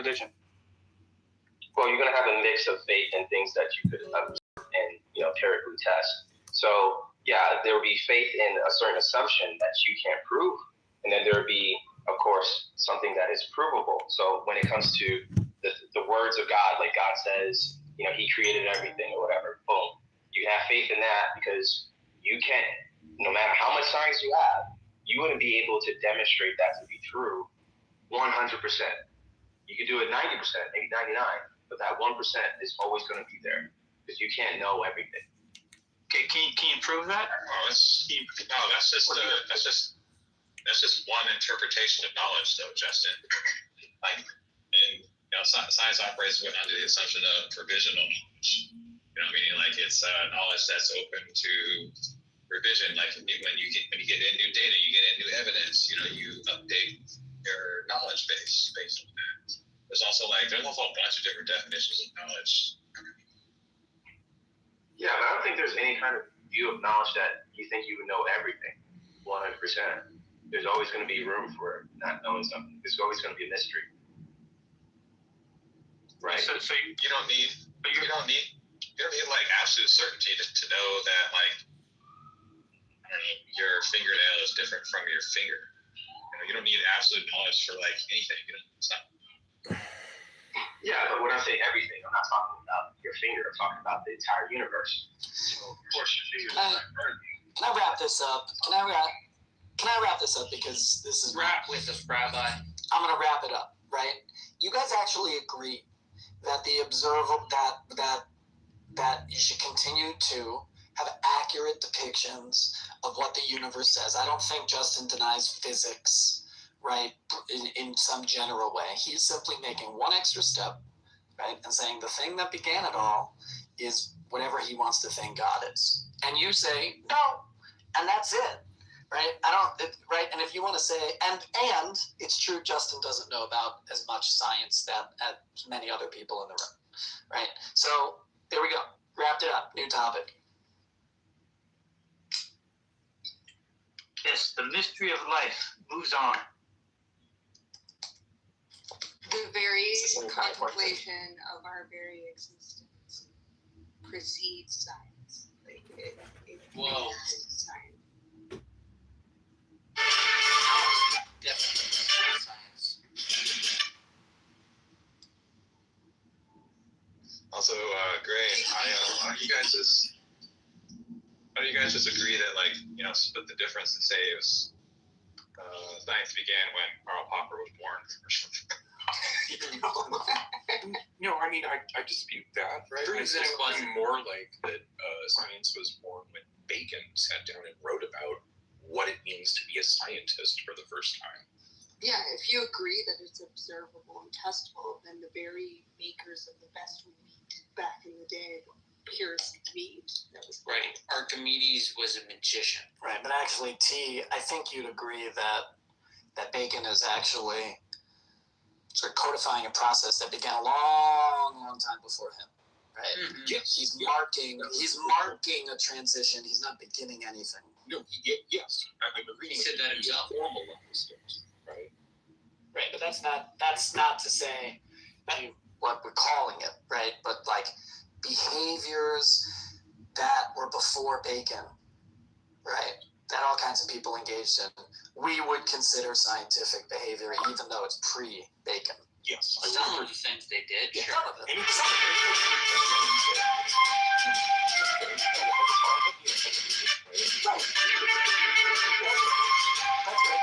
religion? Well, you're going to have a mix of faith and things that you could observe and empirically test. So yeah, there will be faith in a certain assumption that you can't prove, and then there will be, of course, something that is provable. So when it comes to the words of God, like God says, He created everything or whatever. Boom, you have faith in that because you can't, no matter how much science you have, you wouldn't be able to demonstrate that to be true 100%. You could do it 90%, maybe 99%, but that 1% is always going to be there because you can't know everything. Okay, can you prove that? That's just one interpretation of knowledge, though, Justin. Science operates under the assumption of provisional knowledge. Meaning like it's knowledge that's open to revision. Like when you get in new data, you get in new evidence. You update your knowledge base based on that. There's also there's a whole bunch of different definitions of knowledge. Yeah, but I don't think there's any kind of view of knowledge that you think you would know everything 100%. There's always going to be room for not knowing something. There's always going to be a mystery, right? So you don't need absolute certainty to know that your fingernail is different from your finger. You don't need absolute knowledge for anything. It's not. Yeah, but when I say everything, I'm not talking about your finger. I'm talking about the entire universe. So, of course, your finger is not part of you. Can I wrap this up? Can I wrap this up because this is wrap with us, Rabbi. I'm gonna wrap it up, right? You guys actually agree that that you should continue to have accurate depictions of what the universe says. I don't think Justin denies physics, right, in some general way. He's simply making one extra step, right, and saying the thing that began it all is whatever he wants to think God is. And you say, no, and that's it, right? Right, and if you want to say, and it's true Justin doesn't know about as much science as many other people in the room, right? So there we go. Wrapped it up. New topic. Yes, the mystery of life moves on. The very contemplation of our very existence precedes science. Whoa. Science. Definitely science. Also, Gray, how do you guys just agree that split the difference and say it was science began when Karl Popper was born or something? No, I dispute that, right? I think it was more like that science was born when Bacon sat down and wrote about what it means to be a scientist for the first time. Yeah, if you agree that it's observable and testable, then the very makers of the best wheat back in the day were purest meat. That was right. Archimedes was a magician. Right, but actually, I think you'd agree that Bacon is actually sort of codifying a process that began a long time before him, right? Mm-hmm. Yes. He's marking a transition. He's not beginning anything. No, yes. I'm agreeing. He said that himself. Formalized it, right? Right, but that's not to say what we're calling it, right? But behaviors that were before Bacon, right? That all kinds of people engaged in, we would consider scientific behavior, even though it's pre-Bacon. Yes. Some of the things they did, Yeah, sure. some of them. Right. That's right.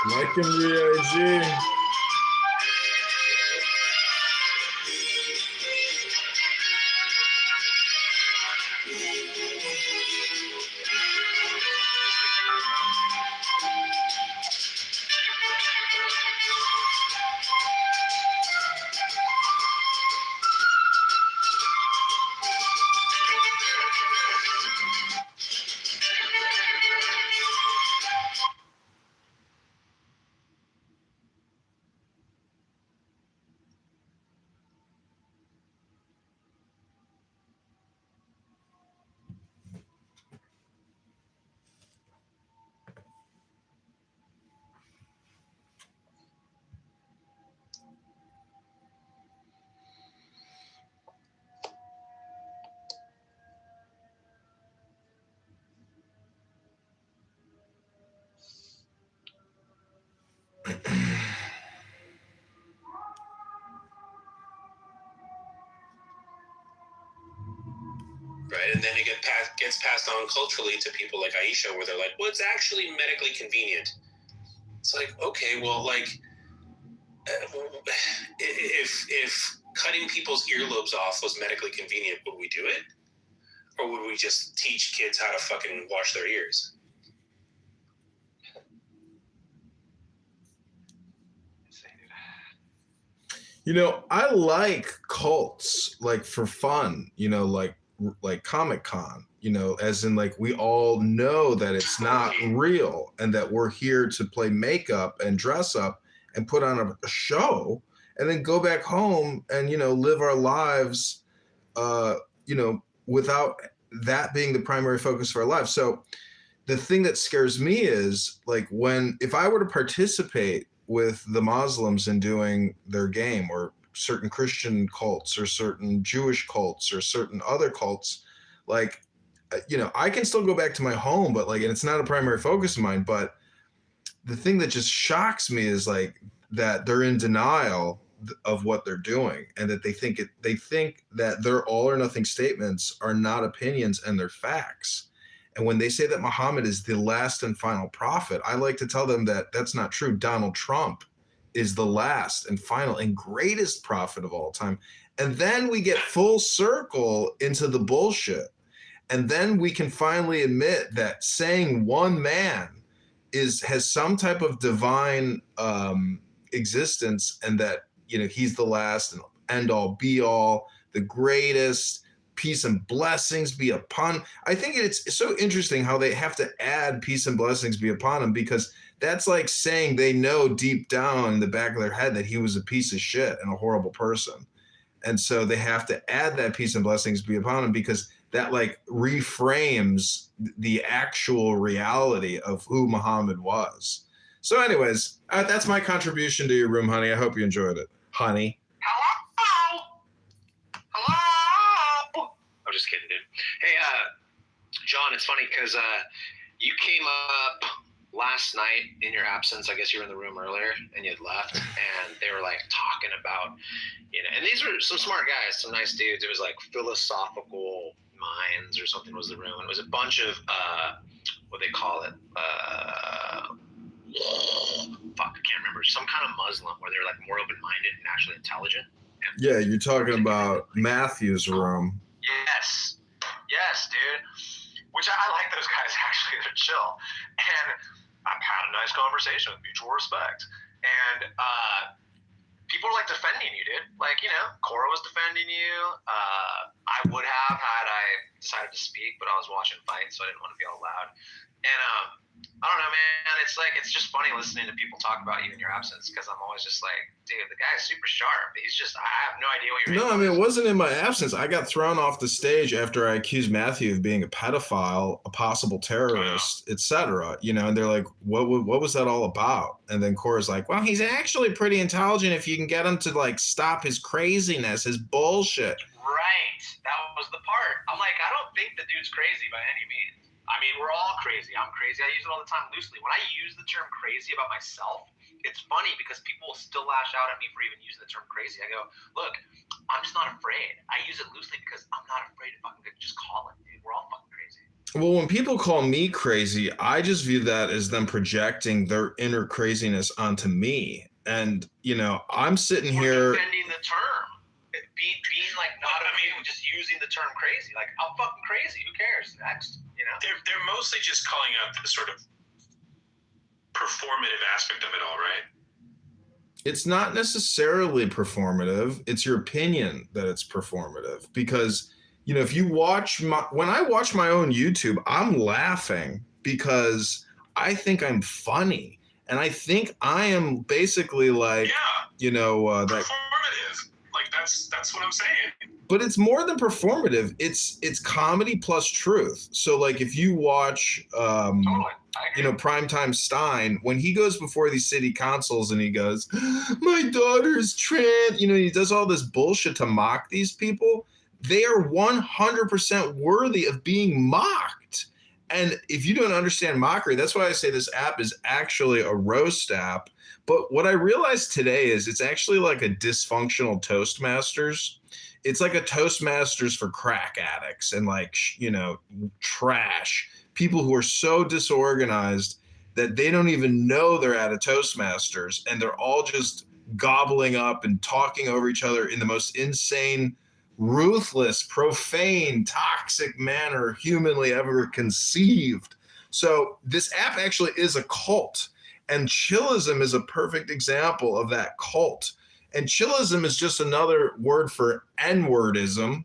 Mike and VIG. right? And then it gets passed on culturally to people like Aisha, where they're like, well, it's actually medically convenient. It's like, okay, well, like, if cutting people's earlobes off was medically convenient, would we do it? Or would we just teach kids how to fucking wash their ears? You know, I like cults, like for fun, you know, like Comic-Con, you know, as in like we all know that it's not real and that we're here to play makeup and dress up and put on a show and then go back home and, you know, live our lives, you know, without that being the primary focus of our lives. So the thing that scares me is like if I were to participate with the Muslims in doing their game, or certain Christian cults or certain Jewish cults or certain other cults, like, you know, I can still go back to my home, but like, and it's not a primary focus of mine, but the thing that just shocks me is like that they're in denial of what they're doing, and that they think that their all or nothing statements are not opinions and they're facts. And when they say that Muhammad is the last and final prophet, I like to tell them that that's not true. Donald Trump is the last and final and greatest prophet of all time. And then we get full circle into the bullshit. And then we can finally admit that saying one man has some type of divine existence, and that, you know, he's the last and end all be all, the greatest. Peace and blessings be upon. I think it's so interesting how they have to add peace and blessings be upon him, because that's like saying they know deep down in the back of their head that he was a piece of shit and a horrible person. And so they have to add that peace and blessings be upon him, because that like reframes the actual reality of who Muhammad was. So anyways, that's my contribution to your room, honey. I hope you enjoyed it, honey. I'm just kidding, dude. Hey, John, it's funny because you came up last night in your absence. I guess you were in the room earlier and you had left, and they were like talking about, you know, and these were some smart guys, some nice dudes. It was like philosophical minds or something was the room. And it was a bunch of, what they call it, I can't remember, some kind of Muslim where they're like more open-minded and actually intelligent. And yeah, you're talking about Matthew's room. Yes, dude. Which I like those guys, actually. They're chill. And I've had a nice conversation with mutual respect. And people are like defending you, dude. Like, you know, Cora was defending you. I would have had I decided to speak, but I was watching fights, so I didn't want to be all loud. And I don't know, man. It's like, it's just funny listening to people talk about you in your absence, because I'm always just like, dude, the guy's super sharp. He's just, I have no idea what you're No, I mean, it wasn't in my absence. I got thrown off the stage after I accused Matthew of being a pedophile, a possible terrorist, etc. You know, and they're like, what was that all about? And then Cora's like, well, he's actually pretty intelligent if you can get him to like stop his craziness, his bullshit. Right. That was the part. I'm like, I don't think the dude's crazy by any means. I mean, we're all crazy. I'm crazy. I use it all the time loosely. When I use the term crazy about myself, it's funny because people will still lash out at me for even using the term crazy. I go, look, I'm just not afraid. I use it loosely because I'm not afraid to fucking just call it, dude. We're all fucking crazy. Well, when people call me crazy, I just view that as them projecting their inner craziness onto me. And, you know, I'm sitting here defending the term. Being like, not just using the term crazy. Like, I'm fucking crazy. Who cares? Next, you know? They're mostly just calling out the sort of performative aspect of it all, right? it's not necessarily performative. It's your opinion that it's performative, because, you know, if you watch when I watch my own YouTube, I'm laughing because I think I'm funny. And I think I am basically like, you know, performative. Like that's what I'm saying. But it's more than performative. It's comedy plus truth. So like if you watch, you know, Primetime Stein, when he goes before these city councils and he goes, my daughter's trans, you know, he does all this bullshit to mock these people. They are 100% worthy of being mocked. And if you don't understand mockery, that's why I say this app is actually a roast app. But what I realized today is it's actually like a dysfunctional Toastmasters. it's like a Toastmasters for crack addicts and like, trash people who are so disorganized that they don't even know they're at a Toastmasters, and they're all just gobbling up and talking over each other in the most insane, ruthless, profane, toxic manner humanly ever conceived. So this app actually is a cult, and chillism is a perfect example of that cult. And chillism is just another word for N-wordism.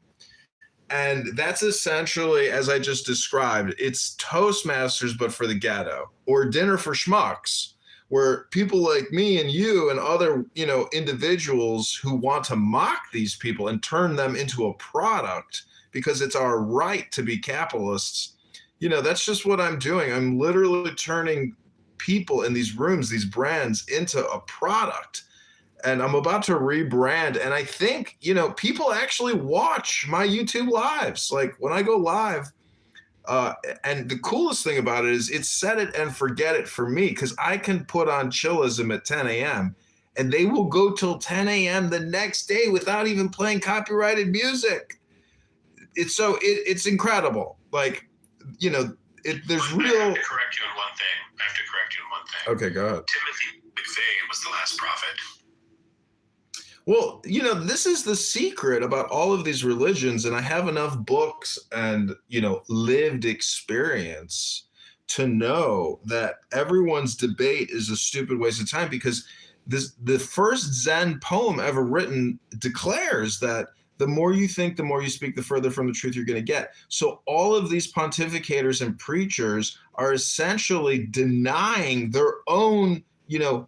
And that's essentially, as I just described, it's Toastmasters, but for the ghetto, or dinner for schmucks, where people like me and you and other, individuals who want to mock these people and turn them into a product because it's our right to be capitalists. That's just what I'm doing. I'm literally turning people in these rooms, these brands, into a product. And I'm about to rebrand. And I think, people actually watch my YouTube lives. Like when I go live, and the coolest thing about it is it's set it and forget it for me, because I can put on chillism at 10 a.m. and they will go till 10 a.m. the next day without even playing copyrighted music. It's incredible. Like, there's real. I have to correct you on one thing. Okay, go ahead. Timothy McVeigh was the last prophet. Well, this is the secret about all of these religions, and I have enough books and, lived experience to know that everyone's debate is a stupid waste of time, because the first Zen poem ever written declares that the more you think, the more you speak, the further from the truth you're going to get. So all of these pontificators and preachers are essentially denying their own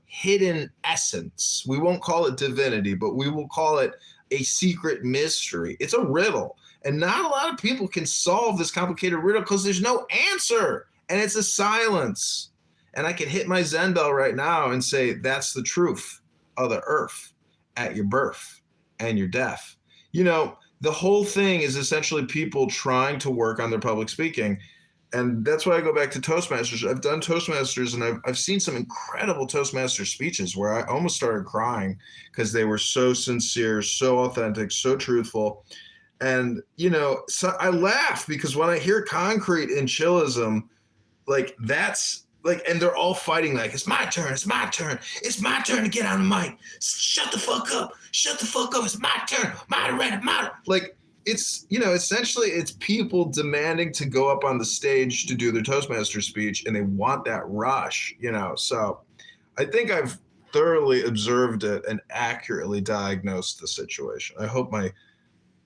hidden essence. We won't call it divinity, but we will call it a secret mystery. It's a riddle. And not a lot of people can solve this complicated riddle because there's no answer. And it's a silence. And I can hit my Zen bell right now and say, that's the truth of the earth at your birth and your death. The whole thing is essentially people trying to work on their public speaking. And that's why I go back to Toastmasters. I've done Toastmasters, and I've seen some incredible Toastmaster speeches where I almost started crying because they were so sincere, so authentic, so truthful. And, so I laugh because when I hear concrete and chillism, like that's like, and they're all fighting like, it's my turn, it's my turn, it's my turn to get on the mic. Shut the fuck up, it's my turn, moderator. Like, it's, essentially it's people demanding to go up on the stage to do their Toastmaster speech, and they want that rush, so I think I've thoroughly observed it and accurately diagnosed the situation. I hope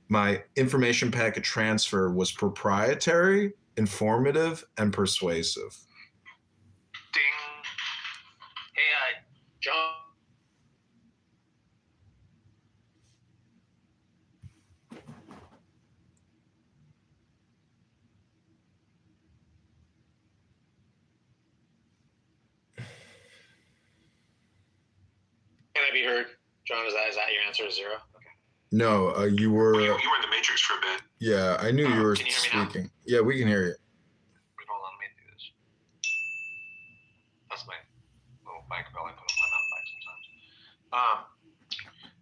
my information packet transfer was proprietary, informative, and persuasive. Ding. Hey, John. Can I be heard? John, is that your answer? 0? Okay. No, you were. You were in the Matrix for a bit. Yeah, I knew you were Can you hear me now? speaking. Yeah, we can hear you. Wait, hold on, let me do this. That's my little mic bell I put on my mouth back sometimes.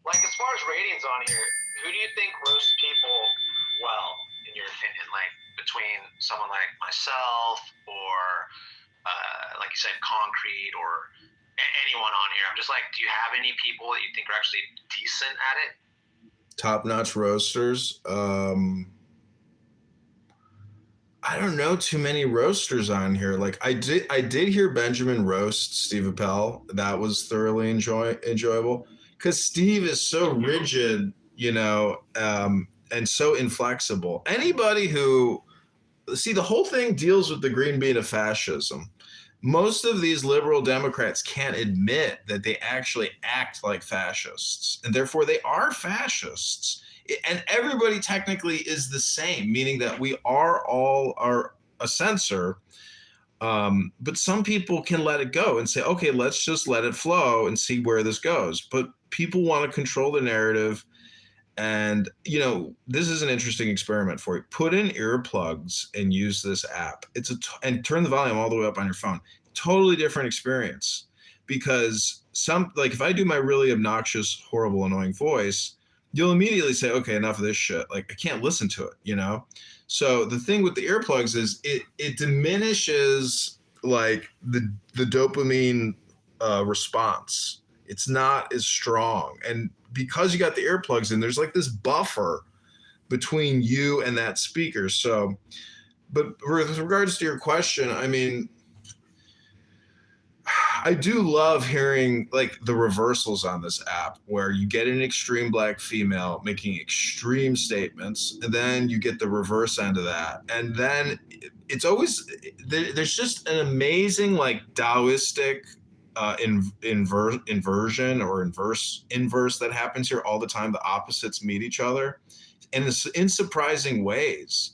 Like as far as ratings on here, who do you think roasts people well, in your opinion? Like between someone like myself or, like you said, Concrete, or anyone on here? I'm just like, do you have any people that you think are actually decent at it? Top-notch roasters. I don't know too many roasters on here. Like I did hear Benjamin roast Steve Appel. That was thoroughly enjoyable because Steve is so rigid, and so inflexible. Anybody who the whole thing deals with the green bean of fascism. Most of these liberal Democrats can't admit that they actually act like fascists, and therefore they are fascists. And everybody technically is the same, meaning that we are a censor. But some people can let it go and say, okay, let's just let it flow and see where this goes. But people want to control the narrative. And, this is an interesting experiment for you. Put in earplugs and use this app. And turn the volume all the way up on your phone. Totally different experience, because if I do my really obnoxious, horrible, annoying voice, you'll immediately say, okay, enough of this shit. Like, I can't listen to it, you know? So the thing with the earplugs is it diminishes like the dopamine response. It's not as strong. And because you got the earplugs in, there's like this buffer between you and that speaker. So, but with regards to your question, I mean, I do love hearing like the reversals on this app where you get an extreme black female making extreme statements, and then you get the reverse end of that. And then it's always, there's just an amazing like Taoistic inversion or inverse that happens here all the time. The opposites meet each other and it's in surprising ways.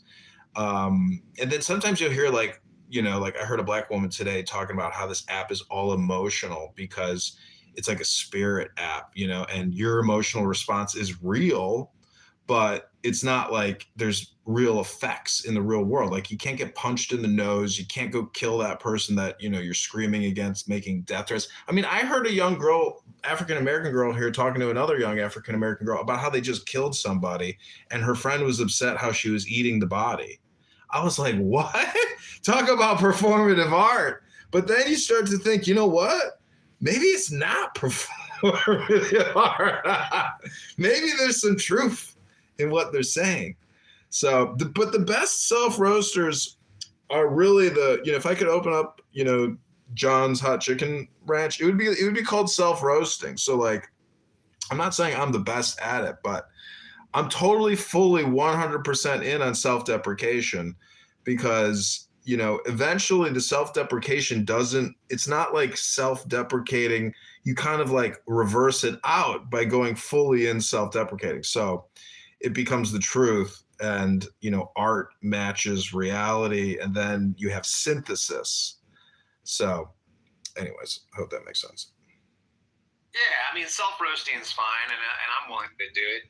And then sometimes you'll hear like, you know, like I heard a black woman today talking about how this app is all emotional because it's like a spirit app, you know, and your emotional response is real, but it's not like there's real effects in the real world. Like you can't get punched in the nose. You can't go kill that person that, you know, you're screaming against, making death threats. I mean, I heard a young girl, African-American girl here talking to another young African-American girl about how they just killed somebody and her friend was upset how she was eating the body. I was like, what? Talk about performative art. But then you start to think, you know what? Maybe it's not performative art. Maybe there's some truth in what they're saying. So, but the best self-roasters are really the, you know, if I could open up, you know, John's Hot Chicken Ranch, it would be called self-roasting. So like, I'm not saying I'm the best at it, but I'm totally, fully 100% in on self-deprecation because, you know, eventually the self-deprecation it's not like self-deprecating. You kind of like reverse it out by going fully in self-deprecating. So it becomes the truth and, you know, art matches reality and then you have synthesis. So anyways, I hope that makes sense. Yeah, I mean, self-roasting is fine, and I'm willing to do it.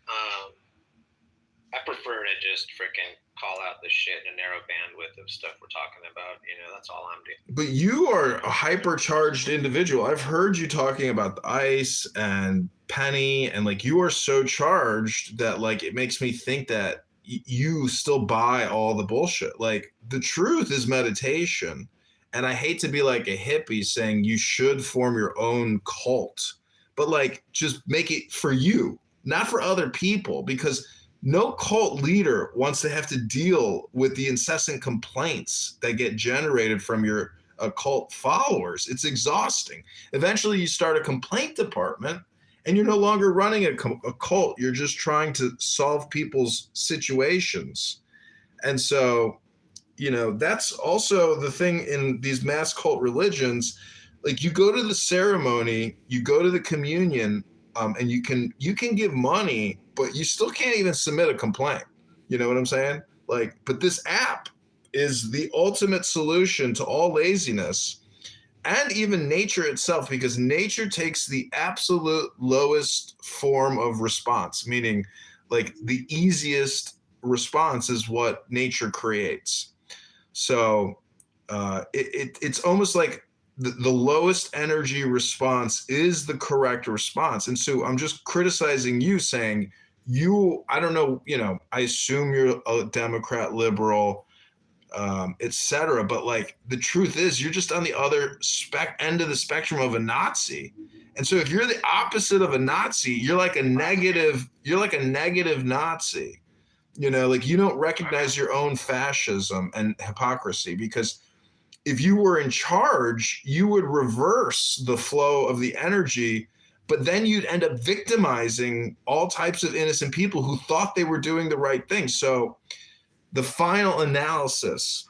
I prefer to just freaking call out the shit in a narrow bandwidth of stuff we're talking about. You know, that's all I'm doing. But you are a hypercharged individual. I've heard you talking about the ice and Penny, and like you are so charged that like it makes me think that you still buy all the bullshit. Like the truth is meditation. And I hate to be like a hippie saying you should form your own cult, but like just make it for you, not for other people, because no cult leader wants to have to deal with the incessant complaints that get generated from your occult followers. It's exhausting. Eventually you start a complaint department and you're no longer running a cult. You're just trying to solve people's situations. And so, you know, that's also the thing in these mass cult religions. Like you go to the ceremony, you go to the communion, and you can give money, but you still can't even submit a complaint. You know what I'm saying? Like, but this app is the ultimate solution to all laziness and even nature itself, because nature takes the absolute lowest form of response, meaning like the easiest response is what nature creates. So it's almost like the lowest energy response is the correct response. And so I'm just criticizing you, saying I don't know, you know, I assume you're a Democrat, liberal, etc. But like the truth is you're just on the other end of the spectrum of a Nazi. And so if you're the opposite of a Nazi, you're like a negative Nazi. You know, like you don't recognize your own fascism and hypocrisy, because if you were in charge, you would reverse the flow of the energy, but then you'd end up victimizing all types of innocent people who thought they were doing the right thing. So the final analysis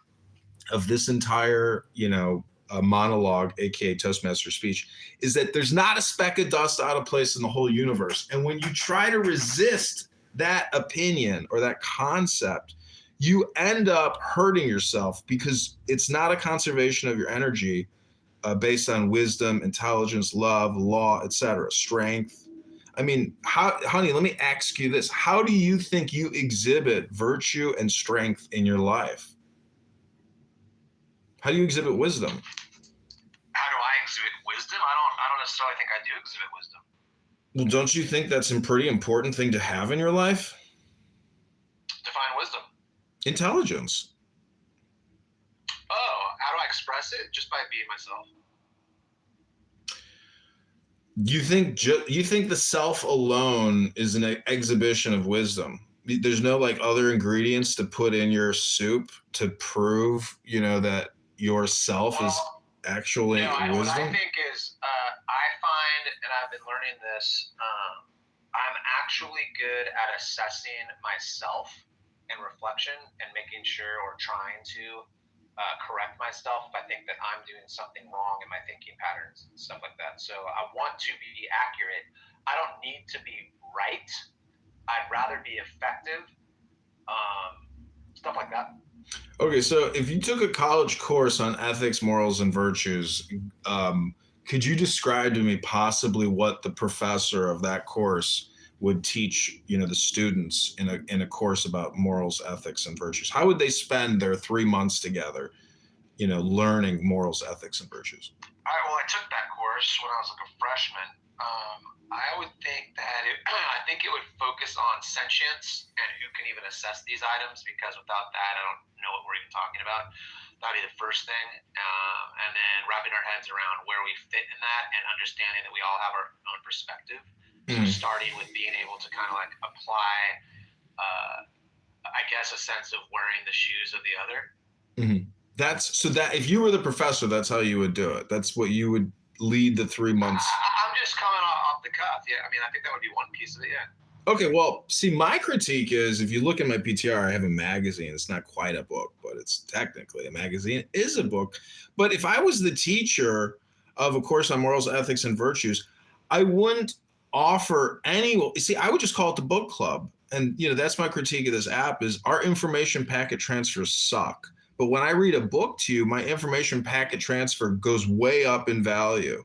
of this entire, you know, monologue, aka Toastmaster speech, is that there's not a speck of dust out of place in the whole universe. And when you try to resist that opinion or that concept, you end up hurting yourself, because it's not a conservation of your energy based on wisdom, intelligence, love, law, etc., strength. I mean, honey, let me ask you this. How do you think you exhibit virtue and strength in your life? How do you exhibit wisdom? How do I exhibit wisdom? I don't necessarily think I do exhibit wisdom. Well, don't you think that's a pretty important thing to have in your life? Define wisdom. Intelligence. Oh, how do I express it? Just by being myself. You think the self alone is an exhibition of wisdom? There's no like other ingredients to put in your soup to prove, that yourself is actually What I wisdom? think is, I find, and I've been learning this, I'm actually good at assessing myself in reflection and making sure or trying to correct myself if I think that I'm doing something wrong in my thinking patterns and stuff like that. So I want to be accurate. I don't need to be right. I'd rather be effective. Stuff like that. Okay, so if you took a college course on ethics, morals, and virtues, could you describe to me possibly what the professor of that course would teach, the students in a course about morals, ethics, and virtues? How would they spend their 3 months together, learning morals, ethics, and virtues? I took that course when I was like a freshman. I would think that I think it would focus on sentience and who can even assess these items, because without that, I don't know what we're even talking about. That'd be the first thing. And then wrapping our heads around where we fit in that and understanding that we all have our own perspective. So starting with being able to kind of like apply, I guess, a sense of wearing the shoes of the other. Mm-hmm. That if you were the professor, that's how you would do it. That's what you would lead the 3 months. I'm just coming off the cuff. Yeah, I mean, I think that would be one piece of it. Yeah. Okay, well, see, my critique is if you look at my PTR, I have a magazine. It's not quite a book, but it's technically a magazine. It is a book. But if I was the teacher of a course on morals, ethics, and virtues, I wouldn't offer any. See, I would just call it the book club. And, that's my critique of this app is our information packet transfers suck. But when I read a book to you, my information packet transfer goes way up in value.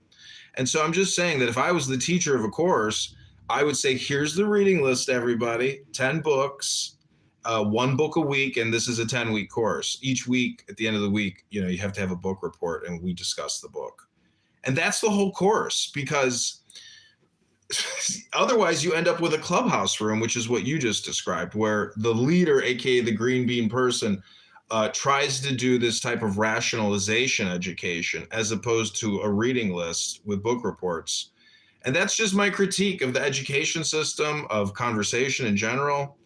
And so I'm just saying that if I was the teacher of a course, I would say, here's the reading list, everybody, 10 books, 1 book a week, and this is a 10-week course. Each week, at the end of the week, you have to have a book report, and we discuss the book. And that's the whole course, because otherwise you end up with a clubhouse room, which is what you just described, where the leader, aka the green bean person, tries to do this type of rationalization education as opposed to a reading list with book reports. And that's just my critique of the education system, of conversation in general.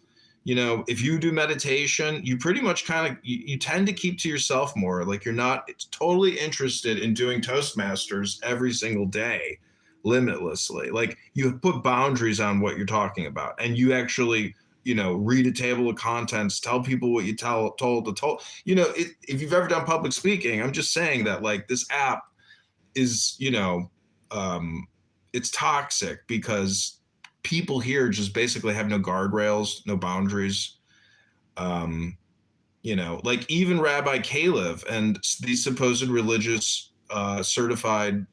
If you do meditation, you pretty much you tend to keep to yourself more. Like you're not totally interested in doing Toastmasters every single day, limitlessly. Like you put boundaries on what you're talking about, and you actually read a table of contents, tell people what you told. If you've ever done public speaking, I'm just saying that like this app is, it's toxic because people here just basically have no guardrails, no boundaries. Like even Rabbi Caleb and these supposed religious certified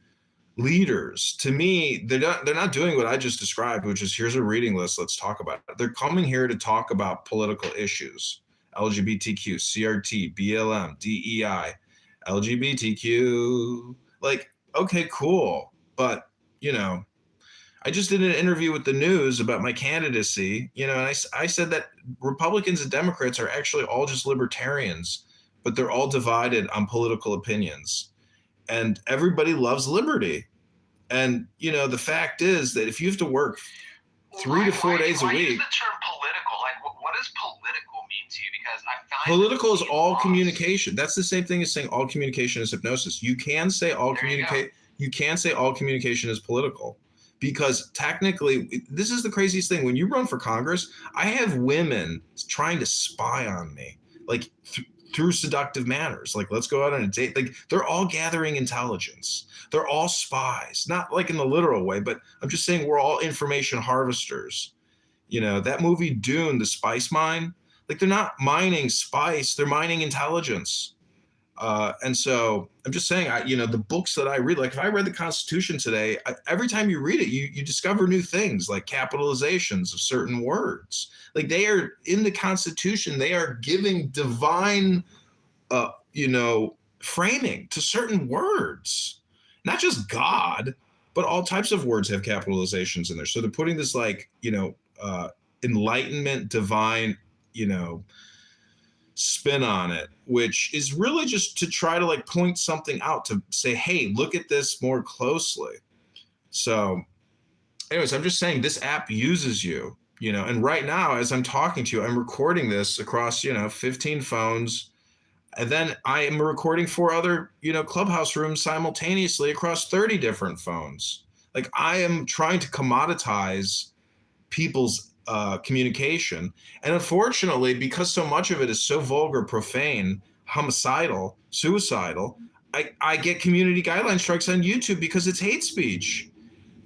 leaders, to me, they're not doing what I just described, which is here's a reading list, let's talk about it. They're coming here to talk about political issues, LGBTQ, CRT, BLM, DEI, LGBTQ. Like, okay, cool. But, I just did an interview with the news about my candidacy, and I said that Republicans and Democrats are actually all just libertarians, but they're all divided on political opinions. And everybody loves liberty. And, the fact is that if you have to work 3 to 4 days a week. Why use the term political? Like, what does political mean to you? Because I find political is all communication. That's the same thing as saying all communication is hypnosis. You can say all communicate. You can say all communication is political, because technically, this is the craziest thing. When you run for Congress, I have women trying to spy on me, like through seductive manners. Like, let's go out on a date. Like, they're all gathering intelligence. They're all spies, not like in the literal way, but I'm just saying we're all information harvesters. That movie Dune, The Spice Mine, like they're not mining spice, they're mining intelligence. And so I'm just saying, the books that I read, like if I read the Constitution today, every time you read it, you discover new things like capitalizations of certain words. Like they are in the Constitution, they are giving divine, framing to certain words, not just God, but all types of words have capitalizations in there. So they're putting this like, enlightenment, divine, spin on it, which is really just to try to like point something out, to say, hey, look at this more closely. So anyways, I'm just saying this app uses you, and right now, as I'm talking to you, I'm recording this across, 15 phones. And then I am recording 4 other, Clubhouse rooms simultaneously across 30 different phones. Like I am trying to commoditize people's communication. And unfortunately, because so much of it is so vulgar, profane, homicidal, suicidal, I get community guideline strikes on YouTube because it's hate speech.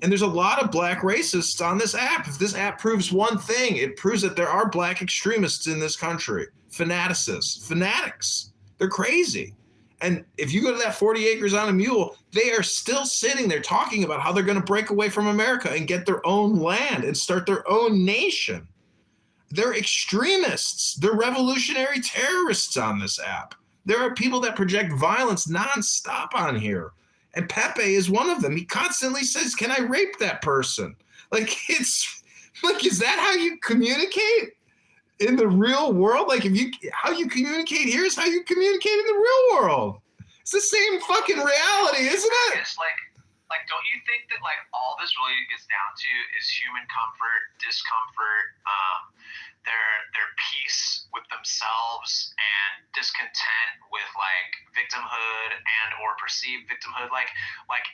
And there's a lot of black racists on this app. If this app proves one thing, it proves that there are black extremists in this country. Fanatics. They're crazy. And if you go to that 40 acres on a mule, they are still sitting there talking about how they're going to break away from America and get their own land and start their own nation. They're extremists. They're revolutionary terrorists on this app. There are people that project violence nonstop on here. And Pepe is one of them. He constantly says, can I rape that person? Like, it's like, is that how you communicate in the real world? Like, how you communicate here is how you communicate in the real world. It's the same fucking reality, isn't it? It's like, don't you think that like all this really gets down to is human comfort, discomfort, their peace with themselves and discontent with like victimhood and or perceived victimhood. Like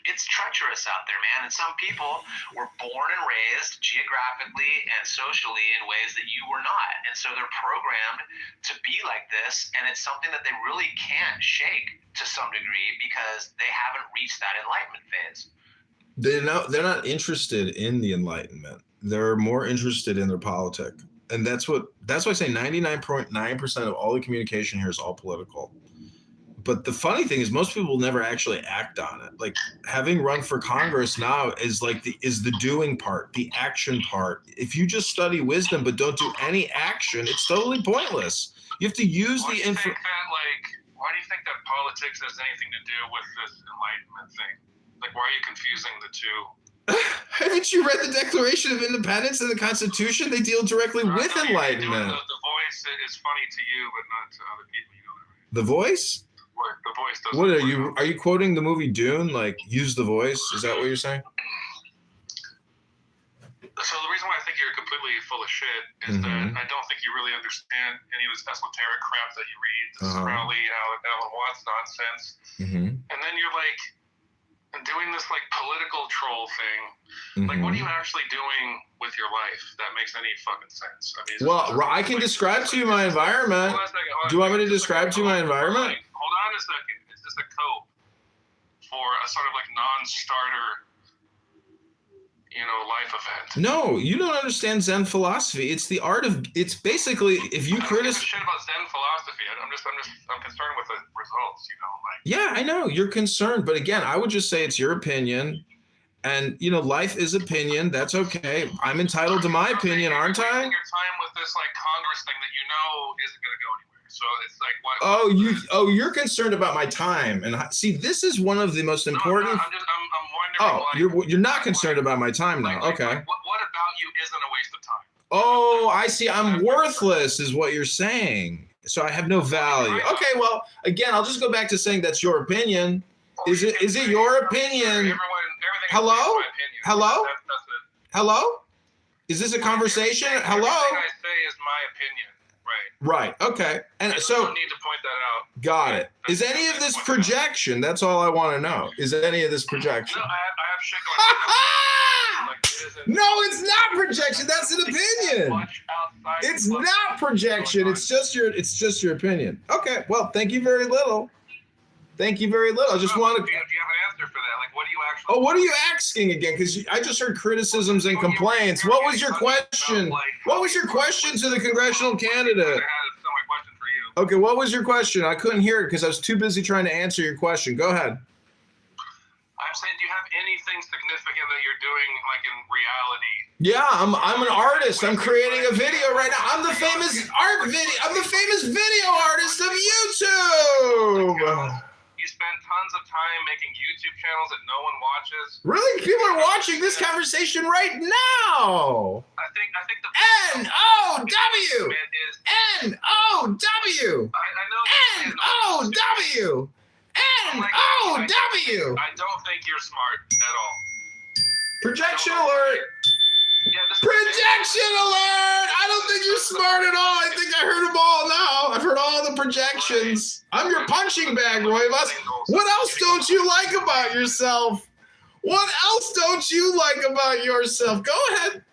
it's treacherous out there, man. And some people were born and raised geographically and socially in ways that you were not. And so they're programmed to be like this. And it's something that they really can't shake to some degree because they haven't reached that enlightenment phase. They're not interested in the enlightenment. They're more interested in their politics. And that's why I say 99.9% of all the communication here is all political. But the funny thing is most people will never actually act on it. Like having run for Congress now is like the doing part, the action part. If you just study wisdom but don't do any action, it's totally pointless. You have to use Why do you think that politics has anything to do with this enlightenment thing? Like, why are you confusing the two? Haven't you read the Declaration of Independence and the Constitution? They deal directly with enlightenment. The voice is funny to you, but not to other people. You know that, right? The voice? The voice doesn't. What are you quoting the movie Dune? Like, use the voice? Is that what you're saying? So the reason why I think you're completely full of shit is that I don't think you really understand any of this esoteric crap that you read, this Crowley, Alan Watts nonsense, and then you're like doing this like political troll thing. Like, what are you actually doing with your life that makes any fucking sense? I mean, well, I can describe to you my environment. Do you want me to describe to you my environment? Hold on a second. It's just a cope for a sort of like non-starter, life event. No, you don't understand Zen philosophy. It's the art of. It's basically if you criticize. Shit about Zen philosophy. I'm concerned with the results. Yeah, I know you're concerned, but again, I would just say it's your opinion, and life is opinion. That's okay. I'm entitled to my opinion, aren't I? You're wasting your time with this like Congress thing that isn't going to go anywhere. So it's like, you're concerned about my time, and see, this is one of the most important. I'm wondering. You're not concerned about my time now. Okay. What about you isn't a waste of time? Oh, I see. I'm worthless, is what you're saying. So I have no value. Okay. Well, again, I'll just go back to saying that's your opinion. Is it your opinion? Hello? Hello? Hello? Is this a conversation? Hello? Everything I say is my opinion. Right. Okay. And so don't need to point that out. Got it. Is any of this projection? That's all I want to know. Is any of this projection? No, I have shit going on. No, it's not projection. That's an opinion. It's not projection. It's just your opinion. Okay. Well, thank you very little. I just wanted. Do you have an answer for that? Like, what do you actually? Oh, what are you asking again? Because I just heard criticisms and complaints. What was your question? What was your question to the congressional candidate? Okay, what was your question? I couldn't hear it because I was too busy trying to answer your question. Go ahead. I'm saying, do you have anything significant that you're doing, like in reality? Yeah, I'm an artist. I'm creating a video right now. I'm the famous video artist of YouTube. You spend tons of time making YouTube channels that no one watches. Really? People are watching this conversation right now. I think the N-O-W! is N-O-W! I know N-O-W! N-O-W! I don't think you're smart at all. Projection alert! Yeah, Projection alert! I don't think you're smart at all. I think I heard them all now. I've heard all the projections. I'm your punching bag, Roivas. What else don't you like about yourself? What else don't you like about yourself? Go ahead.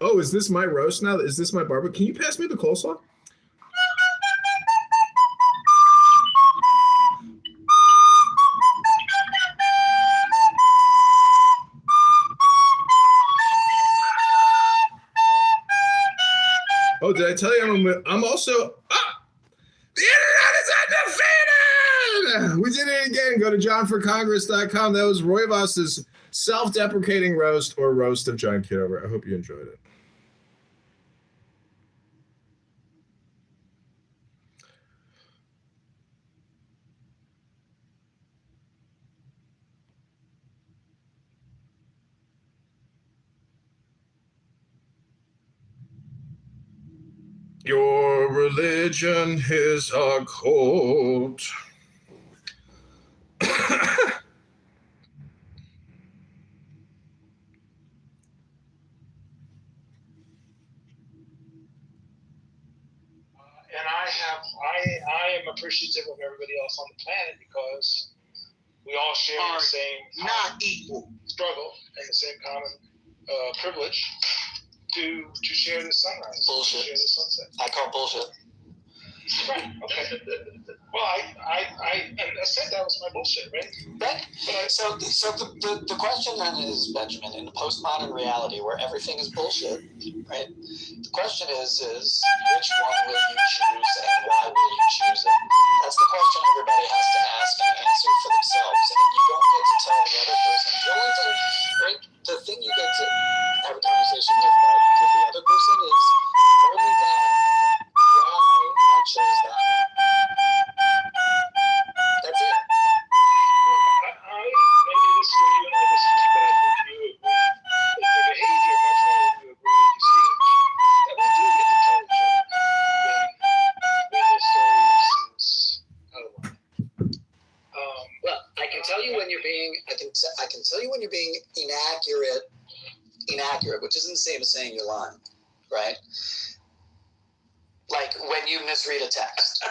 Oh, is this my roast now? Is this my barbecue? Can you pass me the coleslaw? Oh, did I tell you I'm also... The internet is undefeated! We did it again. Go to johnforcongress.com. That was Roivas's self-deprecating roast or roast of John Kitover. I hope you enjoyed it. Your religion is a cult. And I am appreciative of everybody else on the planet because we all share the same struggle and the same common privilege to share the sunrise. Bullshit. To share the sunset. I call bullshit. Right. Okay. Well, I said that was my bullshit, right? Right. So the question then is, Benjamin, in the postmodern reality where everything is bullshit, right? The question is which one will you choose and why will you choose it? That's the question everybody has to ask and answer for themselves. And you don't get to tell the other person. The only thing, right? The thing you get to have a conversation with the other person is only that. Why I chose that. That's it. Maybe this is where you and I disagree, but I think you agree that your behavior, much more than you agree with your speech, that we do get to tell each other when the story is out of line. Well, I can tell you when you're being. I can tell you when you're being inaccurate, which isn't the same as saying you're lying, right? Like when you misread a text,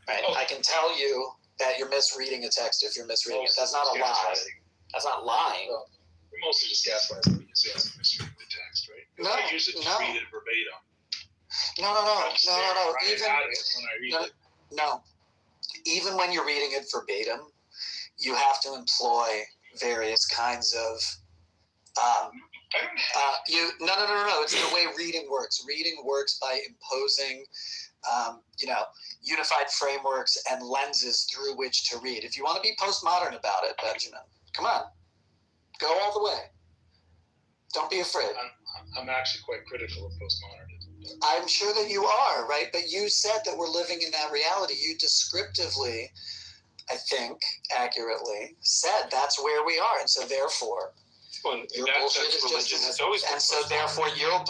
right? I can tell you that you're misreading a text if you're misreading it. That's not a lie. That's not lying. Well, we're mostly just gaslighting when you say I'm misreading the text, right? No, I usually just read it verbatim. No. Even when you're reading it verbatim, you have to employ various kinds of. No. It's the way reading works. Reading works by imposing, unified frameworks and lenses through which to read. If you want to be postmodern about it, Benjamin, come on, go all the way. Don't be afraid. I'm actually quite critical of postmodernism. I'm sure that you are, right? But you said that we're living in that reality. You descriptively, I think, accurately said that's where we are, and so therefore. Your bullshit is just and so therefore your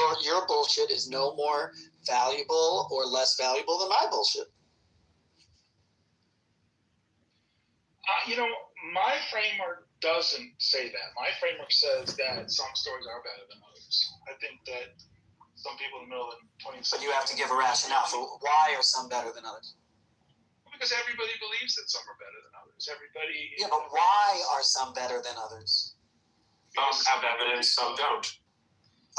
bullshit is no more valuable or less valuable than my bullshit. My framework doesn't say that. My framework says that some stories are better than others. I think that some people in the middle of the 20th century. But you have to give a rationale for why are some better than others. Because everybody believes that some are better than others. Everybody. Yeah, but why are some better than others? Some have evidence, some don't.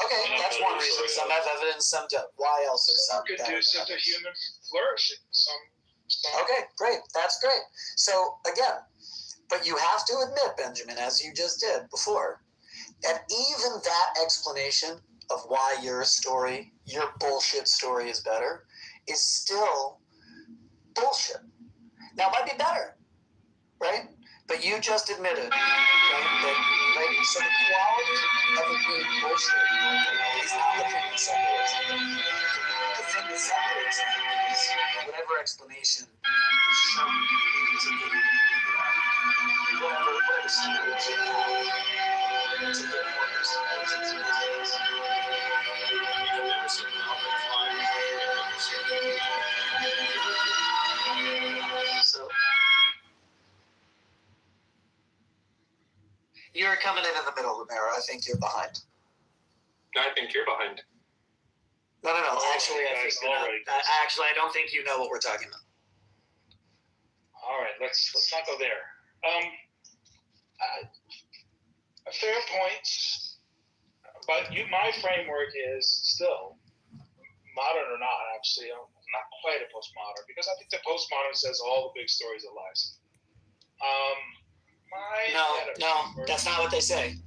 Okay, that's one reason. Some have evidence, some don't. Why else are some better than conducive to others? human flourishing. Some. Okay, great. That's great. So again, but you have to admit, Benjamin, as you just did before, that even that explanation of why your story, your bullshit story is better, is still bullshit. Now, it might be better, right? But you just admitted, right, that So the quality of a good bullshit is not the thing that separates them. The thing that separates them is whatever explanation is shown to be, whatever standards you have to get more explanations in these days. I've never seen an open fly. So you're coming in the middle, Romero. I think you're behind. I think you're behind. No. Actually, I think you're not. Actually, I don't think you know what we're talking about. All right, let's not go there. A fair point, but my framework is still modern or not. Actually, I'm not quite a postmodern because I think the postmodern says all the big stories are lies. No, that's not what they say.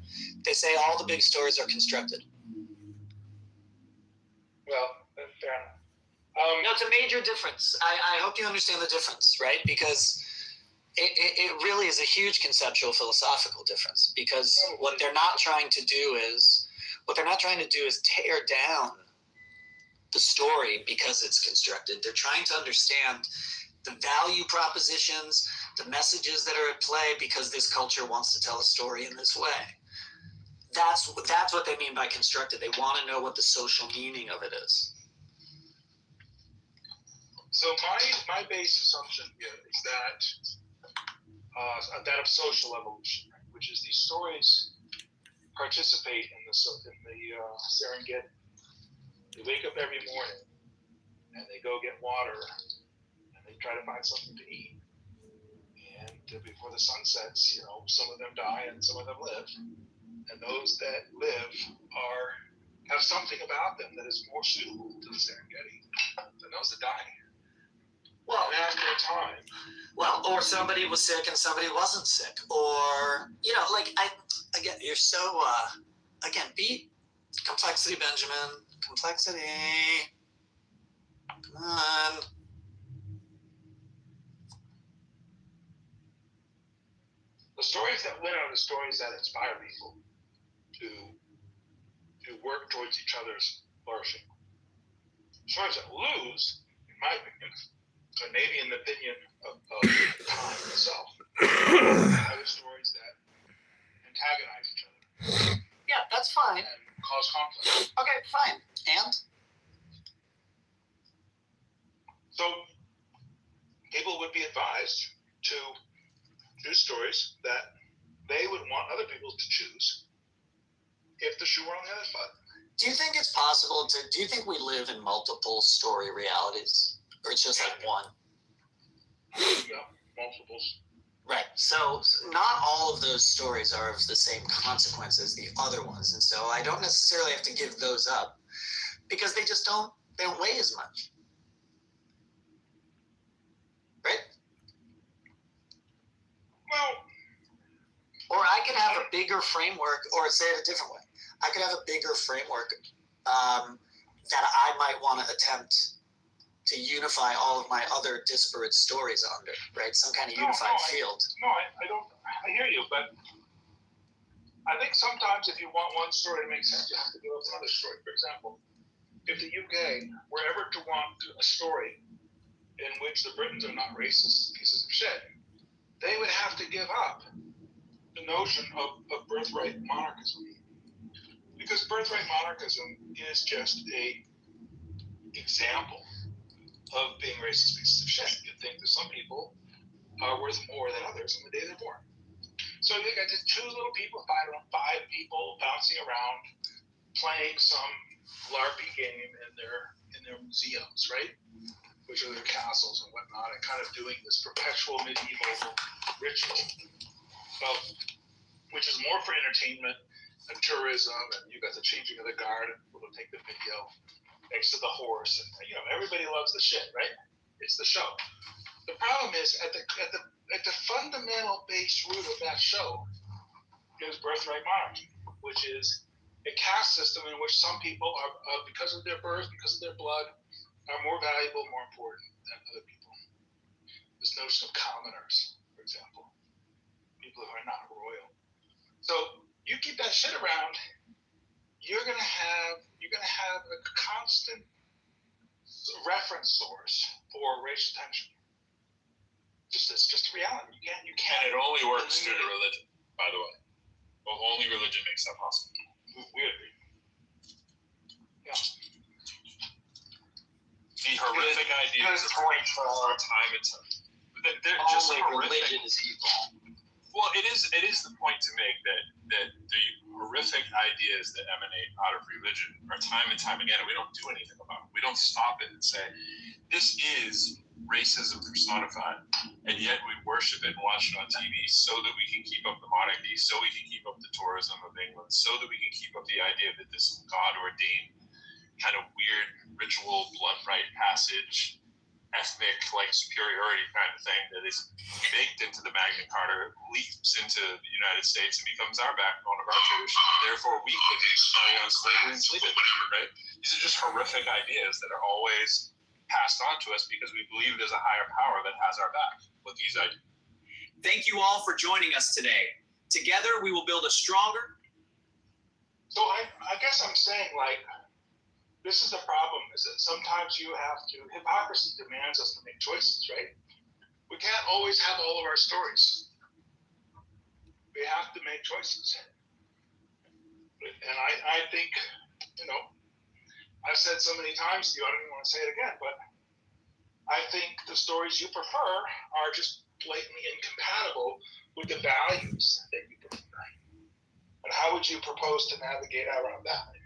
They say all the big stories are constructed. Well, fair enough. No, it's a major difference. I hope you understand the difference, right? Because it really is a huge conceptual philosophical difference. Because what they're not trying to do is tear down the story because it's constructed. They're trying to understand the value propositions, the messages that are at play because this culture wants to tell a story in this way. That's what they mean by constructed. They want to know what the social meaning of it is. So my base assumption here is that of social evolution, which is these stories participate in the Serengeti. They wake up every morning and they go get water and they try to find something to eat. And before the sun sets, some of them die and some of them live. And those that live have something about them that is more suitable to the Serengeti than those that die. Well, and after a time. Well, or somebody was sick and somebody wasn't sick, or you're so be complexity, Benjamin. Complexity. Come on. The stories that win are the stories that inspire people to work towards each other's flourishing. Stories that lose, in my opinion, and maybe in the opinion of time itself, are the stories that antagonize each other. Yeah, that's fine. And cause conflict. Okay, fine. And? So, people would be advised to choose stories that they would want other people to choose if the shoe were on the other foot. Do you think it's possible do you think we live in multiple story realities? Or it's just like one? Yeah, multiples. Right. So not all of those stories are of the same consequence as the other ones. And so I don't necessarily have to give those up because they don't weigh as much. Right? Well, or I could have a bigger framework, or say it a different way. I could have a bigger framework that I might want to attempt to unify all of my other disparate stories under, right? Some kind of unified field. I hear you, but I think sometimes if you want one story to make sense, you have to give up another story. For example, if the UK were ever to want a story in which the Britons are not racist pieces of shit, they would have to give up the notion of birthright monarchism. Because birthright monarchism is just a example of being racist pieces of shit. You think that some people are worth more than others on the day they're born. So you got just two little people fighting, 5 people bouncing around, playing some LARPy game in their museums, right? Which are their castles and whatnot, and kind of doing this perpetual medieval ritual, which is more for entertainment and tourism, and you got the changing of the guard, and people will take the video next to the horse, and everybody loves the shit, right? It's the show. The problem is at the fundamental base root of that show is birthright monarchy, which is a caste system in which some people are, because of their birth, because of their blood, are more valuable, more important than other people. This notion of commoners, for example, people who are not royal. So you keep that shit around, you're gonna have a constant reference source for racial tension. It's just reality. You can't. And it only works through the religion, by the way. Well, only religion makes that possible. We agree. Yeah. The horrific ideas of point for time and time. They're only just horrific. religion is evil. Well, it is the point to make that the horrific ideas that emanate out of religion are time and time again, and we don't do anything about it. We don't stop it and say, this is racism personified, and yet we worship it and watch it on TV so that we can keep up the monarchy, so we can keep up the tourism of England, so that we can keep up the idea that this God-ordained kind of weird ritual, blunt right passage, ethnic like superiority kind of thing that is baked into the Magna Carta, leaps into the United States and becomes our backbone of our tradition. And therefore, we can carry on slavery and sleep it, right? These are just horrific ideas that are always passed on to us because we believe there's a higher power that has our back with these ideas. Thank you all for joining us today. Together, we will build a stronger. So I guess I'm saying, like, this is the problem, is that sometimes hypocrisy demands us to make choices, right? We can't always have all of our stories. We have to make choices. And I think, I've said so many times to you, I don't even want to say it again, but I think the stories you prefer are just blatantly incompatible with the values that you prefer. And how would you propose to navigate around that?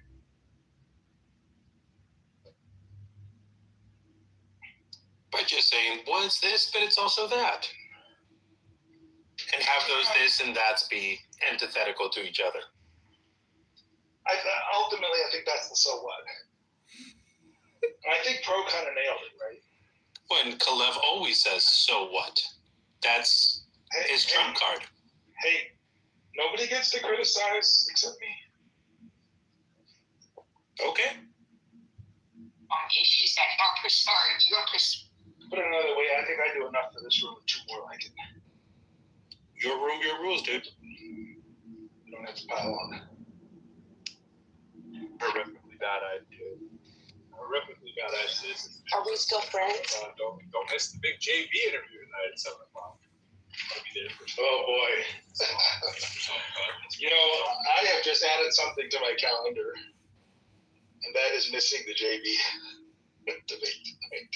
By just saying, well, it's this, but it's also that. And have those this and that's be antithetical to each other. Ultimately, I think that's the so what. And I think Pro kind of nailed it, right? When Kalev always says, so what? That's his trump card. Hey, nobody gets to criticize except me. Okay. On issues that are Put it another way, I think I do enough for this room and two more like it. Your room, your rules, dude. You don't have to pile on. Horrifically bad idea. Horrifically bad idea. Are we still friends? Don't miss the big JV interview tonight at 7 o'clock. I'll be there for Oh boy. I have just added something to my calendar, and that is missing the JV debate tonight.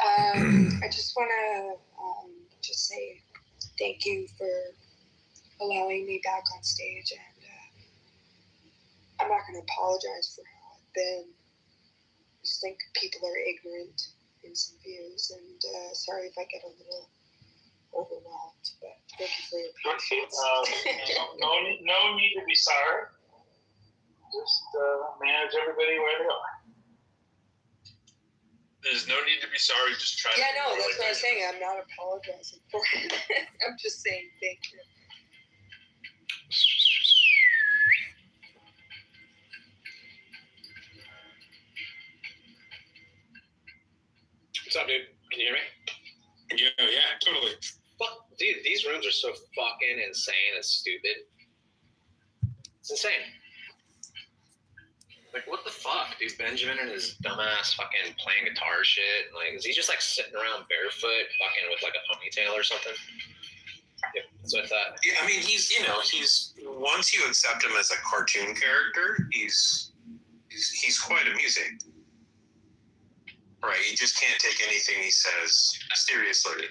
I just want to just say thank you for allowing me back on stage, and I'm not going to apologize for how I've been. I just think people are ignorant in some views, and sorry if I get a little overwhelmed, but thank you for your patience. No need to be sorry. Just manage everybody where they are. There's no need to be sorry. Just try. Yeah, no, that's what I'm saying. I'm not apologizing for it. I'm just saying thank you. What's up, dude? Can you hear me? Yeah, totally. Fuck, dude, these rooms are so fucking insane and stupid. It's insane. Like, what the fuck, dude? Benjamin and his dumbass fucking playing guitar shit. Like, is he just like sitting around barefoot, fucking with like a ponytail or something? Yeah, that's what I thought. Yeah, I mean, he's once you accept him as a cartoon character, he's quite amusing. Right, you just can't take anything he says seriously.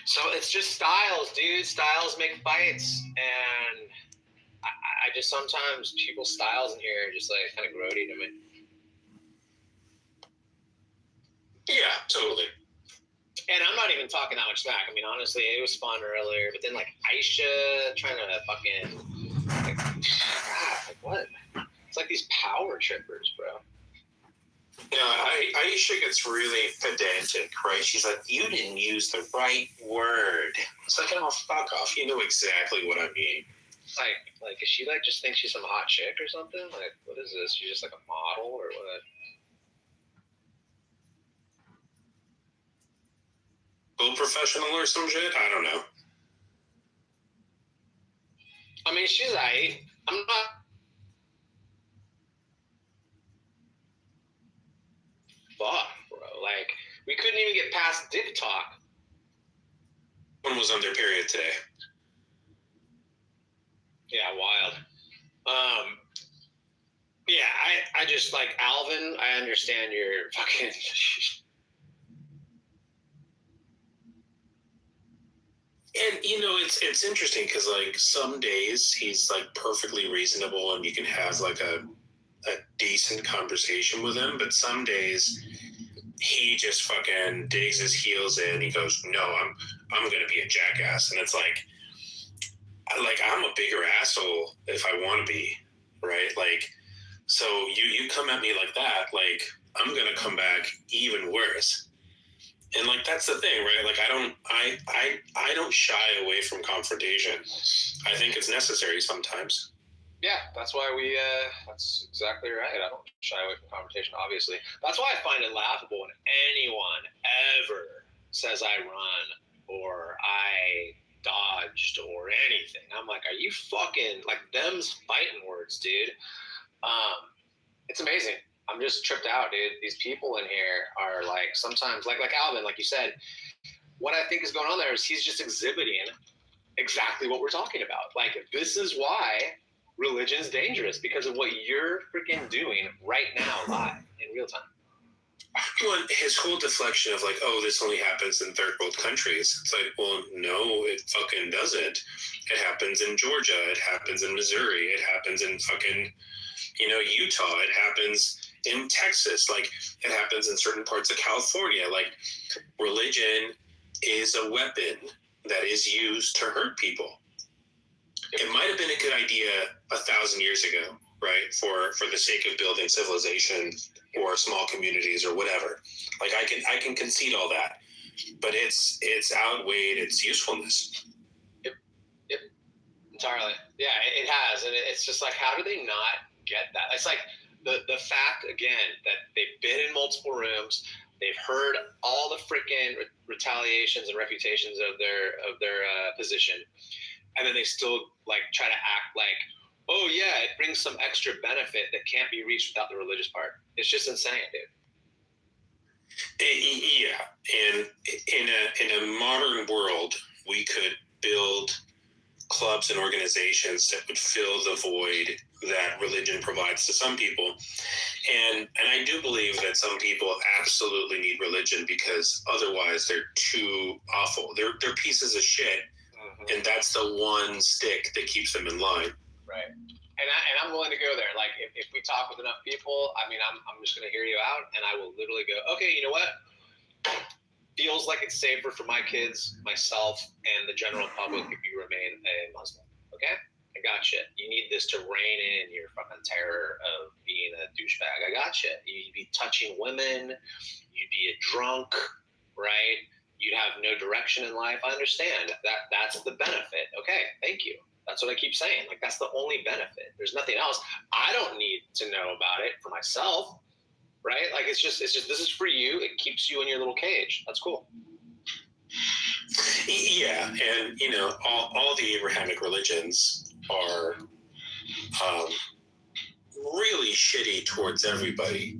So it's just styles, dude. Styles make fights, and I just sometimes people's styles in here are just like kind of grody to me. Yeah, totally. And I'm not even talking that much back. I mean, honestly, it was fun earlier, but then like Aisha trying to fucking like what? It's like these power trippers, bro. Aisha gets really pedantic, right? She's like, you didn't use the right word. It's like, oh, fuck off. You know exactly what I mean. Like, is she like just thinks she's some hot chick or something? Like, what is this? She's just like a model or what? Full professional or some shit? I don't know. I mean, she's aight. I'm not. Fuck, bro. Like, we couldn't even get past dick talk. One was on their period today. Yeah, wild. Yeah, I just like Alvin. I understand your fucking. And it's interesting because like some days he's like perfectly reasonable and you can have like a decent conversation with him, but some days he just fucking digs his heels in. He goes, "No, I'm gonna be a jackass," and it's like I'm a bigger asshole if I want to be, right? Like, so you come at me like that, like I'm gonna come back even worse. And like that's the thing, right? Like I don't shy away from confrontation. I think it's necessary sometimes. Yeah, that's why that's exactly right. I don't shy away from confrontation, obviously. That's why I find it laughable when anyone ever says I run or I dodged or anything. I'm like, are you fucking, like, them's fighting words, dude. It's amazing. I'm just tripped out, dude. These people in here are like, sometimes, like Alvin, like you said, what I think is going on there is he's just exhibiting exactly what we're talking about. Like, this is why religion's dangerous, because of what you're freaking doing right now, live, in real time. Well, his whole deflection of like, oh, this only happens in third world countries. It's like, well, no, it fucking doesn't. It happens in Georgia. It happens in Missouri. It happens in fucking, Utah. It happens in Texas. Like, it happens in certain parts of California. Like, religion is a weapon that is used to hurt people. It might have been a good idea 1,000 years ago, right? For the sake of building civilization or small communities or whatever. Like I can concede all that, but it's outweighed its usefulness. Yep, entirely. Yeah, it has, and it's just like, how do they not get that? It's like the fact again that they've been in multiple rooms, they've heard all the freaking retaliations and refutations of their position, and then they still like try to act like, oh yeah, it brings some extra benefit that can't be reached without the religious part. It's just insane, dude. Yeah, and in a modern world, we could build clubs and organizations that would fill the void that religion provides to some people, and I do believe that some people absolutely need religion because otherwise they're too awful. They're pieces of shit, and that's the one stick that keeps them in line. Right. And I'm willing to go there. Like, if we talk with enough people, I mean, I'm just going to hear you out, and I will literally go, okay, you know what? Feels like it's safer for my kids, myself, and the general public if you remain a Muslim. Okay? I got you. You need this to rein in your fucking terror of being a douchebag. I got you. You'd be touching women. You'd be a drunk, right? You'd have no direction in life. I understand. That's the benefit. Okay, thank you. That's what I keep saying. Like, that's the only benefit. There's nothing else. I don't need to know about it for myself, right? Like, it's just this is for you. It keeps you in your little cage. That's cool. Yeah, and all the Abrahamic religions are really shitty towards everybody.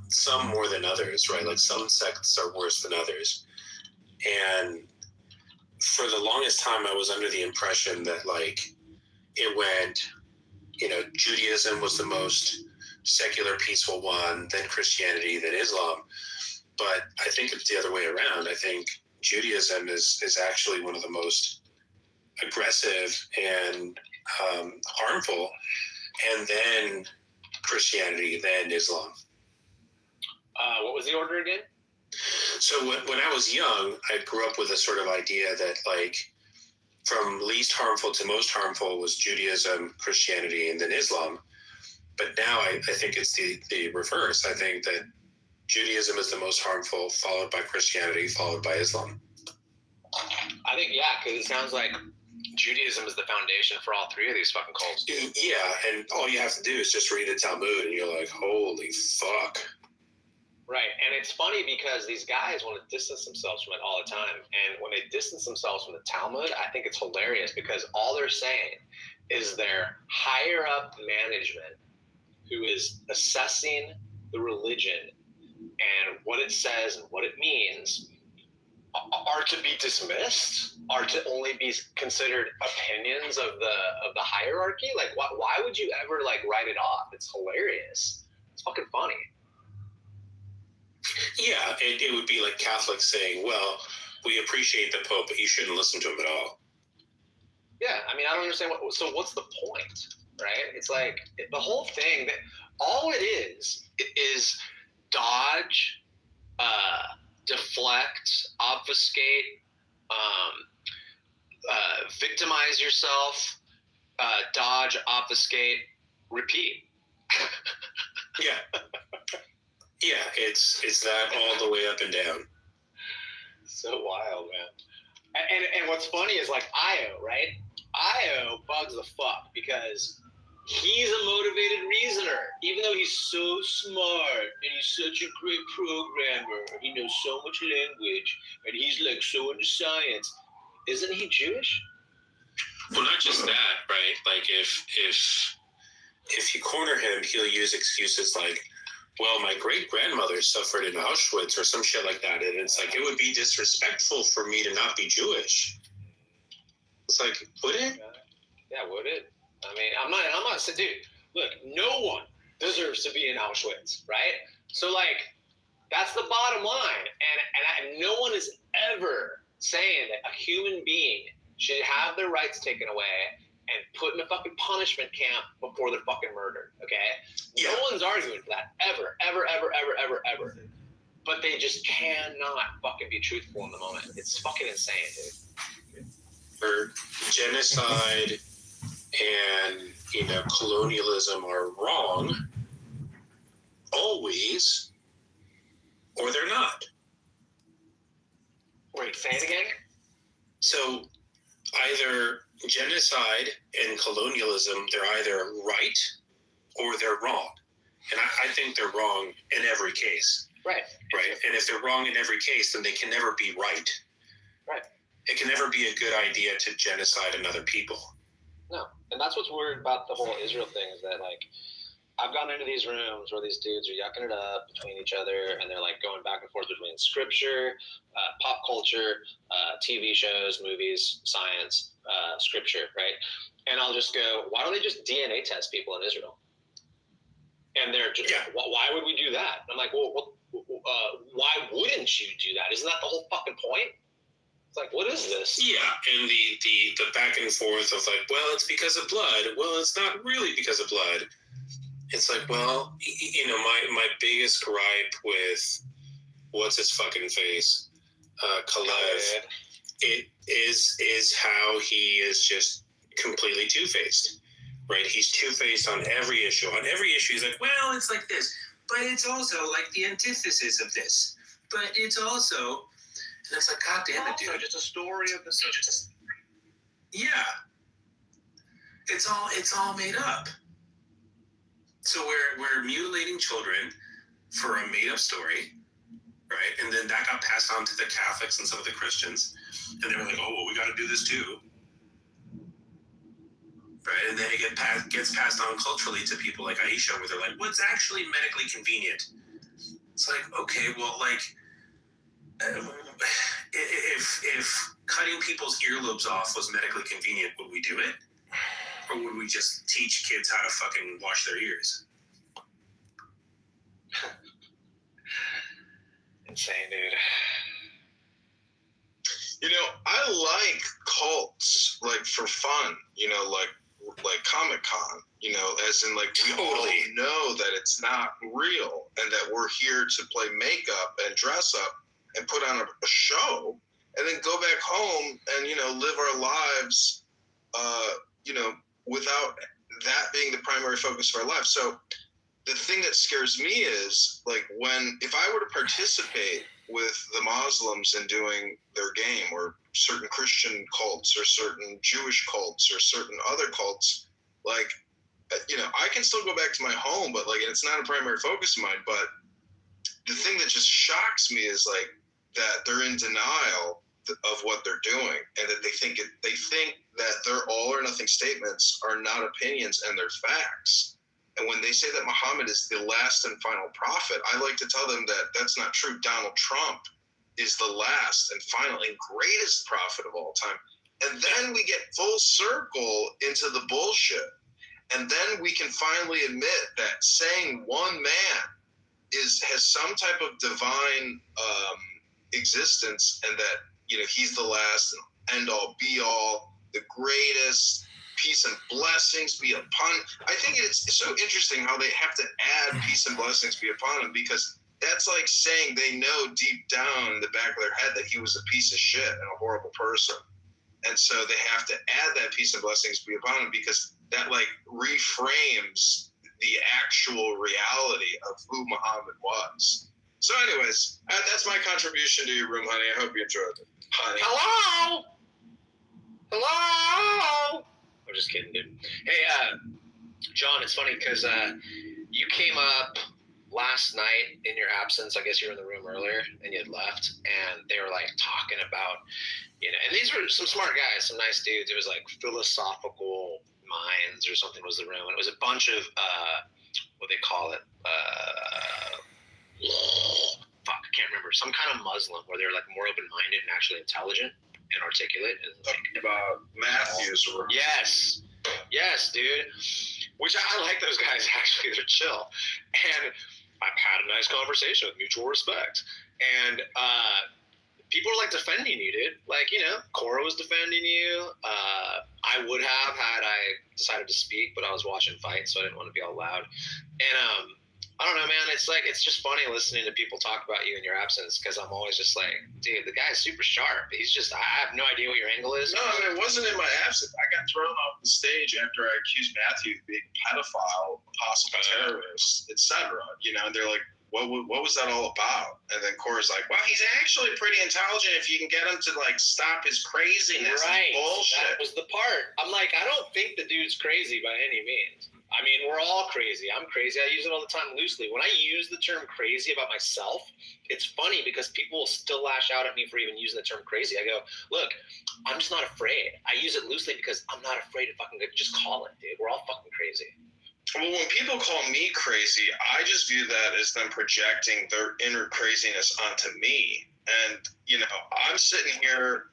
Some more than others, right? Like, some sects are worse than others, and for the longest time, I was under the impression that, like, it went, Judaism was the most secular, peaceful one, then Christianity, then Islam. But I think it's the other way around. I think Judaism is actually one of the most aggressive and harmful, and then Christianity, then Islam. What was the order again? So when I was young, I grew up with a sort of idea that, like, from least harmful to most harmful was Judaism, Christianity, and then Islam. But now I think it's the reverse. I think that Judaism is the most harmful, followed by Christianity, followed by Islam. I think, yeah, because it sounds like Judaism is the foundation for all three of these fucking cults. Yeah, and all you have to do is just read the Talmud, and you're like, holy fuck. Right, and it's funny because these guys want to distance themselves from it all the time. And when they distance themselves from the Talmud, I think it's hilarious because all they're saying is their higher up management who is assessing the religion and what it says and what it means are to be dismissed, are to only be considered opinions of the hierarchy. Like, why would you ever like write it off? It's hilarious. It's fucking funny. Yeah, it would be like Catholics saying, well, we appreciate the Pope, but you shouldn't listen to him at all. Yeah, I mean, I don't understand so what's the point, right? It's like the whole thing, that all it is dodge, deflect, obfuscate, victimize yourself, dodge, obfuscate, repeat. Yeah. Yeah, it's that all the way up and down. So wild, man. And what's funny is like Io, right? Io bugs the fuck because he's a motivated reasoner, even though he's so smart and he's such a great programmer. He knows so much language and he's like so into science. Isn't he Jewish? Well, not just that, right? Like if you corner him, he'll use excuses like, well, my great-grandmother suffered in Auschwitz or some shit like that. And it's like, it would be disrespectful for me to not be Jewish. It's like, would it? Yeah, would it? I mean, I'm not saying, dude, look, no one deserves to be in Auschwitz, right? So, like, that's the bottom line. And no one is ever saying that a human being should have their rights taken away and put in a fucking punishment camp before they're fucking murdered, okay? Yeah. No one's arguing for that, ever. But they just cannot fucking be truthful in the moment. It's fucking insane, dude. For genocide and, colonialism are wrong, always, or they're not. Wait, say it again? So, either genocide and colonialism, they're either right or they're wrong. And I think they're wrong in every case. Right. Right. And if they're wrong in every case, then they can never be right. Right. It can never be a good idea to genocide another people. No. And that's what's weird about the whole Israel thing is that, like, I've gone into these rooms where these dudes are yucking it up between each other and they're like going back and forth between scripture, pop culture, TV shows, movies, science, scripture, right? And I'll just go, why don't they just DNA test people in Israel? And they're just, why would we do that? And I'm like, well, why wouldn't you do that? Isn't that the whole fucking point? It's like, what is this? Yeah, and the back and forth of like, well, it's because of blood. Well, it's not really because of blood. It's like, well, my biggest gripe with what's his fucking face, Kalev, it is how he is just completely two-faced, right? He's two-faced on every issue. On every issue, he's like, well, it's like this, but it's also like the antithesis of this, but it's also, and it's like, God damn it, dude. Just a story of the subject. Yeah. It's all made up. So we're mutilating children for a made-up story, right? And then that got passed on to the Catholics and some of the Christians, and they were like, "Oh, well, we got to do this too," right? And then it gets passed on culturally to people like Aisha, where they're like, "What's actually medically convenient?" It's like, okay, well, like, if cutting people's earlobes off was medically convenient, would we do it? Or would we just teach kids how to fucking wash their ears? Insane, dude. I like cults, like, for fun, like Comic-Con, as in, like, we all know that it's not real and that we're here to play makeup and dress up and put on a show and then go back home and, live our lives, without that being the primary focus of our life. So the thing that scares me is, like, if I were to participate with the Muslims and doing their game, or certain Christian cults or certain Jewish cults or certain other cults. Like, you know, I can still go back to my home, but like, it's not a primary focus of mine. But the thing that just shocks me is like that they're in denial of what they're doing, and that they think that their all or nothing statements are not opinions and they're facts. And when they say that Muhammad is the last and final prophet, I like to tell them that that's not true. Donald Trump is the last and final and greatest prophet of all time. And then we get full circle into the bullshit. And then we can finally admit that saying one man has some type of divine existence, and that, you know, he's the last and end all be all, the greatest, peace and blessings be upon. I think it's so interesting how they have to add peace and blessings be upon him, because that's like saying they know deep down in the back of their head that he was a piece of shit and a horrible person. And so they have to add that peace and blessings be upon him, because that like reframes the actual reality of who Muhammad was. So anyways, that's my contribution to your room, honey. I hope you enjoyed it. Honey. Hello? I'm just kidding, dude. Hey, John, it's funny because you came up last night in your absence. I guess you were in the room earlier and you had left, and they were like talking about, you know, and these were some smart guys, some nice dudes. It was like philosophical minds or something was the room, and it was a bunch of what they call it, I can't remember, some kind of Muslim where they're like more open-minded and actually intelligent and articulate. And like, about Matthews. Yes, dude. Which I like those guys, actually. They're chill. And I've had a nice conversation with mutual respect. And people are like defending you, dude. Like, you know, Cora was defending you. I would have had I decided to speak, but I was watching fights, so I didn't want to be all loud. And I don't know, man. It's like, it's just funny listening to people talk about you in your absence, because I'm always just like, dude, the guy's super sharp. He's just, I have no idea what your angle is. No, I mean, it wasn't in my absence. I got thrown off the stage after I accused Matthew of being a pedophile, possible terrorist, etc. You know, and they're like, what was that all about? And then Cora's like, well, he's actually pretty intelligent if you can get him to like stop his craziness. Right. And bullshit. That was the part. I'm like, I don't think the dude's crazy by any means. I mean, we're all crazy. I'm crazy. I use it all the time loosely. When I use the term crazy about myself, it's funny because people will still lash out at me for even using the term crazy. I go, look, I'm just not afraid. I use it loosely because I'm not afraid to fucking just call it, dude. We're all fucking crazy. Well, when people call me crazy, I just view that as them projecting their inner craziness onto me. And, you know, I'm sitting here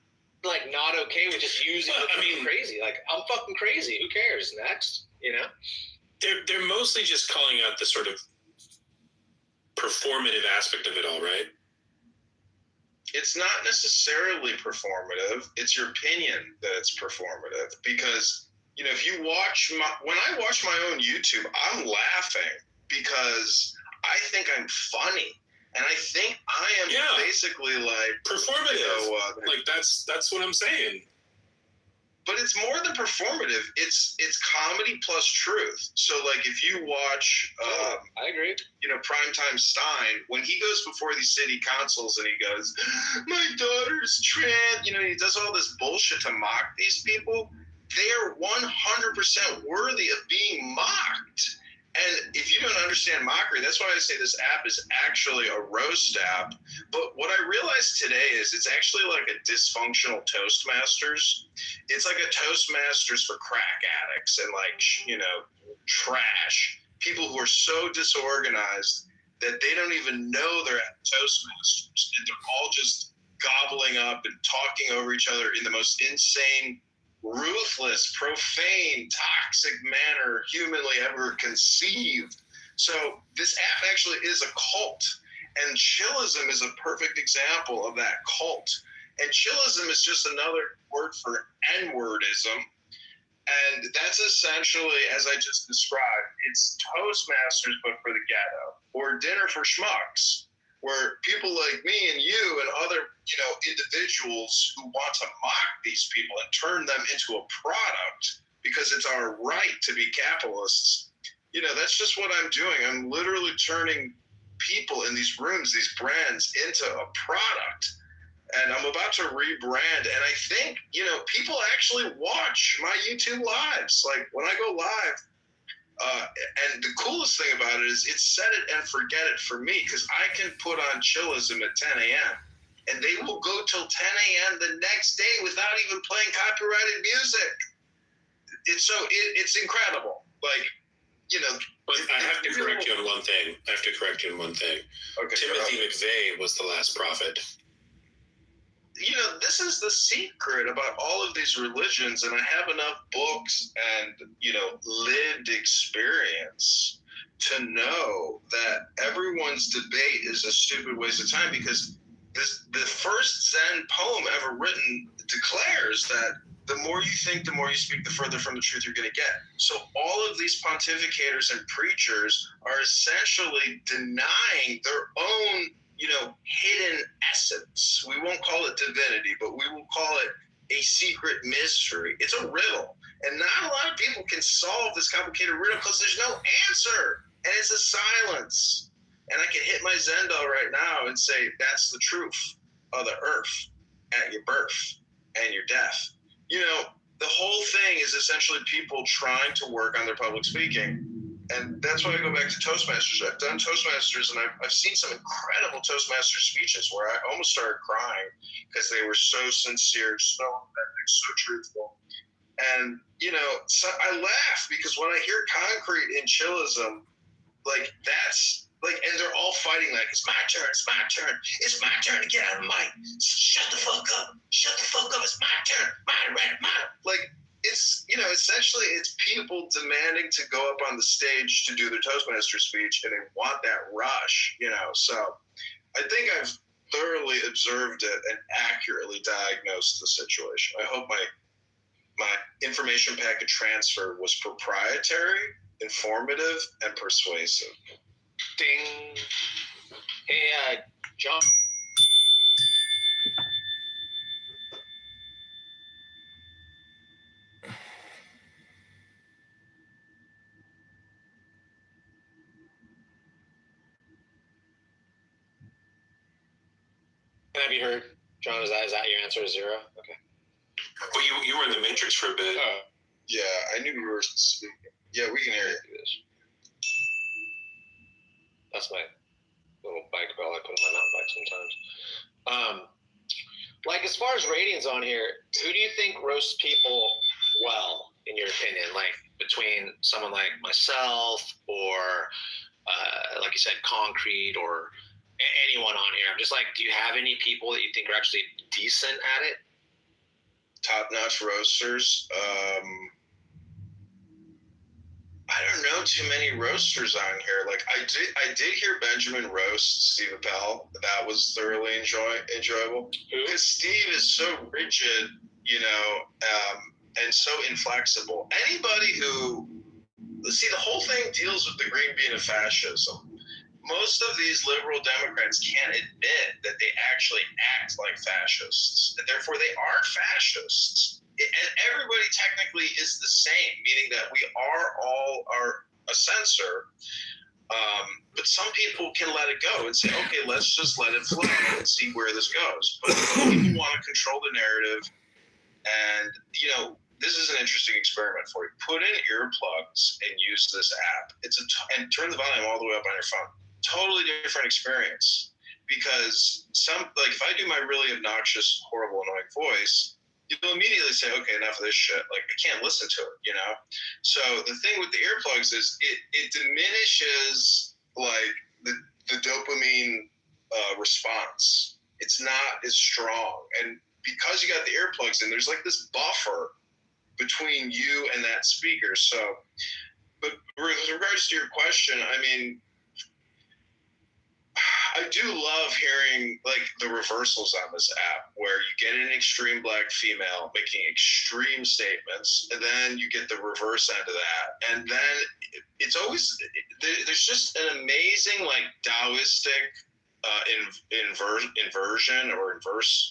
like not okay with just using the term crazy. Like, I'm fucking crazy. Who cares? Next, you know? They're mostly just calling out the sort of performative aspect of it all, right? It's not necessarily performative. It's your opinion that it's performative, because, you know, if you watch when I watch my own YouTube, I'm laughing because I think I'm funny, and I think I am basically like performative. You know, like that's what I'm saying. But it's more than performative. It's comedy plus truth. So like if you watch, I agree. You know, Primetime Stein, when he goes before these city councils and he goes, my daughter's trans, you know, he does all this bullshit to mock these people. They are 100% worthy of being mocked. And if you don't understand mockery, that's why I say this app is actually a roast app. But what I realized today is it's actually like a dysfunctional Toastmasters. It's like a Toastmasters for crack addicts and like, you know, trash. People who are so disorganized that they don't even know they're at Toastmasters. And they're all just gobbling up and talking over each other in the most insane, ruthless, profane, toxic manner humanly ever conceived. So this app actually is a cult, and chillism is a perfect example of that cult. And chillism is just another word for N-wordism, and that's essentially, as I just described, it's Toastmasters but for the ghetto, or dinner for schmucks, where people like me and you and other, you know, individuals who want to mock these people and turn them into a product because it's our right to be capitalists. You know, that's just what I'm doing. I'm literally turning people in these rooms, these brands, into a product. And I'm about to rebrand. And I think, people actually watch my YouTube lives. Like when I go live, and the coolest thing about it is it's set it and forget it for me, because I can put on Chillism at 10 a.m. and they will go till 10 a.m. the next day without even playing copyrighted music. It's incredible. Like, But I have to correct you on one thing. Okay, Timothy McVeigh was the last prophet. This is the secret about all of these religions, and I have enough books and, lived experience to know that everyone's debate is a stupid waste of time, because the first Zen poem ever written declares that the more you think, the more you speak, the further from the truth you're going to get. So all of these pontificators and preachers are essentially denying their own, hidden essence. We won't call it divinity, but we will call it a secret mystery. It's a riddle. And not a lot of people can solve this complicated riddle because there's no answer. And it's a silence. And I can hit my Zen bell right now and say, that's the truth of the earth at your birth and your death. The whole thing is essentially people trying to work on their public speaking. And that's why I go back to Toastmasters. I've done Toastmasters, and I've seen some incredible Toastmaster speeches where I almost started crying because they were so sincere, so authentic, so truthful. And, so I laugh because when I hear concrete in Chillism, like that's like, and they're all fighting like, it's my turn, it's my turn to get out of the mic. Shut the fuck up, it's my turn, mine. Like, it's, essentially it's people demanding to go up on the stage to do their Toastmaster speech, and they want that rush, so I think I've thoroughly observed it and accurately diagnosed the situation. I hope my information packet transfer was proprietary, informative, and persuasive. Ding. Hey, John. Can I be heard? John, is that your answer? 0? Okay. Well, you were in the Matrix for a bit. Oh. Yeah, I knew you were speaking. Yeah, we can hear you. That's my little bike bell I put on my mountain bike sometimes. Like, as far as ratings on here, who do you think roasts people well, in your opinion? Like, between someone like myself or, like you said, Concrete, or anyone on here? I'm just like, do you have any people that you think are actually decent at it? Top-notch roasters. I don't know too many roasters on here. Like I did hear Benjamin roast Steve Appel. That was thoroughly enjoyable. Because Steve is so rigid, and so inflexible. Anybody who, see, the whole thing deals with the green bean of fascism. Most of these liberal Democrats can't admit that they actually act like fascists, and therefore they are fascists. And everybody technically is the same, meaning that we all are a censor. But some people can let it go and say, okay, let's just let it flow and see where this goes. But people want to control the narrative. And, this is an interesting experiment for you. Put in earplugs and use this app. And turn the volume all the way up on your phone. Totally different experience. Because if I do my really obnoxious, horrible, annoying voice, you'll immediately say, okay, enough of this shit. Like, I can't listen to it, So the thing with the earplugs is it diminishes, like, the dopamine response. It's not as strong. And because you got the earplugs in, there's, like, this buffer between you and that speaker. So, but with regards to your question, I mean, I do love hearing, like, the reversals on this app, where you get an extreme black female making extreme statements, and then you get the reverse end of that. And then it's always, there's just an amazing, like, Taoistic inversion or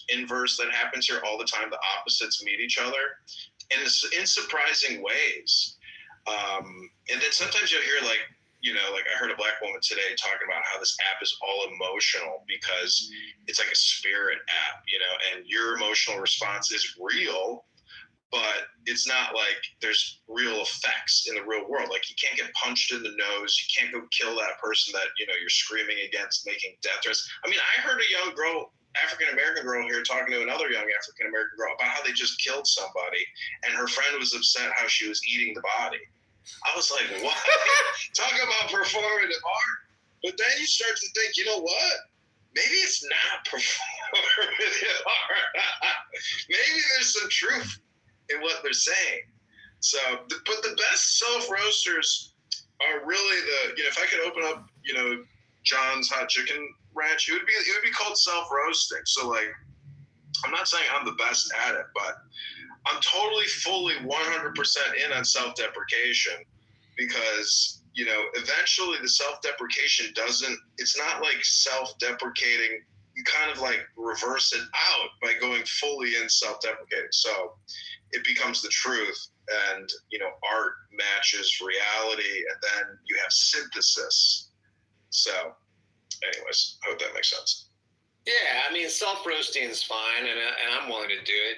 inverse that happens here all the time. The opposites meet each other in surprising ways. And then sometimes you'll hear, like, like I heard a black woman today talking about how this app is all emotional because it's like a spirit app, and your emotional response is real, but it's not like there's real effects in the real world. Like you can't get punched in the nose. You can't go kill that person that, you're screaming against, making death threats. I mean, I heard a young girl, African-American girl here talking to another young African-American girl about how they just killed somebody and her friend was upset how she was eating the body. I was like, what? Talk about performative art. But then you start to think, you know what? Maybe it's not performative art. Maybe there's some truth in what they're saying. So, but the best self-roasters are really if I could open up, John's Hot Chicken Ranch, it would be called self-roasting. So like, I'm not saying I'm the best at it, but I'm totally, fully, 100% in on self-deprecation because, eventually the self-deprecation it's not like self-deprecating. You kind of like reverse it out by going fully in self-deprecating. So it becomes the truth and, art matches reality and then you have synthesis. So anyways, I hope that makes sense. Yeah, I mean, self-roasting is fine, and I'm willing to do it.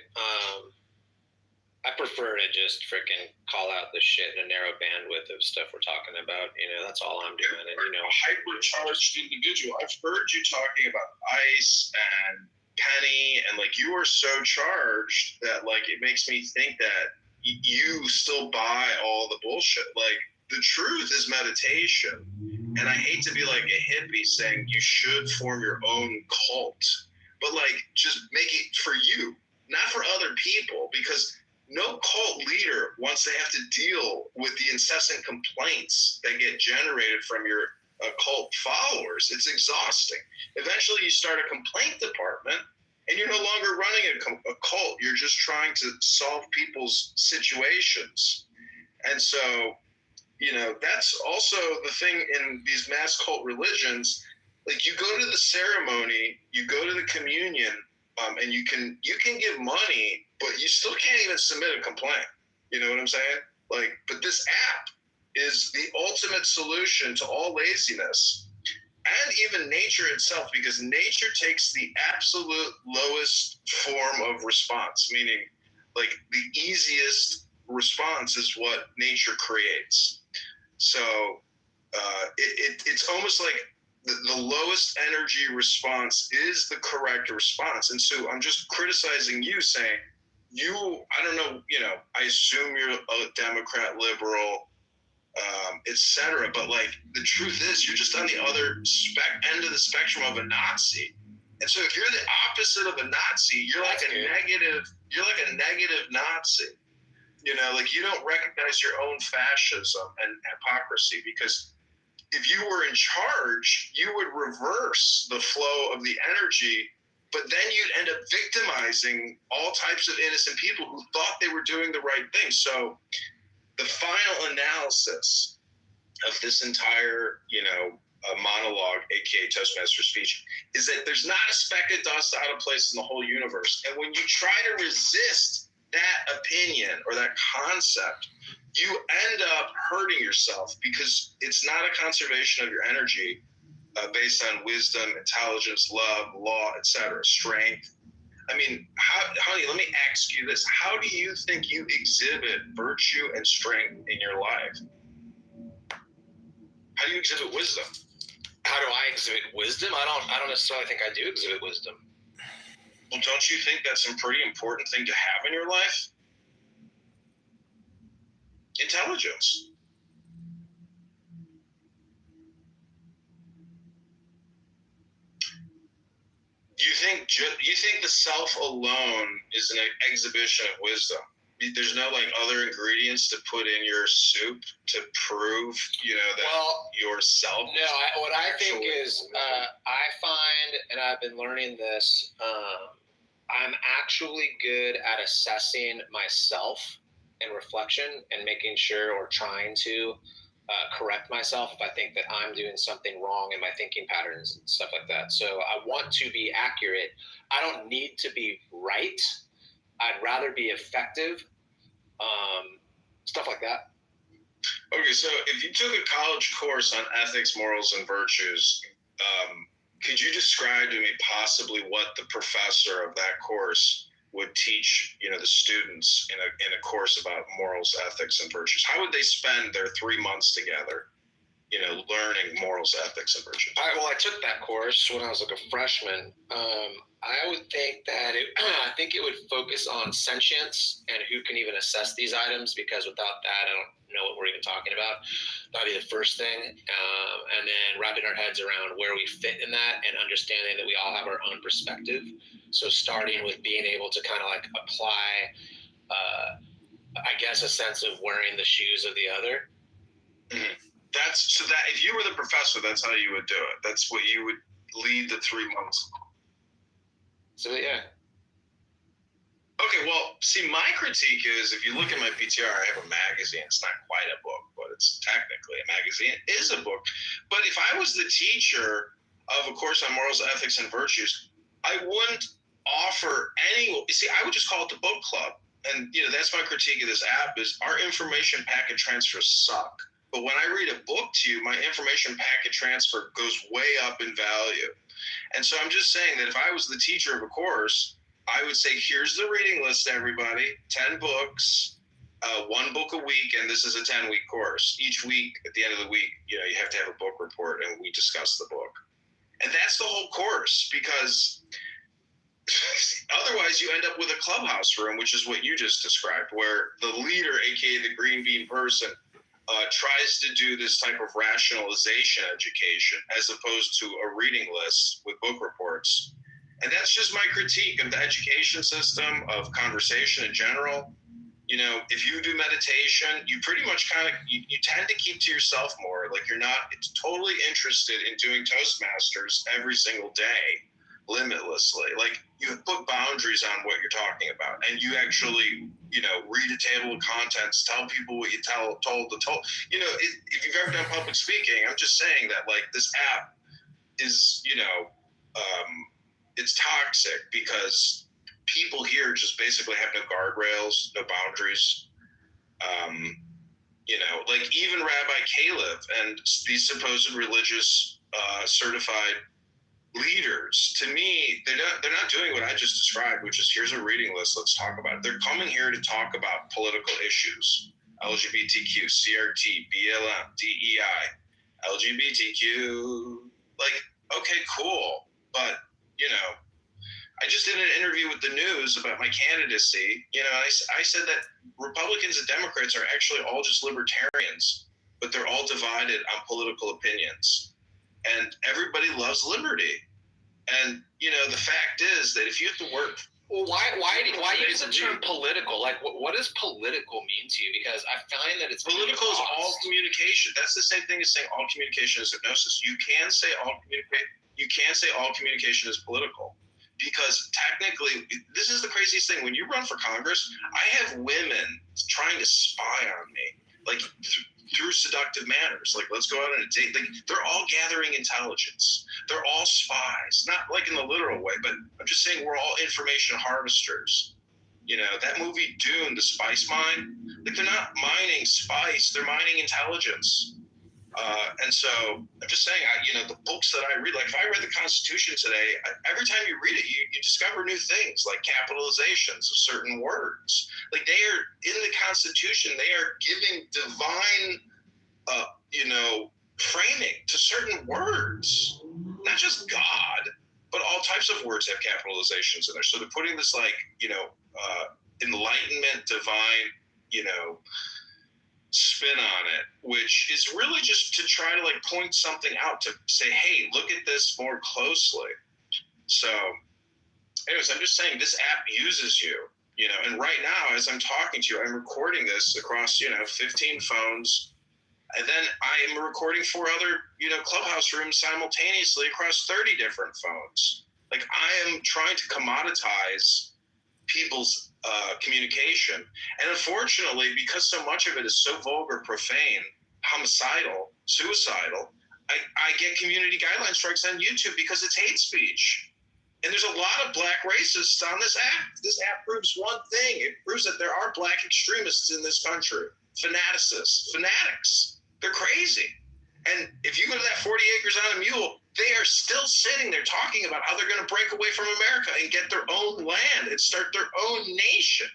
I prefer to just freaking call out the shit in a narrow bandwidth of stuff we're talking about. That's all I'm doing. And, hypercharged individual. I've heard you talking about Ice and Penny, and like you are so charged that like it makes me think that you still buy all the bullshit. Like the truth is meditation. And I hate to be like a hippie saying you should form your own cult, but like just make it for you, not for other people, because no cult leader wants to have to deal with the incessant complaints that get generated from your cult followers. It's exhausting. Eventually you start a complaint department and you're no longer running a cult. You're just trying to solve people's situations. And so, that's also the thing in these mass cult religions. Like you go to the ceremony, you go to the communion, and you can give money, but you still can't even submit a complaint. You know what I'm saying? Like, but this app is the ultimate solution to all laziness and even nature itself, because nature takes the absolute lowest form of response, meaning like the easiest response is what nature creates. So it's almost like the lowest energy response is the correct response. And so I'm just criticizing you, saying I don't know, I assume you're a Democrat, liberal, etc. But like the truth is you're just on the other end of the spectrum of a Nazi. And so if you're the opposite of a Nazi, you're like a negative Nazi. Like you don't recognize your own fascism and hypocrisy, because if you were in charge, you would reverse the flow of the energy, but then you'd end up victimizing all types of innocent people who thought they were doing the right thing. So the final analysis of this entire, monologue, aka Toastmaster speech, is that there's not a speck of dust out of place in the whole universe. And when you try to resist that opinion or that concept, you end up hurting yourself, because it's not a conservation of your energy based on wisdom, intelligence, love, law, etc., strength. I mean, honey, let me ask you this. How do you think you exhibit virtue and strength in your life? How do you exhibit wisdom? How do I exhibit wisdom? I don't necessarily think I do exhibit wisdom. Well, don't you think that's a pretty important thing to have in your life? Intelligence. You think the self alone is an exhibition of wisdom? There's no like other ingredients to put in your soup to prove, that yourself. No, what I think is, I find, and I've been learning this, I'm actually good at assessing myself and reflection and making sure, or trying to correct myself if I think that I'm doing something wrong in my thinking patterns and stuff like that. So I want to be accurate. I don't need to be right. I'd rather be effective. Stuff like that. Okay, so if you took a college course on ethics, morals, and virtues, could you describe to me possibly what the professor of that course would teach, the students in a course about morals, ethics, and virtues? How would they spend their 3 months together, learning morals, ethics, and virtues? I took that course when I was like a freshman. I would think that I think it would focus on sentience and who can even assess these items, because without that, I don't know what we're even talking about. That'd be the first thing. And then wrapping our heads around where we fit in that and understanding that we all have our own perspective. So starting with being able to kind of like apply, I guess, a sense of wearing the shoes of the other. Mm-hmm. That if you were the professor, that's how you would do it. That's what you would lead the 3 months. So yeah. Okay, well, see, my critique is, if you look at my PTR, I have a magazine. It's not quite a book, but it's technically a magazine. It is a book. But if I was the teacher of a course on morals, ethics, and virtues, I wouldn't offer any. See, I would just call it the book club. And that's my critique of this app: is our information packet transfers suck. But when I read a book to you, my information packet transfer goes way up in value. And so I'm just saying that if I was the teacher of a course, I would say, here's the reading list, everybody, 10 books, 1 book a week, and this is a 10-week course. Each week, at the end of the week, you have to have a book report, and we discuss the book. And that's the whole course, because otherwise you end up with a clubhouse room, which is what you just described, where the leader, aka the green bean person, tries to do this type of rationalization education as opposed to a reading list with book reports. And that's just my critique of the education system, of conversation in general. If you do meditation, you pretty much you tend to keep to yourself more. Like, you're not totally interested in doing Toastmasters every single day, limitlessly. Like, you put boundaries on what you're talking about, and you actually, read a table of contents, tell people what you told. If you've ever done public speaking, I'm just saying that, like, this app is, it's toxic because people here just basically have no guardrails, no boundaries. Like, even Rabbi Caleb and these supposed religious certified leaders, to me, they're not doing what I just described, which is, here's a reading list, let's talk about it. They're coming here to talk about political issues: LGBTQ, CRT, BLM, DEI, LGBTQ. Like, okay, cool, but I just did an interview with the news about my candidacy. I said that Republicans and Democrats are actually all just libertarians, but they're all divided on political opinions. And everybody loves liberty. And, the fact is that if you have to work. Well, why use the term political? Like, what does political mean to you? Because I find that it's political is all communication. That's the same thing as saying all communication is hypnosis. You can say all communication is political. Because technically, this is the craziest thing. When you run for Congress, I have women trying to spy on me, like through seductive manners. Like, let's go out on a date. Like, they're all gathering intelligence. They're all spies, not like in the literal way, but I'm just saying we're all information harvesters. That movie Dune, The Spice Mine, like, they're not mining spice, they're mining intelligence. And so I'm just saying, the books that I read, like, if I read the Constitution today, every time you read it, you discover new things, like capitalizations of certain words. Like, they are in the Constitution, they are giving divine, framing to certain words, not just God, but all types of words have capitalizations in there. So they're putting this, like, enlightenment, divine, spin on it, which is really just to try to, like, point something out, to say, hey, look at this more closely. So anyways, I'm just saying this app uses you, and right now, as I'm talking to you, I'm recording this across, 15 phones, and then I am recording 4 other, Clubhouse rooms simultaneously across 30 different phones. Like, I am trying to commoditize people's communication. And unfortunately, because so much of it is so vulgar, profane, homicidal, suicidal, I get community guideline strikes on YouTube because it's hate speech. And there's a lot of black racists on this app. This app proves one thing. It proves that there are black extremists in this country. fanatics. They're crazy. And if you go to that 40 acres on a mule, they are still sitting there talking about how they're going to break away from America and get their own land and start their own nation.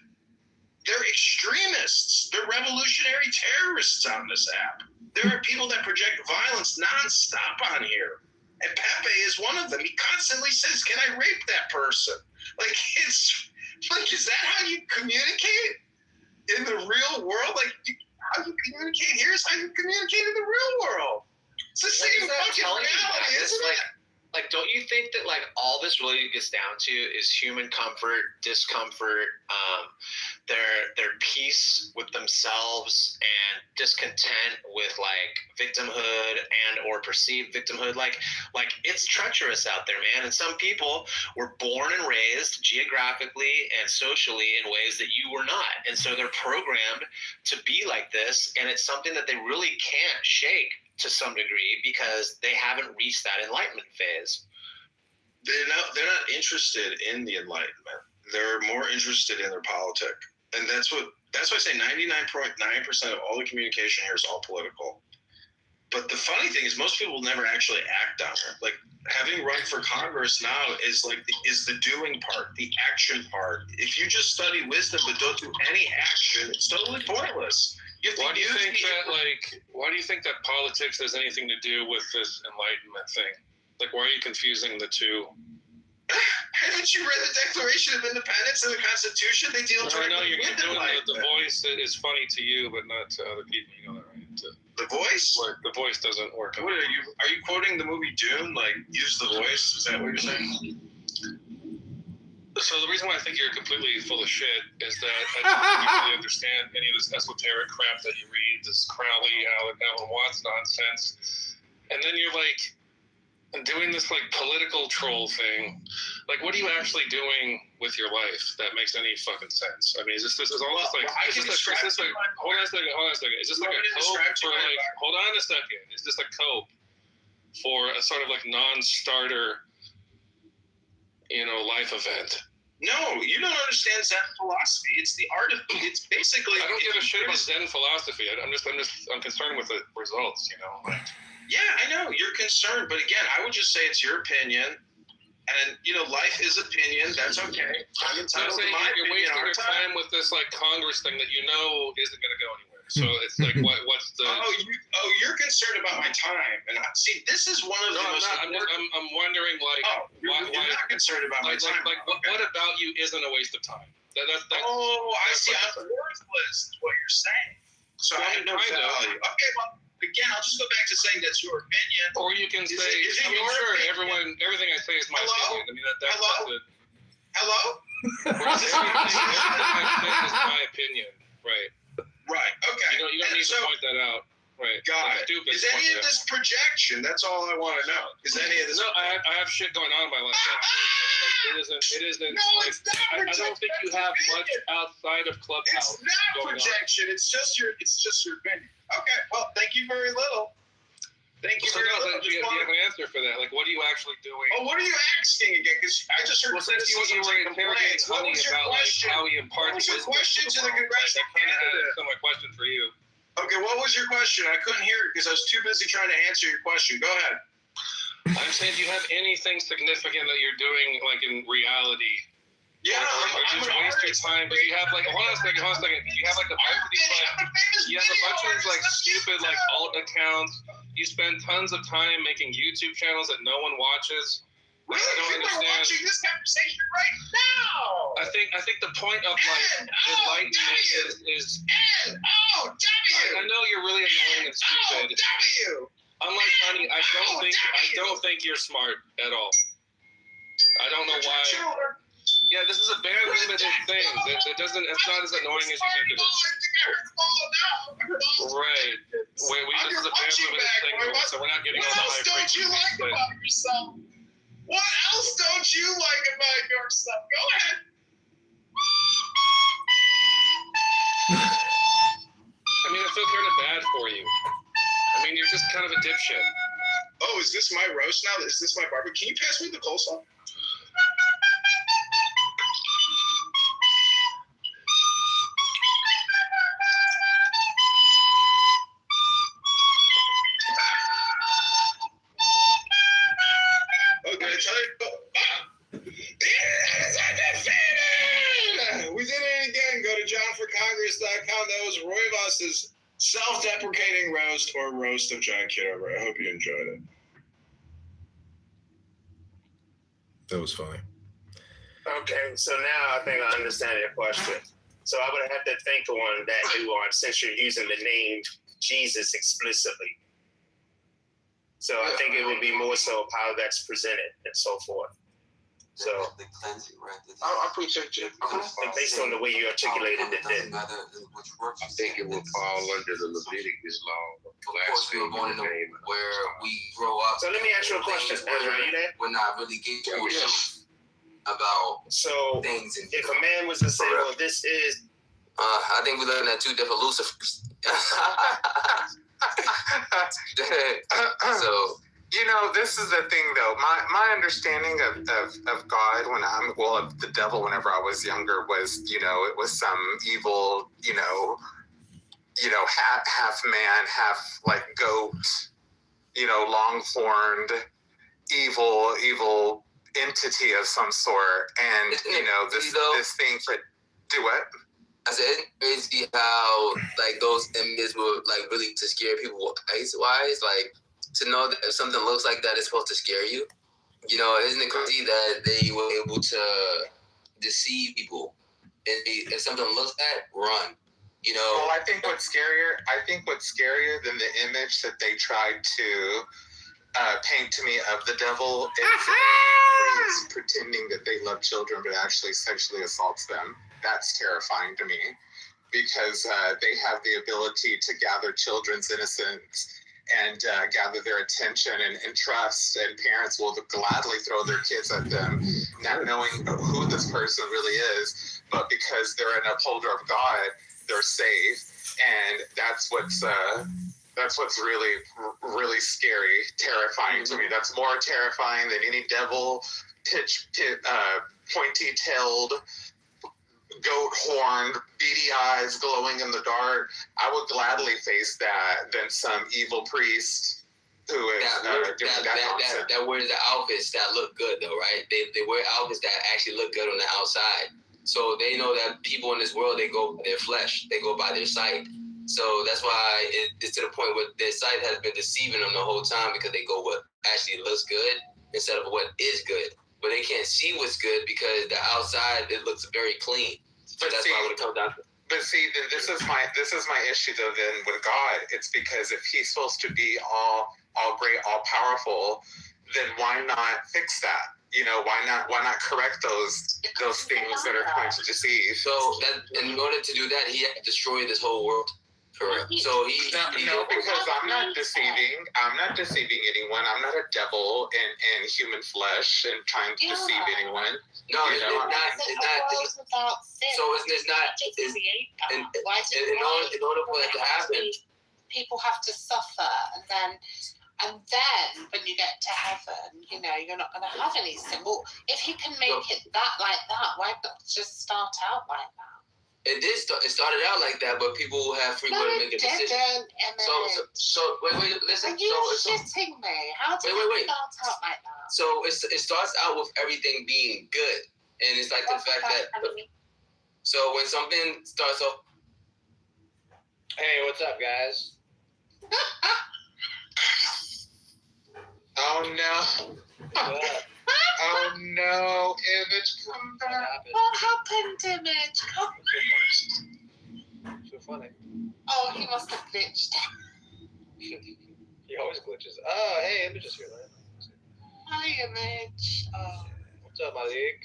They're extremists. They're revolutionary terrorists on this app. There are people that project violence nonstop on here. And Pepe is one of them. He constantly says, can I rape that person? Like, it's like, is that how you communicate in the real world? Like, how you communicate here is how you communicate in the real world. It's the same fucking reality, isn't it? Like, don't you think that like all this really gets down to is human comfort, discomfort, their peace with themselves, and discontent with like victimhood and or perceived victimhood? Like it's treacherous out there, man. And some people were born and raised geographically and socially in ways that you were not, and so they're programmed to be like this, and it's something that they really can't shake to some degree because they haven't reached that enlightenment phase. They're not interested in the enlightenment. They're more interested in their politic. And that's why I say 99.9% of all the communication here is all political. But the funny thing is most people never actually act on it. Like having run for Congress now is the doing part, the action part. If you just study wisdom but don't do any action, it's totally pointless. Why do you think that politics has anything to do with this enlightenment thing? Like, why are you confusing the two? Haven't you read the Declaration of Independence and the Constitution? They deal directly with you're doing enlightenment. The voice is funny to you, but not to other people. You know that, right? The voice? The voice doesn't work. What are you? Are you quoting the movie Dune? Like, use the voice? Is that what you're saying? So the reason why I think you're completely full of shit is that I don't think you really understand any of this esoteric crap that you read, this Crowley, Alan Watts nonsense, and then you're like doing this like political troll thing. Like, what are you actually doing with your life that makes any fucking sense? I mean, is this all just like? Hold on a second. Is this like a cope for like? Hold on a second. Is this a cope for a sort of like non-starter, life event? No, you don't understand Zen philosophy. It's the art of. It's basically. I don't give a shit about Zen philosophy. I'm concerned with the results. Yeah, I know you're concerned, but again, I would just say it's your opinion, and life is opinion. That's okay. I'm entitled to my opinion. You're wasting your time with this like Congress thing that isn't going to go anywhere. So it's like, what's the? You're concerned about my time, and see, this is one of the most. I'm wondering, like, why you're not concerned about my time. What about you isn't a waste of time? I see. I'm worthless. Is what you're saying. So I have no value. Okay, well, again, I'll just go back to saying that's your opinion. Or you can say, everything I say is my opinion. I mean, that's Hello? Everything is my opinion, right? Right. Okay. You don't need to point that out. Right. Got it. Is any of this projection? That's all I want to know. Is any of this? No, I have shit going on in my life. It isn't. No, it's not projection. I don't think you have much outside of Clubhouse. It's not projection. It's just your opinion. Okay. Well, thank you very little. Thank you very little. Do you have an answer for that? Like, what are you actually doing? Oh, what are you asking again? Because I just heard. Well, since you were interrogating Honey about like how he imparts wisdom. What was your question to the congressional candidate? That's my question for you. Okay, what was your question? I couldn't hear it because I was too busy trying to answer your question. Go ahead. I'm saying, do you have anything significant that you're doing, like in reality? Yeah, or you just waste your time? Do you have like? Hold on a second. Do you have like a bunch of these like stupid like alt accounts? You spend tons of time making YouTube channels that no one watches. Really? People are watching this conversation right now. I think the point of like enlightenment is N-O-W. I know you're really annoying and stupid. N-O-W. Unlike Honey, I don't think you're smart at all. I don't know why. Yeah, this is a band limited thing. It's not as annoying as you think it is. Right. This is a band limited thing, so we're not getting all the high frequency. What else don't you like about yourself? What else don't you like about yourself? Go ahead. I mean, I feel kind of bad for you. I mean, you're just kind of a dipshit. Oh, is this my roast now? Is this my barbecue? Can you pass me the coleslaw? Royboss.com. That was Royboss's self-deprecating roast or roast of John Kitover. I hope you enjoyed it. That was funny. Okay, so now I think I understand your question. So I would have to think on that nuance since you're using the name Jesus explicitly. So I think it would be more so how that's presented and so forth. So I appreciate you. based on the way you articulated it, then I think it would fall under the Leviticus law of blasphemy in the name where we grow up. So let me ask you a question, Ezra. Are you there? We're not really getting to about things. If a man was to say, "Well, this is," I think we're looking at two different Lucifers. So. You know, this is the thing, though. My understanding of God of the devil whenever I was younger was, it was some evil, half man, half like goat, long-horned, evil entity of some sort. And, this thing could do what? I said, it's crazy how, like, those images were, like, really to scare people eyes-wise, like, to know that if something looks like that, it's supposed to scare you. Isn't it crazy that they were able to deceive people? And if something looks like that, run. Well, I think what's scarier than the image that they tried to paint to me of the devil is pretending that they love children but actually sexually assaults them. That's terrifying to me because they have the ability to gather children's innocence and gather their attention and trust, and parents will gladly throw their kids at them, not knowing who this person really is, but because they're an upholder of God, they're safe, and that's what's really, really scary, terrifying to me. That's more terrifying than any devil, pointy-tailed, goat-horned, beady eyes glowing in the dark. I would gladly face that than some evil priest who is doing that nonsense. That wears the outfits that look good, though, right? They wear outfits that actually look good on the outside. So they know that people in this world, they go by their flesh. They go by their sight. So that's why it's to the point where their sight has been deceiving them the whole time because they go what actually looks good instead of what is good. But they can't see what's good because the outside, it looks very clean. So that's why when it comes down to. But see, this is my issue though. Then with God, it's because if He's supposed to be all great, all powerful, then why not fix that? Why not correct those things that are going to deceive? So that in order to do that, He had to destroy this whole world. Correct. So no, because I'm not deceiving. I'm not deceiving anyone. I'm not a devil in human flesh and trying to deceive anyone. No, it's not. So it's not. In order for that to happen, people have to suffer, and then when you get to heaven, you're not going to have any sin. Well, if He can make it like that, why not just start out like that? It did. It started out like that, but people have free will to make a decision. So wait, listen. Are you shitting me? How did it start out like that? So it starts out with everything being good, and it's like the fact that. So when something starts off. Hey, what's up, guys? Oh no! Oh no! Image, come back! What happened, Image? So funny. Oh, he must have glitched. He always glitches. Oh, hey, Image is here, man. Hi, Image. What's up, Malik?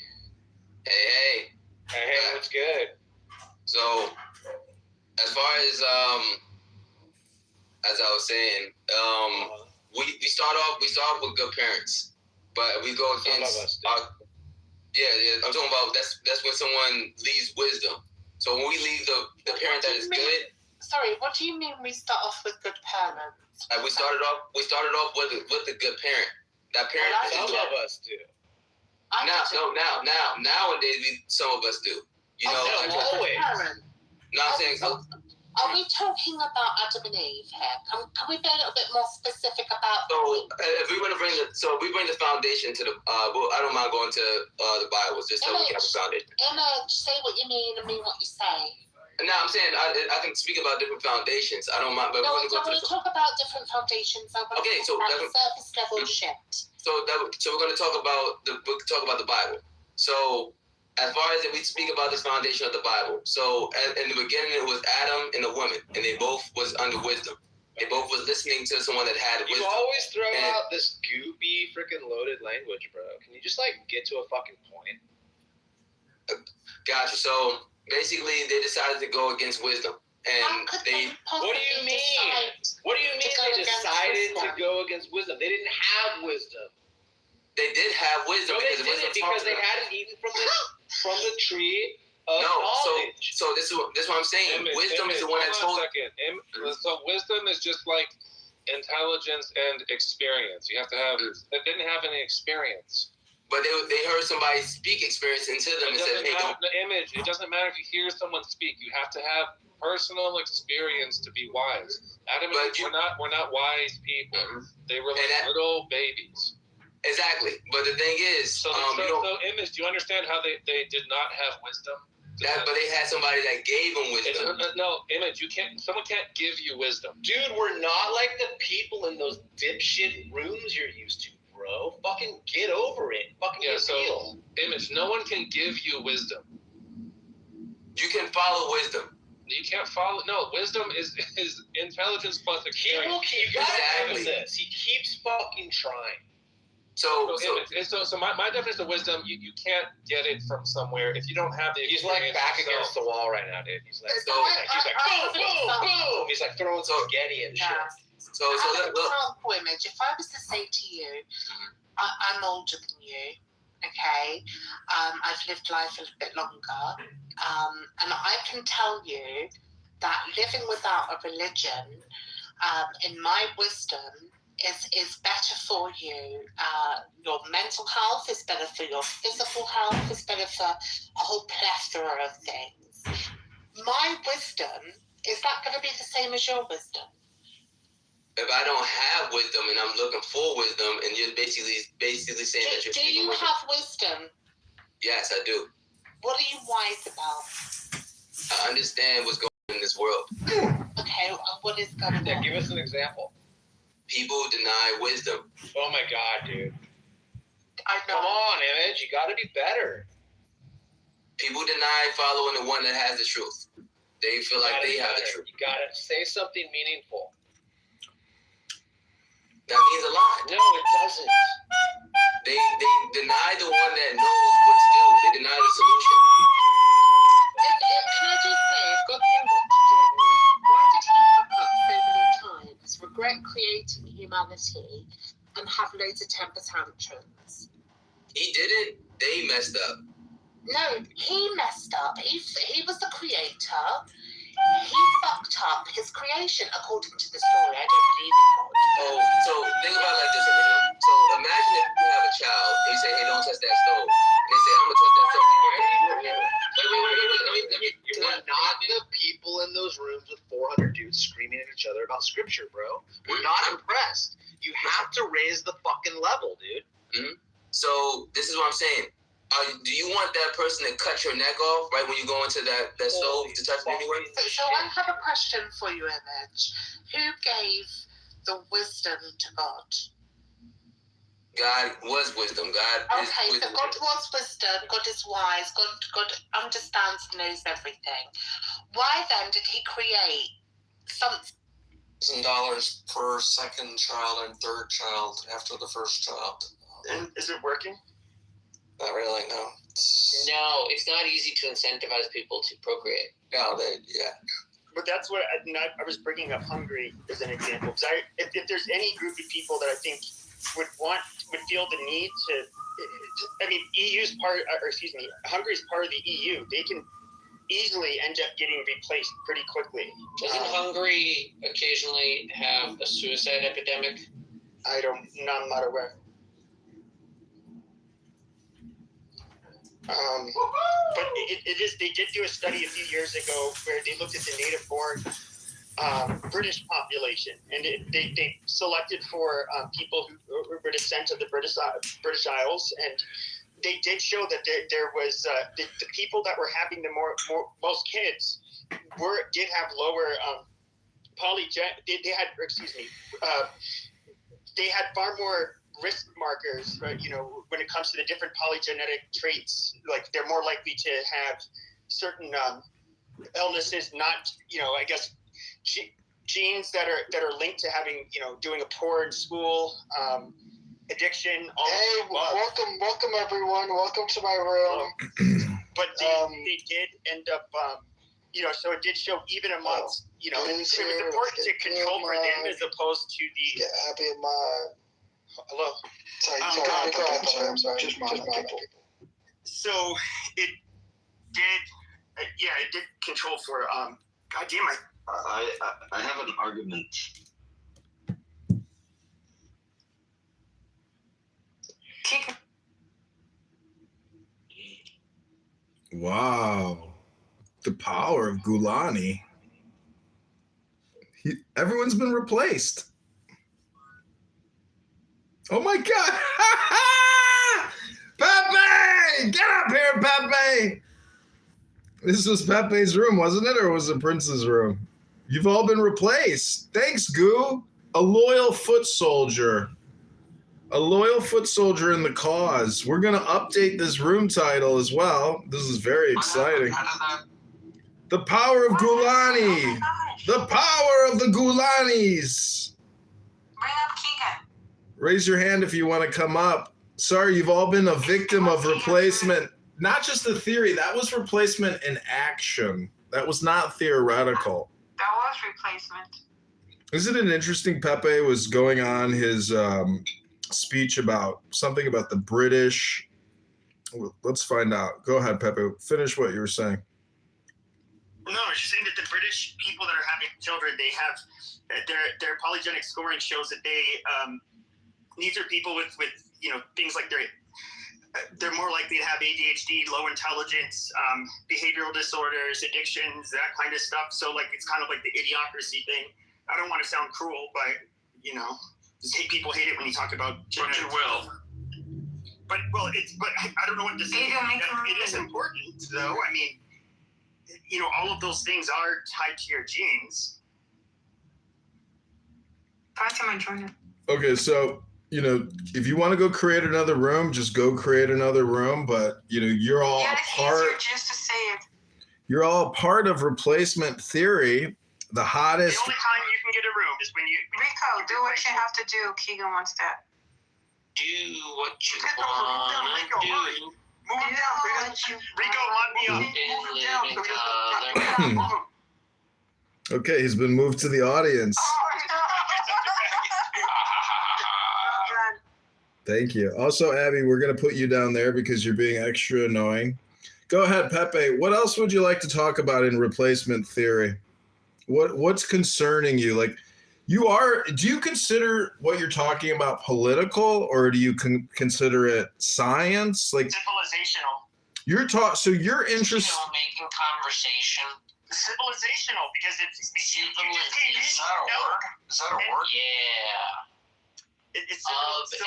Hey, what's good? So, as far as I was saying, we start off with good parents, but we go against. I'm talking about that's when someone leaves wisdom. So when we leave the parent that is good. Sorry, what do you mean we start off with good parents? We started off with a good parent. That parent. Some of us do. Nowadays some of us do. Always. No, I'm saying. Are we talking about Adam and Eve here? Can we be a little bit more specific about? So if we want to bring the foundation to the, I don't mind going to the Bible just so we can have a foundation. Image, say what you mean and mean what you say. No, I'm saying I can speak about different foundations. I don't mind, but No, we're I going want to talk about different foundations. I want Okay, to so talk about surface level shit. So we're going to talk about the Bible. So as far as we speak about this foundation of the Bible, so in the beginning it was Adam and a woman, and they both was under wisdom. They both was listening to someone that had You wisdom. always throw out this goopy, freaking loaded language, bro. Can you just like get to a fucking point? Gotcha. So basically, they decided to go against wisdom, and they. What do you mean? What do you mean they decided to go against wisdom? They didn't have wisdom. They did have wisdom. No, they didn't because they hadn't eaten from the tree of knowledge. So this is what I'm saying. Wisdom is the one that told. So wisdom is just like intelligence and experience. You have to have. They didn't have any experience. But they heard somebody speak experience into them and said, "Hey, don't." The image. It doesn't matter if you hear someone speak. You have to have personal experience to be wise. Adam and Eve were not wise people. They were like little babies. Exactly. But the thing is, so Image, do you understand how they did not have wisdom? But they had somebody that gave them wisdom. No, Image, someone can't give you wisdom. Dude, we're not like the people in those dipshit rooms you're used to, bro. Fucking get over it. Fucking get real. Image, no one can give you wisdom. You can follow wisdom. You can't follow. No, wisdom is intelligence plus experience. You gotta have this. He keeps fucking trying. So my definition of wisdom, you can't get it from somewhere if you don't have the experience. He's like back against the wall right now, dude. He's like, boom, boom, boom. He's like throwing spaghetti and shit. So example, Image, if I was to say to you, I'm older than you, okay? I've lived life a little bit longer, and I can tell you that living without a religion, in my wisdom, is better for you. Your mental health is better for your physical health, is better for a whole plethora of things. My wisdom, is that going to be the same as your wisdom? If I don't have wisdom and I'm looking for wisdom, and you're basically saying that you're do you have wisdom? Yes, I do. What are you wise about? I understand what's going on in this world. Okay, what is going on? Yeah, give us an example. People deny wisdom. Oh my God, dude. I know. Come on, Image. You got to be better. People deny following the one that has the truth. They feel like they have the truth. You got to say something meaningful. That means a lot. No, it doesn't. They deny the one that knows what to do. They deny the solution. Can I just say, if God knew what to do, why did he fuck up so many times, regret creating humanity, and have loads of temper tantrums? He didn't. They messed up. No, he messed up. He was the creator. He fucked up his creation, according to the story. I don't believe in God. Oh, so think about it like this, Emilio. So imagine if you have a child, and you say, "Hey, don't touch that stove." And they say, "I'm gonna touch that stove." Wait. You are not the people in those rooms with 400 dudes screaming at each other about scripture, bro. We're not impressed. You have to raise the fucking level, dude. Mm-hmm. So this is what I'm saying. Do you want that person to cut your neck off right when you go into that stove to touch it anyway? So I have a question for you, Image. Who gave the wisdom to God? God was wisdom. God is wisdom. So God was wisdom. God is wise. God understands and knows everything. Why then did he create something? $1,000 per second child and third child after the first child. And is it working? Not really, no. No, it's not easy to incentivize people to procreate. No, But that's what I was bringing up Hungary as an example. Because if there's any group of people that I think would feel the need to, I mean, Hungary's part of the EU. They can easily end up getting replaced pretty quickly. Doesn't Hungary occasionally have a suicide epidemic? I'm not aware. But they did do a study a few years ago where they looked at the native-born British population, and they selected for people who were descent of the British Isles, and they did show that there was the people that were having the most kids did have lower they had far more risk markers, right? You know, when it comes to the different polygenetic traits, like they're more likely to have certain illnesses, not, you know, I guess genes that are linked to having, you know, doing a poor in school, addiction. Welcome everyone. Welcome to my room. But they did end up, you know, so it did show even amongst, you know, it was important to control for them as opposed to the. Get happy in my. Hello. Sorry. I'm sorry. Just my people. So it did, it did control for. God damn, I have an argument. Wow. The power of Gulani. Everyone's been replaced. Oh my God. Pepe! Get up here, Pepe! This was Pepe's room, wasn't it? Or was it Prince's room? You've all been replaced. Thanks, Goo. A loyal foot soldier. A loyal foot soldier in the cause. We're going to update this room title as well. This is very exciting. The power of Gulani. The power of the Gulanis. Bring up Keegan. Raise your hand if you want to come up. Sorry, you've all been a victim of replacement. Not just the theory. That was replacement in action. That was not theoretical. That was replacement. Isn't it interesting? Pepe was going on his speech about something about the British. Let's find out. Go ahead, Pepe. Finish what you were saying. No, she's saying that the British people that are having children, they have their polygenic scoring shows that these are people with you know, things like they're more likely to have ADHD, low intelligence, behavioral disorders, addictions, that kind of stuff. So like it's kind of like the idiocracy thing. I don't want to sound cruel, but you know, people hate it when you talk about genetics. But you will. But I don't know what to say. It is important though. I mean, you know, all of those things are tied to your genes. Fatima, join it. Okay, so, you know, if you want to go create another room, just go create another room. But, you know, you're all part. Just to say it. You're all part of replacement theory. The hottest. The only time you can get a room is when you. Rico, do what you have to do. Keegan wants that. Do what you want to do. Move him down, Rico, lock me up. Okay, he's been moved to the audience. Thank you. Also, Abby, we're going to put you down there because you're being extra annoying. Go ahead, Pepe. What else would you like to talk about in replacement theory? What's concerning you? Like, do you consider what you're talking about political, or do you consider it science? Like civilizational. So you're interested. Making conversation. Civilizational, because it's Is that a word? Yeah. It's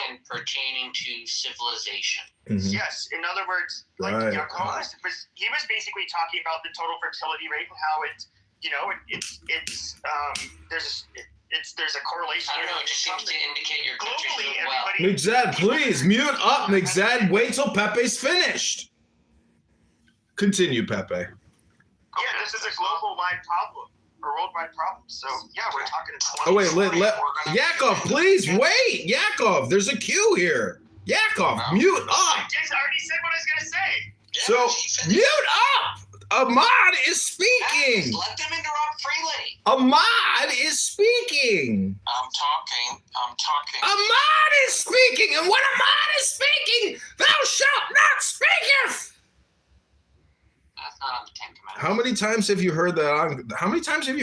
and pertaining to civilization. Mm-hmm. Yes. In other words, like right. he was basically talking about the total fertility rate and how there's a correlation. I don't know. It just seems to indicate your country's globally. doing well. Migzad, please mute up. Migzad, wait till Pepe's finished. Continue, Pepe. Yeah, this is a global-wide problem, or worldwide problem. So, yeah, we're talking 20. Oh, wait, let Yakov, please, wait. Yakov, there's a queue here. Yakov, mute up. I just already said what I was going to say. So, mute up. Ahmad is speaking. Let them interrupt freely. Ahmad is speaking. I'm talking. Ahmad is speaking, and when Ahmad is speaking, thou shalt not speaketh. That's not on the Ten Commandments. How many times have you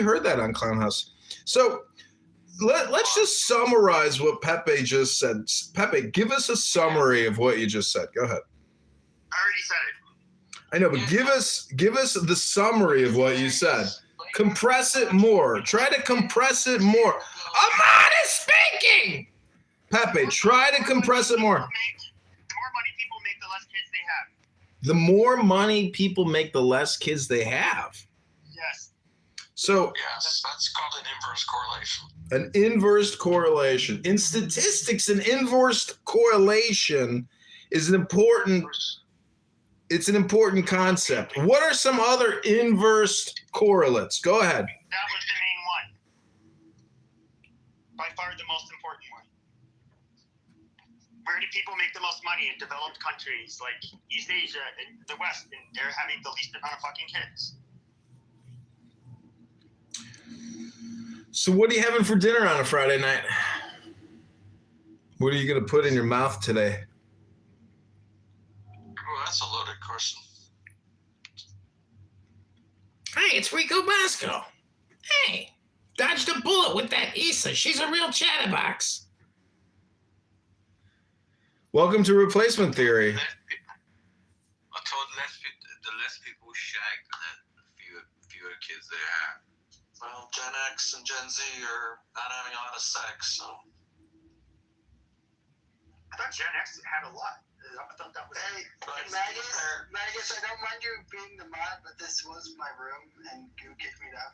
heard that on Clown House? So let's just summarize what Pepe just said. Pepe, give us a summary of what you just said. Go ahead. I already said it. I know, but give us the summary of what you said. Compress it more. Try to compress it more. Ahmad is speaking. Pepe, try to compress it more. The more money people make, the less kids have. The more money people make, the less kids they have. Yes. So Yes, that's called an inverse correlation. an inverse correlation. In statistics, an inverse correlation is an important concept. What are some other inverse correlates? Go ahead. That was the main one. By far the most important one. Where do people make the most money? In developed countries like East Asia and the West, and they're having the least amount of fucking kids. So what are you having for dinner on a Friday night? What are you going to put in your mouth today? Oh, that's a loaded question. Hey, it's Rico Bosco. Hey, dodged a bullet with that Issa. She's a real chatterbox. Welcome to Replacement Theory. I told the less people shag, the fewer kids they have. Well, Gen X and Gen Z are not having a lot of sex, so. I thought Gen X had a lot. I thought that was. Hey, Magus, I don't mind you being the mod, but this was my room, and you kicked me out.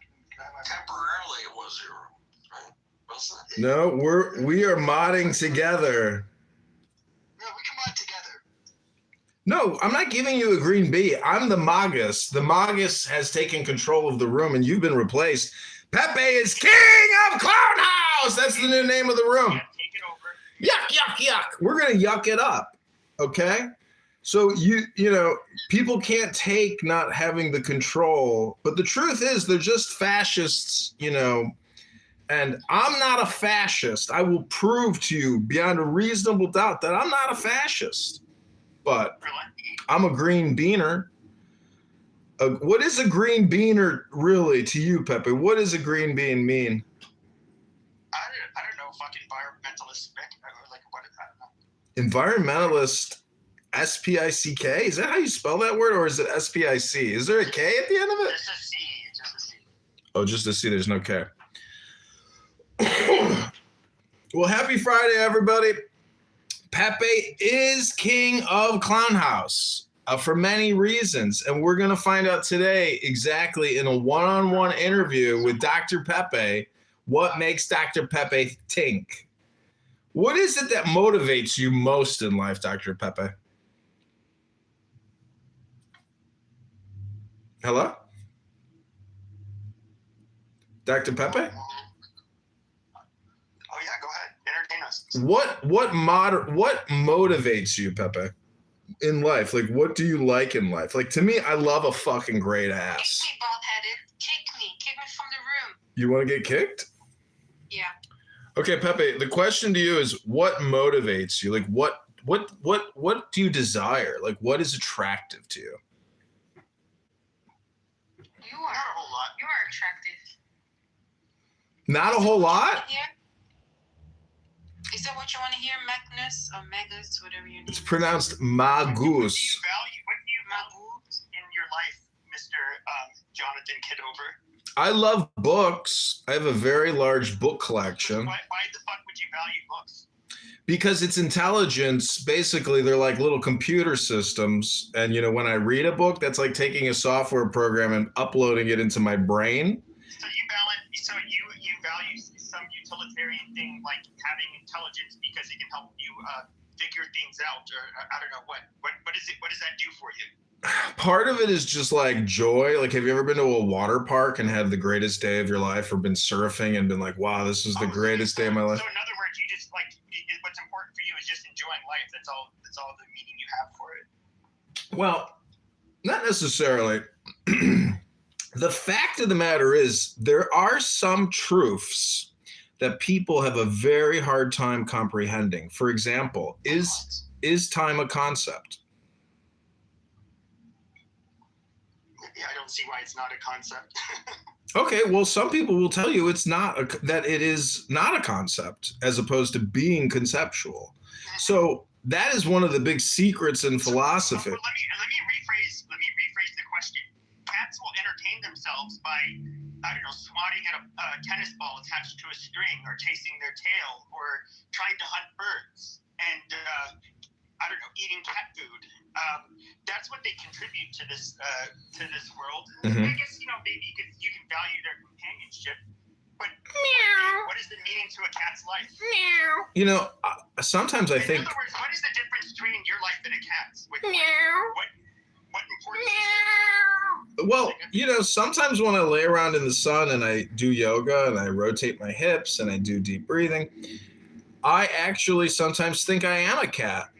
Temporarily, it was your room, right? Wasn't it? No, we are modding together. No, we can mod together. No, I'm not giving you a green bee. I'm the Magus. The Magus has taken control of the room, and you've been replaced. Pepe is king of Clown House. That's the new name of the room. Take it over. Yuck, yuck, yuck. We're gonna yuck it up. Okay? So you know, people can't take not having the control, but the truth is they're just fascists, you know. And I'm not a fascist. I will prove to you beyond a reasonable doubt that I'm not a fascist. But I'm a green beaner. What is a green beaner really to you, Pepe? What does a green bean mean? I don't know, fucking environmentalist, or like what? I don't know. Environmentalist, S-P-I-C-K? Is that how you spell that word, or is it S-P-I-C? Is there a K at the end of it? Just a C. Just a C. Oh, just a C. There's no K. Well, happy Friday, everybody. Pepe is king of Clown House for many reasons. And we're going to find out today exactly in a one-on-one interview with Dr. Pepe what makes Dr. Pepe think. What is it that motivates you most in life, Dr. Pepe? Hello? Dr. Pepe? Oh yeah, go ahead. Entertain us. What motivates you, Pepe, in life? Like, what do you like in life? Like, to me, I love a fucking great ass. Kick me, bald-headed. Kick me from the room. You want to get kicked? Yeah. Okay, Pepe, the question to you is what motivates you? Like, what do you desire? Like, what is attractive to you? You are. Not a whole lot. You are attractive. Not a whole lot? Is that what you want to hear, Magnus or Magus, whatever your name It's is? pronounced Magus. What do you value in your life, Mr. Jonathan Kitover? I love books. I have a very large book collection. Why the fuck would you value books? Because it's intelligence. Basically, they're like little computer systems. And, you know, when I read a book, that's like taking a software program and uploading it into my brain. So you value some utilitarian thing like having intelligence because it can help you figure things out, or I don't know what is it? What does that do for you? Part of it is just like joy. Like, have you ever been to a water park and had the greatest day of your life, or been surfing and been like, wow, this is the greatest day of my life? So in other words, you just like what's important for you is just enjoying life. That's all the meaning you have for it. Well, not necessarily. The fact of the matter is there are some truths that people have a very hard time comprehending. For example, is time a concept? Yeah, I don't see why it's not a concept. Okay, well, some people will tell you it's not that it is not a concept as opposed to being conceptual. So that is one of the big secrets in philosophy. Let me rephrase the question. Cats will entertain themselves by, I don't know, swatting at a tennis ball attached to a string, or chasing their tail, or trying to hunt birds, and I don't know, eating cat food. That's what they contribute to this world. Mhm. I guess maybe you can value their companionship, but what is the meaning to a cat's life? You know, sometimes I think. In other words, what is the difference between your life and a cat's? What importance is it? Well, you know, sometimes when I lay around in the sun and I do yoga and I rotate my hips and I do deep breathing, I actually sometimes think I am a cat,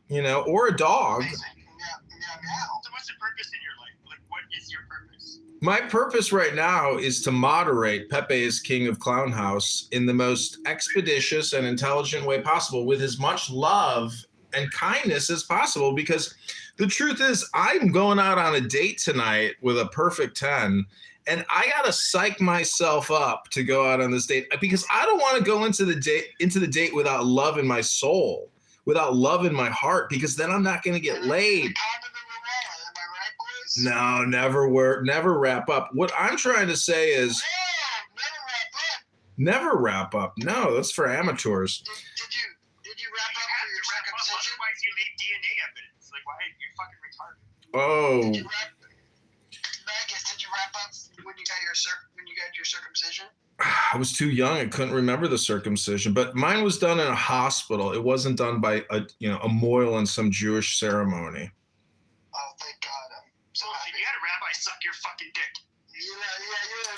you know, or a dog. So what's the purpose in your life? Like, what is your purpose? My purpose right now is to moderate Pepe is King of Clown House in the most expeditious and intelligent way possible with as much love and kindness as possible, because the truth is I'm going out on a date tonight with a perfect 10 and I got to psych myself up to go out on this date because I don't want to go into the date without love in my soul, without love in my heart, because then I'm not going to get laid. No, never wrap up. What I'm trying to say is never wrap up. No, that's for amateurs. Did you wrap up for your circumcision? Otherwise, you leave DNA evidence. Like, why? You're fucking retarded. Oh. Magus, did you wrap up when you got your circumcision? I was too young. I couldn't remember the circumcision, but mine was done in a hospital. It wasn't done by a moil in some Jewish ceremony. Oh, thank God. So if you had a rabbi suck your fucking dick.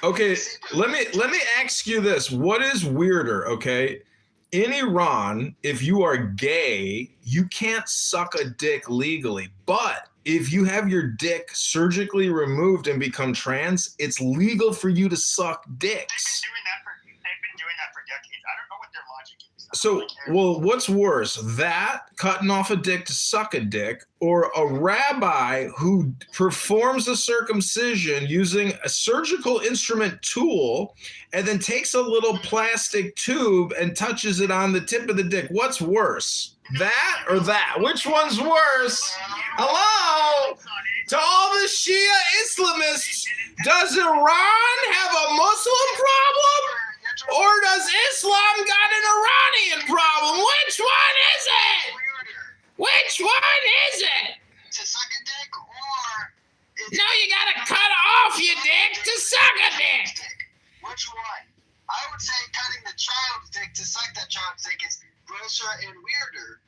Okay, let me ask you this. What is weirder, okay? In Iran, if you are gay, you can't suck a dick legally. But if you have your dick surgically removed and become trans, it's legal for you to suck dicks. They've been doing that for decades. I don't know what their logic is. So, well, what's worse, that cutting off a dick to suck a dick, or a rabbi who performs a circumcision using a surgical instrument tool and then takes a little plastic tube and touches it on the tip of the dick? What's worse, that or that? Which one's worse? Hello? To all the Shia Islamists, does Iran have a Muslim problem? Or does Islam got an Iranian problem? Which one is it? Which one is it? To suck a dick or... No, you gotta cut off your dick to suck a dick. Which one? I would say cutting the child's dick to suck that child's dick is grosser and weirder.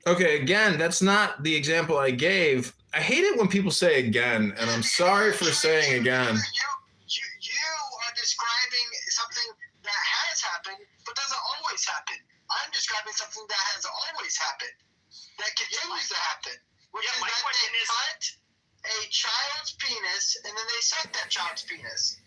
Okay, again, that's not the example I gave. I hate it when people say again, and I'm sorry for saying again. You are describing something that has happened, but doesn't always happen. I'm describing something that has always happened, that continues to happen, which is that they cut a child's penis and then they suck that child's penis.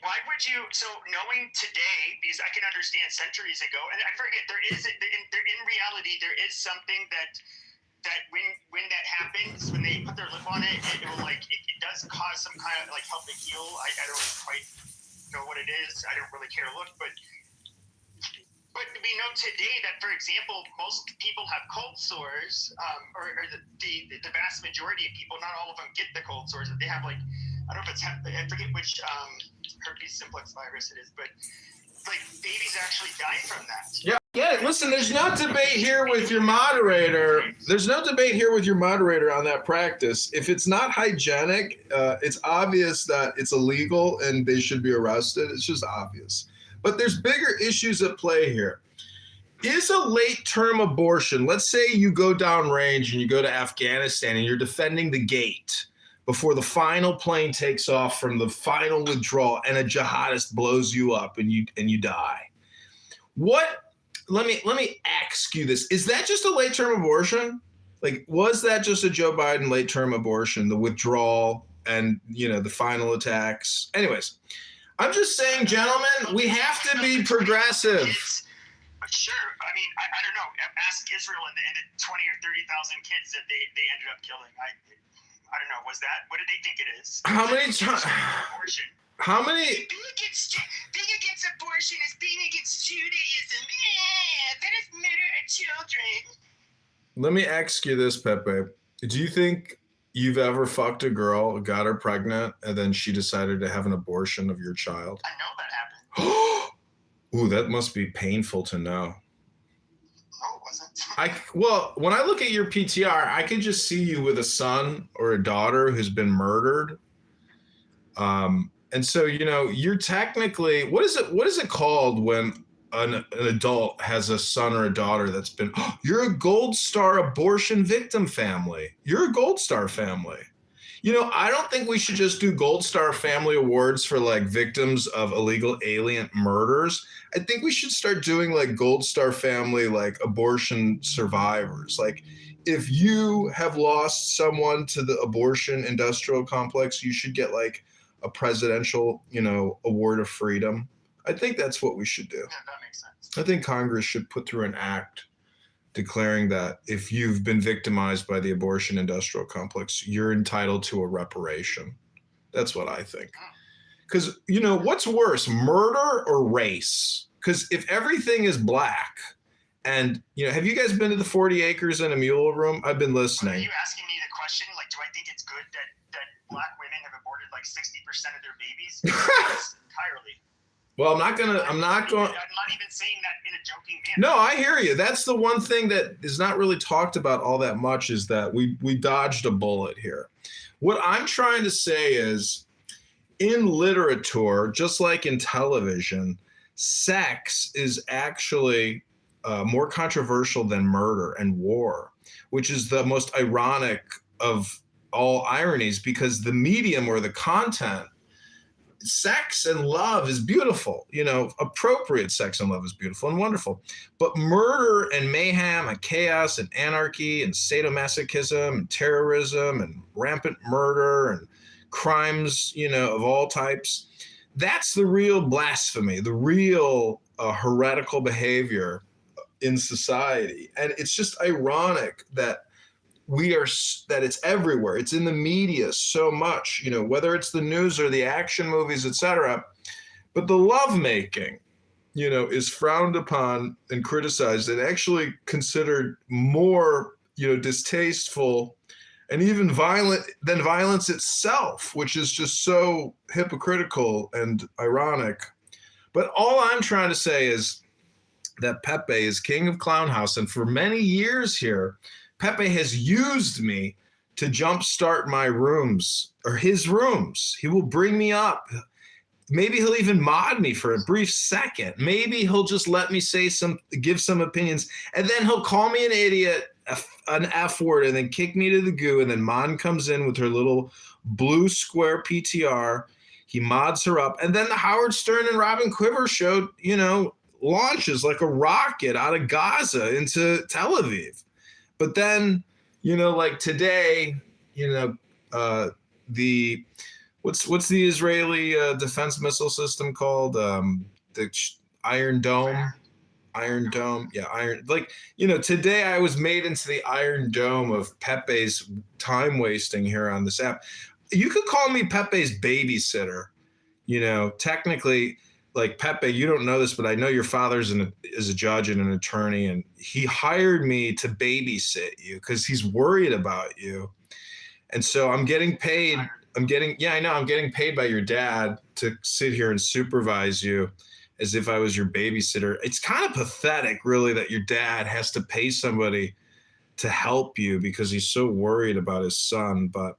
Why would you? So knowing today, because I can understand centuries ago, and I forget in reality there is something that when that happens, when they put their lip on it, it will it does cause some kind of help it heal. I don't quite know what it is. I don't really care to look, but we know today that, for example, most people have cold sores, or the vast majority of people, not all of them get the cold sores, but they have I don't know if it's, I forget which herpes simplex virus it is, but babies actually die from that. Yeah, listen, there's no debate here with your moderator. There's no debate here with your moderator on that practice. If it's not hygienic, it's obvious that it's illegal and they should be arrested. It's just obvious. But there's bigger issues at play here. Is a late-term abortion, let's say you go downrange and you go to Afghanistan and you're defending the gate before the final plane takes off from the final withdrawal and a jihadist blows you up and you die. Let me ask you this. Is that just a late-term abortion? Was that just a Joe Biden late-term abortion, the withdrawal and, the final attacks? Anyways, I'm just saying, gentlemen, we have to be progressive. But sure, I mean, I don't know. Ask Israel and the 20 or 30,000 kids that they ended up killing. I don't know. Was that? What did they think it is? How many times? How many? Being against abortion is being against Judaism. That is murder of children. Let me ask you this, Pepe. Do you think you've ever fucked a girl, got her pregnant, and then she decided to have an abortion of your child? I know that happened. Ooh, that must be painful to know. No, it wasn't. Well, when I look at your PTR, I could just see you with a son or a daughter who's been murdered. And so, you're technically, what is it called when an adult has a son or a daughter that's been, you're a Gold Star abortion victim family. You're a Gold Star family. I don't think we should just do Gold Star family awards for like victims of illegal alien murders. I think we should start doing like Gold Star family, like abortion survivors. Like if you have lost someone to the abortion industrial complex, you should get like a presidential, award of freedom. I think that's what we should do. Yeah, that makes sense. I think Congress should put through an act declaring that if you've been victimized by the abortion industrial complex, you're entitled to a reparation. That's what I think. Because, what's worse, murder or race? Because if everything is black and, have you guys been to the 40 acres and a mule room? I've been listening. Are you asking me the question? Like, do I think it's good that black women have aborted like 60% of their babies? Entirely. Well, I'm not going. I'm not even saying that in a joking manner. No, I hear you. That's the one thing that is not really talked about all that much is that we dodged a bullet here. What I'm trying to say is in literature, just like in television, sex is actually more controversial than murder and war, which is the most ironic of all ironies because the medium or the content, sex and love is beautiful, appropriate sex and love is beautiful and wonderful. But murder and mayhem and chaos and anarchy and sadomasochism and terrorism and rampant murder and crimes, of all types, that's the real blasphemy, the real heretical behavior in society. And it's just ironic that that it's everywhere. It's in the media so much, whether it's the news or the action movies, etc. But the lovemaking, is frowned upon and criticized and actually considered more, distasteful and even violent than violence itself, which is just so hypocritical and ironic. But all I'm trying to say is that Pepe is king of Clown House. And for many years here, Pepe has used me to jumpstart my rooms or his rooms. He will bring me up. Maybe he'll even mod me for a brief second. Maybe he'll just let me give some opinions, and then he'll call me an idiot, an F word, and then kick me to the goo. And then Mon comes in with her little blue square PTR. He mods her up. And then the Howard Stern and Robin Quiver show, launches like a rocket out of Gaza into Tel Aviv. But then, like today, the what's the Israeli defense missile system called? The Iron Dome. Iron Dome. Yeah, today I was made into the Iron Dome of Pepe's time wasting here on this app. You could call me Pepe's babysitter. Technically, like Pepe, you don't know this, but I know your father's is a judge and an attorney, and he hired me to babysit you because he's worried about you. And so I'm getting paid. I'm getting paid by your dad to sit here and supervise you as if I was your babysitter. It's kind of pathetic, really, that your dad has to pay somebody to help you because he's so worried about his son. But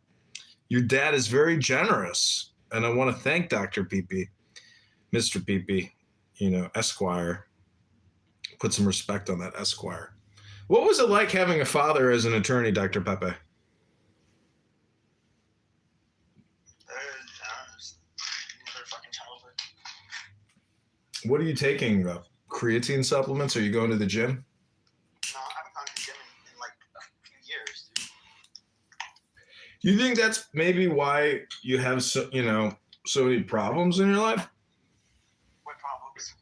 your dad is very generous, and I want to thank Dr. Pepe. Mr. Pepe, Esquire. Put some respect on that Esquire. What was it like having a father as an attorney, Dr. Pepe? Another fucking childhood. What are you taking? Creatine supplements? Are you going to the gym? No, I haven't gone to the gym in like a few years, dude. You think that's maybe why you have so many problems in your life? What problems?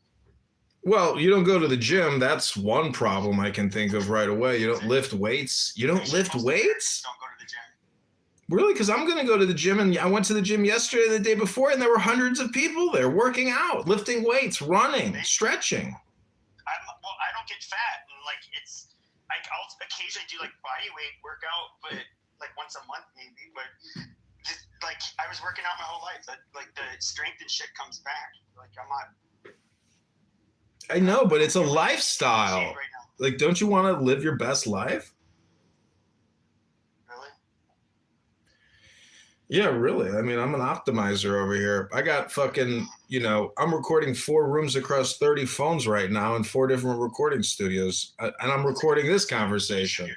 Well, you don't go to the gym. That's one problem I can think of right away. You don't lift weights. You don't lift weights? Don't go to the gym. Really? Because I'm going to go to the gym, and I went to the gym yesterday, the day before, and there were hundreds of people there working out, lifting weights, running, stretching. I don't get fat, and like I'll occasionally do like body weight workout, but like once a month maybe. But like I was working out my whole life. Like the strength and shit comes back. Like I'm not. I know, but it's a lifestyle. Right now. Like, don't you want to live your best life? Really? Yeah, really. I mean, I'm an optimizer over here. I got fucking, I'm recording 4 rooms across 30 phones right now in 4 different recording studios. And I'm recording this conversation.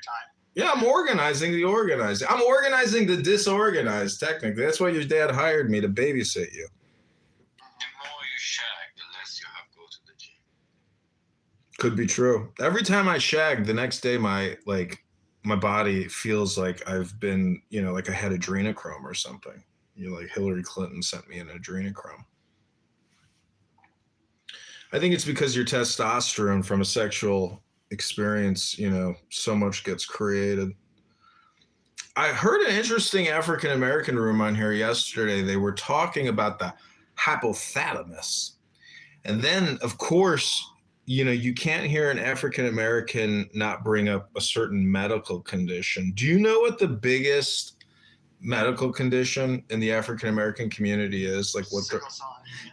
Yeah, I'm organizing the organizing. I'm organizing the disorganized, technically. That's why your dad hired me to babysit you. The more you shag, the less you have to go to the gym. Could be true. Every time I shag, the next day my body feels like I've been, like I had adrenochrome or something. Like Hillary Clinton sent me an adrenochrome. I think it's because your testosterone from a sexual experience, so much gets created. I heard an interesting African American room on here yesterday. They were talking about the hypothalamus. And then, of course, you can't hear an African American not bring up a certain medical condition. Do you know what the biggest medical condition in the African American community is? Like what they're...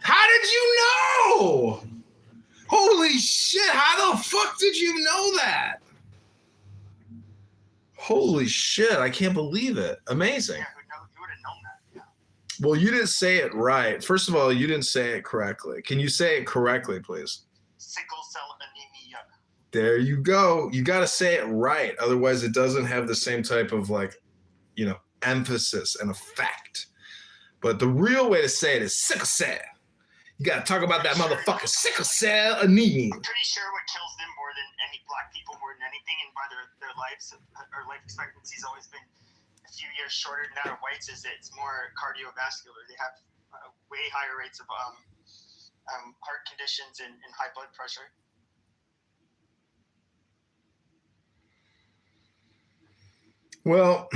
How did you know? Holy shit, how the fuck did you know that? Holy shit, I can't believe it. Amazing. Yeah, who would have known that? Yeah. Well, you didn't say it right. First of all, you didn't say it correctly. Can you say it correctly, please? Sickle cell anemia. There you go. You got to say it right. Otherwise, it doesn't have the same type of emphasis and effect. But the real way to say it is sickle cell. You got to talk about that motherfucking sickle cell anemia. I'm pretty sure what kills them more than any black people more than anything, and why their lives or life expectancy has always been a few years shorter than that of whites, is that it's more cardiovascular. They have way higher rates of heart conditions and high blood pressure. Well,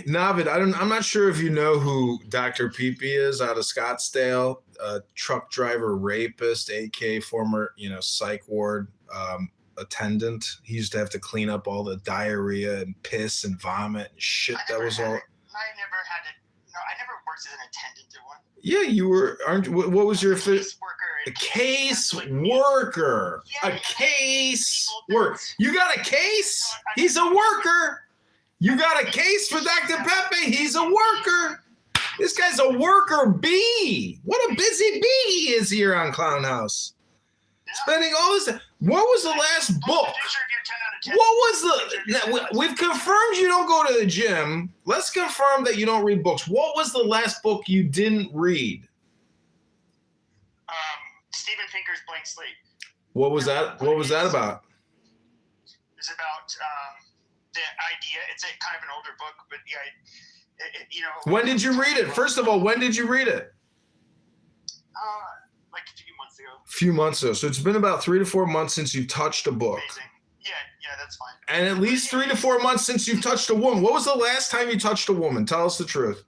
Navid, I'm not sure if you know who Dr. Peepee is out of Scottsdale, a truck driver rapist, AK former, psych ward attendant. He used to have to clean up all the diarrhea and piss and vomit and shit that was all. I never had to. No, I never worked as an attendant at one. Yeah, you were. What was your case worker? A case worker. A case worker. You got a case? He's a worker. You got a case for Dr. Pepe? He's a worker. This guy's a worker bee. What a busy bee he is here on Clown House. Spending all this. What was the last book? What was the? We've confirmed you don't go to the gym. Let's confirm that you don't read books. What was the last book you didn't read? Steven Pinker's Blank Slate. What was that? What was that about? It's about the idea. It's a kind of an older book, but When did you read it? First of all, when did you read it? Like a few months ago. Few months ago. So it's been about 3 to 4 months since you've touched a book. Amazing. Yeah, that's fine. And at least 3 to 4 months since you've touched a woman. What was the last time you touched a woman? Tell us the truth.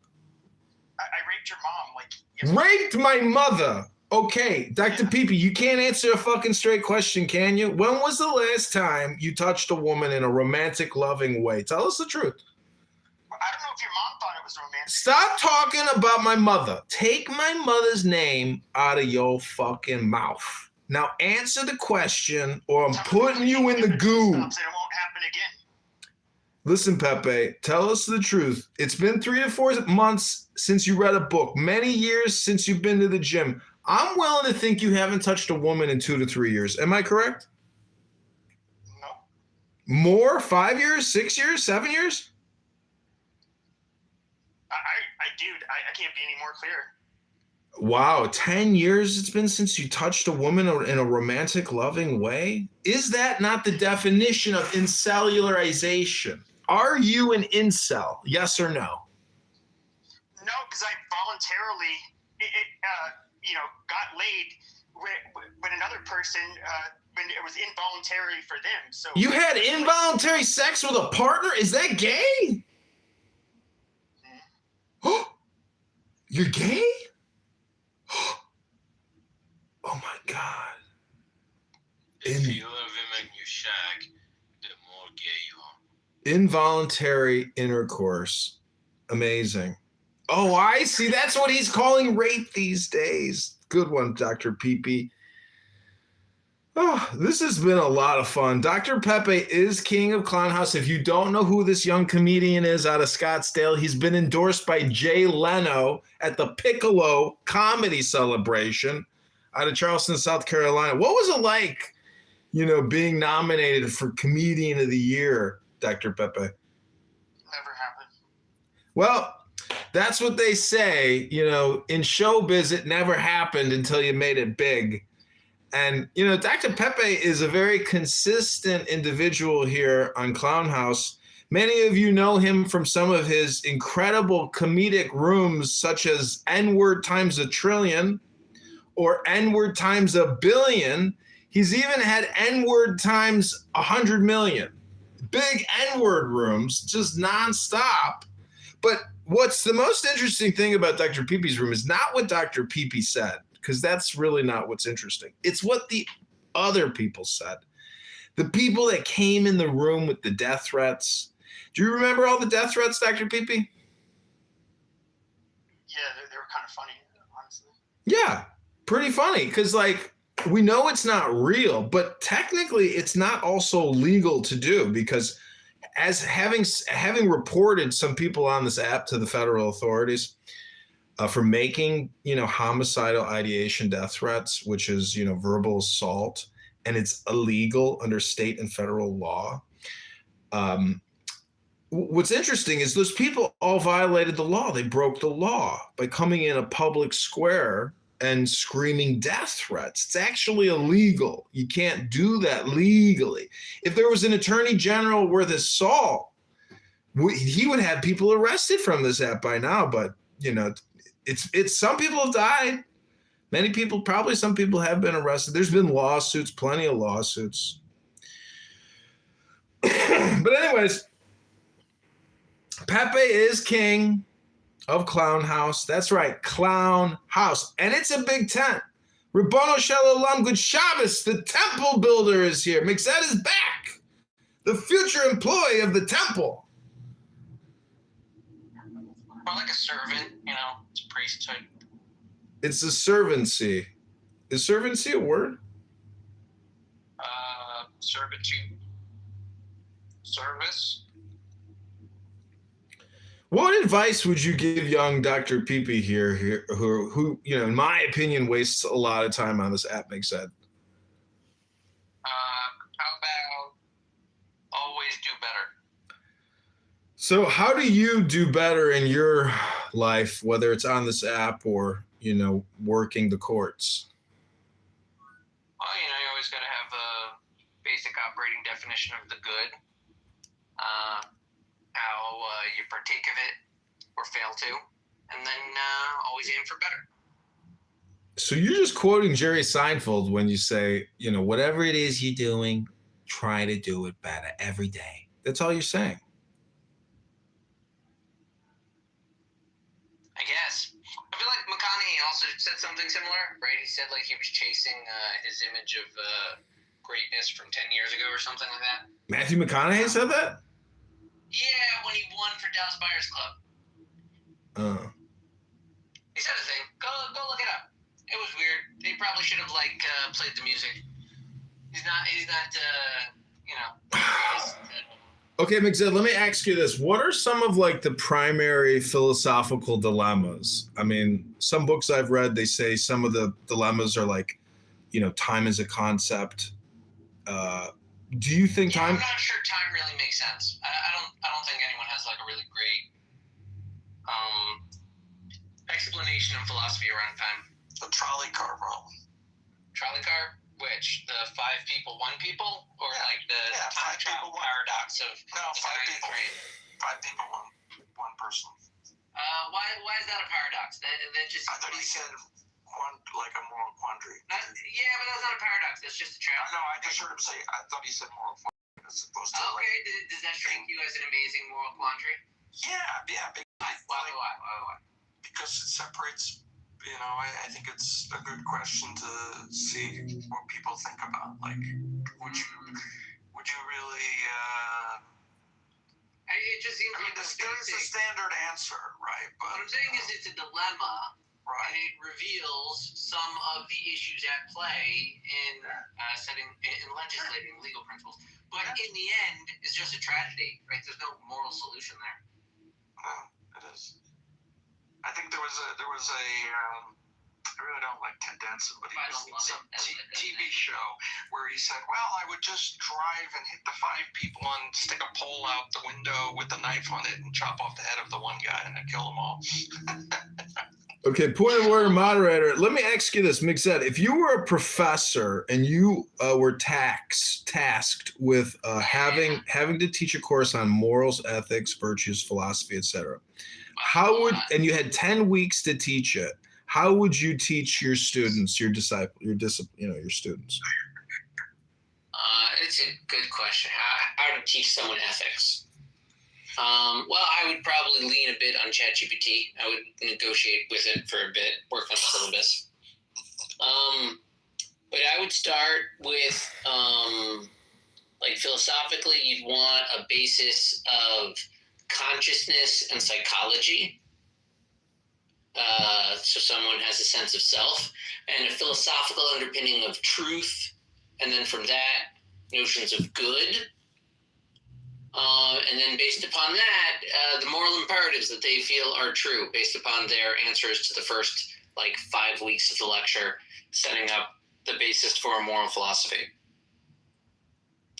I raped your mom. Raped my mother. Okay, Dr. Peepee, you can't answer a fucking straight question, can you? When was the last time you touched a woman in a romantic, loving way? Tell us the truth. I don't know if your mom thought it was romantic. Stop talking about my mother. Take my mother's name out of your fucking mouth. Now answer the question or I'm putting you in the goo. It won't happen again. Listen, Pepe, tell us the truth. It's been 3 to 4 months since you read a book. Many years since you've been to the gym. I'm willing to think you haven't touched a woman in 2 to 3 years. Am I correct? No. More? 5 years? 6 years? 7 years? I can't be any more clear. Wow, 10 years it's been since you touched a woman in a romantic, loving way? Is that not the definition of incellularization? Are you an incel? Yes or no? No, because I voluntarily, got laid with another person when it was involuntary for them. So you had involuntary sex with a partner? Is that gay? You're gay? Oh my God. The fewer women you shag, the more gay you are. Involuntary intercourse. Amazing. Oh, I see. That's what he's calling rape these days. Good one, Dr. Peepee. Oh, this has been a lot of fun. Dr. Pepe is king of Clown House. If you don't know who this young comedian is out of Scottsdale, he's been endorsed by Jay Leno at the Piccolo Comedy Celebration out of Charleston, South Carolina. What was it like, being nominated for Comedian of the Year, Dr. Pepe? Never happened. Well, that's what they say. In showbiz, it never happened until you made it big. And, Dr. Pepe is a very consistent individual here on Clown House. Many of you know him from some of his incredible comedic rooms, such as N-word times a trillion or N-word times a billion. He's even had N-word times 100 million. Big N-word rooms, just nonstop. But what's the most interesting thing about Dr. Pepe's room is not what Dr. Pepe said, because that's really not what's interesting. It's what the other people said. The people that came in the room with the death threats. Do you remember all the death threats, Dr. Pepe? Yeah, they were kind of funny, honestly. Yeah, pretty funny, because, we know it's not real, but technically it's not also legal to do, because as having reported some people on this app to the federal authorities, for making, homicidal ideation death threats, which is, verbal assault, and it's illegal under state and federal law. What's interesting is those people all violated the law. They broke the law by coming in a public square and screaming death threats. It's actually illegal. You can't do that legally. If there was an attorney general worth his salt, he would have people arrested from this app by now, but, it's some people have died. Some people have been arrested. There's been lawsuits, plenty of lawsuits. But anyways, Pepe is king of Clown House. That's right, Clown House. And it's a big tent. Rabbono Shalom, good Shabbos. The temple builder is here. Mixed is back. The future employee of the temple. Or like a servant, it's a priest type. It's a servancy. Is servancy a word? Servitude. Service. What advice would you give young Dr. Pepe here who, in my opinion, wastes a lot of time on this app, Mixed? How about always do better? So how do you do better in your life, whether it's on this app or, working the courts? Well, you always got to have a basic operating definition of the good. How you partake of it or fail to, and then always aim for better. So you're just quoting Jerry Seinfeld when you say, whatever it is you're doing, try to do it better every day. That's all you're saying. I guess. I feel like McConaughey also said something similar, right? He said he was chasing his image of greatness from 10 years ago or something like that. Matthew McConaughey said that? Yeah, when he won for Dallas Buyers Club. He said a thing. Go look it up. It was weird. They probably should have played the music. He's not Okay, McZed, let me ask you this. What are some of the primary philosophical dilemmas? I mean, some books I've read, they say some of the dilemmas are time is a concept. Do you think time? I'm not sure time really makes sense. I don't think anyone has a really great explanation of philosophy around time. The trolley car problem. Trolley car? Which? The 5 people, 1 people? Or the time travel paradox of 5 people. 5 people, one person. Why is that a paradox? That just. I thought he said one a moral quandary. Yeah, but that's not a paradox. That's just a trap. No, I just heard him say. I thought he said moral quandary as opposed to. Okay, does that strike you as an amazing moral quandary? Yeah. Why? Because it separates. I think it's a good question to see what people think about. Would you really? It just seems there's a standard answer, right? But what I'm saying is, it's a dilemma. and it reveals some of the issues at play in legislating legal principles. But in the end, it's just a tragedy, right? There's no moral solution there. It is. I think there was a I really don't like Ted Danson, but he was in some TV show where he said, well, I would just drive and hit the 5 people and stick a pole out the window with a knife on it and chop off the head of the one guy and then kill them all. Okay, point of order, moderator. Let me ask you this, Mixed. If you were a professor and you were tasked with having to teach a course on morals, ethics, virtues, philosophy, etc., and you had 10 weeks to teach it, how would you teach your students, your students? It's a good question. How to teach someone ethics? Well, I would probably lean a bit on ChatGPT. I would negotiate with it for a bit, work on the syllabus. But I would start with, philosophically, you'd want a basis of consciousness and psychology. So someone has a sense of self, and a philosophical underpinning of truth, and then from that, notions of good. And then based upon that, the moral imperatives that they feel are true based upon their answers to the first 5 weeks of the lecture, setting up the basis for a moral philosophy.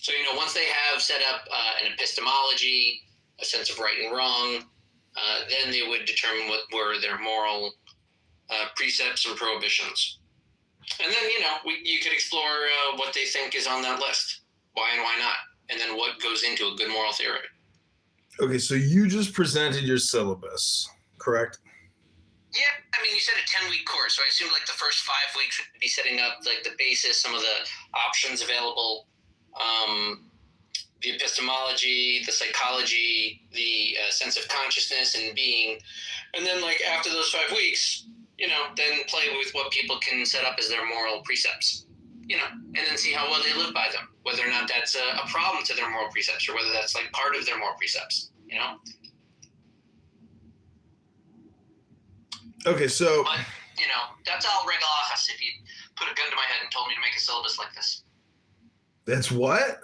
So, once they have set up an epistemology, a sense of right and wrong, then they would determine what were their moral precepts and prohibitions. And then, you could explore what they think is on that list, why and why not. And then what goes into a good moral theory. Okay, so you just presented your syllabus, correct? Yeah, you said a 10-week course, so I assumed the first 5 weeks would be setting up the basis, some of the options available, the epistemology, the psychology, the sense of consciousness and being, and then after those 5 weeks, then play with what people can set up as their moral precepts. And then see how well they live by them, whether or not that's a problem to their moral precepts or whether that's part of their moral precepts, Okay, so. But, that's all regalachas if you put a gun to my head and told me to make a syllabus like this. That's what?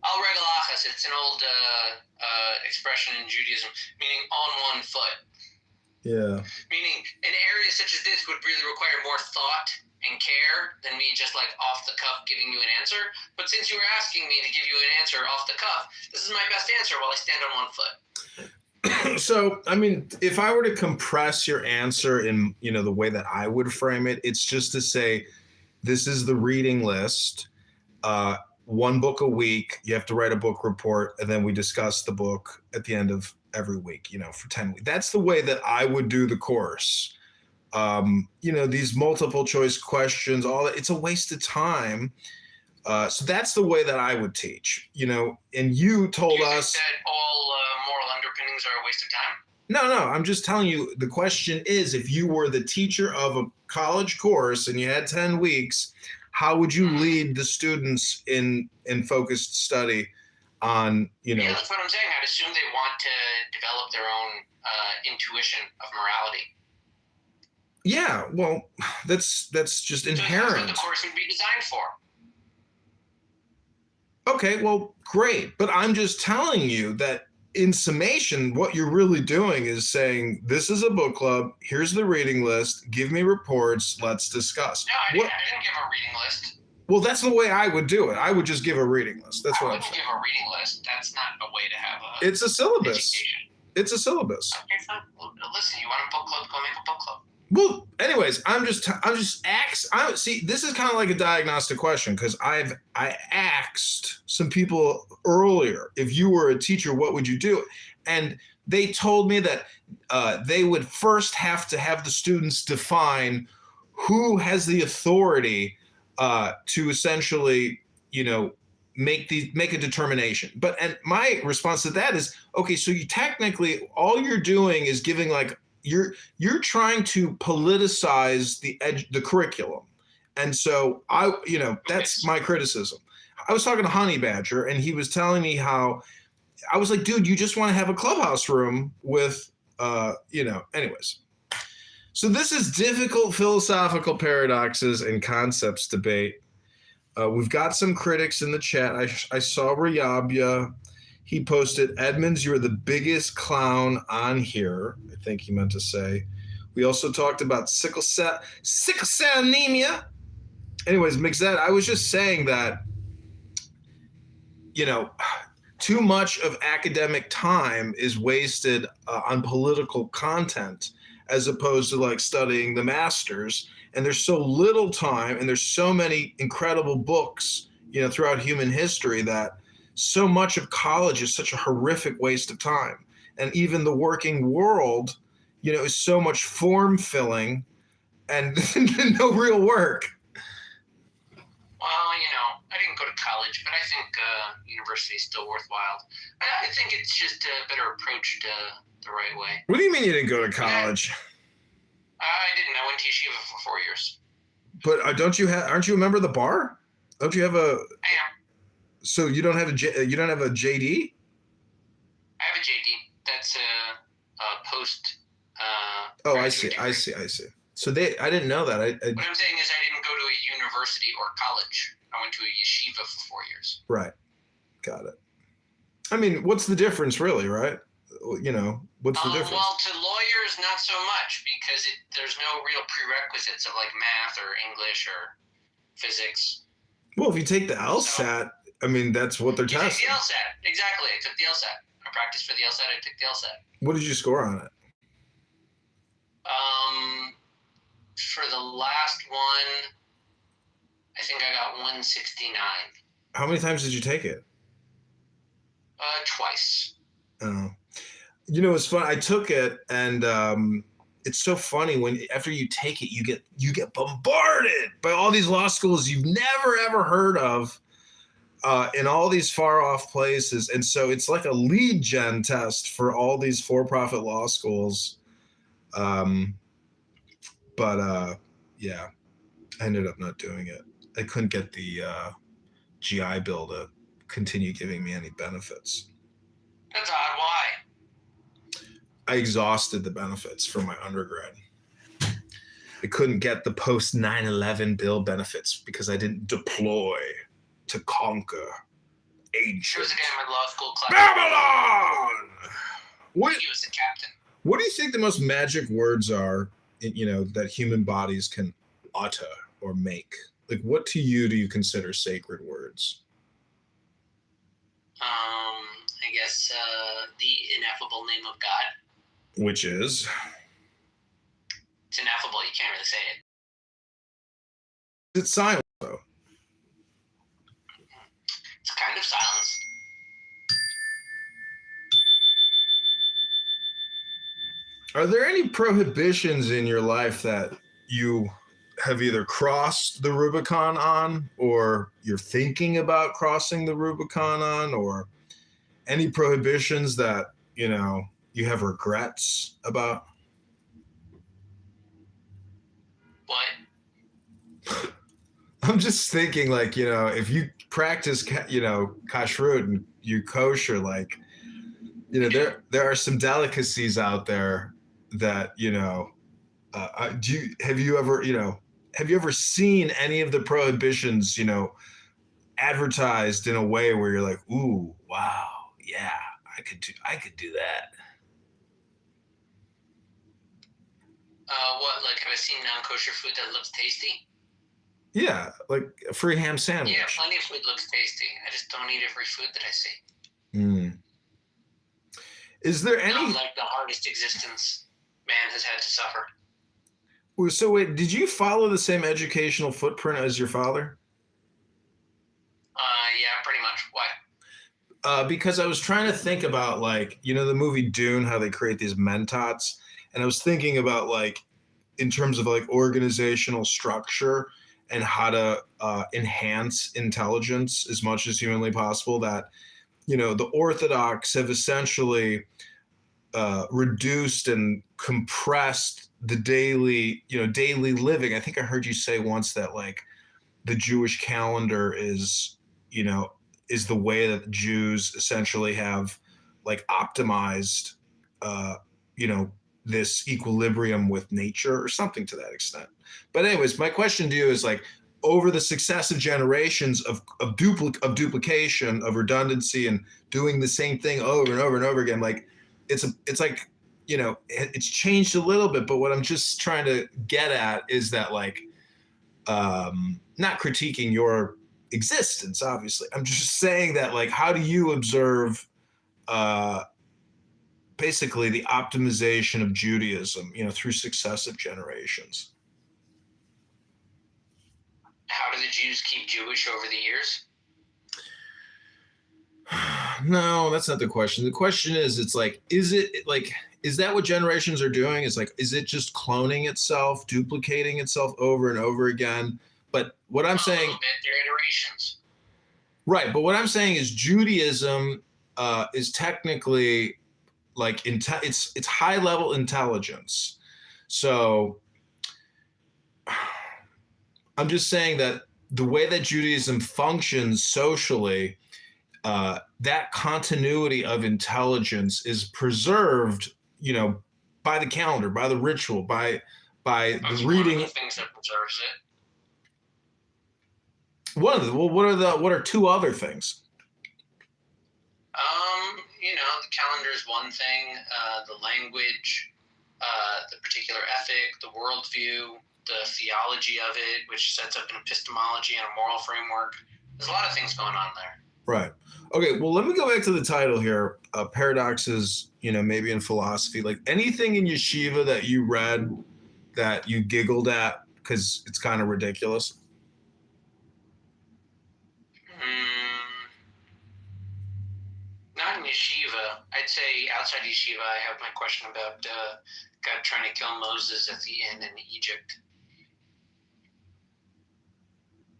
Al regalachas, it's an old expression in Judaism, meaning on one foot. Yeah. Meaning an area such as this would really require more thought and care than me just off the cuff giving you an answer. But since you were asking me to give you an answer off the cuff, this is my best answer while I stand on one foot. So, if I were to compress your answer in, the way that I would frame it, it's just to say, this is the reading list, 1 book a week, you have to write a book report, and then we discuss the book at the end of every week, for 10 weeks. That's the way that I would do the course. These multiple choice questions, all that, it's a waste of time. So that's the way that I would teach, and you told us that all moral underpinnings are a waste of time. No, I'm just telling you, the question is, if you were the teacher of a college course and you had 10 weeks, how would you lead the students in focused study on, Yeah, that's what I'm saying. I'd assume they want to develop their own intuition of morality. Yeah, well, that's just inherent. That's what the course would be designed for. Okay, well, great. But I'm just telling you that in summation, what you're really doing is saying, this is a book club, here's the reading list, give me reports, let's discuss. No, I didn't give a reading list. Well, that's the way I would do it. I would just give a reading list. That's what I'm saying. I wouldn't give a reading list. That's not a way to have a It's a syllabus. education. It's a syllabus. Okay, fine. Well, listen, you want a book club, go make a book club. Well, anyways, see, this is kind of like a diagnostic question because I asked some people earlier, if you were a teacher, what would you do? And they told me that they would first have to have the students define who has the authority to essentially, make a determination. And my response to that is, okay, so you technically, all you're doing is giving you're trying to politicize the curriculum. And so that's my criticism. I was talking to Honey Badger and he was telling me how, I was like, dude, you just want to have a clubhouse room with, anyways. So this is difficult philosophical paradoxes and concepts debate. We've got some critics in the chat. I saw Rayabia. He posted, Edmonds, you're the biggest clown on here. I think he meant to say. We also talked about sickle cell anemia. Anyways, Mixed, I was just saying that, you know, too much of academic time is wasted on political content as opposed to like studying the masters. And there's so little time and there's so many incredible books, you know, throughout human history that so much of college is such a horrific waste of time. And even the working world, you know, is so much form filling and no real work. Well, you know, I didn't go to college, but I think university is still worthwhile. I think it's just a better approach to the right way. What do you mean you didn't go to college? I didn't. I went to yeshiva for 4 years. But aren't you a member of the bar? Don't you have a? I am. So you don't have a JD? I have a JD. That's a post. Oh, I see. So I didn't know that. What I'm saying is I didn't go to a university or college. I went to a yeshiva for 4 years. Right. Got it. I mean, what's the difference really, right? You know, what's the difference? Well, to lawyers, not so much because there's no real prerequisites of like math or English or physics. Well, if you take the LSAT, I mean, that's what they're testing. Take the LSAT. Exactly. I took the LSAT. I practiced for the LSAT. I took the LSAT. What did you score on it? For the last one, I think I got 169. How many times did you take it? Twice. Oh. You know, it's fun. I took it, and it's so funny when after you take it, you get bombarded by all these law schools you've never ever heard of, in all these far off places, and so it's like a lead gen test for all these for-profit law schools. Yeah, I ended up not doing it. I couldn't get the GI Bill to continue giving me any benefits. That's odd. Why? I exhausted the benefits for my undergrad. I couldn't get the post 9/11 bill benefits because I didn't deploy to conquer ancient There was a guy in my law school class. Babylon. He was the captain. What do you think the most magic words are, you know, that human bodies can utter or make? Like, what to you do you consider sacred words? I guess the ineffable name of God. Which is? It's ineffable. You can't really say it. It's silent, though. It's kind of silence. Are there any prohibitions in your life that you have either crossed the Rubicon on, or you're thinking about crossing the Rubicon on, or any prohibitions that, you know, you have regrets about? What? I'm just thinking, like, you know, if you practice, you know, kashrut and you kosher, like, you know, there are some delicacies out there that, you know, have you ever seen any of the prohibitions, you know, advertised in a way where you're like, ooh, wow, yeah, I could do that. What, like, have I seen non-kosher food that looks tasty? Yeah, like a free ham sandwich. Yeah, plenty of food looks tasty. I just don't eat every food that I see. Is there any? Not like the hardest existence man has had to suffer. So wait, did you follow the same educational footprint as your father? Yeah, pretty much. Why? Because I was trying to think about, like, you know, the movie Dune, how they create these mentats, and I was thinking about, like, in terms of like organizational structure and how to enhance intelligence as much as humanly possible, that, you know, the Orthodox have essentially reduced and compressed the daily living. I think I heard you say once that, like, the Jewish calendar is the way that Jews essentially have, like, optimized, this equilibrium with nature or something to that extent. But anyways, my question to you is like, over the successive generations of duplication, of redundancy, and doing the same thing over and over and over again, like it's like, you know, it's changed a little bit. But what I'm just trying to get at is that, like, not critiquing your existence, obviously. I'm just saying that, like, how do you observe basically the optimization of Judaism, you know, through successive generations? How do the Jews keep Jewish over the years? No, that's not the question. The question is, it's like, is that what generations are doing? It's like, is it just cloning itself, duplicating itself over and over again? But what I'm saying, they're iterations. Right, but what I'm saying is Judaism is technically like it's high level intelligence. So I'm just saying that the way that Judaism functions socially, that continuity of intelligence is preserved, you know, by the calendar, by the ritual, by the reading. One of the things that preserves it. What are two other things? You know, the calendar is one thing. The language, the particular ethic, the worldview, the theology of it, which sets up an epistemology and a moral framework. There's a lot of things going on there. Right. Okay. Well, let me go back to the title here. Paradoxes, you know, maybe in philosophy. Like, anything in yeshiva that you read that you giggled at because it's kind of ridiculous? Not in yeshiva. I'd say outside yeshiva, I have my question about God trying to kill Moses at the inn in Egypt.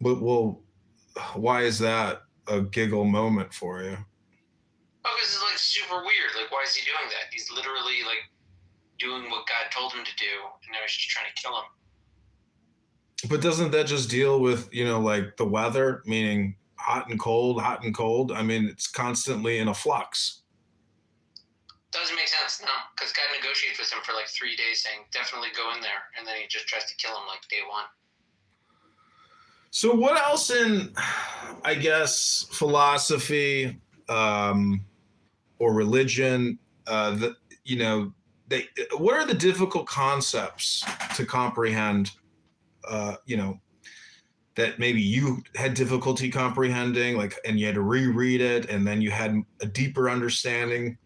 But, well, why is that a giggle moment for you? Oh, because it's like super weird. Like, why is he doing that? He's literally like doing what God told him to do, and now he's just trying to kill him. But doesn't that just deal with, you know, like the weather, meaning hot and cold, hot and cold? I mean, it's constantly in a flux. Doesn't make sense, no, because God negotiates with him for like 3 days saying, definitely go in there, and then he just tries to kill him like day one. So what else in, I guess, philosophy or religion, what are the difficult concepts to comprehend, you know, that maybe you had difficulty comprehending, like, and you had to reread it, and then you had a deeper understanding?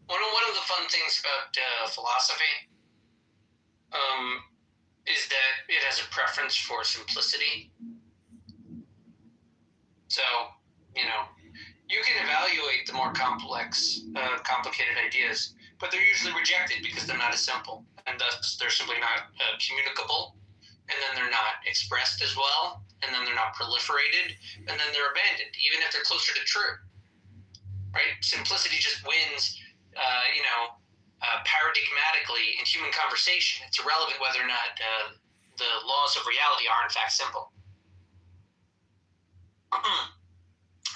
One of the fun things about philosophy is that it has a preference for simplicity. So, you know, you can evaluate the more complex, complicated ideas, but they're usually rejected because they're not as simple, and thus they're simply not communicable, and then they're not expressed as well, and then they're not proliferated, and then they're abandoned, even if they're closer to true, right? Simplicity just wins, paradigmatically in human conversation. It's irrelevant whether or not the laws of reality are in fact simple.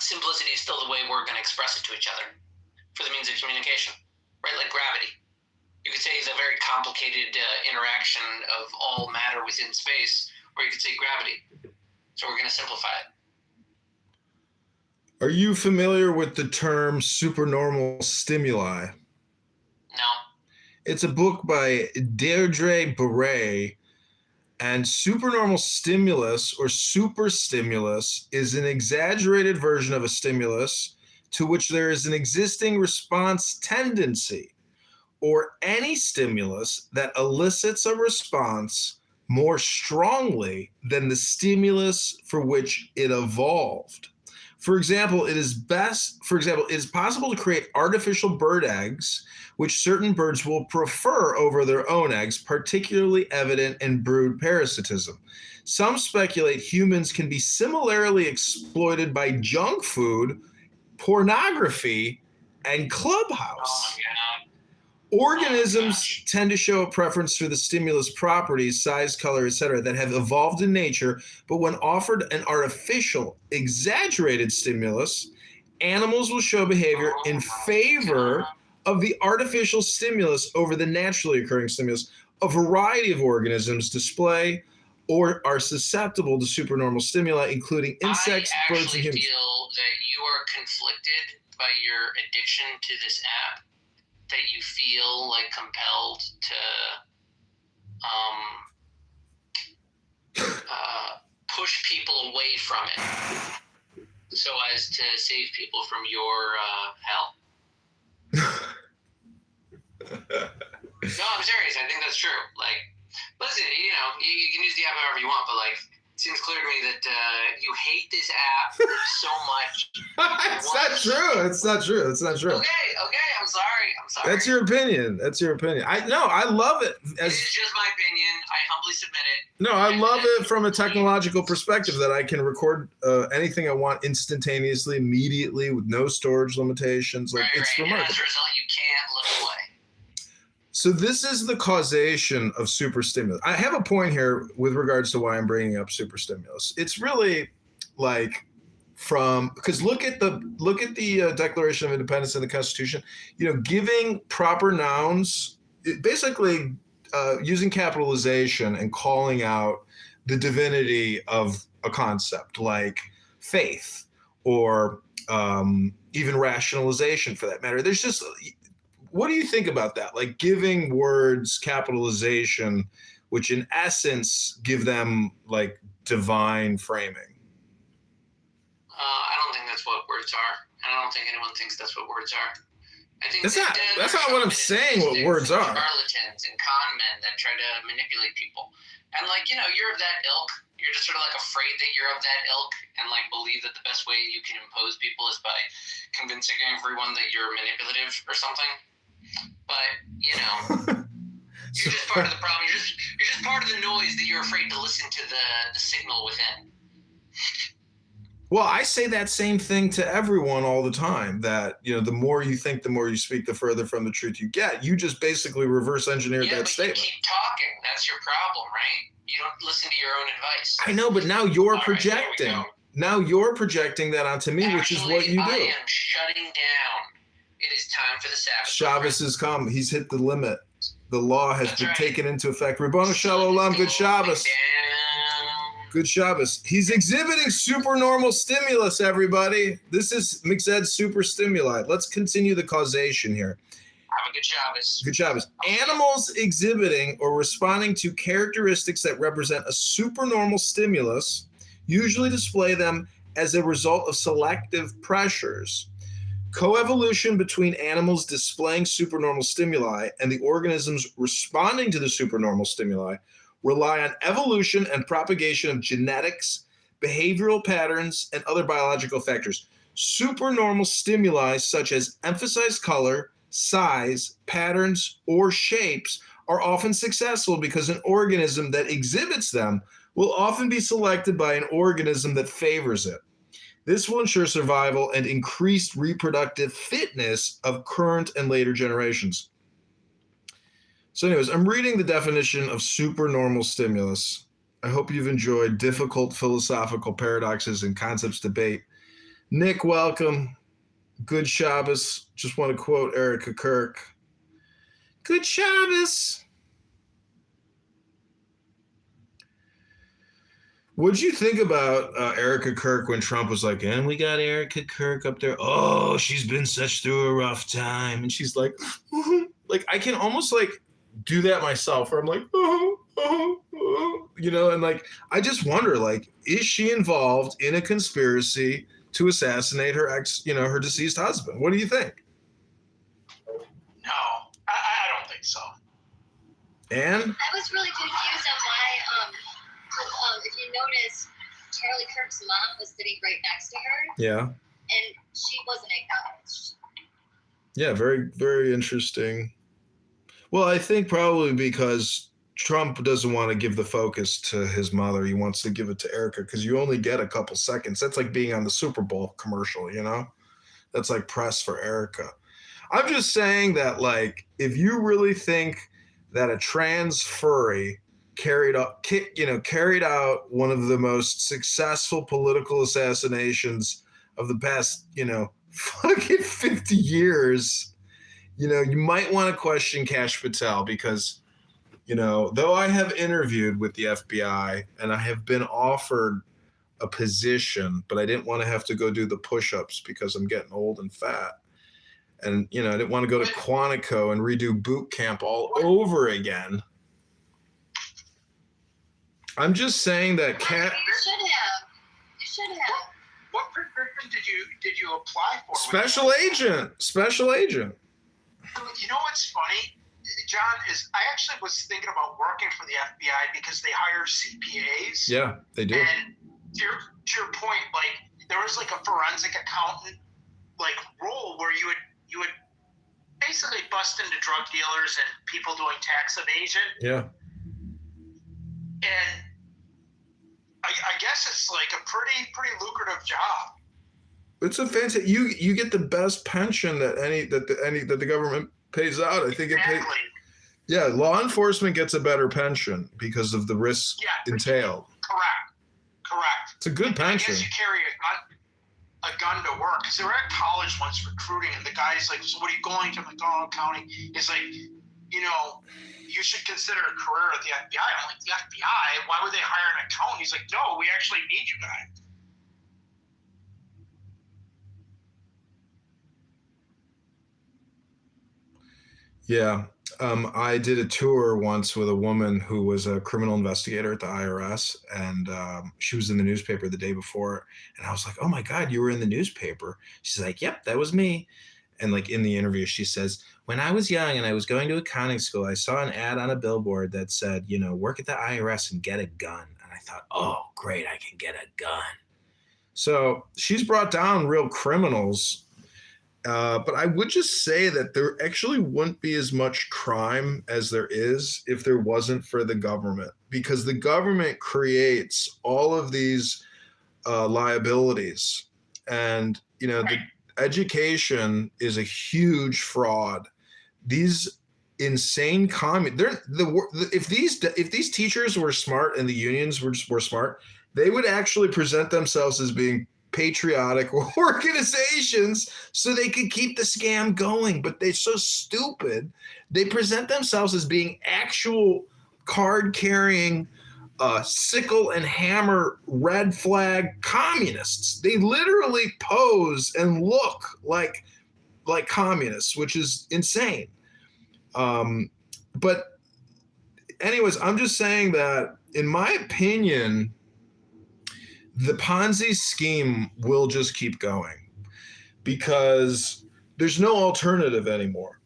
Simplicity is still the way we're going to express it to each other for the means of communication, right? Like gravity. You could say it's a very complicated interaction of all matter within space, or you could say gravity. So we're going to simplify it. Are you familiar with the term supernormal stimuli? No. It's a book by Deirdre Beret, and supernormal stimulus or superstimulus is an exaggerated version of a stimulus to which there is an existing response tendency, or any stimulus that elicits a response more strongly than the stimulus for which it evolved. For example, it is possible to create artificial bird eggs, which certain birds will prefer over their own eggs, particularly evident in brood parasitism. Some speculate humans can be similarly exploited by junk food, pornography, and Clubhouse. Oh my God. Organisms tend to show a preference for the stimulus properties, size, color, etc., that have evolved in nature, but when offered an artificial, exaggerated stimulus, animals will show behavior in favor of the artificial stimulus over the naturally occurring stimulus, a variety of organisms display or are susceptible to supernormal stimuli, including insects, birds, and humans. I feel that you are conflicted by your addiction to this app, that you feel like compelled to push people away from it so as to save people from your hell. No, I'm serious. I think that's true. Like, listen, you know, you can use the app however you want, but like, it seems clear to me that you hate this app so much. It's not true. It's not true. It's not true. Okay. I'm sorry. That's your opinion. I love it. This is just my opinion. I humbly submit it. No, I love it from a technological perspective that I can record anything I want instantaneously, immediately, with no storage limitations. Like, it's remarkable. And as a result, you can't look away. So this is the causation of superstimulus. I have a point here with regards to why I'm bringing up superstimulus. It's really like because look at the Declaration of Independence and the Constitution. You know, giving proper nouns, basically using capitalization and calling out the divinity of a concept like faith or even rationalization, for that matter. There's just. What do you think about that? Like giving words capitalization, which in essence give them like divine framing. I don't think that's what words are. And I don't think anyone thinks that's what words are. I think that's not what I'm saying. What words are? Charlatans and con men that try to manipulate people. And like, you know, you're of that ilk. You're just sort of like afraid that you're of that ilk and like believe that the best way you can impose people is by convincing everyone that you're manipulative or something. But, you know, you're just part of the problem. You're just part of the noise that you're afraid to listen to the signal within. Well, I say that same thing to everyone all the time, that, you know, the more you think, the more you speak, the further from the truth you get. You just basically reverse engineered that statement. You keep talking. That's your problem, right? You don't listen to your own advice. I know, but now you're projecting. Now you're projecting that onto me, which is what you do. I am shutting down. It is time for the Sabbath. Shabbos has come. He's hit the limit. The law has been taken into effect. Ribono Shalom, good Shabbos. Good Shabbos. He's exhibiting supernormal stimulus, everybody. This is Mixed super stimuli. Let's continue the causation here. Have a good Shabbos. Good Shabbos. Animals exhibiting or responding to characteristics that represent a supernormal stimulus usually display them as a result of selective pressures. Coevolution between animals displaying supernormal stimuli and the organisms responding to the supernormal stimuli rely on evolution and propagation of genetics, behavioral patterns, and other biological factors. Supernormal stimuli such as emphasized color, size, patterns, or shapes are often successful because an organism that exhibits them will often be selected by an organism that favors it. This will ensure survival and increased reproductive fitness of current and later generations. So anyways, I'm reading the definition of supernormal stimulus. I hope you've enjoyed difficult philosophical paradoxes and concepts debate. Nick, welcome. Good Shabbos. Just want to quote Erica Kirk. Good Shabbos. What'd you think about Erica Kirk when Trump was like, and we got Erica Kirk up there. Oh, she's been such through a rough time. And she's like, like I can almost like do that myself where I'm like, you know, and like, I just wonder, like, is she involved in a conspiracy to assassinate her her deceased husband? What do you think? No, I don't think so. And? I was really confused on why, if you notice, Charlie Kirk's mom was sitting right next to her. Yeah. And she wasn't acknowledged. Yeah, very, very interesting. Well, I think probably because Trump doesn't want to give the focus to his mother. He wants to give it to Erica because you only get a couple seconds. That's like being on the Super Bowl commercial, you know? That's like press for Erica. I'm just saying that, like, if you really think that a trans furry carried out one of the most successful political assassinations of the past, fucking 50 years, you might want to question Kash Patel because, though I have interviewed with the FBI and I have been offered a position, but I didn't want to have to go do the push-ups because I'm getting old and fat. And, I didn't want to go to Quantico and redo boot camp all over again. I'm just saying that You should have. You should have. What position did you apply for? Special agent. You know what's funny, John, is I actually was thinking about working for the FBI because they hire CPAs. Yeah, they do. And to your point, like there was like a forensic accountant like role where you would basically bust into drug dealers and people doing tax evasion. Yeah. And I guess it's like a pretty lucrative job. It's a fancy. You get the best pension that the government pays out. I think it pays. Yeah, law enforcement gets a better pension because of the risks entailed. Correct. It's a good pension. I guess you carry a gun to work because they were at college once recruiting, and the guy's like, "So what are you going to McDonald County?" He's like, you should consider a career at the FBI. I'm like, the FBI? Why would they hire an accountant? He's like, no, we actually need you guys. Yeah. I did a tour once with a woman who was a criminal investigator at the IRS, and she was in the newspaper the day before. And I was like, oh my God, you were in the newspaper. She's like, yep, that was me. And like in the interview, she says, when I was young and I was going to accounting school, I saw an ad on a billboard that said, work at the IRS and get a gun. And I thought, oh, great, I can get a gun. So she's brought down real criminals. But I would just say that there actually wouldn't be as much crime as there is if there wasn't for the government, because the government creates all of these liabilities. And, the education is a huge fraud. These insane if these teachers were smart and the unions were smart, they would actually present themselves as being patriotic organizations so they could keep the scam going. But they're so stupid. They present themselves as being actual card-carrying, sickle and hammer red flag communists. They literally pose and look like communists, which is insane. But anyways, I'm just saying that in my opinion, the Ponzi scheme will just keep going because there's no alternative anymore.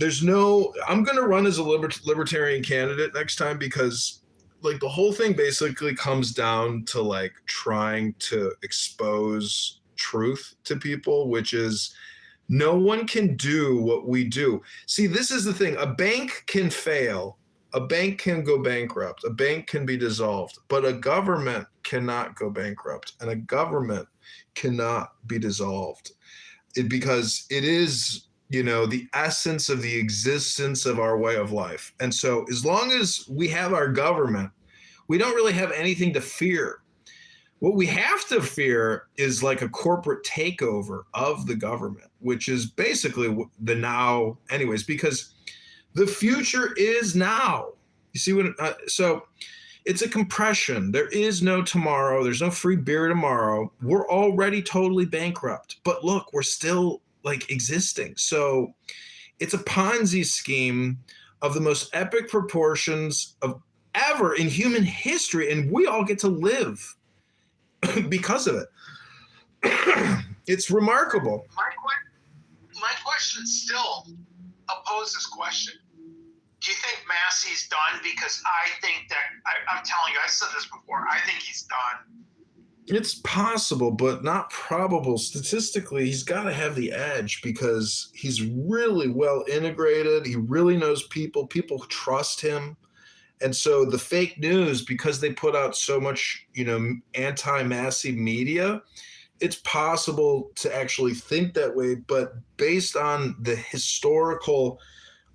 I'm going to run as a libertarian candidate next time because like the whole thing basically comes down to like trying to expose truth to people, which is no one can do what we do. See, this is the thing. A bank can fail. A bank can go bankrupt. A bank can be dissolved, but a government cannot go bankrupt, and a government cannot be dissolved because it is, the essence of the existence of our way of life. And so as long as we have our government, we don't really have anything to fear. What we have to fear is like a corporate takeover of the government, which is basically the now anyways, because the future is now. You see what? So it's a compression. There is no tomorrow. There's no free beer tomorrow. We're already totally bankrupt. But look, we're still like existing. So it's a Ponzi scheme of the most epic proportions of ever in human history, and we all get to live because of it. It's remarkable. My question still opposes this question. Do you think Massey's done? Because I think that, I'm telling you, I said this before, I think he's done. It's possible, but not probable. Statistically, he's got to have the edge because he's really well integrated. He really knows people. People trust him. And so the fake news, because they put out so much, anti-Massey media, it's possible to actually think that way. But based on the historical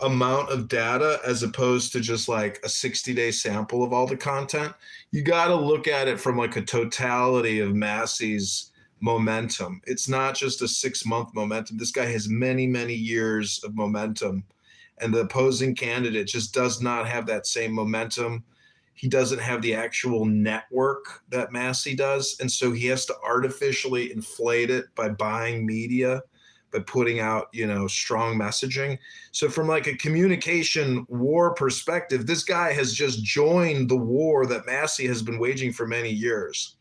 amount of data, as opposed to just like a 60-day sample of all the content, you got to look at it from like a totality of Massey's momentum. It's not just a 6-month momentum. This guy has many, many years of momentum. And the opposing candidate just does not have that same momentum. He doesn't have the actual network that Massey does. And so he has to artificially inflate it by buying media, by putting out, strong messaging. So from like a communication war perspective, this guy has just joined the war that Massey has been waging for many years.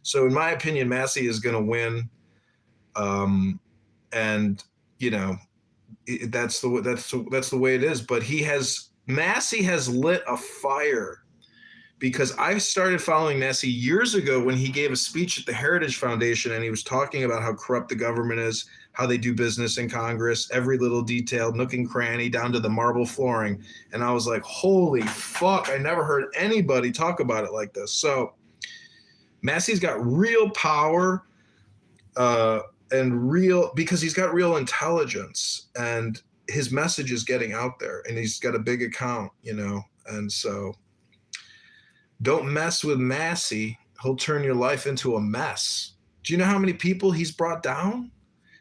So in my opinion, Massey is going to win. That's the way it is. But Massey has lit a fire, because I started following Massey years ago when he gave a speech at the Heritage Foundation, and he was talking about how corrupt the government is, how they do business in Congress, every little detail, nook and cranny, down to the marble flooring. And I was like, holy fuck, I never heard anybody talk about it like this. So Massey's got real power, because he's got real intelligence, and his message is getting out there, and he's got a big account, and so don't mess with Massey. He'll turn your life into a mess. Do you know how many people he's brought down?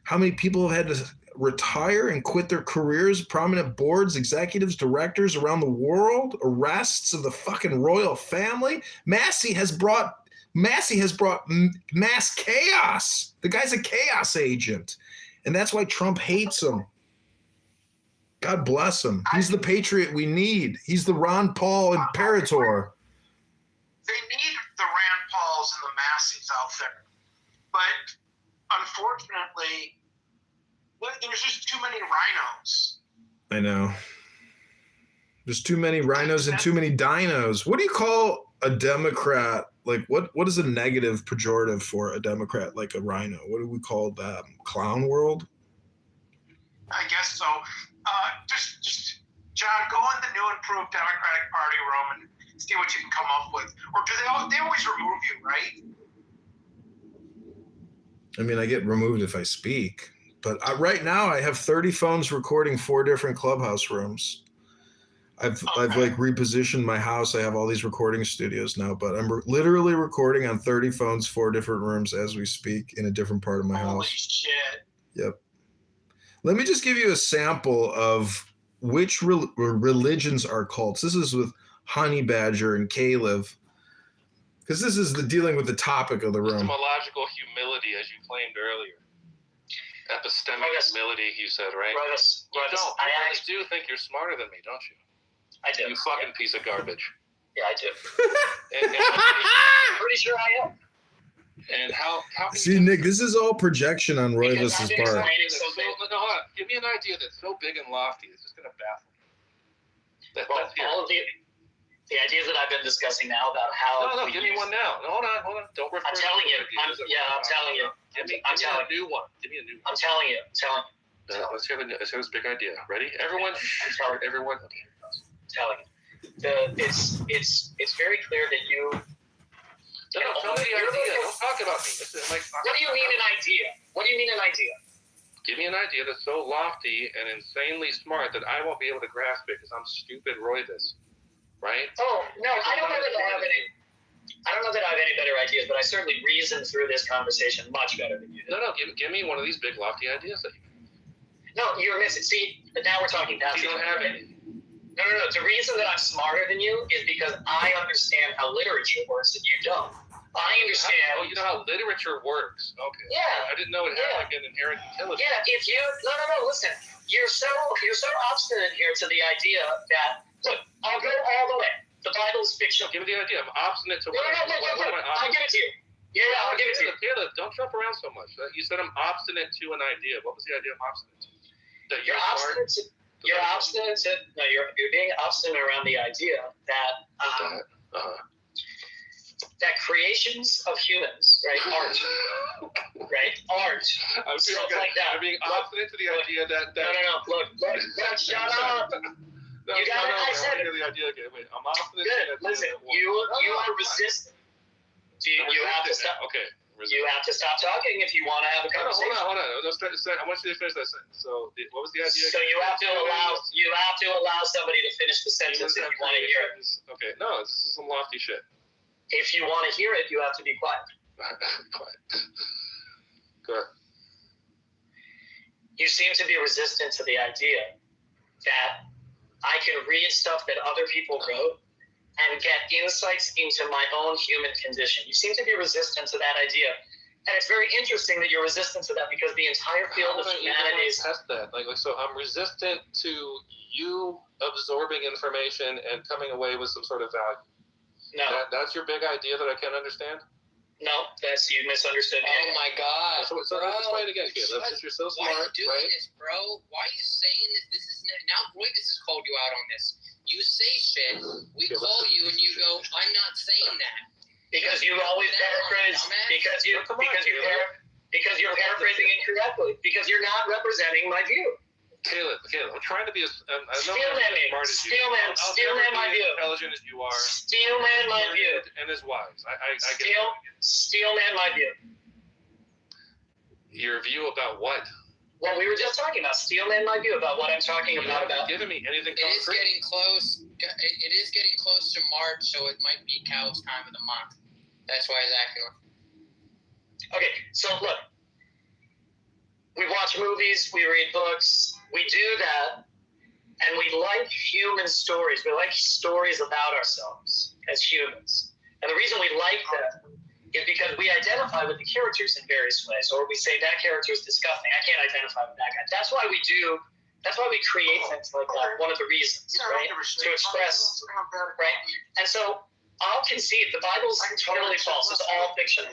How many people have had to retire and quit their careers? Prominent boards, executives, directors around the world, arrests of the fucking royal family. Massey has brought mass chaos. The guy's a chaos agent. And that's why Trump hates him. God bless him. He's the patriot we need. He's the Ron Paul imperator. They need the Rand Pauls and the Masseys out there. But unfortunately, there's just too many rhinos. I know. There's too many rhinos and too many dinos. What do you call a Democrat? Like, what is a negative pejorative for a Democrat, like a rhino? What do we call that? Clown world? I guess so. Just John, go in the new improved Democratic Party room and see what you can come up with. Or do they always remove you, right? I mean, I get removed if I speak. But right now I have 30 phones recording 4 different Clubhouse rooms. I've like repositioned my house. I have all these recording studios now, but I'm literally recording on 30 phones, 4 different rooms as we speak in a different part of my house. Holy shit. Yep. Let me just give you a sample of which religions are cults. This is with Honey Badger and Caleb, because this is dealing with the topic of the room. Epistemological humility, as you claimed earlier. Epistemic humility, you said, right? You really do think you're smarter than me, don't you? I do. You fucking piece of garbage. Yeah, I do. And I'm pretty sure I am. And how See, Nick, this is all projection on Royvis's part. No, hold on. Give me an idea that's so big and lofty, it's just going to baffle me. All of the ideas that I've been discussing now about how. No, give me one now. No, hold on. Don't refer. I'm telling you. I'm telling you. Give me a new one. I'm telling you. Let's have this big idea. Ready? Everyone. Everyone. I'm telling you. It's very clear that you. No, tell me the idea. Don't talk about me. What do you mean an idea? What do you mean an idea? Give me an idea that's so lofty and insanely smart that I won't be able to grasp it because I'm stupid Royvis. Right? Oh, no, I don't know that I have any better ideas, but I certainly reasoned through this conversation much better than you did. No, give me one of these big lofty ideas that you No, you're missing. See, now we're talking past you. Don't have any. No. The reason that I'm smarter than you is because I understand how literature works and you don't. I understand. Oh, you know how literature works. Okay. Yeah. I didn't know it had like an inherent intelligence. Yeah. If you no. Listen, you're so obstinate here to the idea that look. I'll go all the way. The Bible is fictional. Give me the idea. I'm obstinate to. No. I'll give it to you. Yeah, I'll give it to you. Caleb, don't jump around so much. You said I'm obstinate to an idea. What was the idea of obstinate to? That you're obstinate to. You're obstinate to. No, you're being obstinate around the idea that. That creations of humans, right, art, I'm stuff like that. I'm being obstinate to the idea that. No. Look, shut up. I said the idea again. Wait, I'm obstinate. Good. Listen, you are resistant. You have to stop. Okay. You have to stop talking if you want to have a conversation. Hold on. I want you to finish that sentence. So, what was the idea? So you have to allow somebody to finish the sentence if you want to hear it. Okay. No, this is some lofty shit. If you want to hear it, you have to be quiet. Quiet. Good. You seem to be resistant to the idea that I can read stuff that other people wrote and get insights into my own human condition. You seem to be resistant to that idea. And it's very interesting that you're resistant to that because the entire field of humanities... Test that. So I'm resistant to you absorbing information and coming away with some sort of value. No. That's your big idea that I can't understand? No, you misunderstood me. Oh my God. So let's play it again, Caleb. Since you're so smart, why are you doing right? this, bro? Why are you saying this? This is now Royvis has called you out on this. You say shit, we call you, and you go, "I'm not saying that." Because you always paraphrase. Because you're paraphrasing incorrectly. Because you're not representing my view. Caleb, I'm trying to be as Steelman my view. Intelligent as you are. Steelman my view. And as wise. I get Steelman my view. Your view about what? Well, we were just talking about Steelman my view about what I'm talking about. You haven't given me anything concrete. It is getting close. It is getting close to March, so it might be Cal's time of the month. That's why he's acting. Okay, so look. We watch movies, we read books, we do that, and we like human stories. We like stories about ourselves as humans. And the reason we like that is because we identify with the characters in various ways, or we say that character is disgusting. I can't identify with that guy. That's why we create things like that. One of the reasons, right? To express, right? And so I'll concede the Bible's totally false. It's all fiction.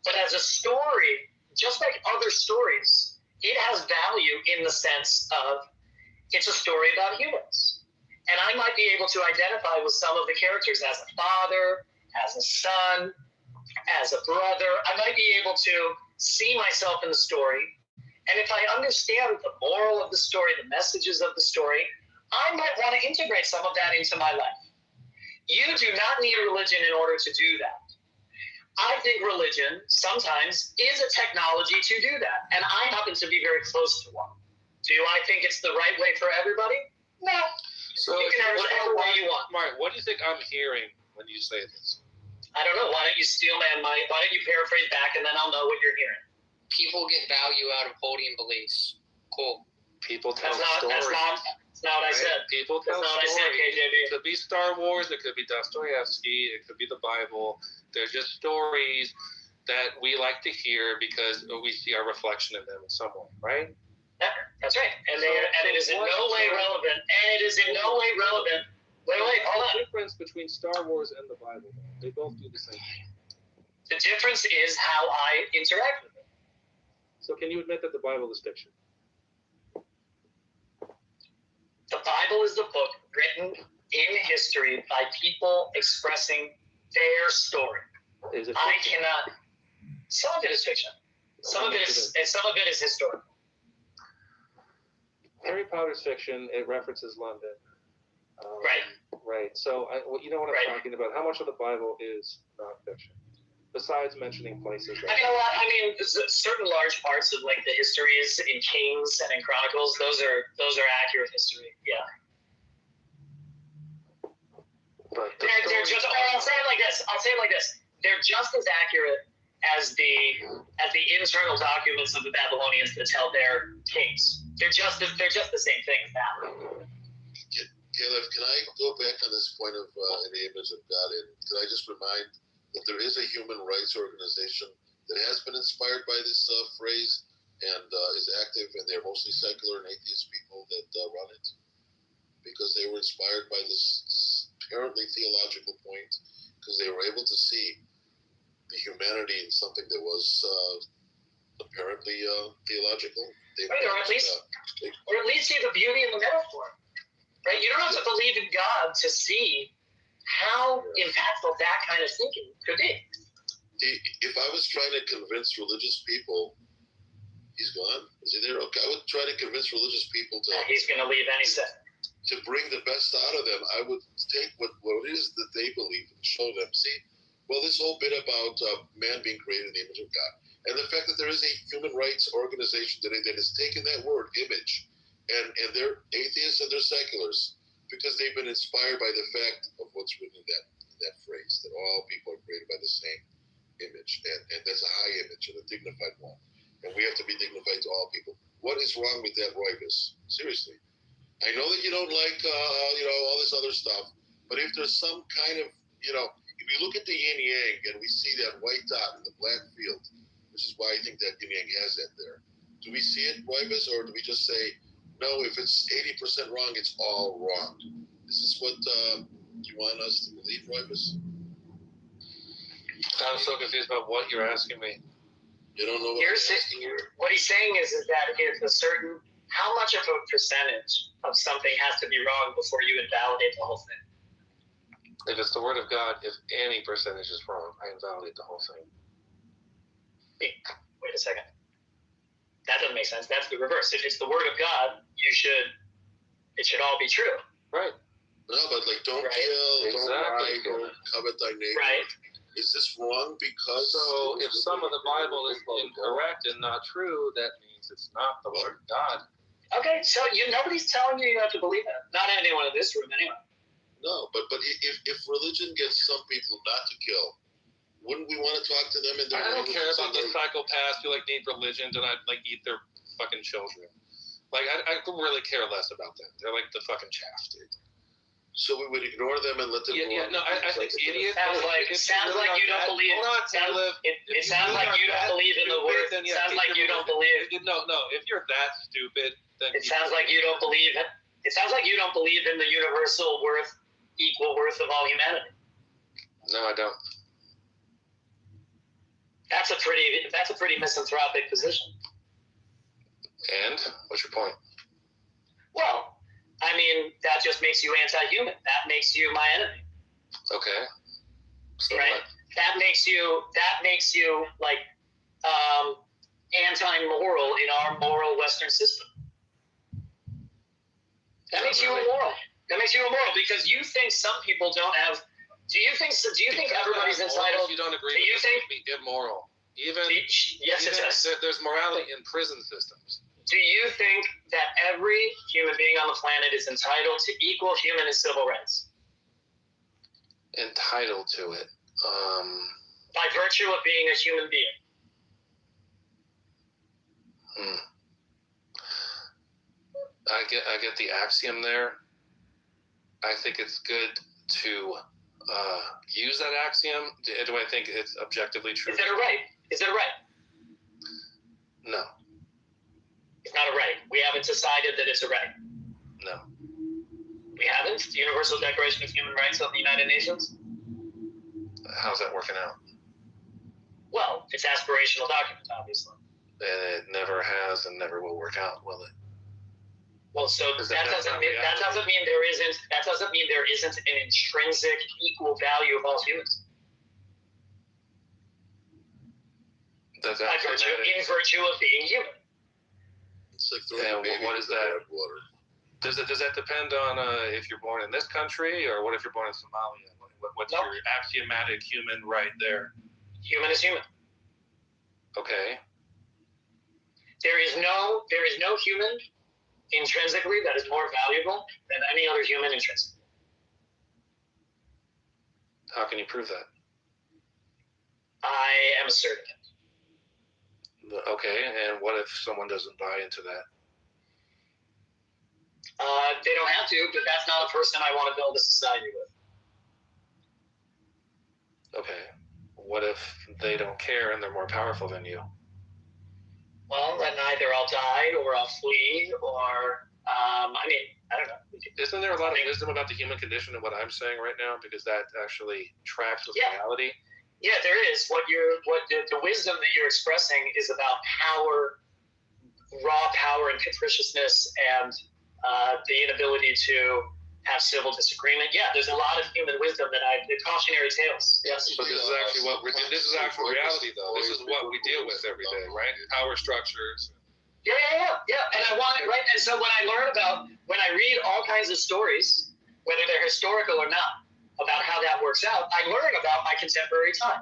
But as a story, just like other stories, it has value in the sense of it's a story about humans. And I might be able to identify with some of the characters as a father, as a son, as a brother. I might be able to see myself in the story. And if I understand the moral of the story, the messages of the story, I might want to integrate some of that into my life. You do not need religion in order to do that. I think religion sometimes is a technology to do that. And I happen to be very close to one. Do I think it's the right way for everybody? No. So you can have whatever way you want. Mark, what do you think I'm hearing when you say this? I don't know. Why don't you why don't you paraphrase back and then I'll know what you're hearing. People get value out of holding beliefs. Cool. People tell stories. That's not what I said. People tell stories. That's not what I said, KJB. It could be Star Wars. It could be Dostoevsky. It could be the Bible. They're just stories that we like to hear because we see our reflection in them in some way, right? Yeah, that's right. And it is in no way relevant. Wait, hold on. The difference between Star Wars and the Bible, they both do the same thing. The difference is how I interact with it. So can you admit that the Bible is fiction? The Bible is the book written in history by people expressing their story. Is it I cannot. Some of it is fiction. Some of it is historical. Harry Potter's fiction. It references London. Right. Right. So you know what I'm talking about. How much of the Bible is nonfiction? Besides mentioning places. Certain large parts of like the histories in Kings and in Chronicles, those are accurate history. Yeah. But they're just. I'll say it like this. They're just as accurate as the internal documents of the Babylonians that tell their kings. They're just the same thing as that. Caleb, can I go back on this point of an image of God? And can I just remind that there is a human rights organization that has been inspired by this phrase and is active, and they're mostly secular and atheist people that run it, because they were inspired by this apparently theological point, because they were able to see the humanity in something that was apparently theological. Or at least see the beauty in the metaphor. Right? You don't have to believe in God to see how impactful that kind of thinking could be. If I was trying to convince religious people, he's gone. Is he there? Okay, I would try to convince religious people to. He's going to leave any second. To bring the best out of them, I would take what it is that they believe and show them. See, well, this whole bit about man being created in the image of God, and the fact that there is a human rights organization today that has taken that word image, and they're atheists and they're seculars, because they've been inspired by the fact of what's written in that phrase, that all people are created by the same image, and that's a high image and a dignified one. and we have to be dignified to all people. What is wrong with that, Roybus? Seriously. I know that you don't like, all this other stuff, but if there's some kind of, if you look at the yin yang and we see that white dot in the black field, which is why I think that yin yang has that there. Do we see it, Roybus, or do we just say, no, if it's 80% wrong, it's all wrong? Is this what you want us to believe, Roybus? I'm so confused about what you're asking me. You don't know what You're I'm asking you? What he's saying is that if how much of a percentage of something has to be wrong before you invalidate the whole thing? If it's the word of God, if any percentage is wrong, I invalidate the whole thing. Wait a second. That doesn't make sense. That's the reverse. If it's the word of God, it should all be true. Right. No, but don't kill, don't lie, don't covet thy neighbor. Right. Is this wrong because... So if some of the Bible is incorrect and not true, that means it's not the word of God. Okay, so nobody's telling you have to believe that. Not anyone in this room, anyway. No, but if religion gets some people not to kill, wouldn't we want to talk to them in their I don't care about the language? psychopaths who need religion to eat their fucking children. I could really care less about them. They're like the fucking chaff, dude. So we would ignore them and let them go on? No, I think idiot. Sounds like you don't believe. It sounds like you don't believe in the word. It sounds like you don't believe. No. If you're that stupid, then it sounds like you don't believe it. It sounds like you don't believe in the universal worth, equal worth of all humanity. No, I don't. That's a pretty misanthropic position. And what's your point? Well, I mean, that just makes you anti-human. That makes you my enemy. Okay. So right. What? That makes you anti-moral in our moral Western system. That makes you immoral. That makes you immoral because you think some people don't have. Do you think everybody's entitled? You don't agree. Do you think be immoral? Yes, it does. There's morality in prison systems. Do you think that every human being on the planet is entitled to equal human and civil rights? Entitled to it. By virtue of being a human being. I get the axiom there. I think it's good to use that axiom. Do I think it's objectively true? Is it a right? Is it a right? No. It's not a right. We haven't decided that it's a right. No. We haven't? The Universal Declaration of Human Rights of the United Nations? How's that working out? Well, it's an aspirational document, obviously. And it never has and never will work out, will it? Well, so that doesn't mean there isn't an intrinsic equal value of all humans. In virtue of being human. It's like throwing a baby what is that? Water. Does that depend on if you're born in this country or what if you're born in Somalia? What's your axiomatic human right there? Human is human. Okay. There is no human intrinsically that is more valuable than any other human intrinsically. How can you prove that? I am asserting it. Okay, and what if someone doesn't buy into that? They don't have to, but that's not a person I want to build a society with. Okay. What if they don't care and they're more powerful than you? Well, then either I'll die or I'll flee or, I don't know. Isn't there a lot of wisdom about the human condition and what I'm saying right now? Because that actually tracks with reality. Yeah, there is. The wisdom that you're expressing is about power, raw power and capriciousness and the inability to have civil disagreement. Yeah, there's a lot of human wisdom the cautionary tales. Yes. But this is actually this is actual reality though. This is what we deal with every day, right? Power structures. Yeah. And I want it, right? And so when I read all kinds of stories, whether they're historical or not, about how that works out, I learn about my contemporary time,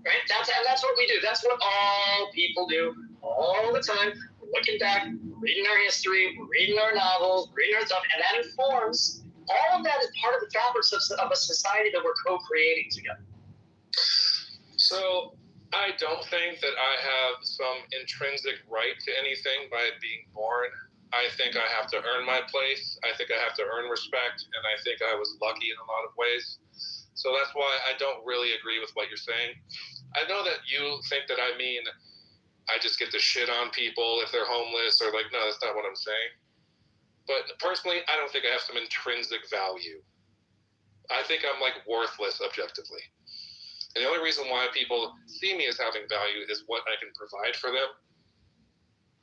right? That's what we do. That's what all people do all the time. We're looking back, reading our history, reading our novels, reading our stuff, and that informs. All of that is part of the fabric of a society that we're co-creating together. So I don't think that I have some intrinsic right to anything by being born. I think I have to earn my place. I think I have to earn respect, and I think I was lucky in a lot of ways. So that's why I don't really agree with what you're saying. I know that you think that I mean I just get to shit on people if they're homeless or like, no, that's not what I'm saying. But personally, I don't think I have some intrinsic value. I think I'm like worthless objectively. And the only reason why people see me as having value is what I can provide for them,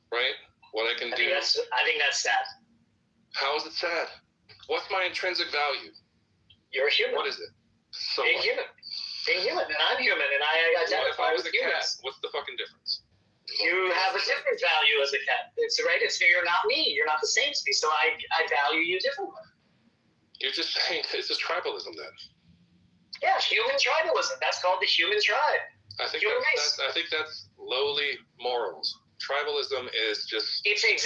right? What I can do. I think that's sad. How is it sad? What's my intrinsic value? You're a human. What is it? So being human. Being human, and I'm human, and I identify with humans. What's the fucking difference? You have a different value as a cat. It's right. It's you're not me. You're not the same as me. So I value you differently. You're just saying it's just tribalism then. Yeah, human tribalism. That's called the human tribe. I think that's lowly morals. Tribalism is just. It is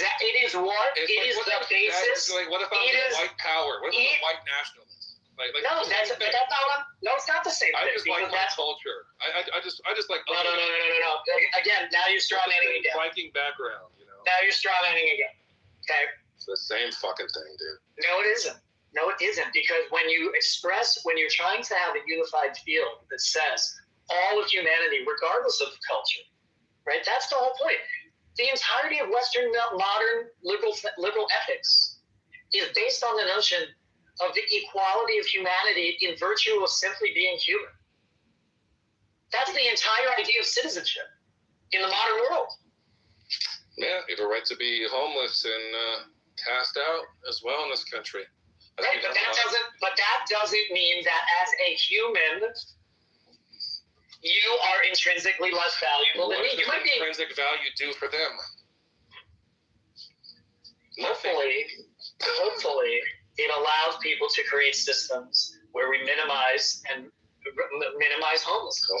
what? It is the basis. Like, what if I'm a white power? What if I'm a white nationalist? No, that's not what no, it's not the same thing. I just like my culture. I just like. No. Again, now you're strawmanning again. Viking background, you know. Now you're strawmanning again. Okay. It's the same fucking thing, dude. No, it isn't. No, it isn't, because when you're trying to have a unified field that says all of humanity, regardless of the culture, right? That's the whole point. The entirety of Western modern liberal ethics is based on the notion of the equality of humanity in virtue of simply being human. That's the entire idea of citizenship in the modern world. Yeah, you have a right to be homeless and cast out as well in this country. Right, but that doesn't mean that as a human, you are intrinsically less valuable than me. You might be. Intrinsic value do for them? Hopefully, it allows people to create systems where we minimize homelessness.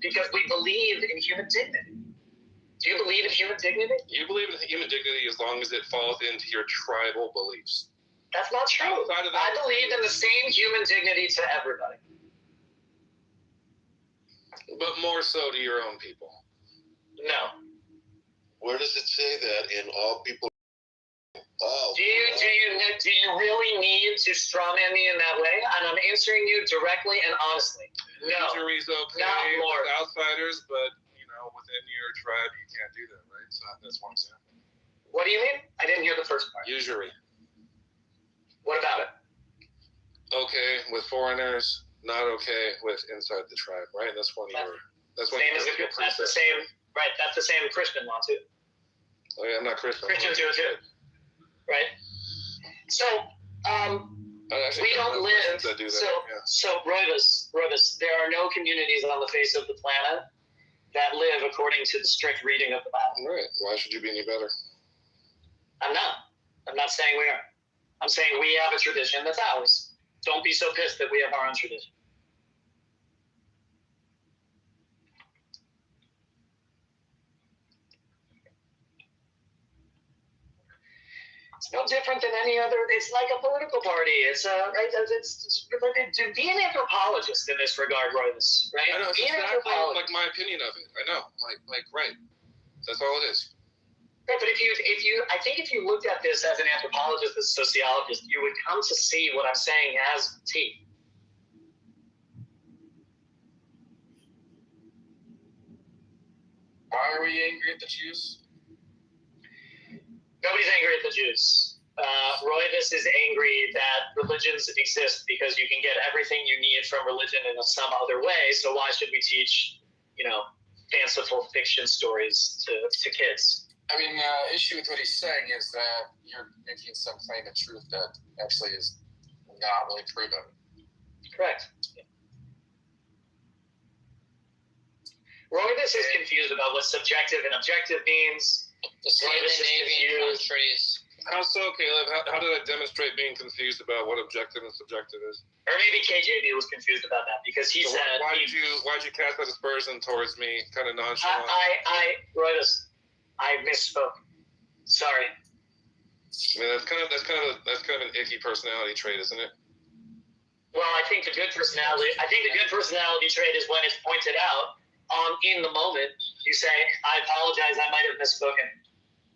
Because we believe in human dignity. Do you believe in human dignity? You believe in human dignity as long as it falls into your tribal beliefs. That's not true. I believe in the same human dignity to everybody. But more so to your own people. No. Where does it say that in all people? Oh. Do you really need to strawman me in that way? And I'm answering you directly and honestly. No. Injuries okay with outsiders, but within your tribe, you can't do that, right? So that's one example. What do you mean? I didn't hear the first part. Usury. What about it? Okay with foreigners, not okay with inside the tribe, right? That's the same. Right. That's the same Christian law too. Oh yeah, I'm not Christian. Christians do it too. Right. So we don't live. So Roivas, there are no communities on the face of the planet that live according to the strict reading of the Bible. Right. Why should you be any better? I'm not saying we are. I'm saying we have a tradition that's ours. Don't be so pissed that we have our own tradition. It's no different than any other. It's like a political party. It's be an anthropologist in this regard, Royce. Right? I know. It's exactly like my opinion of it. I know. Right. That's all it is. Right, but I think if you looked at this as an anthropologist, as a sociologist, you would come to see what I'm saying as teeth. Why are we angry at the Jews? Nobody's angry at the Jews. Roivas is angry that religions exist because you can get everything you need from religion in some other way. So why should we teach, fanciful fiction stories to kids? I mean, the issue with what he's saying is that you're making some claim of truth that actually is not really proven. Correct. Roivas is confused about what subjective and objective means. The Scandinavian countries. How so, Caleb? How did I demonstrate being confused about what objective and subjective is? Or maybe KJB was confused about that because he said. Why did you cast that aspersion towards me, kind of nonchalant? Roivas, I misspoke. Sorry. I mean, that's kind of an icky personality trait, isn't it? Well, I think the good personality trait is when it's pointed out in the moment. You say, "I apologize, I might have misspoken,"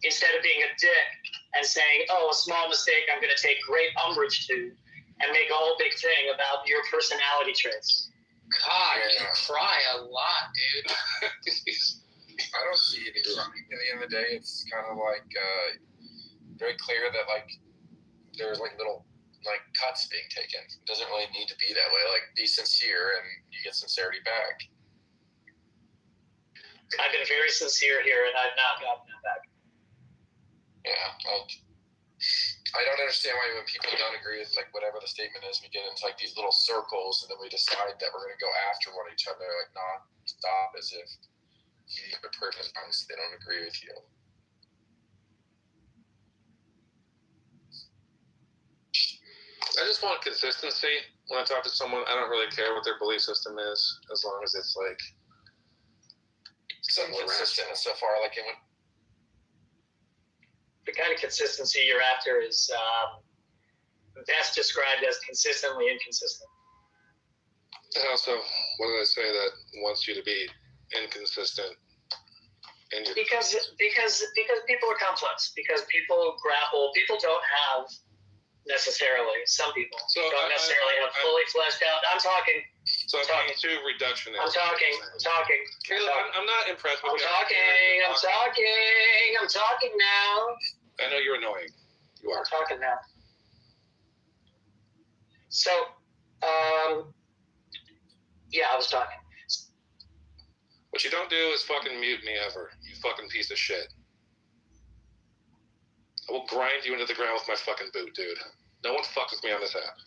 instead of being a dick and saying, "Oh, a small mistake I'm going to take great umbrage to," and make a whole big thing about your personality traits. God, you cry a lot, dude. I don't see any crying. At the end of the day, it's kind of like very clear that like there's like little like cuts being taken. It doesn't really need to be that way. Like, be sincere and you get sincerity back. I've been very sincere here and I've not gotten that back. Yeah, like I don't understand why when people don't agree with like whatever the statement is, we get into like these little circles and then we decide that we're gonna go after one each other, like non-stop, as if the person honestly they don't agree with you. I just want consistency. When I talk to someone, I don't really care what their belief system is, as long as it's like something consistent and so far. Like it went. The kind of consistency you're after is best described as consistently inconsistent. And also, what did I say that wants you to be inconsistent? Because people are complex. Because people grapple. People don't have necessarily. Some people don't necessarily have fully fleshed out. I'm talking. So I'm talking too reductionist. I'm talking. Caleb, I'm not impressed with I'm talking now. I know you're annoying. You are. I'm talking now. So, yeah, I was talking. What you don't do is fucking mute me ever. You fucking piece of shit. I will grind you into the ground with my fucking boot, dude. No one fucks with me on this app.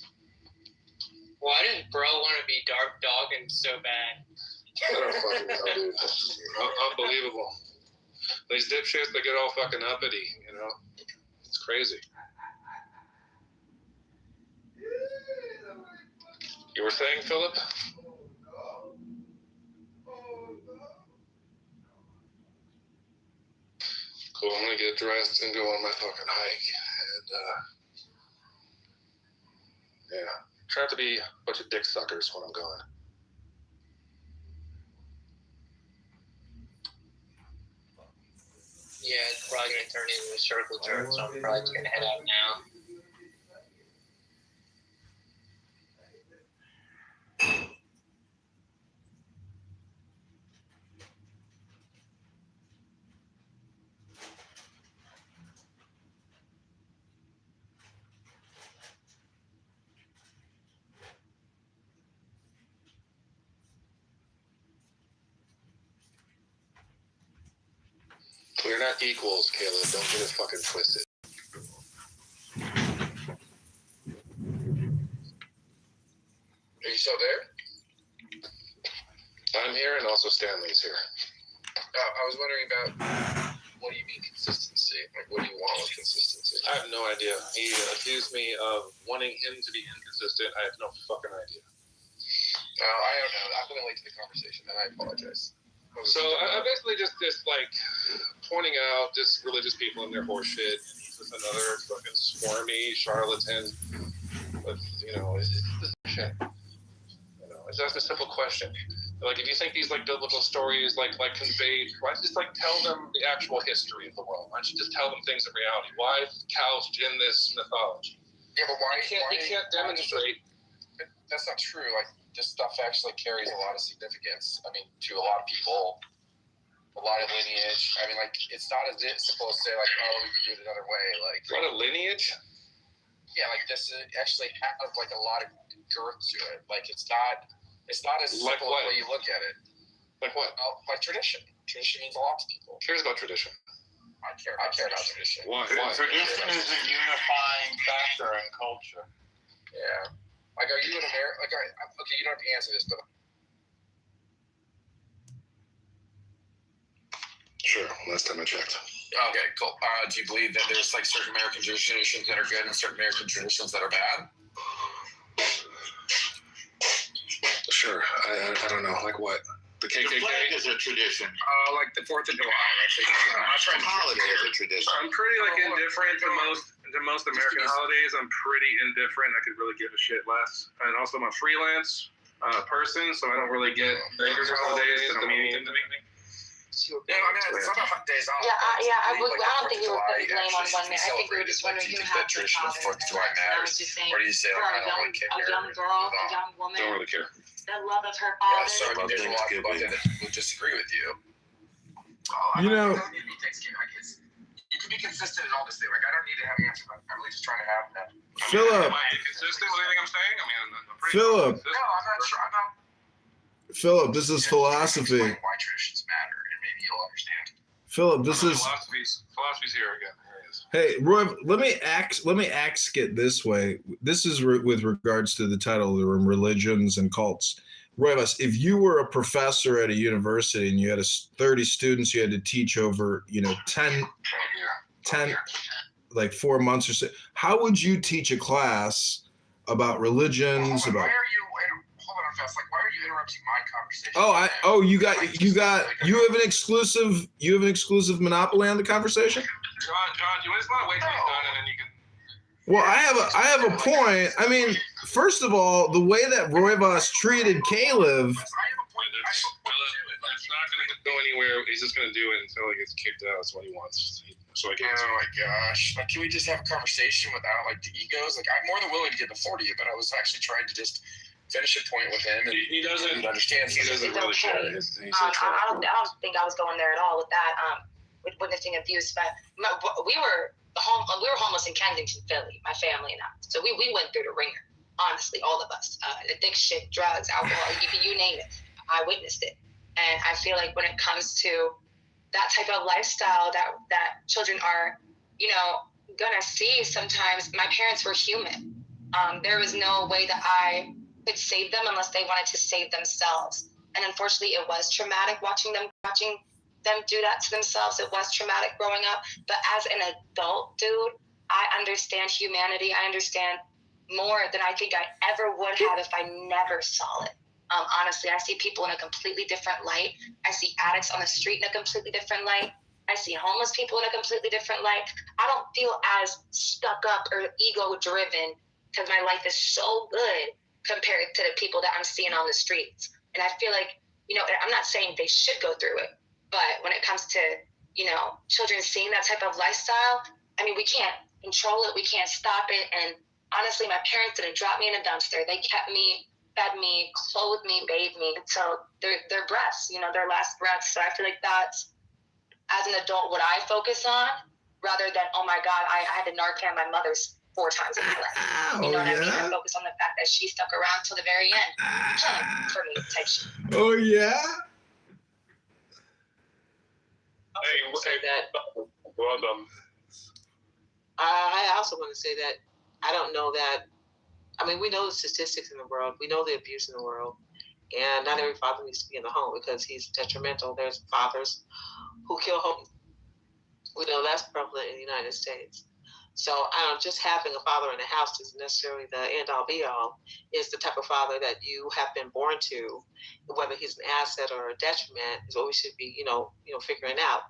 Why did bro want to be Dark Dogging so bad? I don't fucking know, dude. Unbelievable. These dipshits, they get all fucking uppity, you know? It's crazy. You were saying, Philip? Cool, I'm gonna get dressed and go on my fucking hike. And, yeah. Try not to be a bunch of dick suckers when I'm going. Yeah, it's probably going to turn into a circle jerk, so I'm probably just going to head out now. We're not equals, Caleb. Don't get it fucking twisted. Are you still there? I'm here, and also Stanley's here. I was wondering about what do you mean consistency? Like, what do you want with consistency? I have no idea. He accused me of wanting him to be inconsistent. I have no fucking idea. I don't know. I'm going to late to the conversation, and I apologize. So I basically just like pointing out just religious people and their horse shit, and he's just another fucking squirmy charlatan. But it's just shit. It's just a simple question. Like, if you think these like biblical stories like conveyed, why don't you just like tell them the actual history of the world? Why don't you just tell them things in reality? Why couched in this mythology? Yeah, but why? You can't demonstrate. That's not true. Like, this stuff actually carries a lot of significance. I mean, to a lot of people, a lot of lineage. I mean, like, it's not as simple as say, like, oh, we can do it another way. Like, a lot of lineage? Yeah, like, this actually has, like, a lot of girth to it. Like, it's not as simple like what? as the way you look at it. Like what? Like tradition. Tradition means a lot to people. Cares about tradition. I care about tradition. Why? Tradition is a unifying factor in culture. Yeah. Like, are you an American? Like, okay, you don't have to answer this, but. Sure, last time I checked. Okay, cool. Do you believe that there's, like, certain American traditions that are good and certain American traditions that are bad? Sure. I don't know. Like what? The KKK is a tradition. Like the 4th of July. I'm not trying to holiday is a tradition. I'm pretty indifferent to most American holidays. I'm pretty indifferent. I could really give a shit less. And also I'm a freelance person, so I don't really get bigger holidays. They don't mean anything to me. Yeah, I mean, it's not about days off. I don't think we were putting blame on one man. I think we were just wondering who had the traditional father. 4th of July matters. Or do you say, like, I don't really care? A young girl, a young woman. Don't really care. The love of her Yeah, father. so I mean, there's a lot of people that would disagree with you. You know, You can be consistent in all this thing. Like, I don't need to have an answer. I'm really just trying to have that. Philip. Am I inconsistent with anything I'm saying? I mean, I'm pretty Philip. No, I'm not sure. I'm not. Philip, this is philosophy. Why traditions matter, and maybe you'll understand. Philip, this is philosophy's here again. There it is. Hey, Roy, let me ask it this way. This is with regards to the title of the room, religions and cults. Roivas, if you were a professor at a university and you had 30 students you had to teach over, 10, like 4 months or so, how would you teach a class about religions? Hold on fast. Like, why are you interrupting my conversation? You have an exclusive monopoly on the conversation? John, you just want to wait till he's done and then you can. Well, I have a point. I mean, first of all, the way that Roivas treated Caleb. It's not going to go anywhere. He's just going to do it until he gets kicked out. That's what he wants. So I can't. Oh my gosh! Like, can we just have a conversation without like the egos? Like, I'm more than willing to get the 40, but I was actually trying to just finish a point with him. And he doesn't understand. He doesn't really care. I don't think I was going there at all with that. With witnessing abuse, but we were homeless in Kensington, Philly, my family and I. So we went through the ringer. Honestly, all of us, addiction, drugs, alcohol, you name it. I witnessed it, and I feel like when it comes to that type of lifestyle that children are, gonna see, sometimes my parents were human. There was no way that I could save them unless they wanted to save themselves. And unfortunately, it was traumatic watching them do that to themselves. It was traumatic growing up. But as an adult, dude, I understand humanity. I understand more than I think I ever would have if I never saw it. Honestly, I see people in a completely different light. I see addicts on the street in a completely different light. I see homeless people in a completely different light. I don't feel as stuck up or ego-driven because my life is so good compared to the people that I'm seeing on the streets. And I feel like, I'm not saying they should go through it, but when it comes to, children seeing that type of lifestyle, I mean, we can't control it. We can't stop it. And honestly, my parents didn't drop me in a dumpster. They kept me, fed me, clothed me, bathed me until their breaths, their last breaths. So I feel like that's, as an adult, what I focus on rather than, oh my God, I had to Narcan my mother's 4 times in my life. You know what I mean? I focus on the fact that she stuck around till the very end. For me, type shit. Oh, yeah? I also want to say that I don't know that. I mean, we know the statistics in the world. We know the abuse in the world. And not every father needs to be in the home because he's detrimental. There's fathers who kill homes. We know that's prevalent in the United States. So just having a father in the house isn't necessarily the end-all be-all. It's the type of father that you have been born to. Whether he's an asset or a detriment is what we should be, figuring out.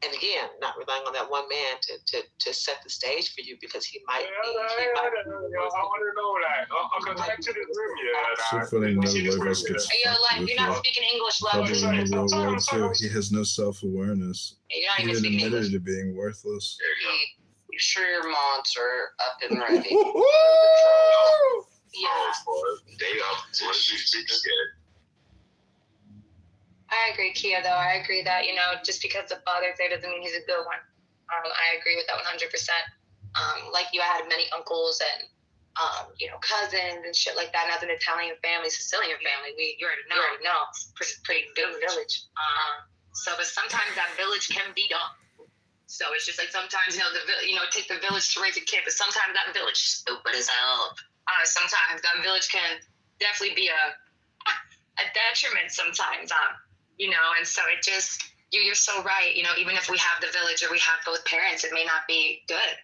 And again, not relying on that one man to set the stage for you because he might be. I want to know that. I'll come back to the room. So funny that Roivas gets You're not speaking English, love. Probably in the World War II. He has no self-awareness. You're not He even even speaking admitted English. to being worthless. You sure your monts are up and ready? I agree, Kia, though. I agree that, just because the father's there doesn't mean he's a good one. I agree with that 100%. Like you, I had many uncles and, cousins and shit like that. And as an Italian family, Sicilian family, you already know, pretty big village. But sometimes that village can be dumb. So it's just like sometimes, it takes the village to raise a kid, but sometimes that village is stupid as hell. Sometimes that village can definitely be a detriment sometimes, and so it just, you're so right. Even if we have the village or we have both parents, it may not be good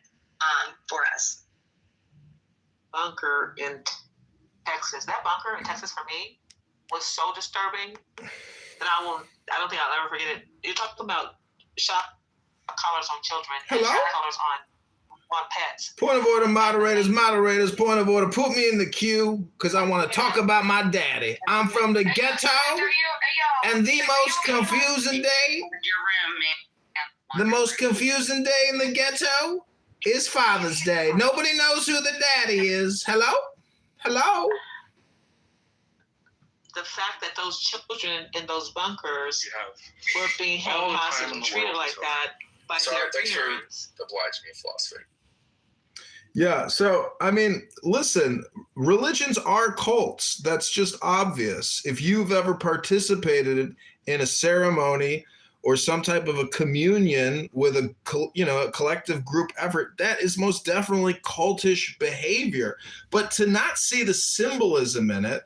for us. Bunker in Texas. That bunker in Texas for me was so disturbing and I don't think I'll ever forget it. You're talking about shock collars on children. Hello? Shock collars on pets. Point of order, moderators. Point of order. Put me in the queue because I want to talk about my daddy. I'm from the ghetto, and the most confusing day. The most confusing day in the ghetto is Father's Day. Nobody knows who the daddy is. Hello? Hello? The fact that those children in those bunkers were being held hostage and treated like that by their parents. Oblige me, philosophy. Yeah, so, I mean, listen, religions are cults. That's just obvious. If you've ever participated in a ceremony or some type of a communion with a collective group effort, that is most definitely cultish behavior. But to not see the symbolism in it,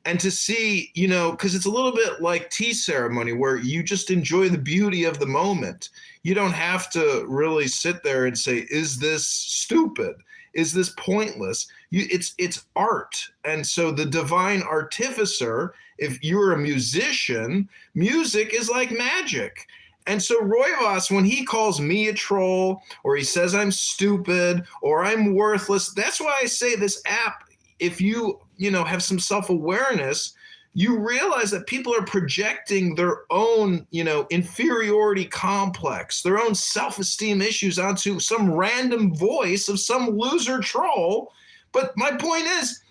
and to see, because it's a little bit like tea ceremony where you just enjoy the beauty of the moment. You don't have to really sit there and say, is this stupid? Is this pointless? It's art. And so the divine artificer, if you're a musician, music is like magic. And so Roivas, when he calls me a troll, or he says I'm stupid, or I'm worthless, that's why I say this app, if you have some self-awareness, you realize that people are projecting their own, inferiority complex, their own self-esteem issues onto some random voice of some loser troll. But my point is,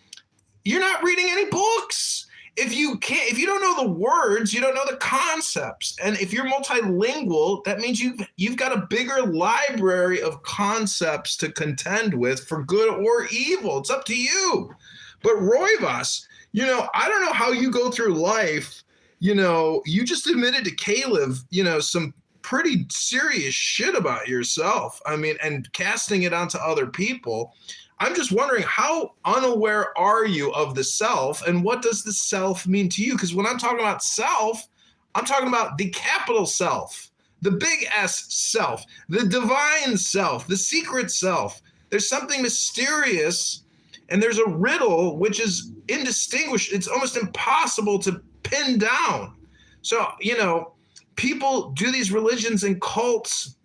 you're not reading any books. If you don't know the words, you don't know the concepts. And if you're multilingual, that means you've got a bigger library of concepts to contend with for good or evil. It's up to you. But Roivas, I don't know how you go through life. You just admitted to Caleb, some pretty serious shit about yourself. I mean, and casting it onto other people. I'm just wondering, how unaware are you of the self, and what does the self mean to you? Because when I'm talking about self, I'm talking about the capital self, the big S self, the divine self, the secret self. There's something mysterious. And there's a riddle which is indistinguishable. It's almost impossible to pin down. So, people do these religions and cults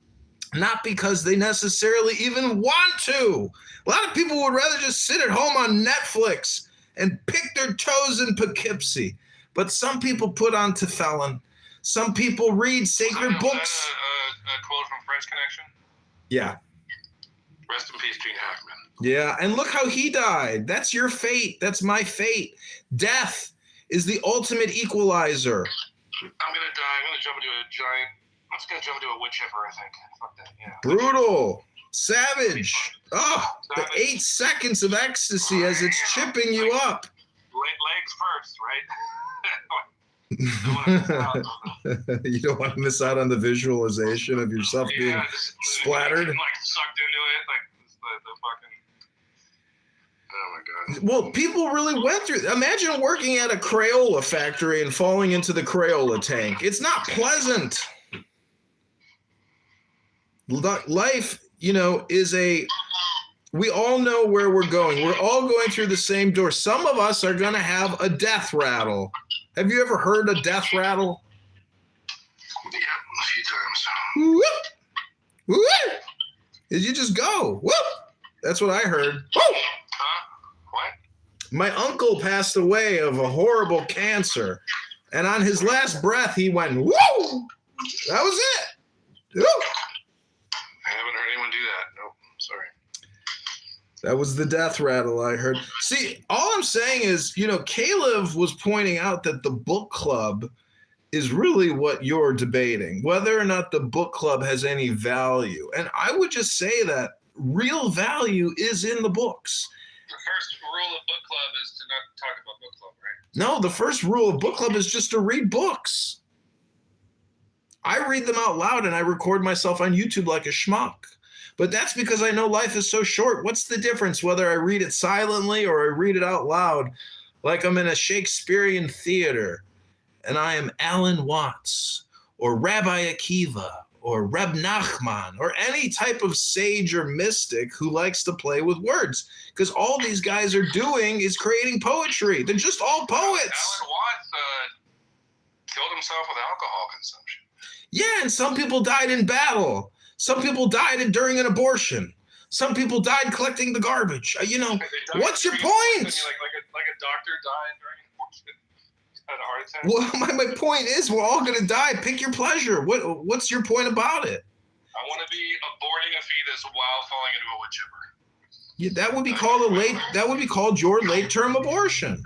not because they necessarily even want to. A lot of people would rather just sit at home on Netflix and pick their toes in Poughkeepsie. But some people put on tefillin. Some people read sacred books. A quote from French Connection? Yeah. Rest in peace, Gene Hackman. Yeah, and look how he died. That's your fate. That's my fate. Death is the ultimate equalizer. I'm gonna die. I'm gonna jump into a giant. I'm just gonna jump into a wood chipper, I think. Fuck that. Yeah. Brutal. Savage. Oh, the 8 seconds of ecstasy as it's chipping you up. Legs first, right? You don't want to miss out on the visualization of yourself being splattered. Like sucked into it, like the fucking. Oh my god. Well, people really went through. Imagine working at a Crayola factory and falling into the Crayola tank. It's not pleasant. Life, is we all know where we're going. We're all going through the same door. Some of us are going to have a death rattle. Have you ever heard a death rattle? Yeah, a few times. Whoop. Whoop. Did you just go? Whoop. That's what I heard. Whoop. What? My uncle passed away of a horrible cancer. And on his last breath, he went, woo! That was it. Woo! I haven't heard anyone do that. Nope. Sorry. That was the death rattle I heard. See, all I'm saying is, Caleb was pointing out that the book club is really what you're debating, whether or not the book club has any value. And I would just say that real value is in the books. The first rule of book club is to not talk about book club, right? No, the first rule of book club is just to read books. I read them out loud and I record myself on YouTube like a schmuck. But that's because I know life is so short. What's the difference whether I read it silently or I read it out loud like I'm in a Shakespearean theater and I am Alan Watts or Rabbi Akiva or Reb Nachman or any type of sage or mystic who likes to play with words? Because all these guys are doing is creating poetry. They're just all poets. Alan Watts killed himself with alcohol consumption. Yeah, and some people died in battle. Some people died during an abortion. Some people died collecting the garbage. What's your point? Like a doctor died during an abortion. Had a heart attack. Well, my point is, we're all gonna die. Pick your pleasure. What's your point about it? I want to be aborting a fetus while falling into a wood chipper. Yeah, that would be called That would be called your late-term abortion.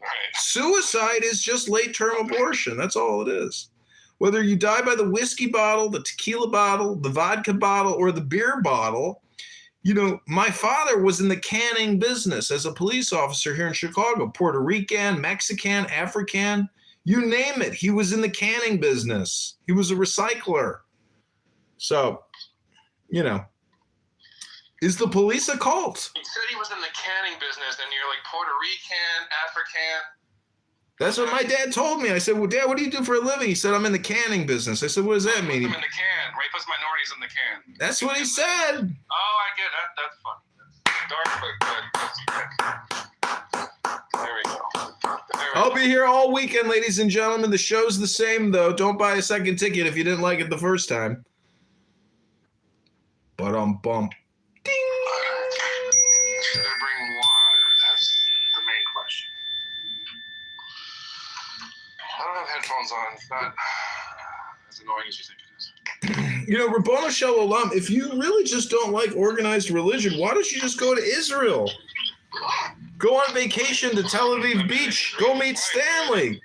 Right. Suicide is just late-term abortion. That's all it is. Whether you die by the whiskey bottle, the tequila bottle, the vodka bottle, or the beer bottle, my father was in the canning business as a police officer here in Chicago. Puerto Rican, Mexican, African, you name it. He was in the canning business. He was a recycler. So, is the police a cult? He said he was in the canning business, and you're like Puerto Rican, African. That's what my dad told me. I said, well, Dad, what do you do for a living? He said, I'm in the canning business. I said, what does that mean? I'm in the can. Right? Puts minorities in the can. That's what he said. Oh, I get that. That's funny. That's dark, but good. There we go. I'll be here all weekend, ladies and gentlemen. The show's the same, though. Don't buy a second ticket if you didn't like it the first time. But bump. Ding! Should I bring water? That's the main question. I don't have headphones on. It's not as annoying as you think it is. Rabboni Shalom, if you really just don't like organized religion, why don't you just go to Israel? Go on vacation to Tel Aviv Beach. Go meet Stanley.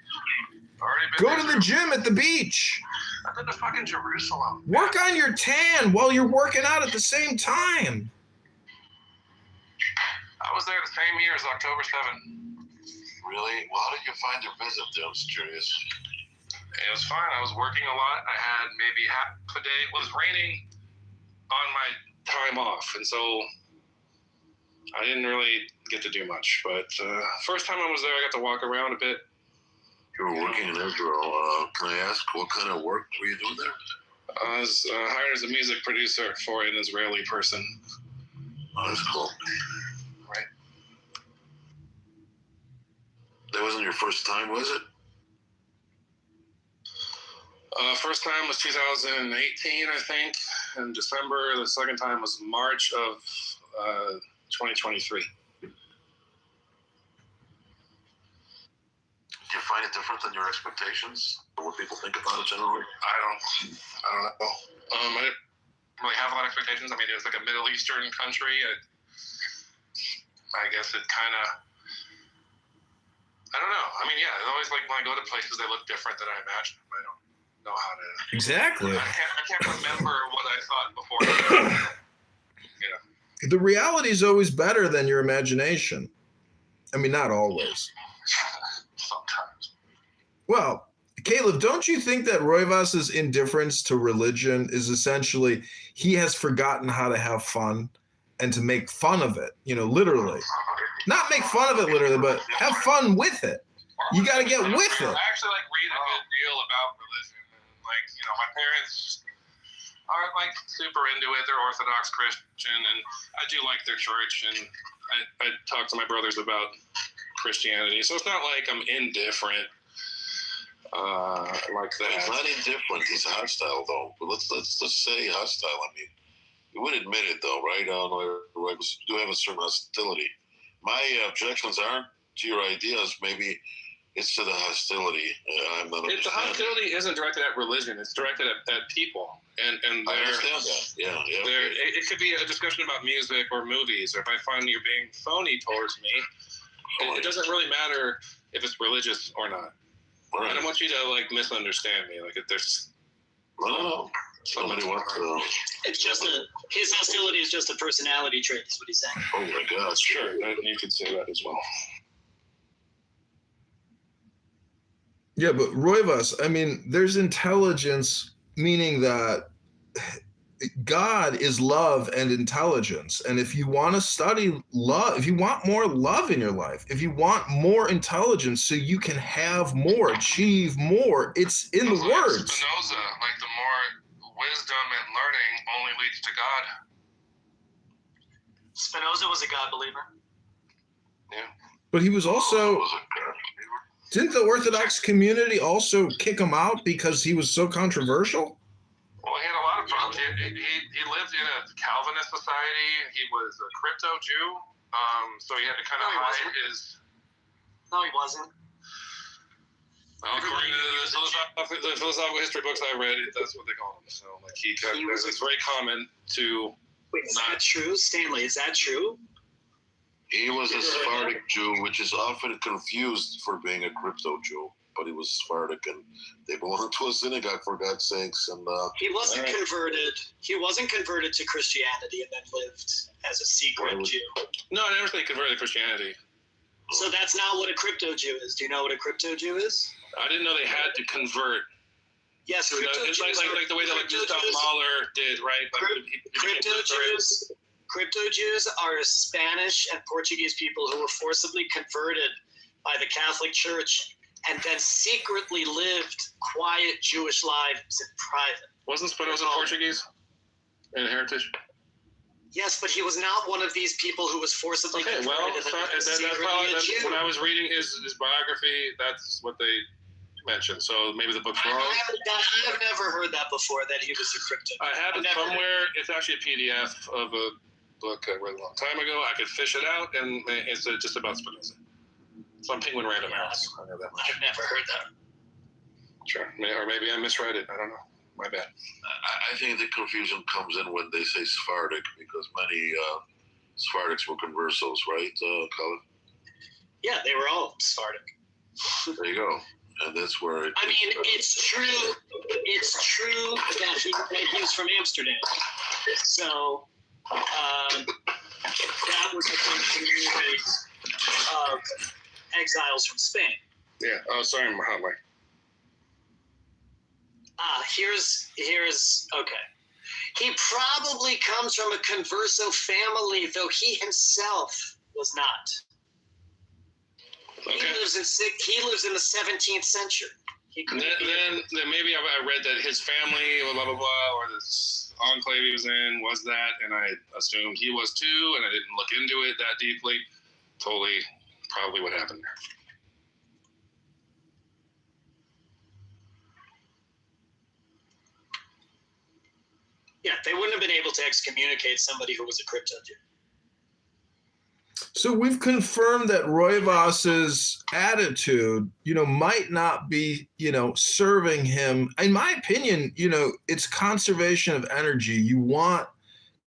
Go to the gym at the beach. I've been to fucking Jerusalem. Work on your tan while you're working out at the same time. I was there the same year as October 7th. Really? Well, how did you find your visit there? I was curious. It was fine. I was working a lot. I had maybe half a day. It was raining on my time off, and so I didn't really get to do much. But first time I was there, I got to walk around a bit. You were working in Israel. Can I ask what kind of work were you doing there? I was hired as a music producer for an Israeli person. Oh, that's cool. Right. That wasn't your first time, was it? First time was 2018, I think, in December. The second time was March of 2023. Do you find it different than your expectations? Or what people think about it generally? I don't know. I didn't really have a lot of expectations. I mean, it was like a Middle Eastern country. I guess it kind of, I don't know. I mean, yeah, it's always like when I go to places, they look different than I imagined. I don't know how to. Exactly. I can't remember what I thought before. The reality is always better than your imagination. I mean, not always. Sometimes. Well, Caleb, don't you think that Roivas's indifference to religion is essentially he has forgotten how to have fun and to make fun of it, literally. Not make fun of it literally, but have fun with it. You got to get with it. I actually read a good deal about religion. My parents aren't super into it. They're Orthodox Christian, and I do like their church, and I talk to my brothers about Christianity. So it's not like I'm indifferent like that. He's not indifferent. He's hostile, though. But let's say hostile. I mean, you would admit it, though, right? I do have a certain hostility. My objections aren't to your ideas. Maybe it's to the hostility. I'm not. The hostility isn't directed at religion. It's directed at people. And I understand that. Yeah. It could be a discussion about music or movies, or if I find you're being phony towards me, it doesn't really matter if it's religious or not. Right. I don't want you to misunderstand me. If there's somebody wants to. It's just his hostility is just a personality trait. Is what he's saying. Oh my God! Sure, you could say that as well. Yeah, but Roivas, I mean, there's intelligence, meaning that God is love and intelligence. And if you want to study love, if you want more love in your life, if you want more intelligence so you can have more, achieve more, it's in the words. Spinoza, the more wisdom and learning only leads to God. Spinoza was a God believer. Yeah. But he was also... Didn't the Orthodox community also kick him out because he was so controversial? Well, he had a lot of problems. He lived in a Calvinist society. He was a crypto Jew, so he had to kind of hide his. No, he wasn't. Well, according to the philosophical history books I read, that's what they call him. So, like, it's very common to. Wait, is that true, Stanley? Is that true? He was a Sephardic Jew, which is often confused for being a crypto Jew, but he was Sephardic, and they belonged to a synagogue, for God's sakes. And he wasn't converted. He wasn't converted to Christianity and then lived as a secret Jew. No, I never say converted to Christianity. So that's not what a crypto Jew is. Do you know what a crypto Jew is? I didn't know they had to convert. Yes, it's like the way that Gustav Mahler did, right? Crypto Jews are Spanish and Portuguese people who were forcibly converted by the Catholic Church and then secretly lived quiet Jewish lives in private. Wasn't Spinoza Portuguese in heritage? Yes, but he was not one of these people who was forcibly converted. That's when I was reading his biography, that's what they mentioned. So maybe the book's wrong. I have never heard that before, that he was a crypto. I have it somewhere. It's actually a PDF of a book I read a long time ago. I could fish it out, and it's just about Spinoza. It's on Penguin Random House. I know that much. I've never heard that. Sure. Or maybe I misread it. I don't know. My bad. I think the confusion comes in when they say Sephardic, because many Sephardics were conversos, right, Colin? Yeah, they were all Sephardic. There you go. And that's where it's true. It's true that he was from Amsterdam. So that was a community of exiles from Spain. Yeah. Oh, sorry, Muhammad. Here's okay. He probably comes from a converso family, though he himself was not. Okay. He lives in the 17th century. Then maybe I read that his family, blah, blah, blah, or this enclave he was in was that, and I assumed he was too, and I didn't look into it that deeply. Totally, probably what happened there. Yeah, they wouldn't have been able to excommunicate somebody who was a crypto Jew. So we've confirmed that Roivas's attitude, might not be, serving him. In my opinion, it's conservation of energy. You want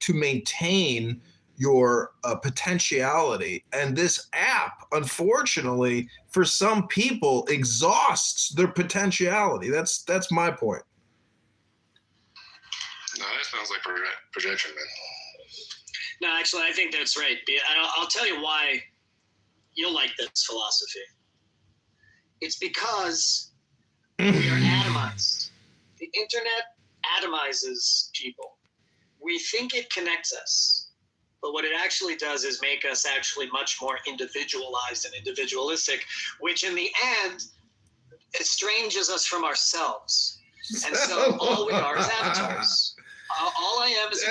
to maintain your potentiality. And this app, unfortunately, for some people, exhausts their potentiality. That's my point. No, that sounds like projection, man. No, actually, I think that's right. I'll tell you why you'll like this philosophy. It's because we are atomized. The internet atomizes people. We think it connects us, but what it actually does is make us actually much more individualized and individualistic, which in the end estranges us from ourselves. And so all we are is avatars. All I am is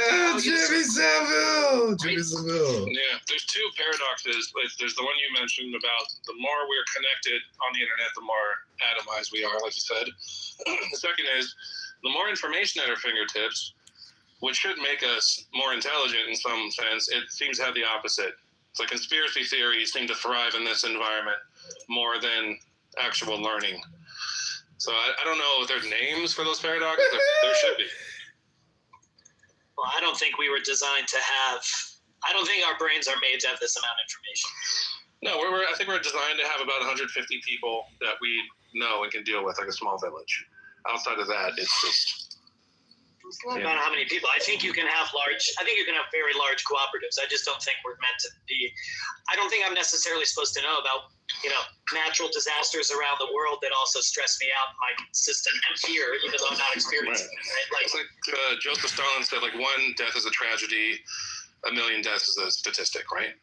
Jimmy Savile. Yeah, there's two paradoxes. There's the one you mentioned about the more we're connected on the internet, the more atomized we are, like you said. The second is the more information at our fingertips, which should make us more intelligent in some sense, it seems to have the opposite. It's like conspiracy theories seem to thrive in this environment more than actual learning. So I don't know if there's names for those paradoxes. There should be. Well, I don't think we were designed to have. I don't think our brains are made to have this amount of information. No, I think we're designed to have about 150 people that we know and can deal with, like a small village. Outside of that, it's just. It's not about how many people. I think you can have very large cooperatives. I just don't think we're meant to be. I don't think I'm necessarily supposed to know about natural disasters around the world that also stress me out in my system here, even though I'm not experiencing it. Right? It's like Joseph Stalin said, like, one death is a tragedy, 1 million deaths is a statistic, right?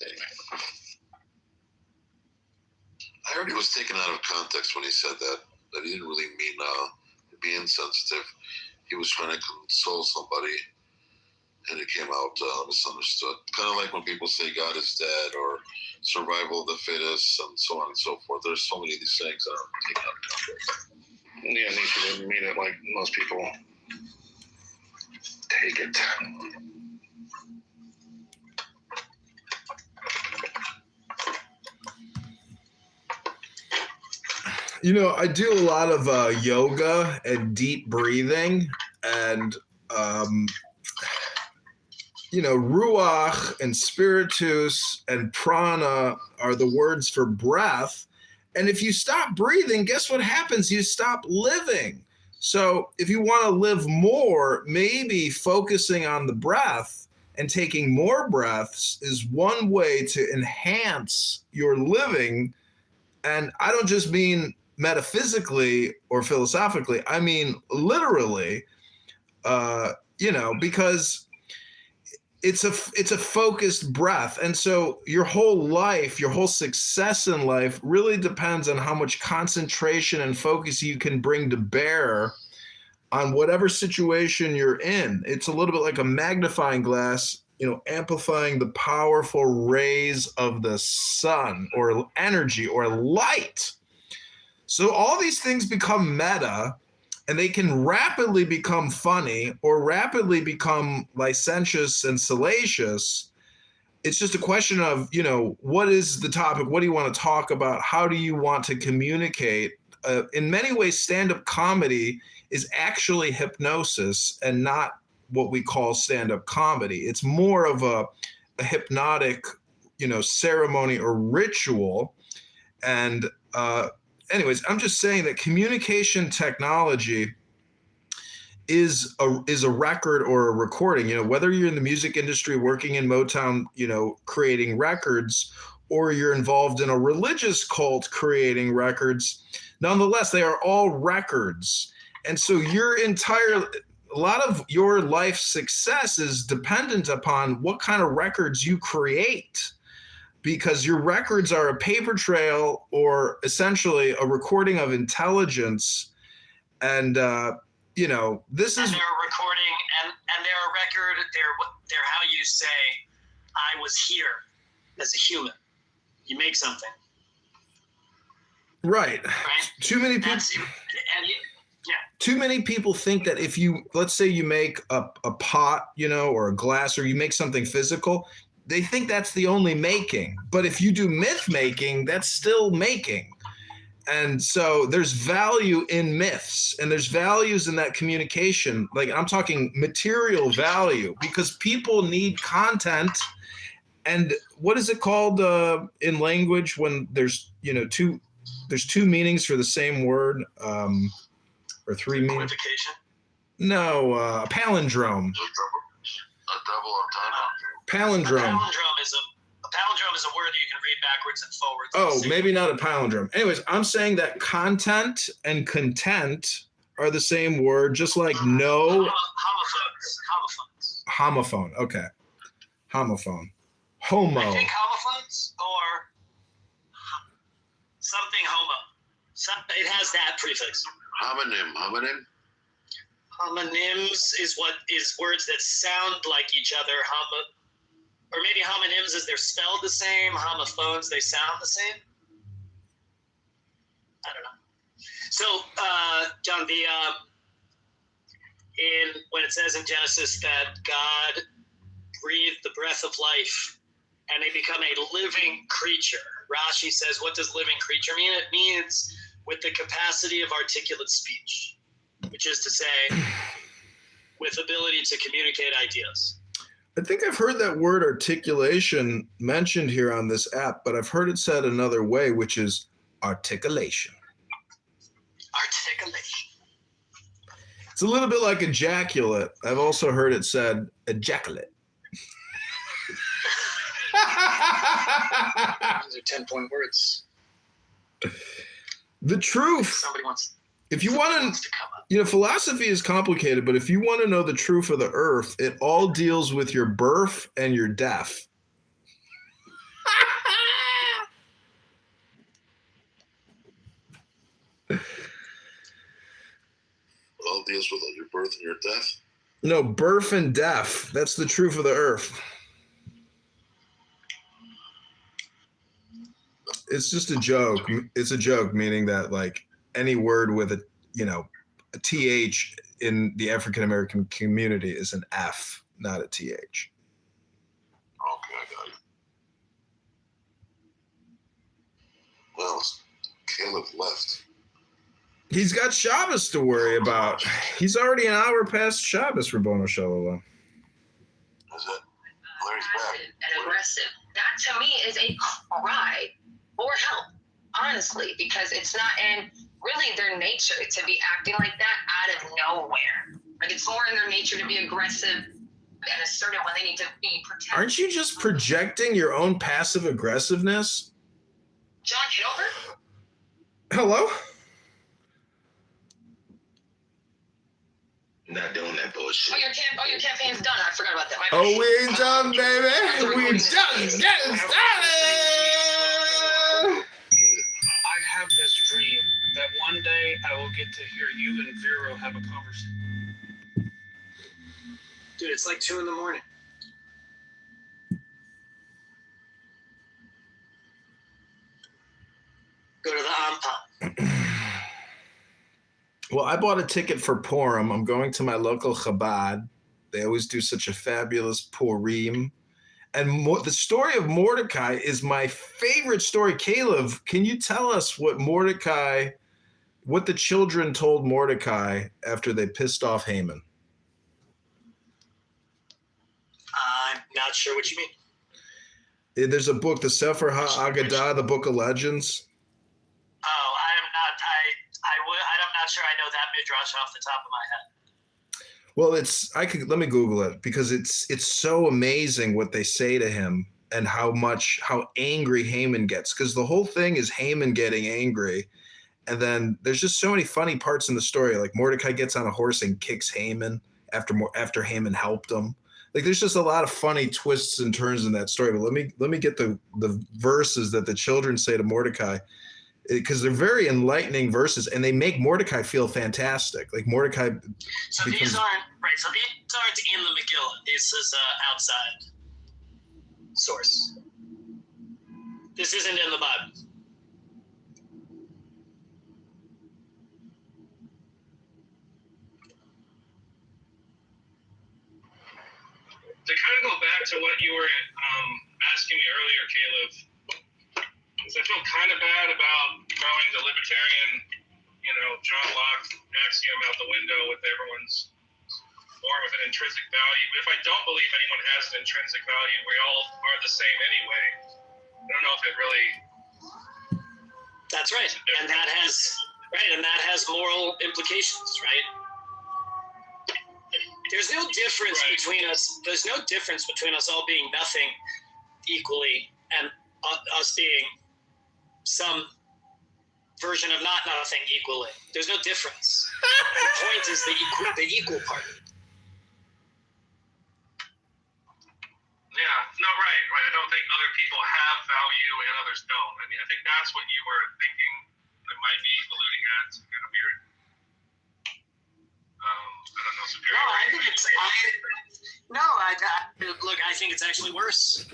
Anyway. I heard he was taken out of context when he said that he didn't really mean to be insensitive. He was trying to console somebody. and it came out misunderstood. Kind of like when people say God is dead or survival of the fittest and so on and so forth. There's so many of these things that are taken out of context. Yeah, Nietzsche didn't mean it like most people take it. You know, I do a lot of yoga and deep breathing, and you know, ruach and spiritus and prana are the words for breath. And if you stop breathing, guess what happens? You stop living. So if you want to live more, maybe focusing on the breath and taking more breaths is one way to enhance your living. And I don't just mean metaphysically or philosophically, I mean literally, you know, because it's a focused breath. And so your whole life, your whole success in life really depends on how much concentration and focus you can bring to bear on whatever situation you're in. It's a little bit like a magnifying glass, you know, amplifying the powerful rays of the sun or energy or light. So all these things become meta, and they can rapidly become funny or rapidly become licentious and salacious. It's just a question of, you know, what is the topic? What do you want to talk about? How do you want to communicate? In many ways, stand-up comedy is actually hypnosis and not what we call stand-up comedy. It's more of a hypnotic, you know, ceremony or ritual. And anyways, I'm just saying that communication technology is a record or a recording. You know, whether you're in the music industry working in Motown, you know, creating records, or you're involved in a religious cult creating records, nonetheless, they are all records. And so a lot of your life success is dependent upon what kind of records you create, because your records are a paper trail or essentially a recording of intelligence. And, you know, this is. And they're a recording, and they're a record. They're how you say, I was here as a human. You make something. Right. Too many people. Too many people think that if you, let's say you make a pot, you know, or a glass, or you make something physical, they think that's the only making. But if you do myth making, that's still making. And so there's value in myths, and there's values in that communication. Like, I'm talking material value, because people need content. And what is it called in language when there's, you know, there's two meanings for the same word, or three meanings? No, a palindrome. Palindrome. A palindrome is a word that you can read backwards and forwards. Oh, maybe not a palindrome. Anyways, I'm saying that content and content are the same word, just like no. Homophone. Okay. Homophone. Homo. I think homophones or something homo. It has that prefix. Homonym. Homonyms is words that sound like each other. Or maybe homonyms is they're spelled the same. Homophones, they sound the same. I don't know. So, John, when it says in Genesis that God breathed the breath of life and they become a living creature, Rashi says, what does living creature mean? It means with the capacity of articulate speech, which is to say, with ability to communicate ideas. I think I've heard that word articulation mentioned here on this app, but I've heard it said another way, which is articulation. Articulation. It's a little bit like ejaculate. I've also heard it said ejaculate. These are 10-point words. The truth. Somebody wants. If you want to, you know, philosophy is complicated, but if you want to know the truth of the earth, it all deals with your birth and your death. It all deals with your birth and your death? No, birth and death. That's the truth of the earth. It's just a joke. It's a joke, meaning that like any word with a TH in the African American community is an F, not a TH. Okay, I got it. Well, Caleb left. He's got Shabbos to worry about. He's already an hour past Shabbos, Rabbono Shalom. Is it? Larry's back. And aggressive. That to me is a cry for help, honestly, because it's not in really their nature to be acting like that out of nowhere. Like it's more in their nature to be aggressive and assertive when they need to be protected. Aren't you just projecting your own passive aggressiveness? John Kitover? Hello? Not doing that bullshit. Oh, your campaign's done. I forgot about that. Oh, we ain't done, baby. We just getting started. I have this dream that one day I will get to hear you and Vero have a conversation. Dude, it's like 2 a.m. Go to the Ampa. Well, I bought a ticket for Purim. I'm going to my local Chabad. They always do such a fabulous Purim. And the story of Mordecai is my favorite story. Caleb, can you tell us what the children told Mordecai after they pissed off Haman? I'm not sure what you mean. There's a book, the Sefer HaAgadah, the Book of Legends. Oh, I'm not sure I know that midrash off the top of my head. Well, let me Google it because it's so amazing what they say to him and how angry Haman gets. Because the whole thing is Haman getting angry. And then there's just so many funny parts in the story. Like Mordecai gets on a horse and kicks Haman after Haman helped him. Like there's just a lot of funny twists and turns in that story. But let me get the verses that the children say to Mordecai, because they're very enlightening verses, and they make Mordecai feel fantastic. Like Mordecai. So these aren't in the Megillah. This is outside source. This isn't in the Bible. To kind of go back to what you were asking me earlier, Caleb, I feel kind of bad about throwing the libertarian, John Locke axiom out the window with everyone's born with an intrinsic value. But if I don't believe anyone has an intrinsic value, we all are the same anyway. I don't know if it really. That's right, and that has moral implications, right? There's no difference between us. There's no difference between us all being nothing equally and us being some version of not nothing equally. There's no difference. The point is the equal part. Yeah, no, right. I don't think other people have value and others don't. I mean, I think that's what you were thinking. It might be alluding at some kind of weird. I don't know. Look, I think it's actually worse.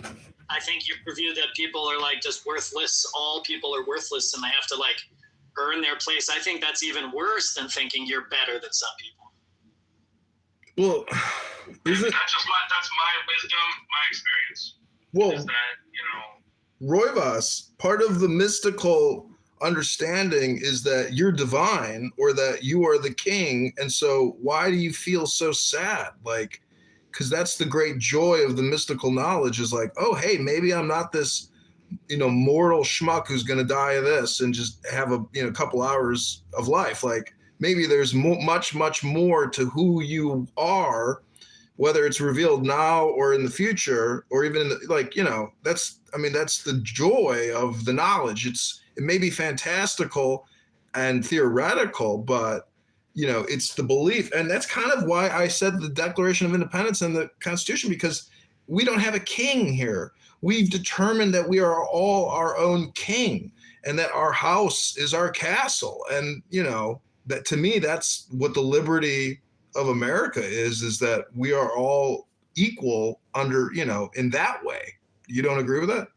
I think your view that people are like just worthless. All people are worthless, and they have to like earn their place. I think that's even worse than thinking you're better than some people. Well, that's my wisdom, my experience. Well, is that Roivas, part of the mystical understanding is that you're divine or that you are the king, and so why do you feel so sad? Like, because that's the great joy of the mystical knowledge is like, oh, hey, maybe I'm not this, mortal schmuck who's going to die of this and just have a couple hours of life. Like maybe there's much, much more to who you are, whether it's revealed now or in the future, or even that's the joy of the knowledge. It may be fantastical and theoretical, but it's the belief. And that's kind of why I said the Declaration of Independence and the Constitution, because we don't have a king here. We've determined that we are all our own king and that our house is our castle. And, that to me, that's what the liberty of America is that we are all equal under, you know, in that way. You don't agree with that?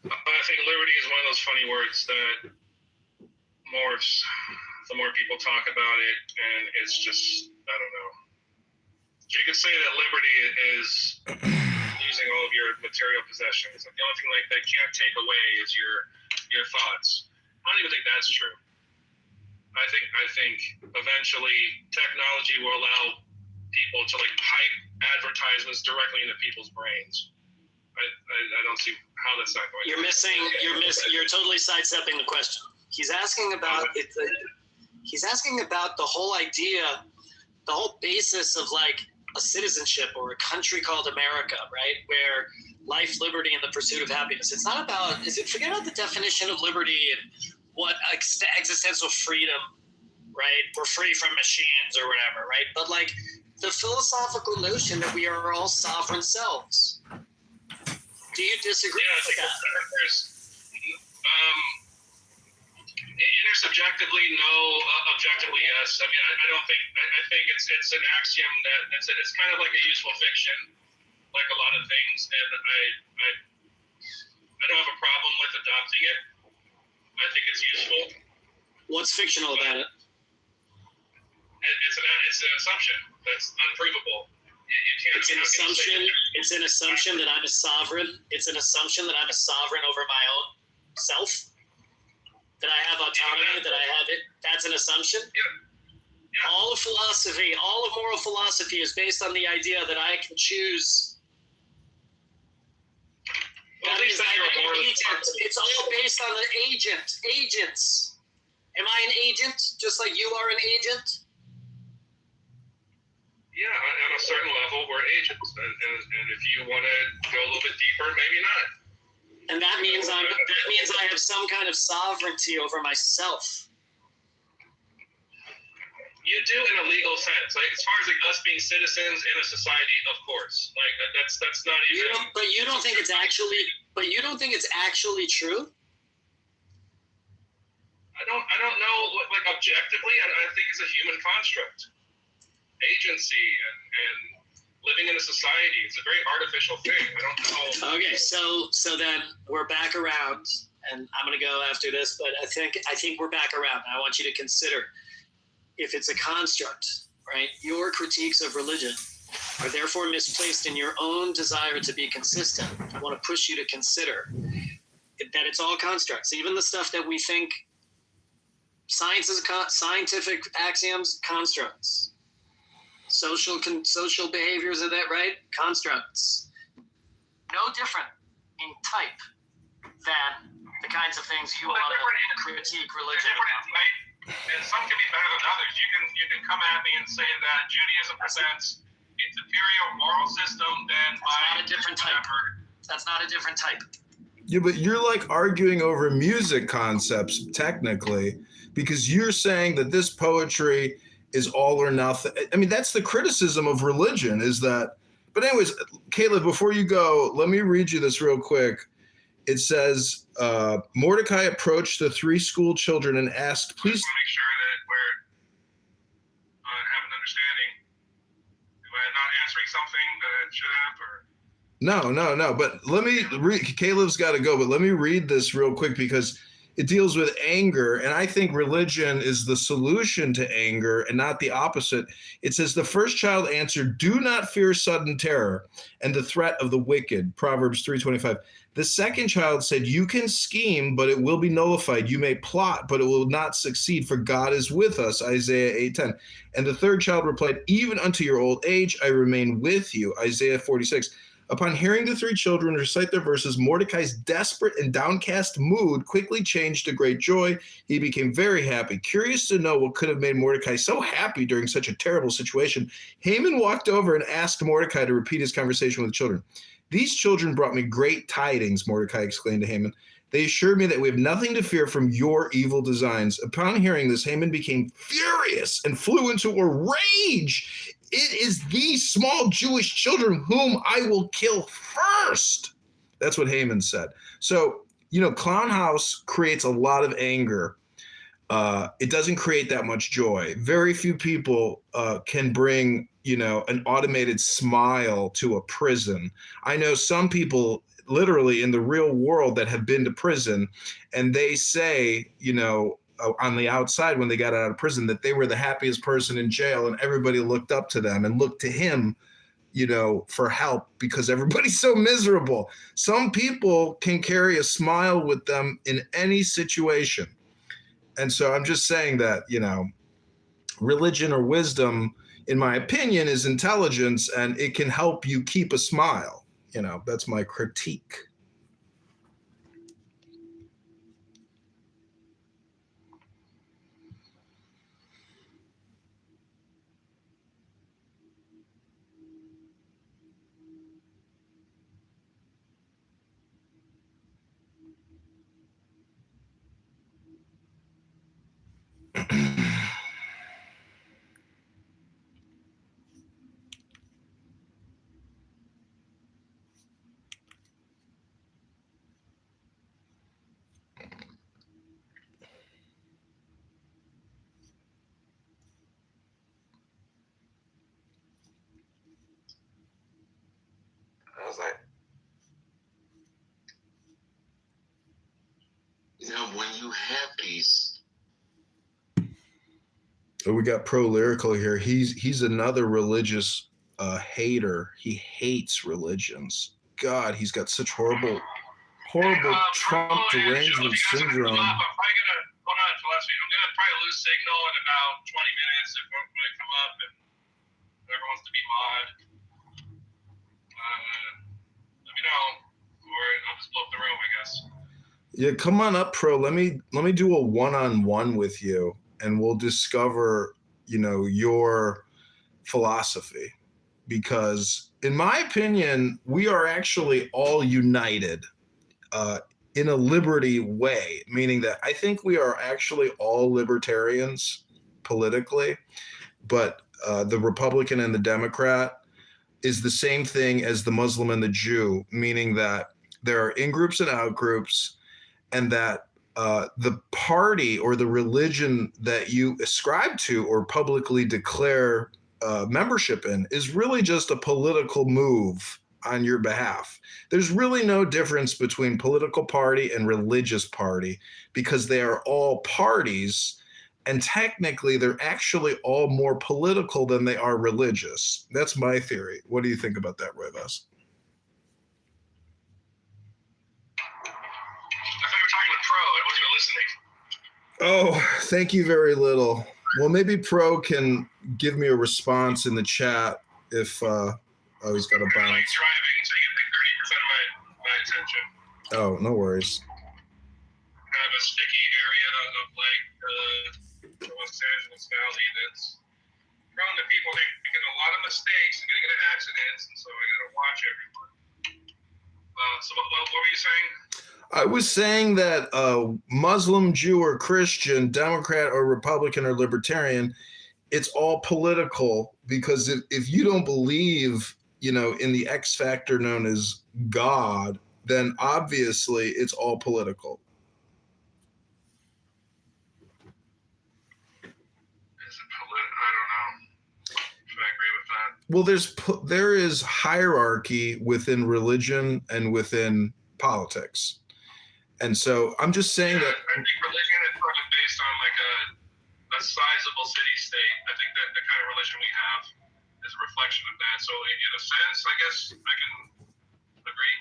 I think liberty is one of those funny words that morphs the more people talk about it, and it's just, I don't know. You could say that liberty is losing all of your material possessions. The only thing like they can't take away is your thoughts. I don't even think that's true. I think eventually technology will allow people to like pipe advertisements directly into people's brains. I don't see how that's not going. You're totally sidestepping the question. He's asking about He's asking about the whole idea, the whole basis of like a citizenship or a country called America, right? Where life, liberty, and the pursuit of happiness. It's not about. Forget about the definition of liberty and what existential freedom, right? We're free from machines or whatever, right? But like the philosophical notion that we are all sovereign selves. Do you disagree with that? Intersubjectively, no. Objectively, yes. I mean, I don't think. I think it's an axiom that it's kind of like a useful fiction, like a lot of things, and I don't have a problem with adopting it. I think it's useful. What's fictional about it? It's an assumption that's unprovable. It's an assumption. It's an assumption that I'm a sovereign. It's an assumption that I'm a sovereign over my own self. That I have autonomy. That I have it. That's an assumption. Yeah. All of philosophy, all of moral philosophy, is based on the idea that I can choose. Well, at least it's all based on the agents. Am I an agent, just like you are an agent? Yeah, on a certain level, we're agents, and if you want to go a little bit deeper, maybe not. And that means I have some kind of sovereignty over myself. You do in a legal sense, like as far as like us being citizens in a society, of course. Like that's not even. But you don't think it's actually true? I don't know. Like objectively, I think it's a human construct. Agency and living in a society. It's a very artificial thing. I don't know. Okay, so then we're back around, and I'm going to go after this, but I think we're back around. I want you to consider if it's a construct, right? Your critiques of religion are therefore misplaced in your own desire to be consistent. I want to push you to consider that it's all constructs, even the stuff that we think science is scientific axioms, constructs. Social behaviors, are that right? Constructs. No different in type than the kinds of things you want to critique religion about. And some can be better than others. You can come at me and say that Judaism presents a superior moral system than That's not a different type. That's not a different type. Yeah, but you're like arguing over music concepts technically, because you're saying that this poetry is all or nothing. I mean, that's the criticism of religion, is that. But anyways, Caleb, before you go, let me read you this real quick. It says, Mordecai approached the 3 school children and asked, please. Just make sure that we're have an understanding. Am I not answering something that I should have? No. But let me read. Caleb's got to go, but let me read this real quick because it deals with anger. And I think religion is the solution to anger and not the opposite. It says, the first child answered, do not fear sudden terror and the threat of the wicked. Proverbs 3:25. The second child said, you can scheme, but it will be nullified. You may plot, but it will not succeed, for God is with us. Isaiah 8:10. And the third child replied, even unto your old age, I remain with you. Isaiah 46. Upon hearing the 3 children recite their verses, Mordecai's desperate and downcast mood quickly changed to great joy. He became very happy. Curious to know what could have made Mordecai so happy during such a terrible situation, Haman walked over and asked Mordecai to repeat his conversation with the children. These children brought me great tidings, Mordecai exclaimed to Haman. They assured me that we have nothing to fear from your evil designs. Upon hearing this, Haman became furious and flew into a rage. It is these small Jewish children whom I will kill first. That's what Haman said. So, Clown House creates a lot of anger. it doesn't create that much joy. Very few people can bring, an automated smile to a prison. I know some people literally in the real world that have been to prison, and they say, on the outside when they got out of prison, that they were the happiest person in jail, and everybody looked up to them and looked to him, for help because everybody's so miserable. Some people can carry a smile with them in any situation. And so I'm just saying that, religion or wisdom, in my opinion, is intelligence, and it can help you keep a smile. That's my critique. I was like, when you have these. We got Pro Lyrical here. He's another religious hater. He hates religions. God, he's got such horrible Trump derangement syndrome. I'm probably gonna hold on to last week. I'm gonna probably lose signal in about 20 minutes if I'm gonna come up and whoever wants to be mod. Let me know, or I'll just blow up the room, I guess. Yeah, come on up, Pro. Let me do a one-on-one with you, and we'll discover, your philosophy. Because in my opinion, we are actually all united in a liberty way, meaning that I think we are actually all libertarians politically, but the Republican and the Democrat is the same thing as the Muslim and the Jew, meaning that there are in-groups and out-groups, and that the party or the religion that you ascribe to or publicly declare membership in is really just a political move on your behalf. There's really no difference between political party and religious party because they are all parties, and technically they're actually all more political than they are religious. That's my theory. What do you think about that, Roybus? Oh, thank you very little. Well, maybe Pro can give me a response in the chat if he's got a bounce. Driving, so you get like 30% of my attention. Oh, no worries. Kind of a sticky area of the Los Angeles Valley that's prone to people making a lot of mistakes and getting into accidents, and so I got to watch everyone. So what were you saying? I was saying that Muslim, Jew, or Christian, Democrat or Republican or Libertarian, it's all political, because if you don't believe, in the X factor known as God, then obviously it's all political. Well, there is hierarchy within religion and within politics. And so I'm just saying that I think religion is sort of based on like a sizable city-state. I think that the kind of religion we have is a reflection of that. So in a sense, I guess I can agree.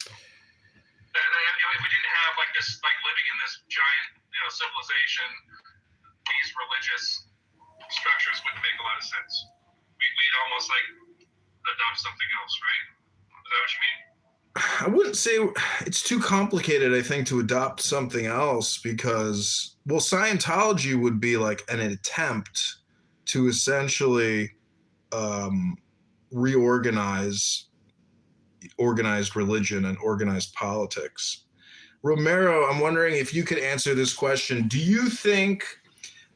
And if we didn't have like this, like living in this giant, civilization, these religious structures wouldn't make a lot of sense. We'd almost like adopt something else, right? Is that what you mean? I wouldn't say it's too complicated, I think, to adopt something else, because, well, Scientology would be like an attempt to essentially reorganize organized religion and organized politics. Romero, I'm wondering if you could answer this question. Do you think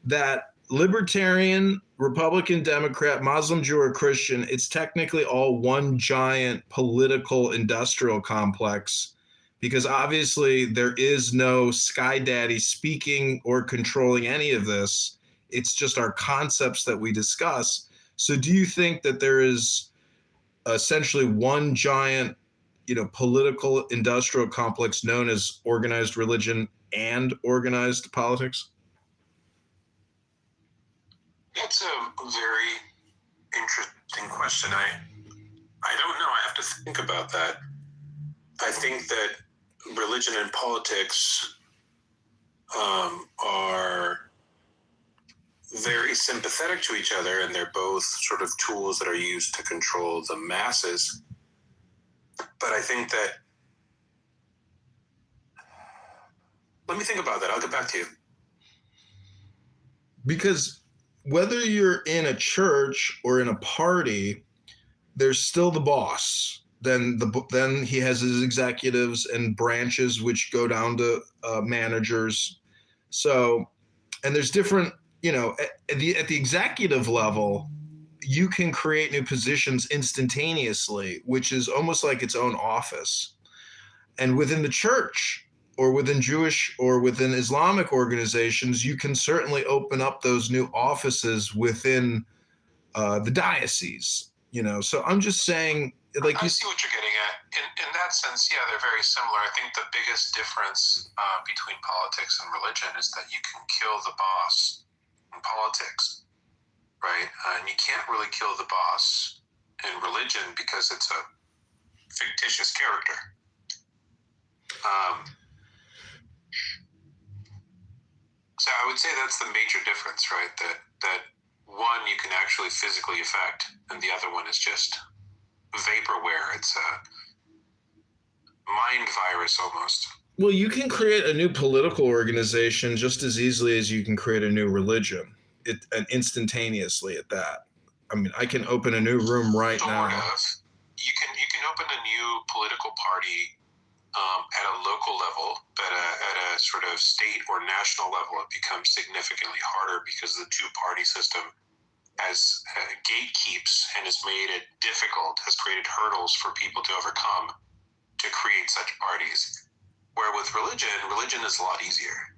that Libertarian, Republican, Democrat, Muslim, Jew, or Christian, it's technically all one giant political industrial complex because obviously there is no Sky Daddy speaking or controlling any of this. It's just our concepts that we discuss. So do you think that there is essentially one giant, political industrial complex known as organized religion and organized politics? That's a very interesting question. I don't know. I have to think about that. I think that religion and politics are very sympathetic to each other, and they're both sort of tools that are used to control the masses. But I think that, let me think about that. I'll get back to you. Because whether you're in a church or in a party, there's still the boss. Then he has his executives and branches, which go down to managers. So, and there's different, at the executive level, you can create new positions instantaneously, which is almost like its own office. And within the church or within Jewish or within Islamic organizations, you can certainly open up those new offices within the diocese. So I'm just saying, like, I see what you're getting at. In that sense, yeah, they're very similar. I think the biggest difference between politics and religion is that you can kill the boss in politics, right? And you can't really kill the boss in religion because it's a fictitious character. So I would say that's the major difference, right? That one you can actually physically affect, and the other one is just vaporware. It's a mind virus almost. Well, you can create a new political organization just as easily as you can create a new religion, and instantaneously at that. I mean, I can open a new room right now. You can open a new political party at a local level, but at a sort of state or national level, it becomes significantly harder because the two-party system has gatekeeps and has made it difficult, has created hurdles for people to overcome to create such parties. Where with religion is a lot easier,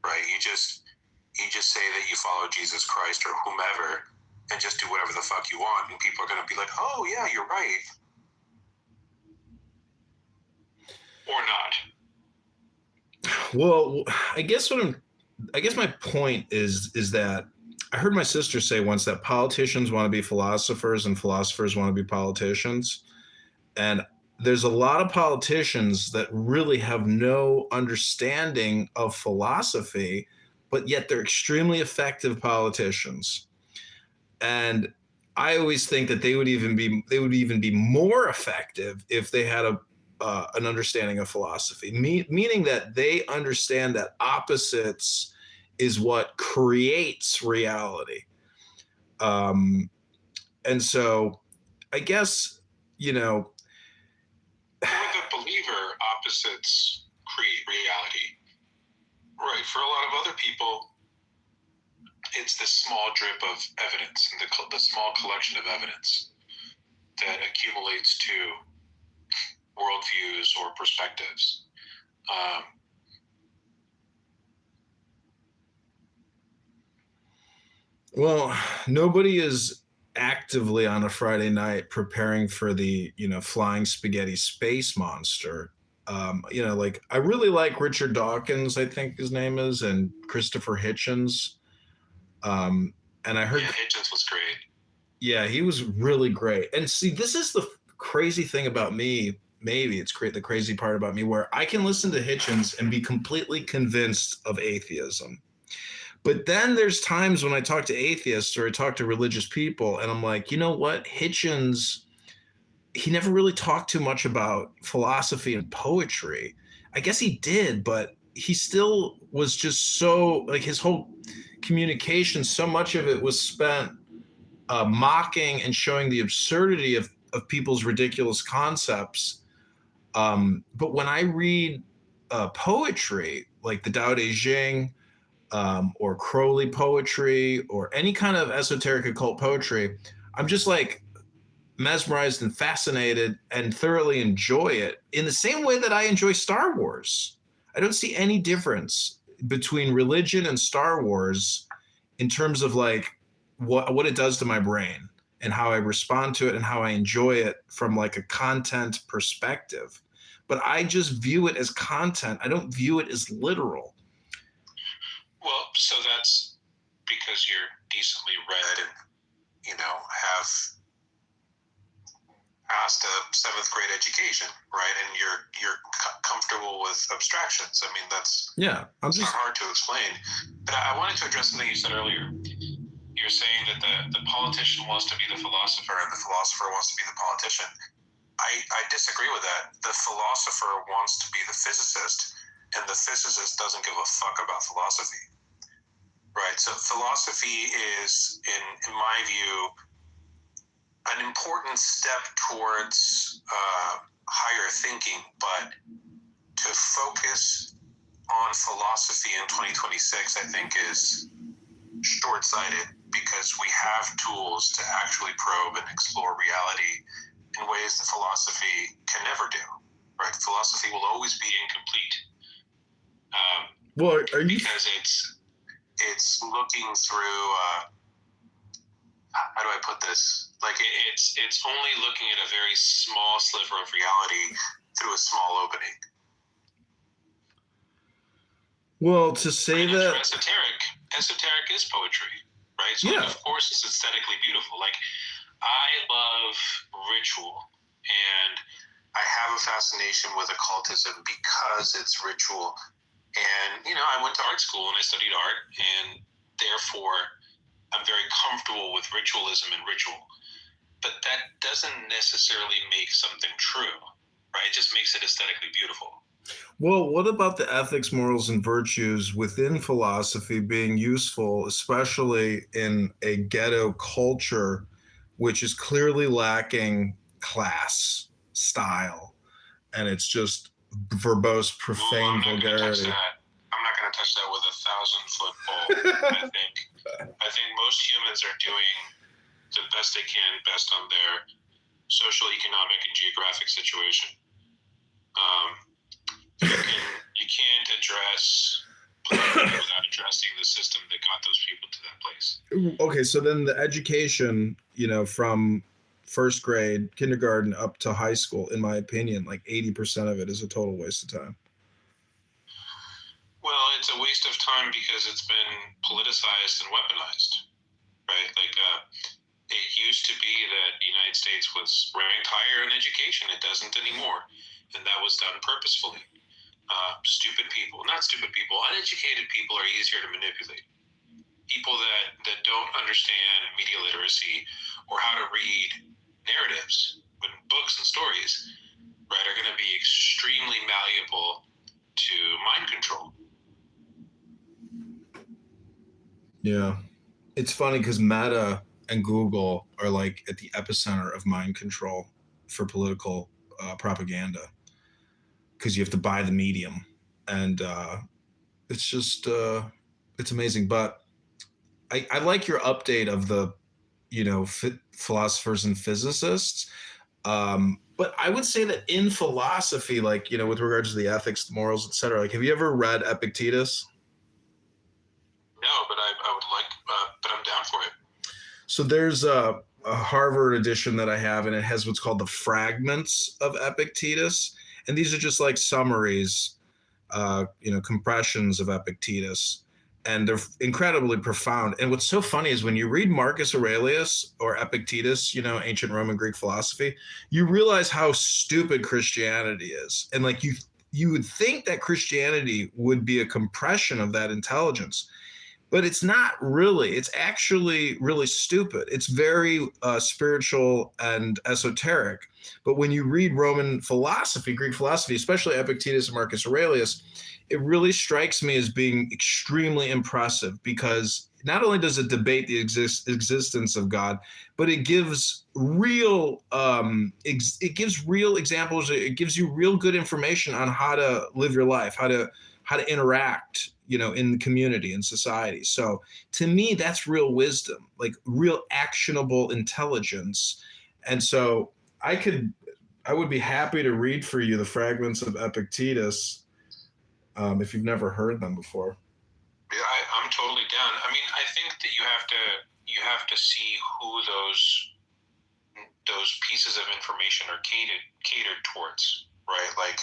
right? You just say that you follow Jesus Christ or whomever and just do whatever the fuck you want, and people are going to be like, oh yeah, you're right. Or not. Well, I guess my point is that I heard my sister say once that politicians want to be philosophers and philosophers want to be politicians. And there's a lot of politicians that really have no understanding of philosophy, but yet they're extremely effective politicians. And I always think that they would even be more effective if they had an understanding of philosophy, meaning that they understand that opposites is what creates reality. And so I guess, For the believer, opposites create reality. Right. For a lot of other people, it's this small drip of evidence and the small collection of evidence that accumulates to worldviews or perspectives. Well, nobody is actively on a Friday night preparing for the, flying spaghetti space monster. Like I really like Richard Dawkins, I think his name is, and Christopher Hitchens. And I heard Hitchens was great. Yeah, he was really great. And see, this is the crazy thing about me. Maybe it's the crazy part about me, where I can listen to Hitchens and be completely convinced of atheism. But then there's times when I talk to atheists or I talk to religious people and I'm like, you know what? Hitchens, he never really talked too much about philosophy and poetry. I guess he did, but he still was just so, like, his whole communication, so much of it was spent mocking and showing the absurdity of people's ridiculous concepts. But when I read poetry, like the Tao Te Ching, or Crowley poetry, or any kind of esoteric occult poetry, I'm just like, mesmerized and fascinated and thoroughly enjoy it in the same way that I enjoy Star Wars. I don't see any difference between religion and Star Wars in terms of like what it does to my brain and how I respond to it and how I enjoy it from like a content perspective. But I just view it as content. I don't view it as literal. Well, so that's because you're decently read and, have passed a 7th grade education, right? And you're comfortable with abstractions. I mean, that's not hard to explain. But I wanted to address something you said earlier. You're saying that the politician wants to be the philosopher and the philosopher wants to be the politician. I disagree with that. The philosopher wants to be the physicist, and the physicist doesn't give a fuck about philosophy, right? So philosophy is, in my view, an important step towards higher thinking, but to focus on philosophy in 2026, I think, is short-sighted, because we have tools to actually probe and explore reality in ways that philosophy can never do, right? Philosophy will always be incomplete. Because it's looking through, how do I put this? Like it's only looking at a very small sliver of reality through a small opening. Well, to say that esoteric is poetry, right? So of course it's aesthetically beautiful. Like, I love ritual, and I have a fascination with occultism because it's ritual. And, I went to art school and I studied art, and therefore I'm very comfortable with ritualism and ritual. But that doesn't necessarily make something true, right? It just makes it aesthetically beautiful. Well, what about the ethics, morals, and virtues within philosophy being useful, especially in a ghetto culture, which is clearly lacking class, style, and it's just verbose, profane vulgarity? I'm not going to touch that with a 1,000-foot pole. I think most humans are doing the best they can, based on their social, economic, and geographic situation. You can't address politics without addressing the system that got those people to that place. Okay, so then the education, from first grade, kindergarten up to high school, in my opinion, like 80% of it is a total waste of time. Well, it's a waste of time because it's been politicized and weaponized, right? Like, it used to be that the United States was ranked higher in education. It doesn't anymore, and that was done purposefully. Uneducated people are easier to manipulate. People that don't understand media literacy or how to read narratives, books and stories, right, are going to be extremely malleable to mind control. Yeah. It's funny because Meta and Google are like at the epicenter of mind control for political propaganda, because you have to buy the medium, and it's just it's amazing. But I like your update of the philosophers and physicists, but I would say that in philosophy, like, with regards to the ethics, the morals, etc., like, have you ever read Epictetus? No, but I would like, but I'm down for it. So there's a Harvard edition that I have, and it has what's called the fragments of Epictetus. And these are just like summaries, compressions of Epictetus. And they're incredibly profound. And what's so funny is when you read Marcus Aurelius or Epictetus, ancient Roman Greek philosophy, you realize how stupid Christianity is. And like you would think that Christianity would be a compression of that intelligence. But it's not really. It's actually really stupid. It's very spiritual and esoteric. But when you read Roman philosophy, Greek philosophy, especially Epictetus and Marcus Aurelius, it really strikes me as being extremely impressive, because not only does it debate the existence of God, but it gives real examples. It gives you real good information on how to live your life, how to interact, in the community and society. So to me, that's real wisdom, like real actionable intelligence. And so I would be happy to read for you the fragments of Epictetus if you've never heard them before. Yeah, I'm totally down. I mean, I think that you have to see who those pieces of information are catered towards, right? Like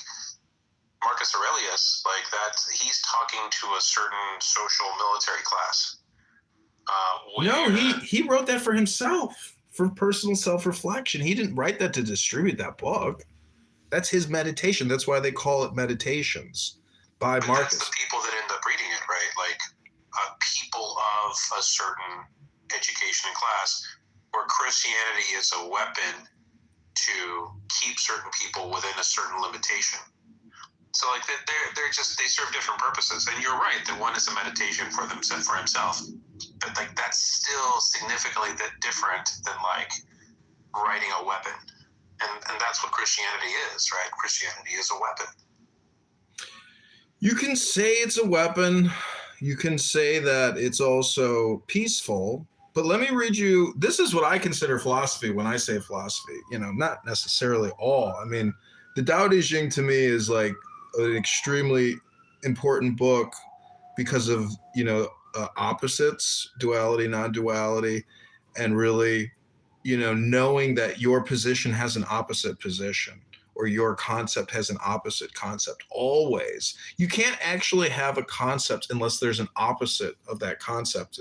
Marcus Aurelius, like that, he's talking to a certain social military class. No, he wrote that for himself, for personal self-reflection. He didn't write that to distribute that book. That's his meditation. That's why they call it Meditations by Marcus. That's the people that end up reading it, right? Like people of a certain education and class, where Christianity is a weapon to keep certain people within a certain limitation. So like they serve different purposes. And you're right, that one is a meditation for himself. But like that's still significantly different than like writing a weapon. And that's what Christianity is, right? Christianity is a weapon. You can say it's a weapon. You can say that it's also peaceful. But let me read you, this is what I consider philosophy when I say philosophy. You know, not necessarily all. I mean, the Tao Te Ching to me is like an extremely important book because of, you know, opposites, duality, non-duality, and really, you know, knowing that your position has an opposite position or your concept has an opposite concept always. You can't actually have a concept unless there's an opposite of that concept.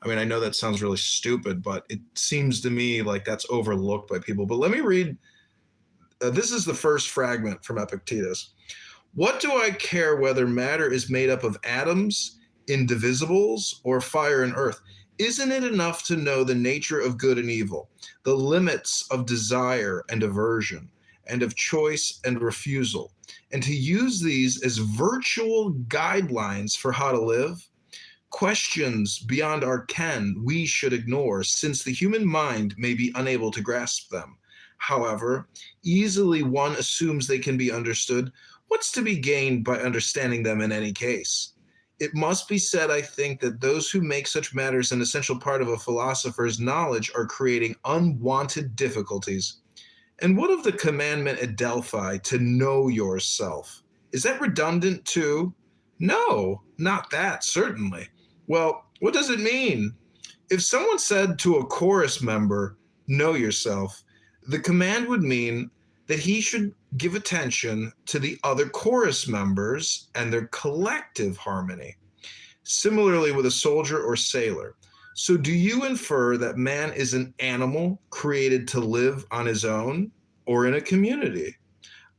I mean, I know that sounds really stupid, but it seems to me like that's overlooked by people. But let me read. This is the first fragment from Epictetus. What do I care whether matter is made up of atoms, indivisibles, or fire and earth? Isn't it enough to know the nature of good and evil, the limits of desire and aversion, and of choice and refusal, and to use these as virtual guidelines for how to live? Questions beyond our ken we should ignore, since the human mind may be unable to grasp them. However, easily one assumes they can be understood. What's to be gained by understanding them in any case? It must be said, I think, that those who make such matters an essential part of a philosopher's knowledge are creating unwanted difficulties. And what of the commandment at Delphi to know yourself? Is that redundant too? No, not that, certainly. Well, what does it mean? If someone said to a chorus member, know yourself, the command would mean that he should give attention to the other chorus members and their collective harmony. Similarly with a soldier or sailor. So do you infer that man is an animal created to live on his own or in a community?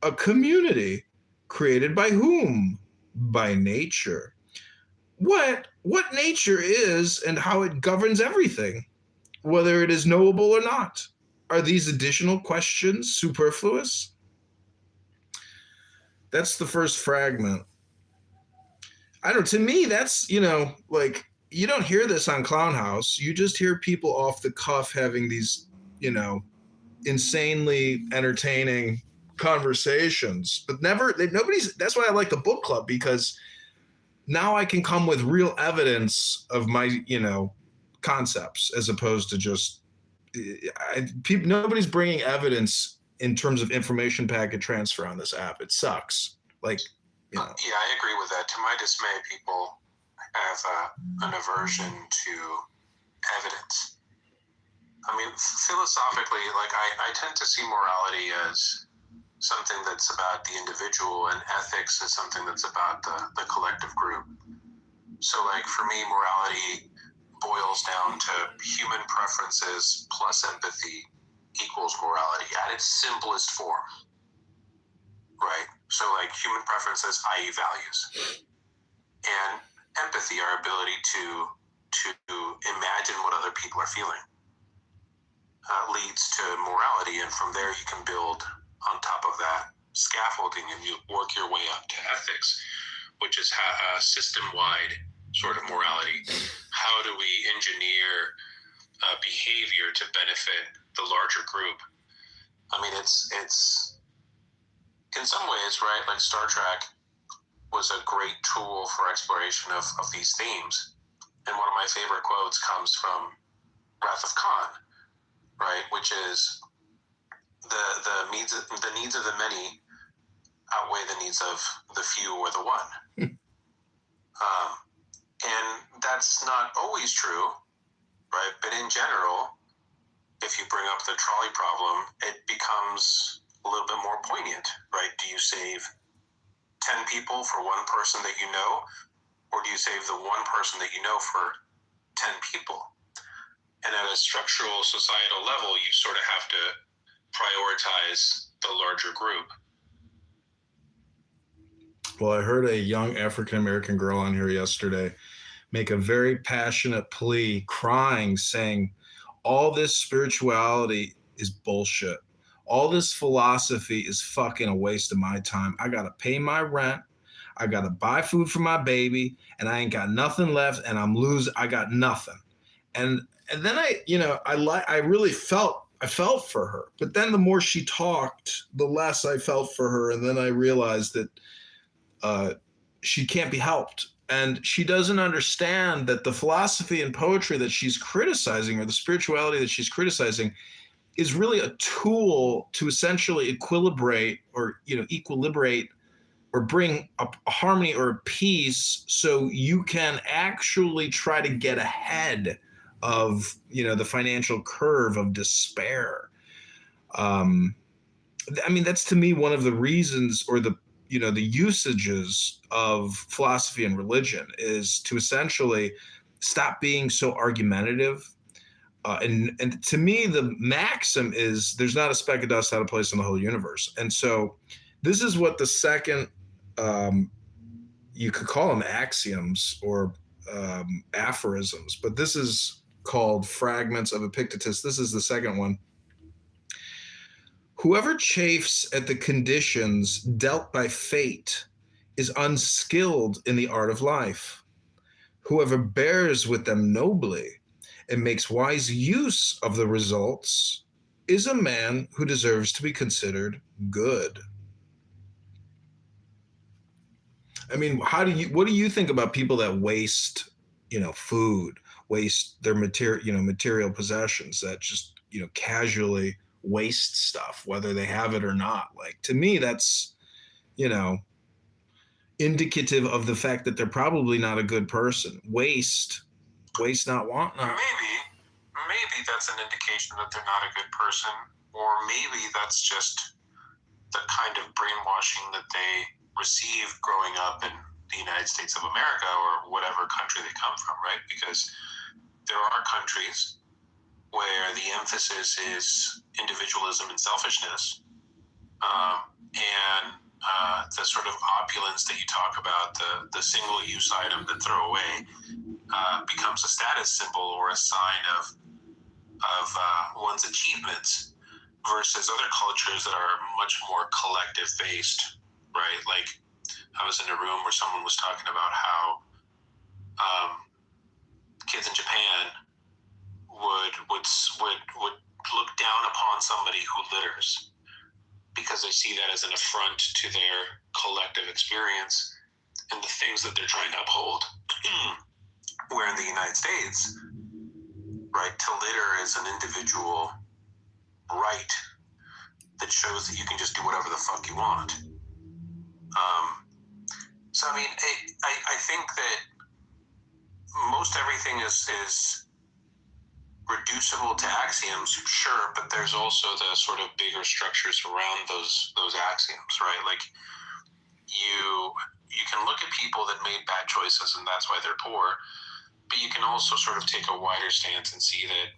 A community created by whom? By nature. What nature is and how it governs everything, whether it is knowable or not. Are these additional questions superfluous? That's the first fragment. To me, that's, you know, like, you don't hear this on Clown House. You just hear people off the cuff having these, you know, insanely entertaining conversations, but that's why I like the book club, because now I can come with real evidence of my, you know, concepts, as opposed to just nobody's bringing evidence in terms of information packet transfer on this app. It sucks. Like, you know. Yeah, I agree with that. To my dismay, people have an aversion to evidence. I mean, philosophically, like I tend to see morality as something that's about the individual, and ethics is something that's about the collective group. So, like, for me, morality boils down to human preferences plus empathy equals morality at its simplest form, right? So, like, human preferences, i.e. values, and empathy, our ability to imagine what other people are feeling, leads to morality, and from there you can build on top of that scaffolding, and you work your way up to ethics, which is a system-wide sort of morality. How do we engineer behavior to benefit the larger group? I mean, it's in some ways, right? Like, Star Trek was a great tool for exploration of these themes. And one of my favorite quotes comes from Wrath of Khan, right? Which is, the needs of the many outweigh the needs of the few or the one. And that's not always true, right? But in general, if you bring up the trolley problem, it becomes a little bit more poignant, right? Do you save 10 people for one person that you know, or do you save the one person that you know for 10 people? And at a structural societal level, you sort of have to prioritize the larger group. Well, I heard a young African-American girl on here yesterday make a very passionate plea, crying, saying, all this spirituality is bullshit. All this philosophy is fucking a waste of my time. I got to pay my rent. I got to buy food for my baby, and I ain't got nothing left, and I got nothing. And then I really felt for her. But then the more she talked, the less I felt for her. And then I realized that she can't be helped. And she doesn't understand that the philosophy and poetry that she's criticizing, or the spirituality that she's criticizing, is really a tool to essentially equilibrate or bring a harmony or a peace, so you can actually try to get ahead of the financial curve of despair. That's to me one of the reasons, or the usages of philosophy and religion, is to essentially stop being so argumentative. And to me, the maxim is there's not a speck of dust out of place in the whole universe. And so this is what the second, you could call them axioms or aphorisms, but this is called Fragments of Epictetus. This is the second one. Whoever chafes at the conditions dealt by fate is unskilled in the art of life. Whoever bears with them nobly and makes wise use of the results is a man who deserves to be considered good. What do you think about people that waste, food, waste their material possessions, that just, casually waste stuff, whether they have it or not? Like, to me, that's, indicative of the fact that they're probably not a good person. Waste not, want not. Maybe that's an indication that they're not a good person, or maybe that's just the kind of brainwashing that they received growing up in the United States of America, or whatever country they come from, right? Because there are countries where the emphasis is individualism and selfishness, and the sort of opulence that you talk about, the single-use item that throw away, becomes a status symbol or a sign of one's achievements, versus other cultures that are much more collective-based, right? Like, I was in a room where someone was talking about how kids in Japan would look down upon somebody who litters, because they see that as an affront to their collective experience and the things that they're trying to uphold. Where in the United States, right, to litter is an individual right that shows that you can just do whatever the fuck you want. So I think that most everything is reducible to axioms, sure, but there's also the sort of bigger structures around those axioms, right? Like, you can look at people that made bad choices and that's why they're poor, but you can also sort of take a wider stance and see that,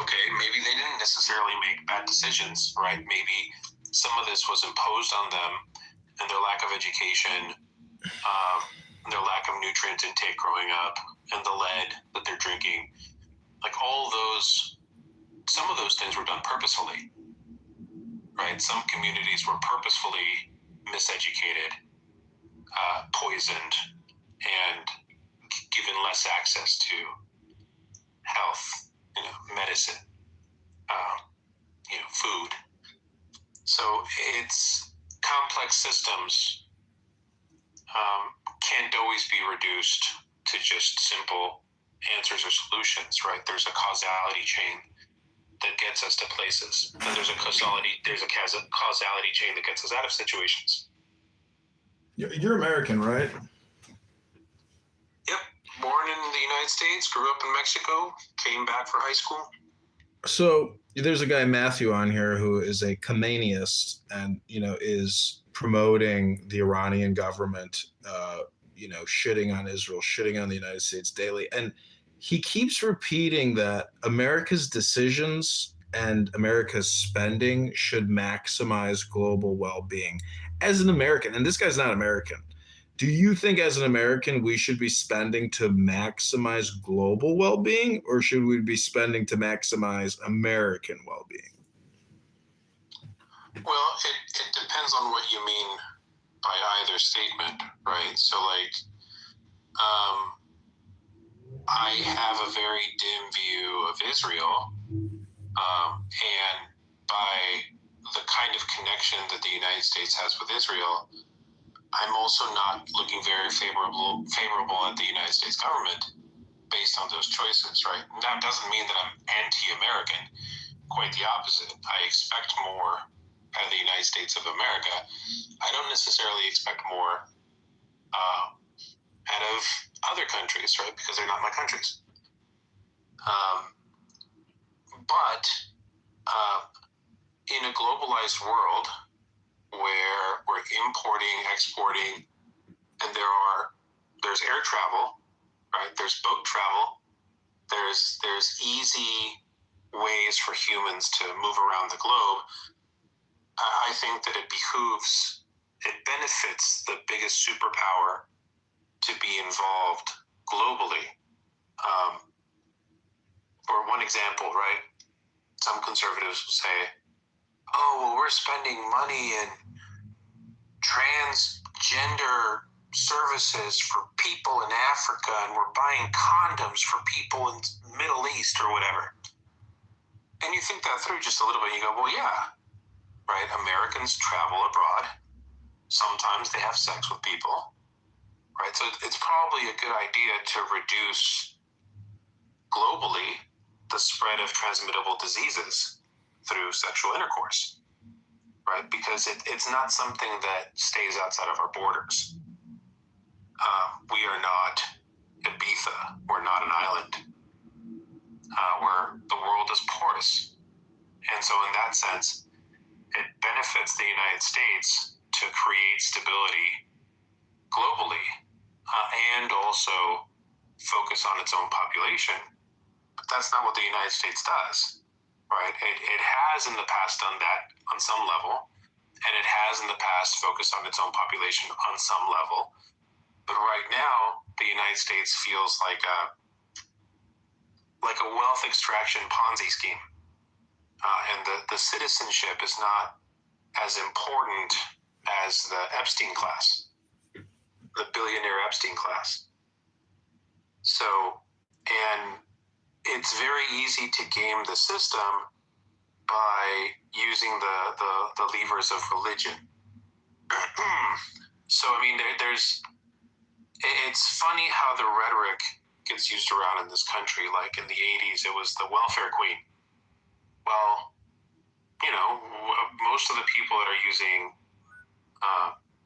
okay, maybe they didn't necessarily make bad decisions, right? Maybe some of this was imposed on them, and their lack of education, their lack of nutrient intake growing up, and the lead that they're drinking, like some of those things were done purposefully, right? Some communities were purposefully miseducated, poisoned, and given less access to health, medicine, food. So it's complex systems can't always be reduced to just simple answers or solutions, right? There's a causality chain that gets us to places, and there's a causality chain that gets us out of situations. You're American, right? Yep, born in the United States, grew up in Mexico, came back for high school. So there's a guy, Matthew, on here who is a Khomeinist and, is promoting the Iranian government, shitting on Israel, shitting on the United States daily. And he keeps repeating that America's decisions and America's spending should maximize global well-being. As an American, and this guy's not American, do you think as an American we should be spending to maximize global well-being, or should we be spending to maximize American well-being? Well, it depends on what you mean by either statement, right? So, I have a very dim view of Israel, and by the kind of connection that the United States has with Israel, I'm also not looking very favorable at the United States government based on those choices, right? And that doesn't mean that I'm anti-American. Quite the opposite. I expect more out of the United States of America. I don't necessarily expect more out of other countries, right? Because they're not my countries. But in a globalized world where we're importing, exporting, and there's air travel, right? There's boat travel. There's easy ways for humans to move around the globe. I think that it benefits the biggest superpower to be involved globally. For one example, right? Some conservatives will say, oh, well, we're spending money in transgender services for people in Africa, and we're buying condoms for people in the Middle East or whatever. And you think that through just a little bit, and you go, well, yeah, right? Americans travel abroad. Sometimes they have sex with people, right? So it's probably a good idea to reduce globally the spread of transmittable diseases through sexual intercourse, right? Because it's not something that stays outside of our borders. We are not Ibiza. We're not an island. Where the world is porous. And so in that sense, it benefits the United States to create stability globally and also focus on its own population. But that's not what the United States does, right? It has in the past done that on some level, and it has in the past focused on its own population on some level. But right now, the United States feels like a wealth extraction Ponzi scheme. And the citizenship is not as important as the Epstein class, the billionaire Epstein class. So, and it's very easy to game the system by using the levers of religion. So, I mean, it's funny how the rhetoric gets used around in this country. Like in the 80s, it was the welfare queen. Well, most of the people that are using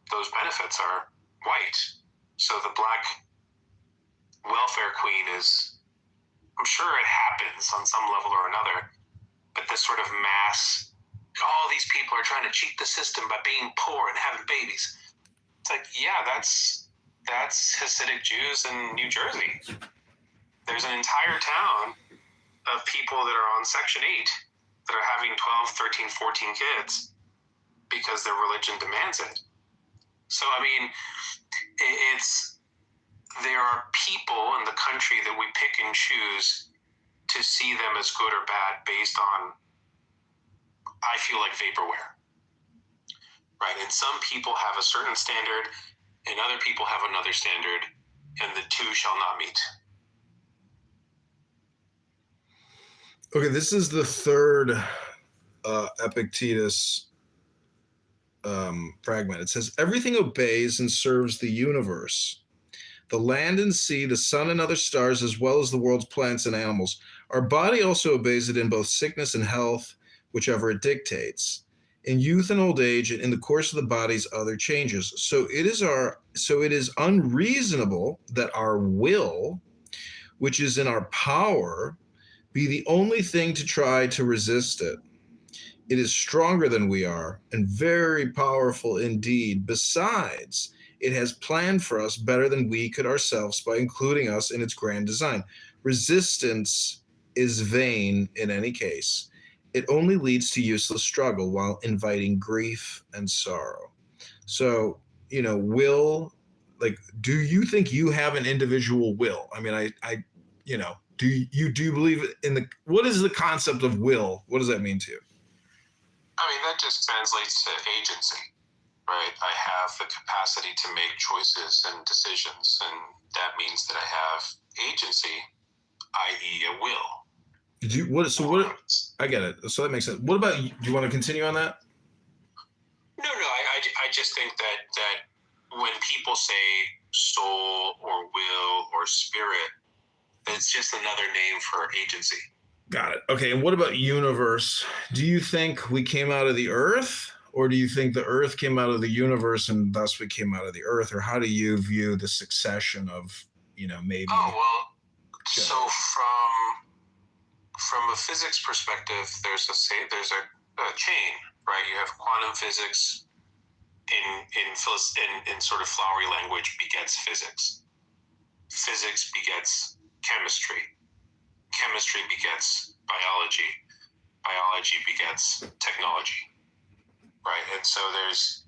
those benefits are white. So the black welfare queen is, I'm sure it happens on some level or another, but this sort of mass, all these people are trying to cheat the system by being poor and having babies. It's like, yeah, that's Hasidic Jews in New Jersey. There's an entire town of people that are on Section 8 that are having 12, 13, 14 kids because their religion demands it. So, I mean, there are people in the country that we pick and choose to see them as good or bad based on, I feel like, vaporware, right? And some people have a certain standard and other people have another standard, and the two shall not meet. Okay, this is the third Epictetus fragment. It says, everything obeys and serves the universe. the land and sea, the sun and other stars, as well as the world's plants and animals. Our body also obeys it in both sickness and health, whichever it dictates. In youth and old age, and in the course of the body's other changes. So it is unreasonable that our will, which is in our power, be the only thing to try to resist it. It is stronger than we are and very powerful indeed. Besides, it has planned for us better than we could ourselves by including us in its grand design. Resistance is vain in any case. It only leads to useless struggle while inviting grief and sorrow. So, will, like, do you think you have an individual will? I mean, do you believe in what is the concept of will? What does that mean to you? I mean, that just translates to agency, right? I have the capacity to make choices and decisions, and that means that I have agency, i.e. a will. I get it. So that makes sense. What about you? Do you want to continue on that? No, I just think that when people say soul or will or spirit, it's just another name for agency. Got it. Okay, and what about universe? Do you think we came out of the earth, or do you think the earth came out of the universe and thus we came out of the earth? Or how do you view the succession of, maybe? Oh, well, so from a physics perspective, there's a chain, right? You have quantum physics in sort of flowery language begets physics. Physics begets chemistry. Chemistry begets biology. Biology begets technology, right? And so there's,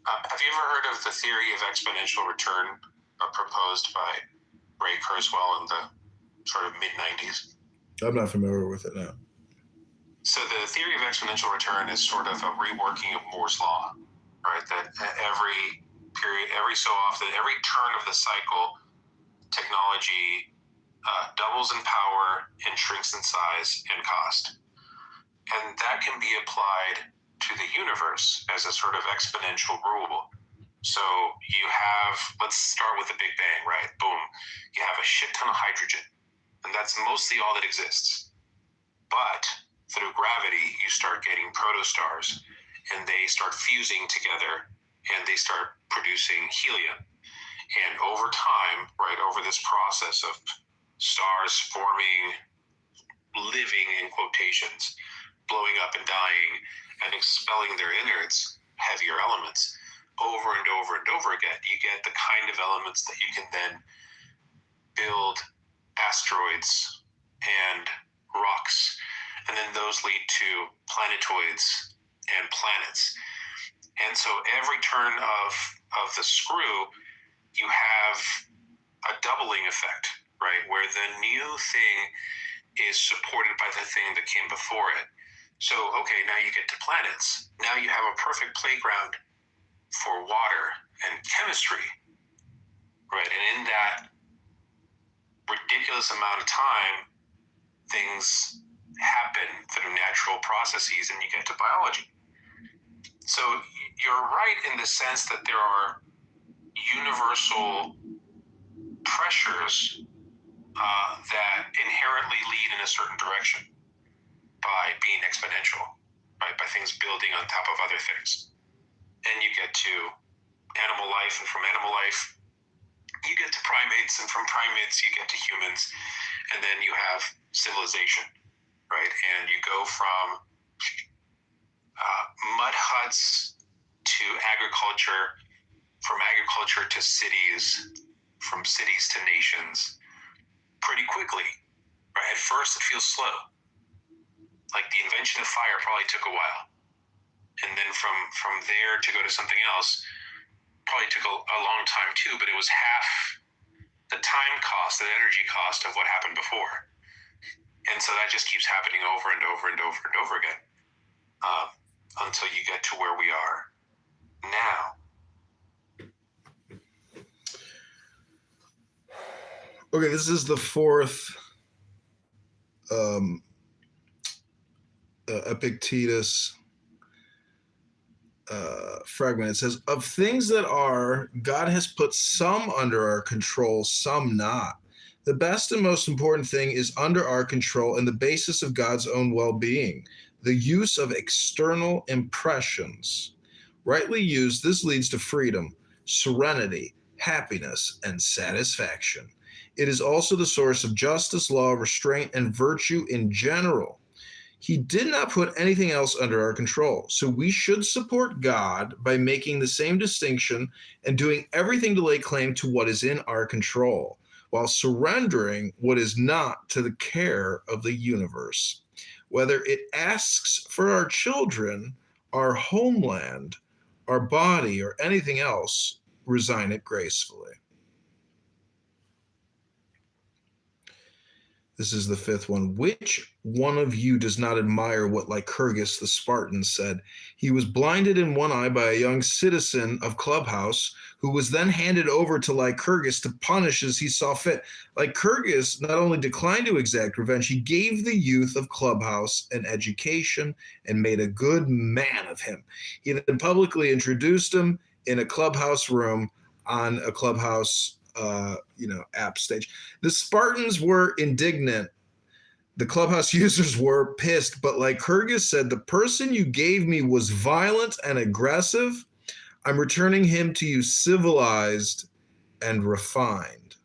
have you ever heard of the theory of exponential return proposed by Ray Kurzweil in the sort of mid-90s? I'm not familiar with it now. So the theory of exponential return is sort of a reworking of Moore's law, right? That every period, every so often, every turn of the cycle, technology doubles in power and shrinks in size and cost. And that can be applied to the universe as a sort of exponential rule. So you have, let's start with the Big Bang, right? Boom. You have a shit ton of hydrogen, and that's mostly all that exists. But through gravity, you start getting protostars, and they start fusing together, and they start producing helium. And over time, right, over this process of stars forming, living in quotations, blowing up and dying, and expelling their innards, heavier elements, over and over and over again, you get the kind of elements that you can then build asteroids and rocks, and then those lead to planetoids and planets. And so every turn of the screw, you have a doubling effect, right? Where the new thing is supported by the thing that came before it. So, okay, now you get to planets. Now you have a perfect playground for water and chemistry, right? And in that ridiculous amount of time, things happen through natural processes and you get to biology. So you're right in the sense that there are universal pressures that inherently lead in a certain direction by being exponential, right? By things building on top of other things. And you get to animal life, and from animal life, you get to primates, and from primates, you get to humans, and then you have civilization, right? And you go from mud huts to agriculture, from agriculture to cities, from cities to nations, pretty quickly, right? At first, it feels slow. Like the invention of fire probably took a while. And then from there to go to something else probably took a long time too, but it was half the time cost and energy cost of what happened before. And so that just keeps happening over and over and over and over again until you get to where we are now. Okay, this is the fourth Epictetus fragment. It says, of things that are, God has put some under our control, some not. The best and most important thing is under our control and the basis of God's own well-being, the use of external impressions. Rightly used, this leads to freedom, serenity, happiness, and satisfaction. It is also the source of justice, law, restraint, and virtue in general. He did not put anything else under our control, so we should support God by making the same distinction and doing everything to lay claim to what is in our control, while surrendering what is not to the care of the universe. Whether it asks for our children, our homeland, our body, or anything else, resign it gracefully. This is the fifth one. Which one of you does not admire what Lycurgus the Spartan said? He was blinded in one eye by a young citizen of Clubhouse, who was then handed over to Lycurgus to punish as he saw fit. Lycurgus not only declined to exact revenge, he gave the youth of Clubhouse an education and made a good man of him. He then publicly introduced him in a Clubhouse room on a Clubhouse app stage. The Spartans were indignant. The Clubhouse users were pissed, but Lycurgus said, the person you gave me was violent and aggressive. I'm returning him to you civilized and refined.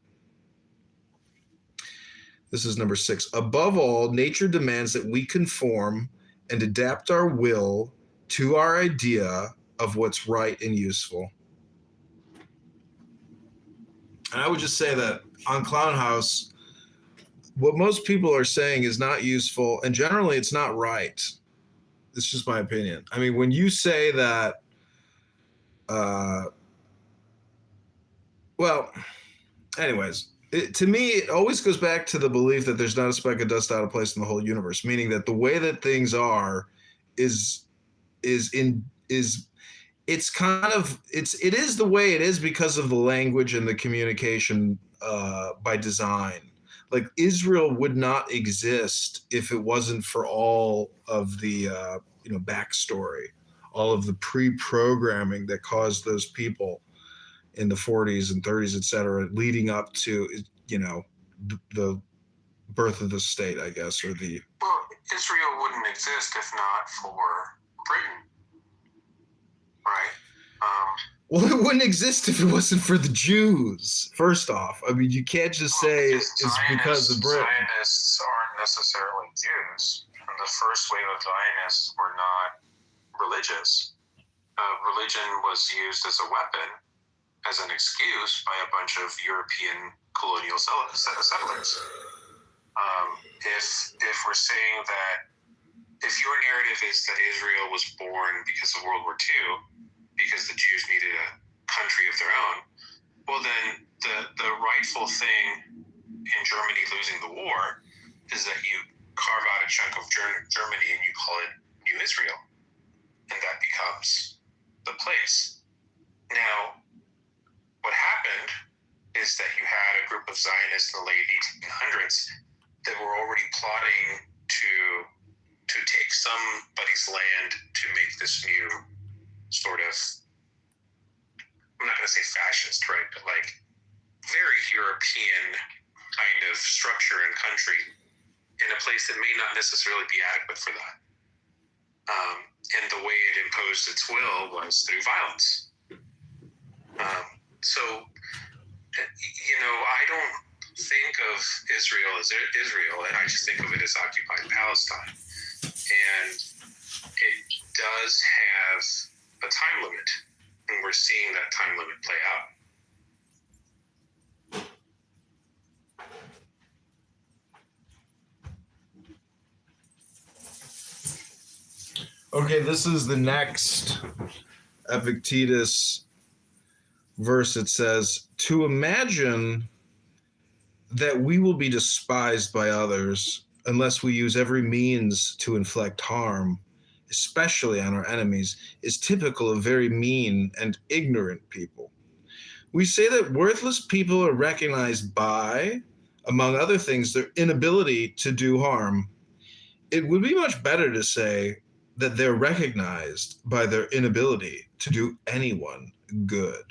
This is number 6. Above all, nature demands that we conform and adapt our will to our idea of what's right and useful. And I would just say that on Clown House, what most people are saying is not useful, and generally it's not right. It's just my opinion. I mean, when you say that, to me, it always goes back to the belief that there's not a speck of dust out of place in the whole universe, meaning that the way that things are it is the way it is because of the language and the communication by design. Like, Israel would not exist if it wasn't for all of the backstory, all of the pre-programming that caused those people in the 40s and 30s, et cetera, leading up to the birth of the state, I guess, or the. Well, Israel wouldn't exist if not for Britain, right? Well, it wouldn't exist if it wasn't for the Jews, first off. I mean, you can't just say it's because of Britain. Zionists aren't necessarily Jews. And the first wave of Zionists were not religious. Religion was used as a weapon, as an excuse by a bunch of European colonial settlers. If we're saying that, if your narrative is that Israel was born because of World War II, because the Jews needed a country of their own, well then the rightful thing in Germany losing the war is that you carve out a chunk of Germany and you call it New Israel, and that becomes the place. Now, what happened is that you had a group of Zionists in the late 1800s that were already plotting to take somebody's land to make this new sort of, I'm not going to say fascist, right, but like very European kind of structure and country in a place that may not necessarily be adequate for that. And the way it imposed its will was through violence. I don't think of Israel as Israel, and I just think of it as occupied Palestine. And it does have a time limit, and we're seeing that time limit play out. Okay, this is the next Epictetus verse. It says, to imagine that we will be despised by others unless we use every means to inflict harm, especially on our enemies, is typical of very mean and ignorant people. We say that worthless people are recognized by, among other things, their inability to do harm. It would be much better to say that they're recognized by their inability to do anyone good.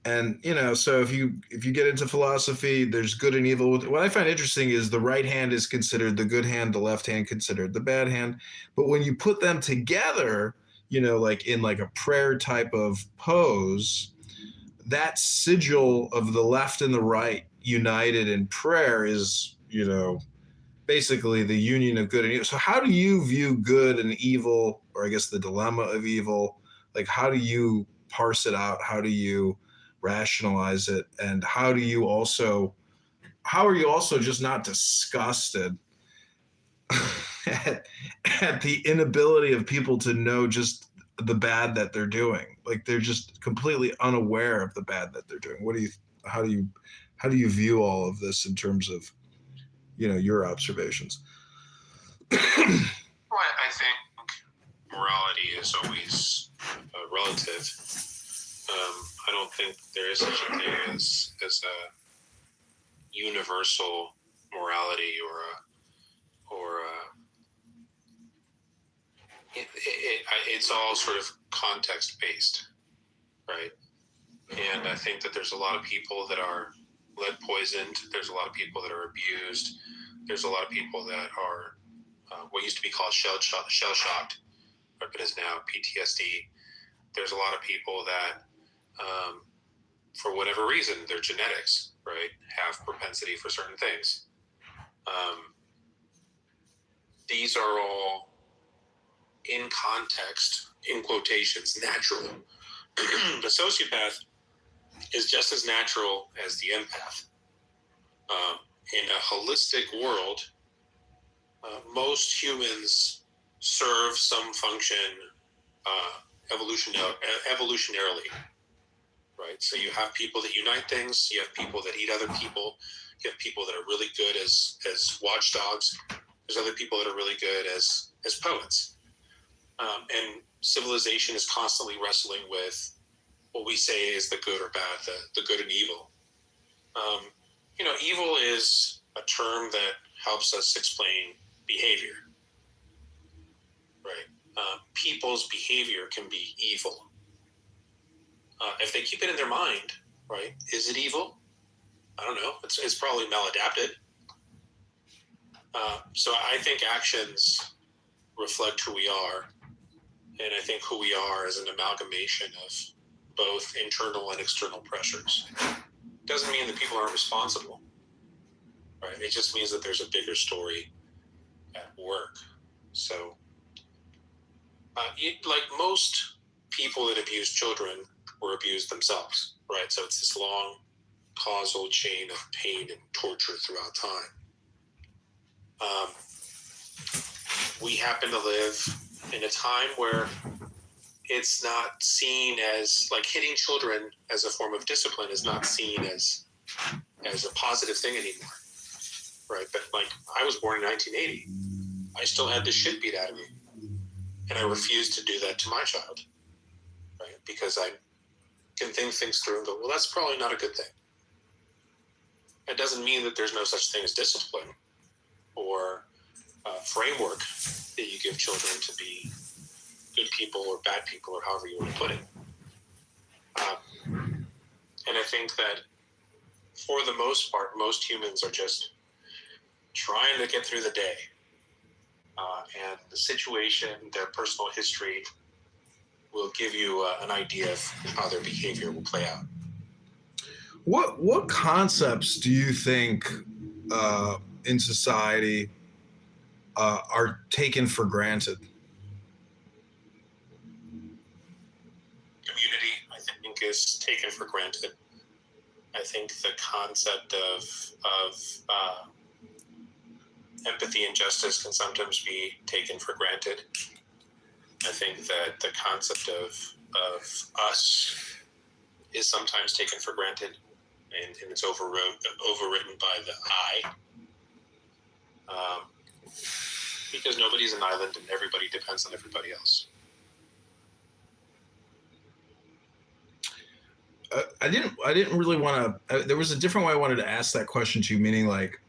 And, you know, so if you get into philosophy, there's good and evil. What I find interesting is the right hand is considered the good hand, the left hand considered the bad hand. But when you put them together, you know, like in like a prayer type of pose, that sigil of the left and the right united in prayer is, you know, basically the union of good and evil. So how do you view good and evil, or I guess the dilemma of evil? Like, how do you parse it out? How do you rationalize it? And how are you also just not disgusted at the inability of people to know just the bad that they're doing? Like, they're just completely unaware of the bad that they're doing. How do you view all of this in terms of, you know, your observations? Well, I think morality is always relative. I don't think there is such a thing as a universal morality it's all sort of context based, right? And I think that there's a lot of people that are lead poisoned. There's a lot of people that are abused. There's a lot of people that are what used to be called shell shocked, but is now PTSD. There's a lot of people that, for whatever reason, their genetics, right, have propensity for certain things. These are all in context, in quotations, natural. The sociopath is just as natural as the empath. In a holistic world, most humans serve some function evolutionarily, right? So you have people that unite things, you have people that eat other people, you have people that are really good as watchdogs, there's other people that are really good as poets. And civilization is constantly wrestling with what we say is the good or bad, the good and evil. You know, evil is a term that helps us explain behavior, right? People's behavior can be evil. If they keep it in their mind, right, is it evil? I don't know. It's probably maladapted. So I think actions reflect who we are. And I think who we are is an amalgamation of both internal and external pressures. Doesn't mean that people aren't responsible, right? It just means that there's a bigger story at work. So, like most people that abuse children were abused themselves, right? So it's this long causal chain of pain and torture throughout time. We happen to live in a time where it's not seen as, like, hitting children as a form of discipline is not seen as a positive thing anymore, right? But like, I was born in 1980. I still had the shit beat out of me, and I refused to do that to my child, right? Because I can think things through and go, well, that's probably not a good thing. It doesn't mean that there's no such thing as discipline or framework that you give children to be good people or bad people, or however you want to put it. And I think that for the most part, most humans are just trying to get through the day. And the situation, their personal history will give you an idea of how their behavior will play out. What concepts do you think in society are taken for granted? Community, I think, is taken for granted. I think the concept of empathy and justice can sometimes be taken for granted. I think that the concept of us is sometimes taken for granted, and it's overwritten by the I. Because nobody's an island and everybody depends on everybody else. I didn't really want to. There was a different way I wanted to ask that question to you, meaning like,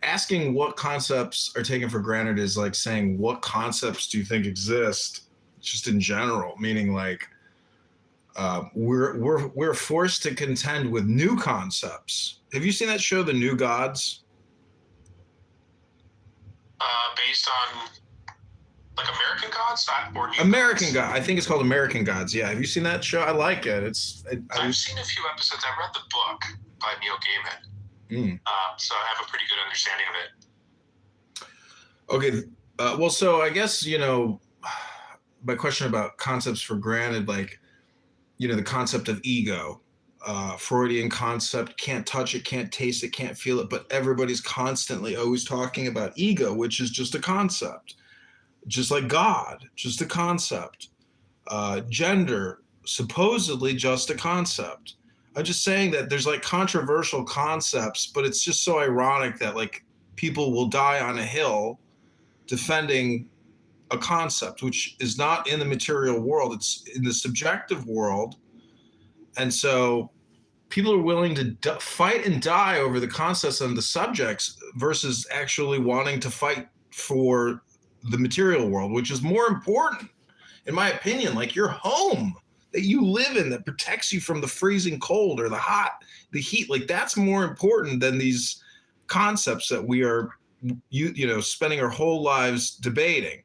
asking what concepts are taken for granted is like saying, what concepts do you think exist just in general? Meaning like, we're forced to contend with new concepts. Have you seen that show, The New Gods? Based on like American Gods, or New American Gods? God. I think it's called American Gods. Yeah. Have you seen that show? I like it. I've seen a few episodes. I read the book by Neil Gaiman, so I have a pretty good understanding of it. Okay. Well, so I guess, my question about concepts for granted, like, the concept of ego, Freudian concept, can't touch it, can't taste it, can't feel it, but everybody's constantly always talking about ego, which is just a concept, just like God, just a concept, gender, supposedly just a concept. I'm just saying that there's like controversial concepts, but it's just so ironic that like people will die on a hill defending a concept, which is not in the material world, it's in the subjective world. And so people are willing to fight and die over the concepts and the subjects versus actually wanting to fight for the material world, which is more important, in my opinion, like your home that you live in that protects you from the freezing cold or the heat. Like that's more important than these concepts that we are, spending our whole lives debating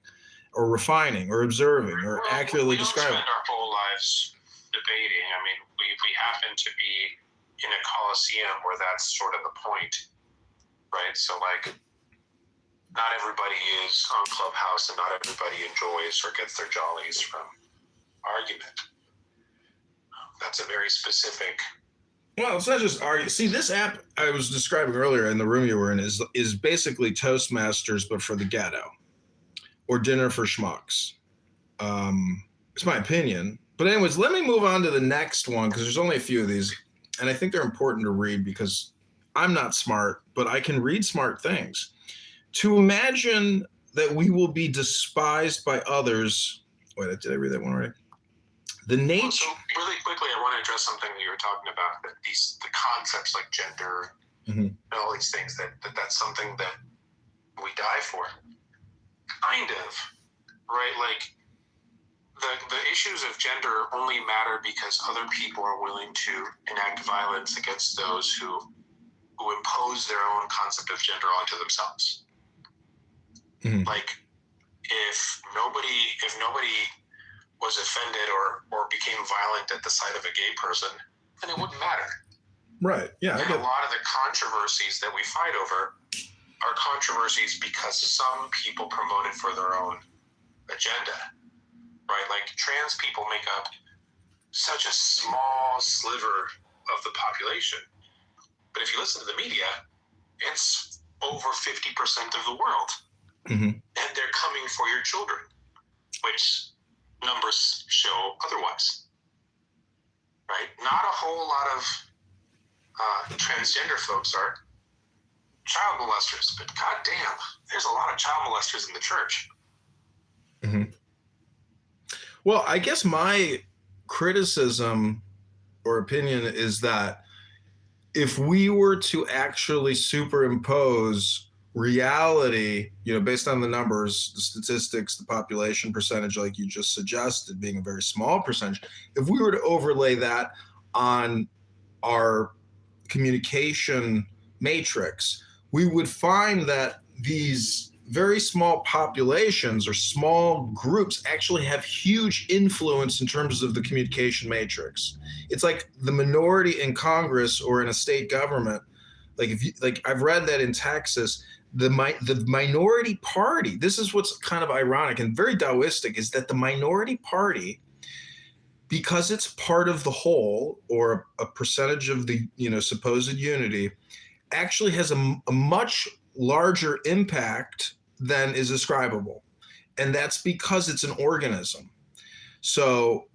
or refining or observing or accurately describing. We don't spend our whole lives debating. I mean, we happen to be in a coliseum where that's sort of the point, right? So like, not everybody is on Clubhouse and not everybody enjoys or gets their jollies from argument. That's a very specific. Well, it's not just argument. See, this app I was describing earlier in the room you were in is basically Toastmasters, but for the ghetto, or dinner for schmucks. It's my opinion. But anyways, let me move on to the next one because there's only a few of these, and I think they're important to read because I'm not smart, but I can read smart things. To imagine that we will be despised by others. Wait, did I read that one right? The nature. So really quickly, I want to address something that you were talking about, that the concepts like gender and all these things, that's something that we die for. Kind of, right? Like the issues of gender only matter because other people are willing to enact violence against those who impose their own concept of gender onto themselves. Like if nobody was offended or became violent at the sight of a gay person, then it wouldn't matter. Right. Yeah. And a lot of the controversies that we fight over are controversies because some people promote it for their own agenda, right? Like trans people make up such a small sliver of the population. But if you listen to the media, it's over 50% of the world. And they're coming for your children, which numbers show otherwise, right? Not a whole lot of transgender folks are child molesters, but goddamn, there's a lot of child molesters in the church. Well, I guess my criticism or opinion is that if we were to actually superimpose reality, based on the numbers, the statistics, the population percentage, like you just suggested, being a very small percentage, if we were to overlay that on our communication matrix, we would find that these very small populations or small groups actually have huge influence in terms of the communication matrix. It's like the minority in Congress or in a state government. I've read that in Texas, the minority party, this is what's kind of ironic and very Taoistic, is that the minority party, because it's part of the whole or a percentage of the supposed unity, actually has a much larger impact than is ascribable. And that's because it's an organism. So,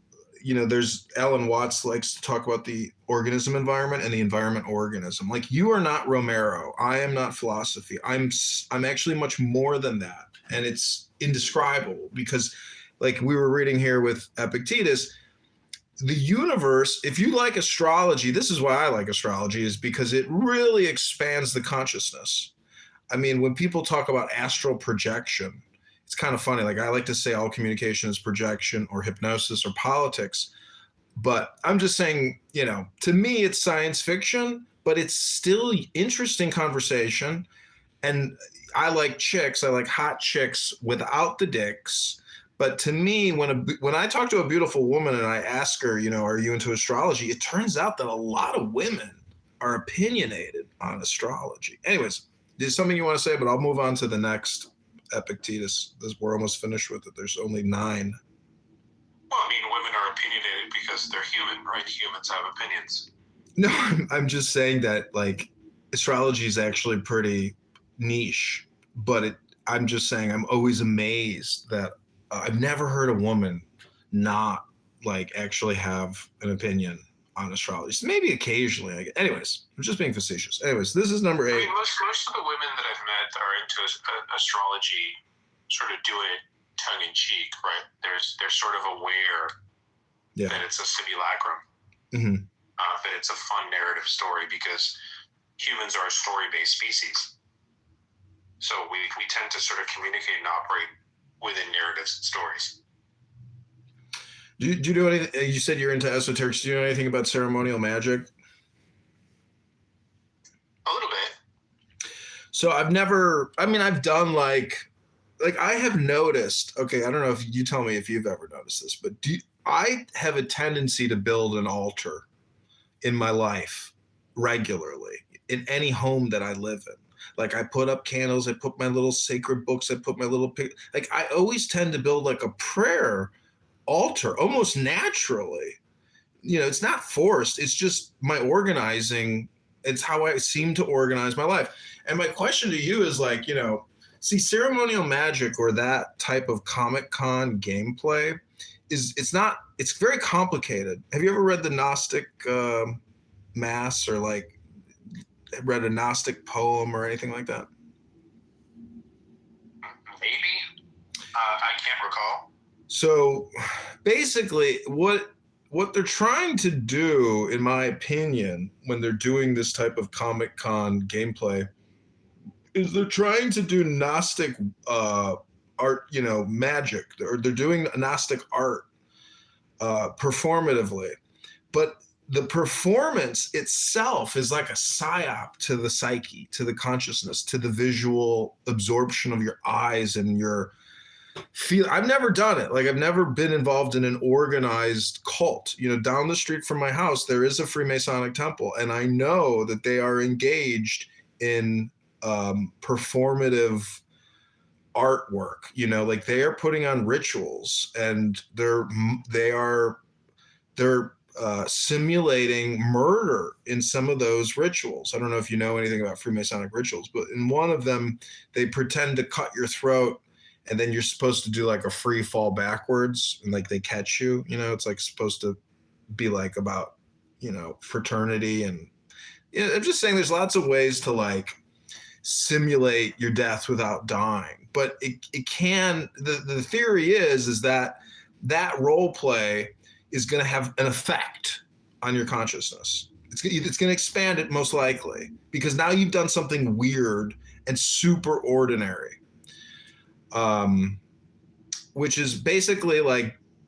there's Alan Watts likes to talk about the organism environment and the environment organism. Like, you are not Romero. I am not philosophy. I'm actually much more than that. And it's indescribable because, like we were reading here with Epictetus, the universe, if you like astrology, this is why I like astrology, is because it really expands the consciousness. I mean, when people talk about astral projection, it's kind of funny. Like I like to say all communication is projection or hypnosis or politics, but I'm just saying, you know, to me it's science fiction, but it's still interesting conversation. And I like chicks. I like hot chicks without the dicks. But to me, when I talk to a beautiful woman and I ask her, you know, are you into astrology? It turns out that a lot of women are opinionated on astrology. Anyways, there's something you want to say, but I'll move on to the next Epictetus. We're almost finished with it. There's only 9. Well, I mean, women are opinionated because they're human, right? Humans have opinions. No, I'm just saying that like astrology is actually pretty niche, but I'm just saying I'm always amazed that I've never heard a woman not like actually have an opinion on astrology. So maybe occasionally. Anyways, I'm just being facetious. Anyways, this is number 8. I mean, most of the women that I've met that are into astrology sort of do it tongue in cheek, right? They're sort of aware that it's a simulacrum, that it's a fun narrative story because humans are a story-based species. So we tend to sort of communicate and operate within narratives and stories. Do you know anything? You said you're into esoterics. Do you know anything about ceremonial magic? A little bit. So I've done like I have noticed, okay, I don't know if you tell me if you've ever noticed this, but I have a tendency to build an altar in my life regularly in any home that I live in. Like I put up candles, I put my little sacred books, I put my little, like I always tend to build like a prayer altar almost naturally. You know, it's not forced. It's just my organizing. It's how I seem to organize my life. And my question to you is like, you know, see, ceremonial magic or that type of Comic-Con gameplay it's very complicated. Have you ever read the Gnostic Mass or like read a Gnostic poem or anything like that? Maybe. I can't recall. So basically what they're trying to do, in my opinion, when they're doing this type of Comic-Con gameplay, is they're trying to do Gnostic art, you know, magic, or they're doing Gnostic art performatively. But the performance itself is like a psyop to the psyche, to the consciousness, to the visual absorption of your eyes and your feel. I've never done it. Like I've never been involved in an organized cult. You know, down the street from my house, there is a Freemasonic temple, and I know that they are engaged in performative artwork. You know, like they are putting on rituals, and they're simulating murder in some of those rituals. I don't know if you know anything about Freemasonic rituals, but in one of them, they pretend to cut your throat, and then you're supposed to do like a free fall backwards, and like they catch you. You know, it's like supposed to be like about, you know, fraternity. And you know, I'm just saying there's lots of ways to like simulate your death without dying. But it can, the theory is that role play is going to have an effect on your consciousness. It's going to expand it most likely, because now you've done something weird and super ordinary, which is basically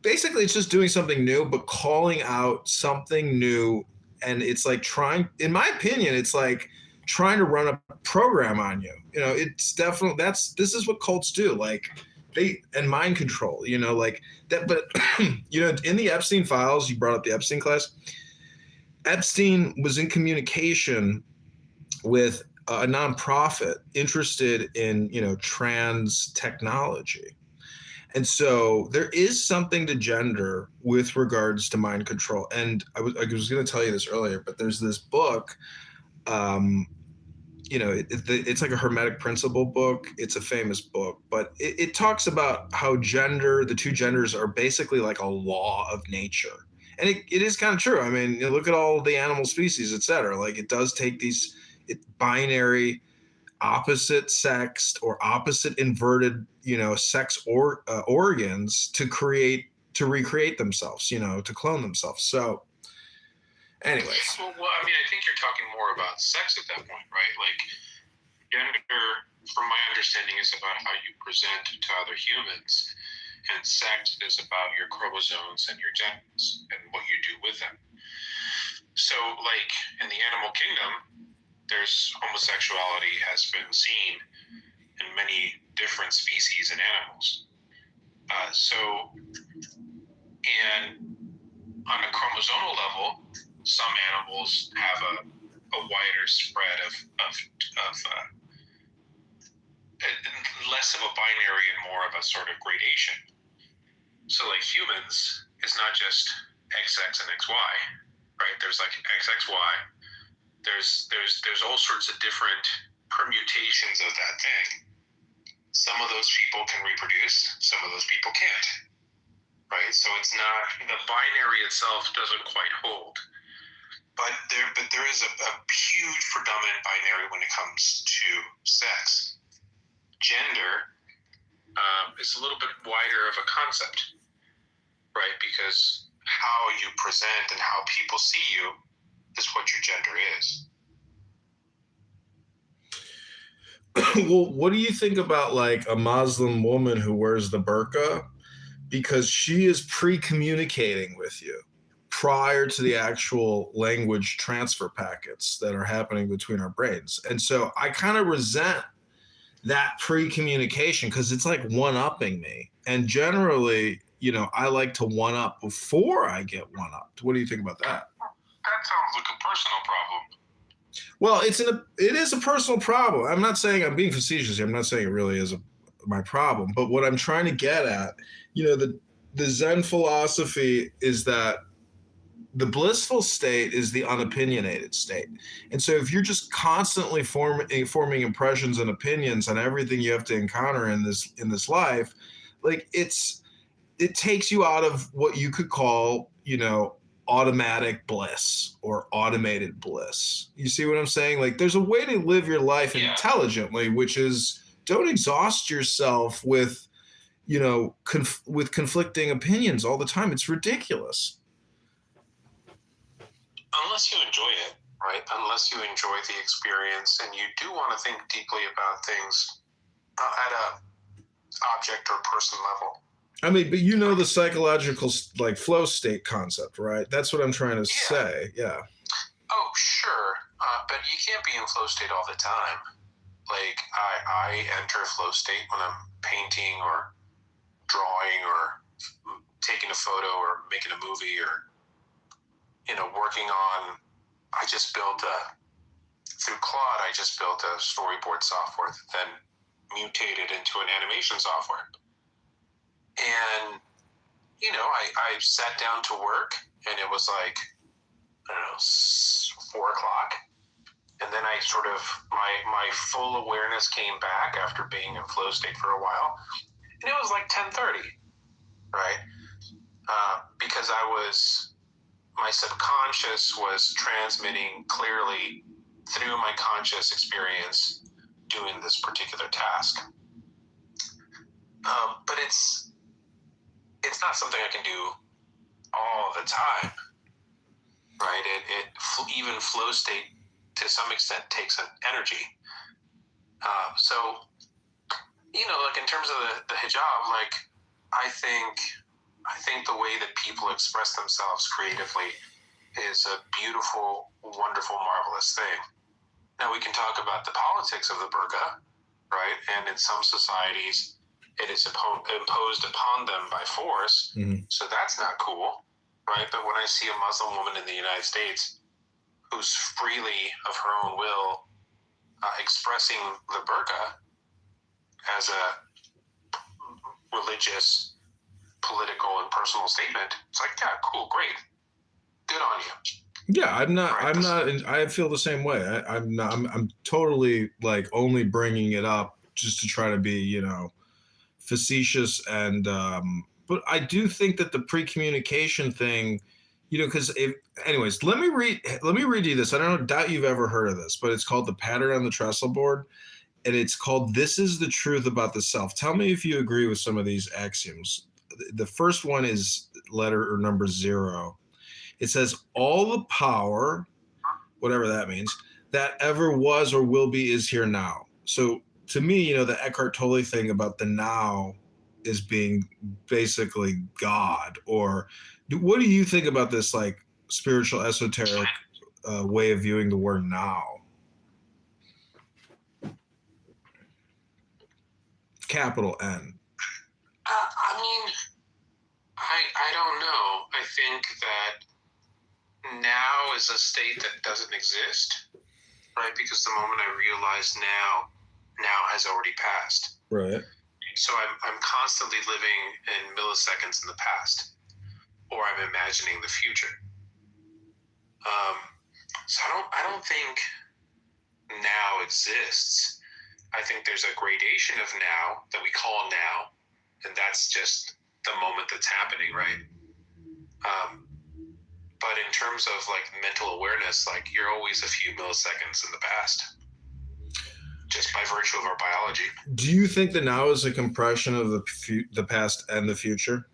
it's just doing something new, but calling out something new. And it's like in my opinion, it's like trying to run a program on you. You know, it's definitely, this is what cults do. Like and mind control, you know, like that. But, you know, in the Epstein files, you brought up the Epstein class. Epstein was in communication with a nonprofit interested in, you know, trans technology. And so there is something to gender with regards to mind control. And I was going to tell you this earlier, but there's this book, you know, it's like a Hermetic Principle book. It's a famous book, but it talks about how the two genders are basically like a law of nature. And it is kind of true. I mean, you look at all the animal species, et cetera. Like it does take these binary, opposite sexed or opposite inverted, you know, sex or organs to recreate themselves, you know, to clone themselves. So anyways. Well, I mean, I think you're talking more about sex at that point, right? Like gender, from my understanding, is about how you present to other humans, and sex is about your chromosomes and your genitals and what you do with them. So, like in the animal kingdom, there's homosexuality has been seen in many different species and animals. And on a chromosomal level, some animals have a wider spread of less of a binary and more of a sort of gradation. So like humans, it's not just XX and XY, right? There's like XXY. There's all sorts of different permutations of that thing. Some of those people can reproduce, some of those people can't, right? So it's not, the binary itself doesn't quite hold. But there is a huge predominant binary when it comes to sex. Gender is a little bit wider of a concept, right? Because how you present and how people see you is what your gender is. Well, what do you think about like a Muslim woman who wears the burqa? Because she is pre-communicating with you prior to the actual language transfer packets that are happening between our brains. And so I kind of resent that pre-communication because it's like one-upping me. And generally, you know, I like to one-up before I get one-upped. What do you think about that? That sounds like a personal problem. Well, it is a personal problem. I'm not saying I'm being facetious here. I'm not saying it really is my problem. But what I'm trying to get at, you know, the Zen philosophy is that the blissful state is the unopinionated state. And so if you're just constantly forming impressions and opinions on everything you have to encounter in this life, like it takes you out of what you could call, you know, automatic bliss or automated bliss. You see what I'm saying? Like there's a way to live your life intelligently, which is don't exhaust yourself with, you know, with conflicting opinions all the time. It's ridiculous. Unless you enjoy it, right? Unless you enjoy the experience and you do want to think deeply about things at a object or person level. I mean, but you know the psychological like flow state concept, right? That's what I'm trying to say. Yeah. Oh, sure. But you can't be in flow state all the time. Like I enter flow state when I'm painting or drawing or taking a photo or making a movie or, you know, working on, through Claude, I just built a storyboard software that then mutated into an animation software. And, you know, I sat down to work and it was like, I don't know, 4 o'clock. And then I sort of, my full awareness came back after being in flow state for a while. And it was like 10:30, right? Because my subconscious was transmitting clearly through my conscious experience doing this particular task. But it's not something I can do all the time, right? Even flow state to some extent takes an energy. So, you know, like in terms of the hijab, like I think the way that people express themselves creatively is a beautiful, wonderful, marvelous thing. Now we can talk about the politics of the burqa, right? And in some societies, it is imposed upon them by force. Mm-hmm. So that's not cool, right? But when I see a Muslim woman in the United States who's freely of her own will expressing the burqa as a religious, political, and personal statement, it's like, yeah, cool, great, good on you. Yeah, I feel the same way. I'm totally like only bringing it up just to try to be, you know, facetious and but I do think that the pre-communication thing, you know, because anyways, let me read you this. I don't doubt you've ever heard of this, but it's called The Pattern on the Trestle Board, and it's called This is the Truth About the Self. Tell me if you agree with some of these axioms. The first one is letter or number 0. It says all the power, whatever that means, that ever was or will be is here now. So to me, the Eckhart Tolle thing about the now is being basically God, or what do you think about this like spiritual esoteric way of viewing the word now? Capital N. I mean, I don't know. I think that now is a state that doesn't exist, right? Because the moment I realize now has already passed. Right. So I'm constantly living in milliseconds in the past, or I'm imagining the future. So I don't think now exists. I think there's a gradation of now that we call now, and that's just the moment that's happening, right? But in terms of like mental awareness, like you're always a few milliseconds in the past, just by virtue of our biology. Do you think that now is a compression of the past and the future?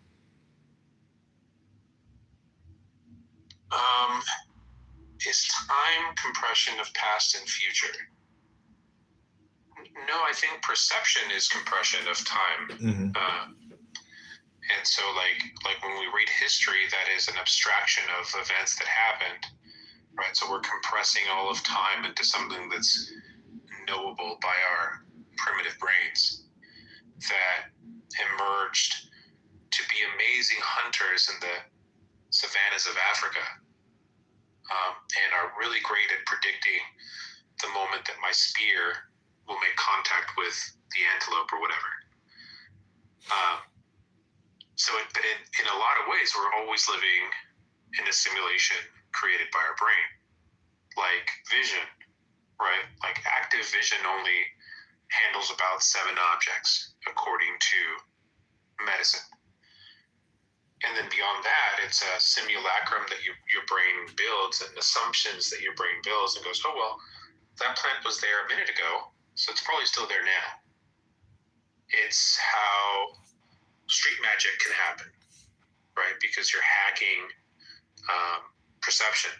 Is time compression of past and future? No, I think perception is compression of time. Mm-hmm. And so like when we read history, that is an abstraction of events that happened, right? So we're compressing all of time into something that's knowable by our primitive brains that emerged to be amazing hunters in the savannas of Africa, and are really great at predicting the moment that my spear will make contact with the antelope or whatever. But in a lot of ways, we're always living in a simulation created by our brain, like vision, right? Like active vision only handles about 7 objects, according to medicine. And then beyond that, it's a simulacrum that your brain builds and assumptions that your brain builds and goes, oh, well, that plant was there a minute ago, so it's probably still there now. It's how street magic can happen, right? Because you're hacking perception.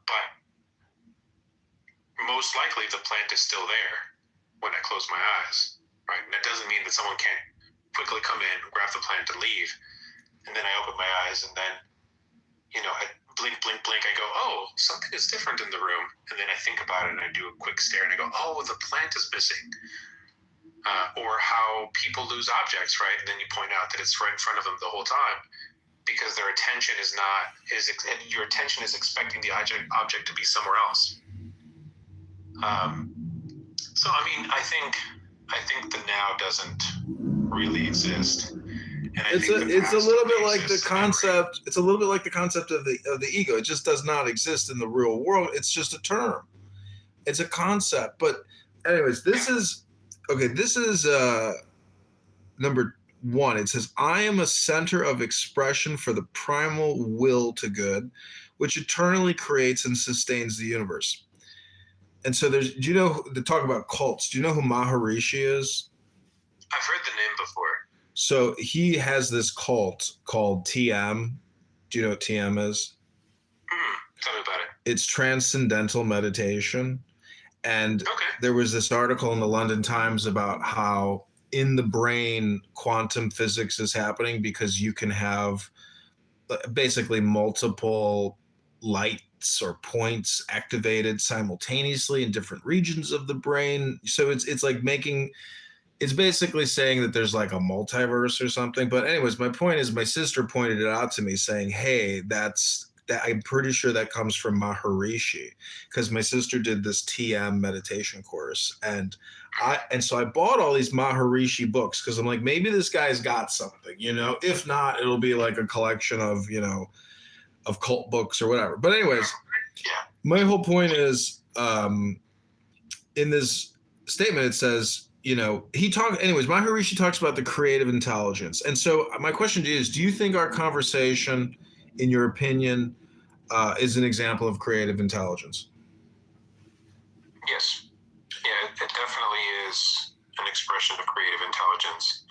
But most likely the plant is still there when I close my eyes, right? And that doesn't mean that someone can't quickly come in, grab the plant and leave. And then I open my eyes and then, I blink, blink, blink. I go, oh, something is different in the room. And then I think about it and I do a quick stare and I go, oh, the plant is missing. Or how people lose objects, right? And then you point out that it's right in front of them the whole time because their attention your attention is expecting the object to be somewhere else. So, I mean, I think the now doesn't really exist. And it's a little bit like the concept. It's a little bit like the concept of the ego. It just does not exist in the real world. It's just a term. It's a concept. But anyways, this is number 1. It says, I am a center of expression for the primal will to good, which eternally creates and sustains the universe. And so to talk about cults, do you know who Maharishi is? I've heard the name before. So he has this cult called TM. Do you know what TM is? Tell me about it. It's transcendental meditation. And there was this article in the London Times about how in the brain quantum physics is happening because you can have basically multiple lights or points activated simultaneously in different regions of the brain. So it's basically saying that there's like a multiverse or something. But anyways, my point is my sister pointed it out to me saying, hey, that I'm pretty sure that comes from Maharishi because my sister did this TM meditation course. And so I bought all these Maharishi books because I'm like, maybe this guy's got something, if not, it'll be like a collection of, of cult books or whatever. But anyways, my whole point is in this statement, it says, Maharishi talks about the creative intelligence. And so my question to you is, do you think our conversation, in your opinion, is an example of creative intelligence? Yes. Yeah, it definitely is an expression of creative intelligence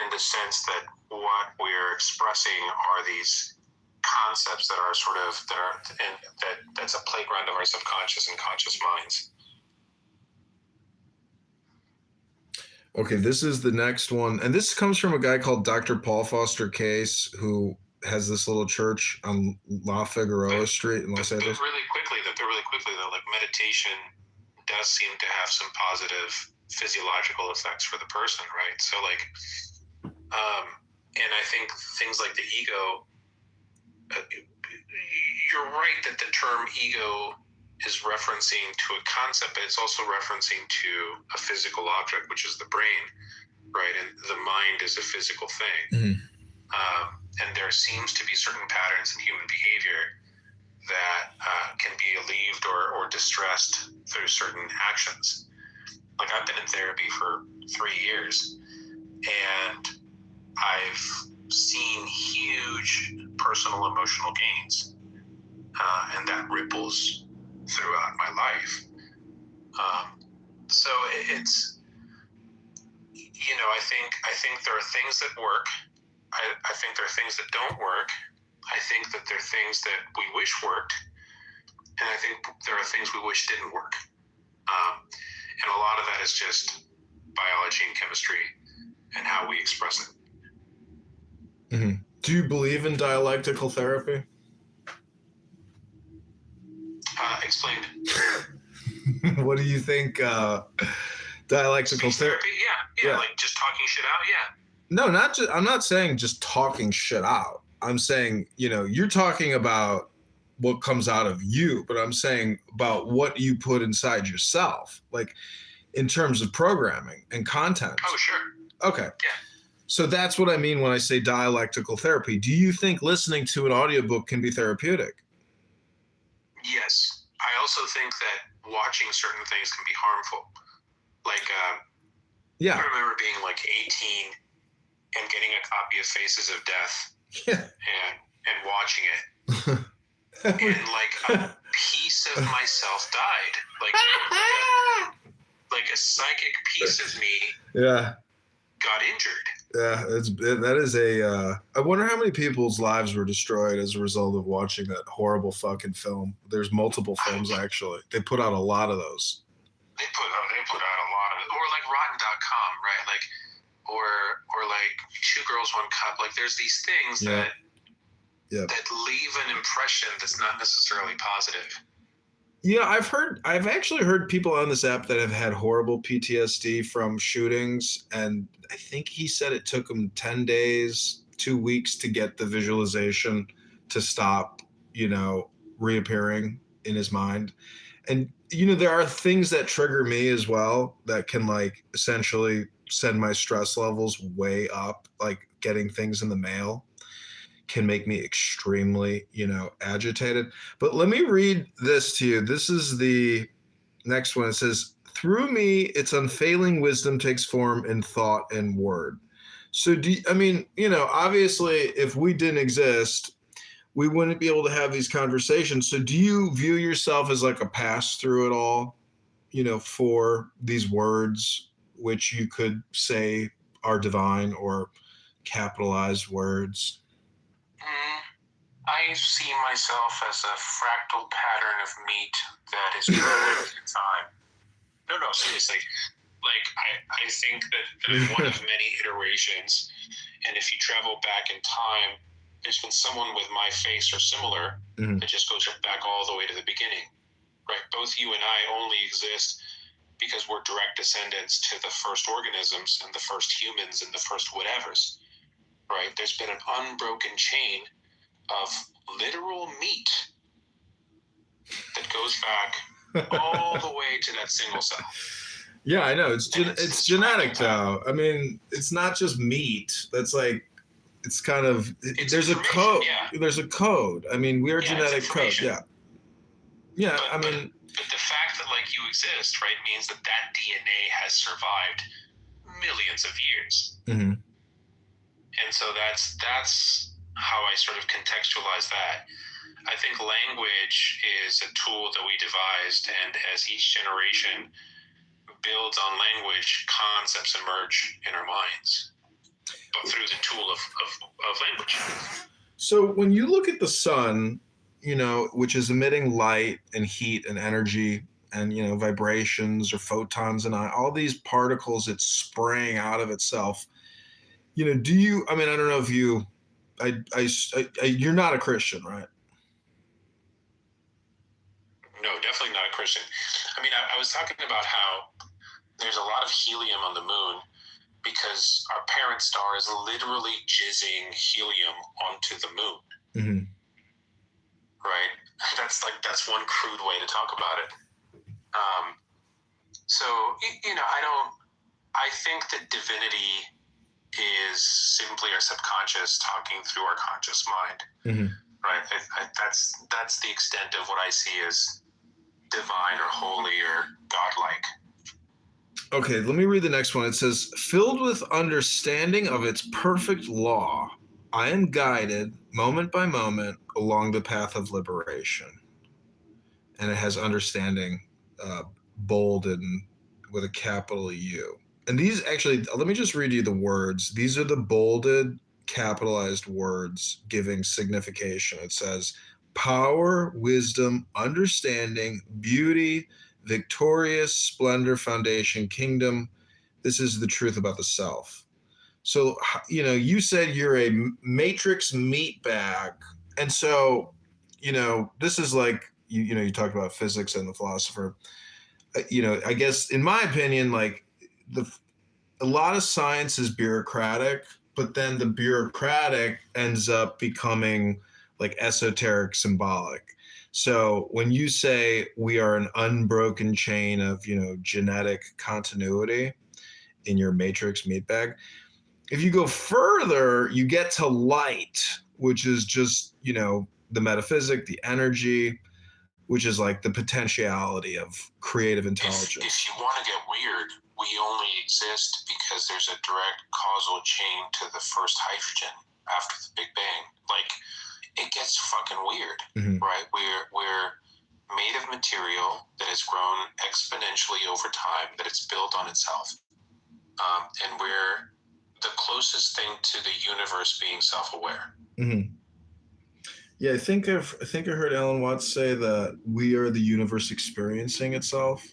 in the sense that what we're expressing are these concepts that are that's a playground of our subconscious and conscious minds. Okay, this is the next one. And this comes from a guy called Dr. Paul Foster Case, who has this little church on La Figueroa Street in Los Angeles. But really quickly, though, like meditation does seem to have some positive physiological effects for the person, right? So like, and I think things like the ego, you're right that the term ego is referencing to a concept, but it's also referencing to a physical object, which is the brain, right? And the mind is a physical thing. Mm-hmm. And there seems to be certain patterns in human behavior that can be alleviated or distressed through certain actions. Like I've been in therapy for 3 years, and I've seen huge personal emotional gains, and that ripples throughout my life. So it's, I think there are things that work. I think there are things that don't work. I think that there are things that we wish worked, and I think there are things we wish didn't work. And a lot of that is just biology and chemistry and how we express it. Mm-hmm. Do you believe in dialectical therapy? Explain. What do you think dialectical therapy? Yeah, like just talking shit out, yeah. No, I'm not saying just talking shit out. I'm saying, you're talking about what comes out of you, but I'm saying about what you put inside yourself, like in terms of programming and content. Oh, sure. Okay. Yeah. So that's what I mean when I say dialectical therapy. Do you think listening to an audiobook can be therapeutic? Yes. I also think that watching certain things can be harmful. Like, I remember being like 18 and getting a copy of Faces of Death and watching it. And like a piece of myself died. Like a psychic piece of me got injured. Yeah, that is I wonder how many people's lives were destroyed as a result of watching that horrible fucking film. There's multiple films, actually. They put out a lot of those. They put out a lot of it. Or like Rotten.com, right? Like, or like Two Girls, One Cup. Like there's these things that leave an impression that's not necessarily positive. Yeah, I've actually heard people on this app that have had horrible PTSD from shootings, and I think he said it took him 10 days, 2 weeks to get the visualization to stop, reappearing in his mind. And, there are things that trigger me as well that can like essentially send my stress levels way up, like getting things in the mail can make me extremely, agitated. But let me read this to you. This is the next one. It says, through me, its unfailing wisdom takes form in thought and word. So obviously if we didn't exist, we wouldn't be able to have these conversations. So do you view yourself as like a pass through it all, for these words, which you could say are divine or capitalized words? I see myself as a fractal pattern of meat that is growing in time. No, seriously. Like, I think that I'm one of many iterations, and if you travel back in time, there's been someone with my face or similar that just goes back all the way to the beginning, right? Both you and I only exist because we're direct descendants to the first organisms and the first humans and the first whatevers, right? There's been an unbroken chain of literal meat that goes back all the way to that single cell. Yeah, I know. It's genetic, though. I mean, it's not just meat. That's like, it's kind of, there's a code. Yeah. There's a code. I mean, we are genetic code. Yeah. Yeah, but the fact that like you exist, right, means that DNA has survived millions of years. Mm-hmm. And so that's how I sort of contextualize that. I think language is a tool that we devised, and as each generation builds on language, concepts emerge in our minds, but through the tool of language. So when you look at the sun, which is emitting light and heat and energy, and vibrations or photons and all these particles it's spraying out of itself. Do you? I mean, I don't know if you. You're not a Christian, right? No, definitely not a Christian. I mean, I was talking about how there's a lot of helium on the moon because our parent star is literally jizzing helium onto the moon. Mm-hmm. Right? That's one crude way to talk about it. So, I think that divinity is simply our subconscious talking through our conscious mind. Mm-hmm. Right? That's the extent of what I see as divine or holy or godlike. Okay, let me read the next one. It says, filled with understanding of its perfect law, I am guided moment by moment along the path of liberation. And it has understanding bolded with a capital U. And these actually, let me just read you the words. These are the bolded, capitalized words giving signification. It says, power, wisdom, understanding, beauty, victorious, splendor, foundation, kingdom. This is the truth about the self. So, you said you're a matrix meat bag. And so, this is like, you talked about physics and the philosopher. I guess in my opinion, like a lot of science is bureaucratic, but then the bureaucratic ends up becoming like esoteric, symbolic. So when you say we are an unbroken chain of, genetic continuity in your matrix meat bag, if you go further, you get to light, which is just, the metaphysic, the energy, which is like the potentiality of creative intelligence. If you want to get weird, we only exist because there's a direct causal chain to the first hydrogen after the Big Bang. Like, it gets fucking weird, right? We're made of material that has grown exponentially over time, that it's built on itself. And we're the closest thing to the universe being self-aware. Mm-hmm. Yeah, I think I heard Alan Watts say that we are the universe experiencing itself.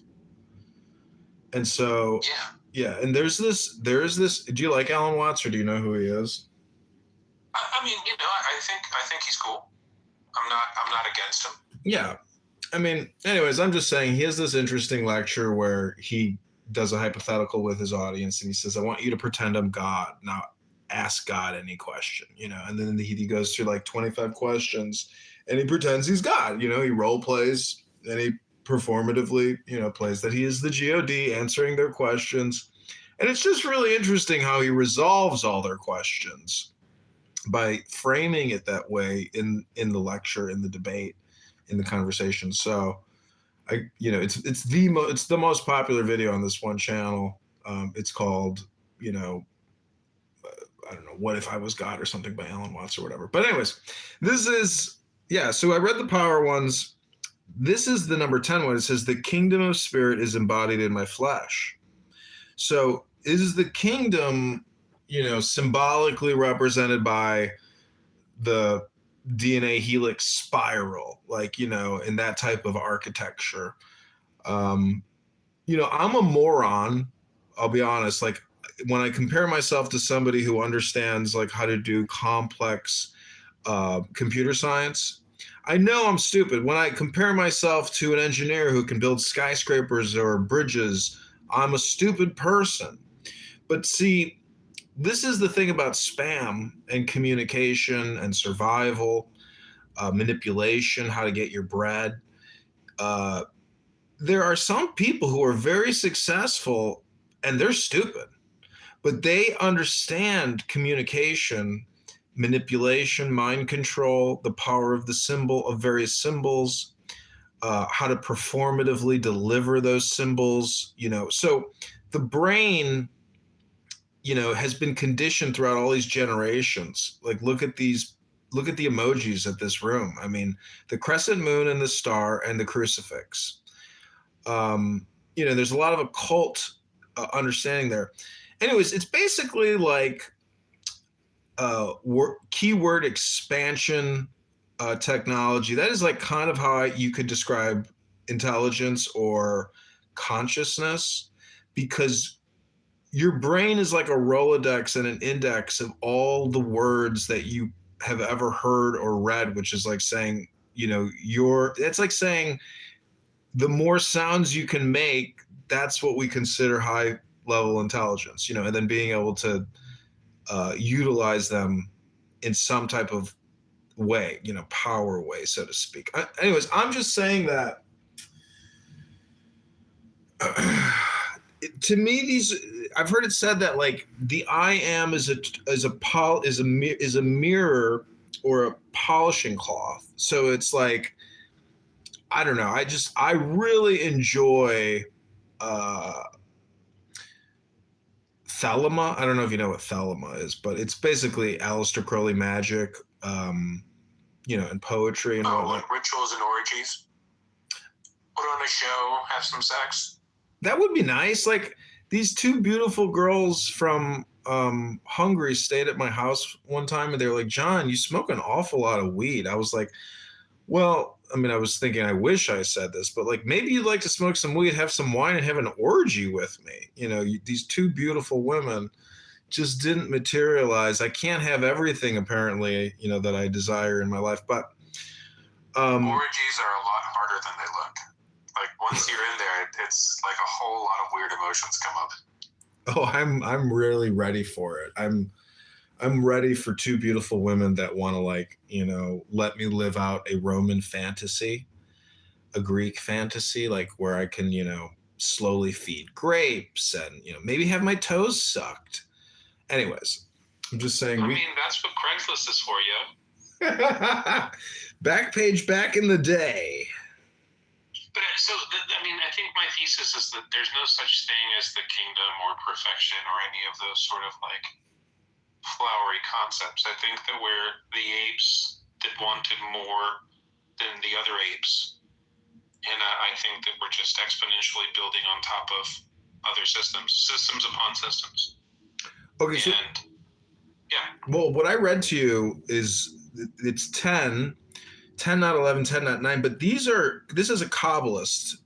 And so, yeah, and there's this. Do you like Alan Watts, or do you know who he is? I mean, I think he's cool. I'm not against him. Yeah, I mean, anyways, I'm just saying he has this interesting lecture where he does a hypothetical with his audience, and he says, "I want you to pretend I'm God. Now, ask God any question, and then he goes through like 25 questions, and he pretends he's God. He role plays, and he performatively, plays that he is the God answering their questions. And it's just really interesting how he resolves all their questions by framing it that way in the lecture, in the debate, in the conversation. So it's the most popular video on this one channel. It's called, I don't know, What If I Was God or something by Alan Watts or whatever. But anyways, this is, so I read the power ones. This is the number 10 one. It says, the kingdom of spirit is embodied in my flesh. So is the kingdom, symbolically represented by the DNA helix spiral, like, in that type of architecture? I'm a moron. I'll be honest. Like, when I compare myself to somebody who understands like how to do complex computer science, I know I'm stupid. When I compare myself to an engineer who can build skyscrapers or bridges, I'm a stupid person. But see, this is the thing about spam and communication and survival, manipulation, how to get your bread. There are some people who are very successful and they're stupid, but they understand communication, manipulation, mind control, the power of the symbol, of various symbols, how to performatively deliver those symbols, So the brain, has been conditioned throughout all these generations. Like, look at the emojis at this room. I mean, the crescent moon and the star and the crucifix. There's a lot of occult understanding there. Anyways, it's basically like keyword expansion technology. That is like kind of how you could describe intelligence or consciousness, because your brain is like a Rolodex and an index of all the words that you have ever heard or read, which is like saying, it's like saying the more sounds you can make, that's what we consider high level intelligence, and then being able to utilize them in some type of way, power way, so to speak. Anyways, I'm just saying that to me, I've heard it said that like the I am is a mirror or a polishing cloth. So it's like, I don't know. I really enjoy Thelema. I don't know if you know what Thelema is, but it's basically Aleister Crowley magic, and poetry and whatnot. Like rituals and orgies. Put on a show, have some sex. That would be nice. Like these two beautiful girls from Hungary stayed at my house one time, and they were like, "John, you smoke an awful lot of weed." I was like, well, I mean, I was thinking, I wish I said this, but like maybe you'd like to smoke some weed, have some wine, and have an orgy with me. These two beautiful women just didn't materialize. I can't have everything apparently, that I desire in my life, but orgies are a lot harder than they look. Like once you're in there, it's like a whole lot of weird emotions come up. Oh, I'm really ready for it. I'm ready for two beautiful women that want to let me live out a Roman fantasy, a Greek fantasy, like where I can, slowly feed grapes and, maybe have my toes sucked. Anyways, I'm just saying. I mean, that's what Craigslist is for, yo. Backpage back in the day. But I think my thesis is that there's no such thing as the kingdom or perfection or any of those sort of like flowery concepts. I think that we're the apes that wanted more than the other apes. And I think that we're just exponentially building on top of other systems upon systems. Okay, so yeah. Well, what I read to you is it's 10, not 11, 10, not 9, but this is a Kabbalist,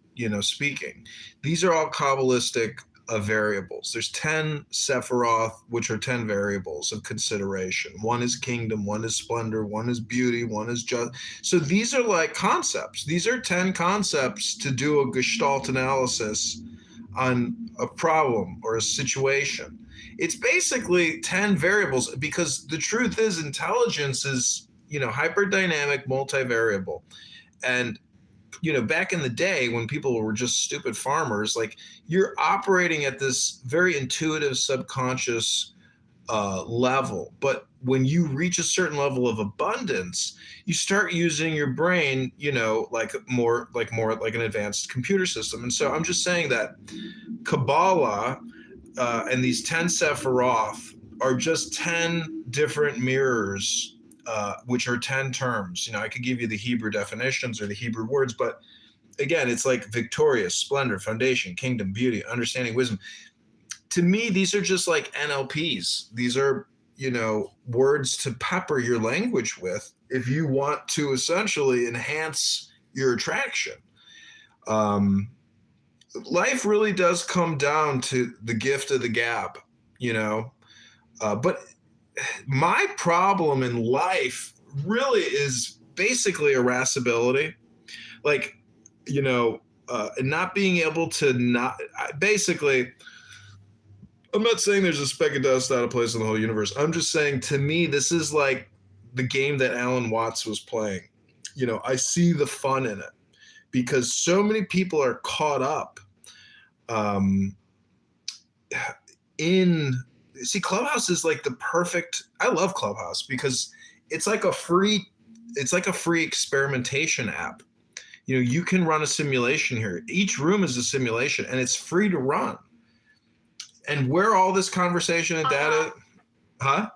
speaking. These are all Kabbalistic variables. There's 10 Sephiroth, which are 10 variables of consideration. One is kingdom, one is splendor, one is beauty, one is just. So these are like concepts. These are 10 concepts to do a Gestalt analysis on a problem or a situation. It's basically 10 variables, because the truth is intelligence is, hyperdynamic, multivariable. And back in the day when people were just stupid farmers, like you're operating at this very intuitive subconscious level. But when you reach a certain level of abundance, you start using your brain, like more like an advanced computer system. And so I'm just saying that Kabbalah and these 10 Sephiroth are just 10 different mirrors, which are 10 terms. I could give you the Hebrew definitions or the Hebrew words, but again, it's like victorious, splendor, foundation, kingdom, beauty, understanding, wisdom. To me, these are just like NLPs. These are, words to pepper your language with if you want to essentially enhance your attraction. Life really does come down to the gift of the gab, but my problem in life really is basically irascibility, like, not being able to basically, I'm not saying there's a speck of dust out of place in the whole universe. I'm just saying, to me, this is like the game that Alan Watts was playing. I see the fun in it because so many people are caught up Clubhouse is like the perfect. I love Clubhouse because it's like a free experimentation app. You can run a simulation here. Each room is a simulation and it's free to run. And where all this conversation and data, huh?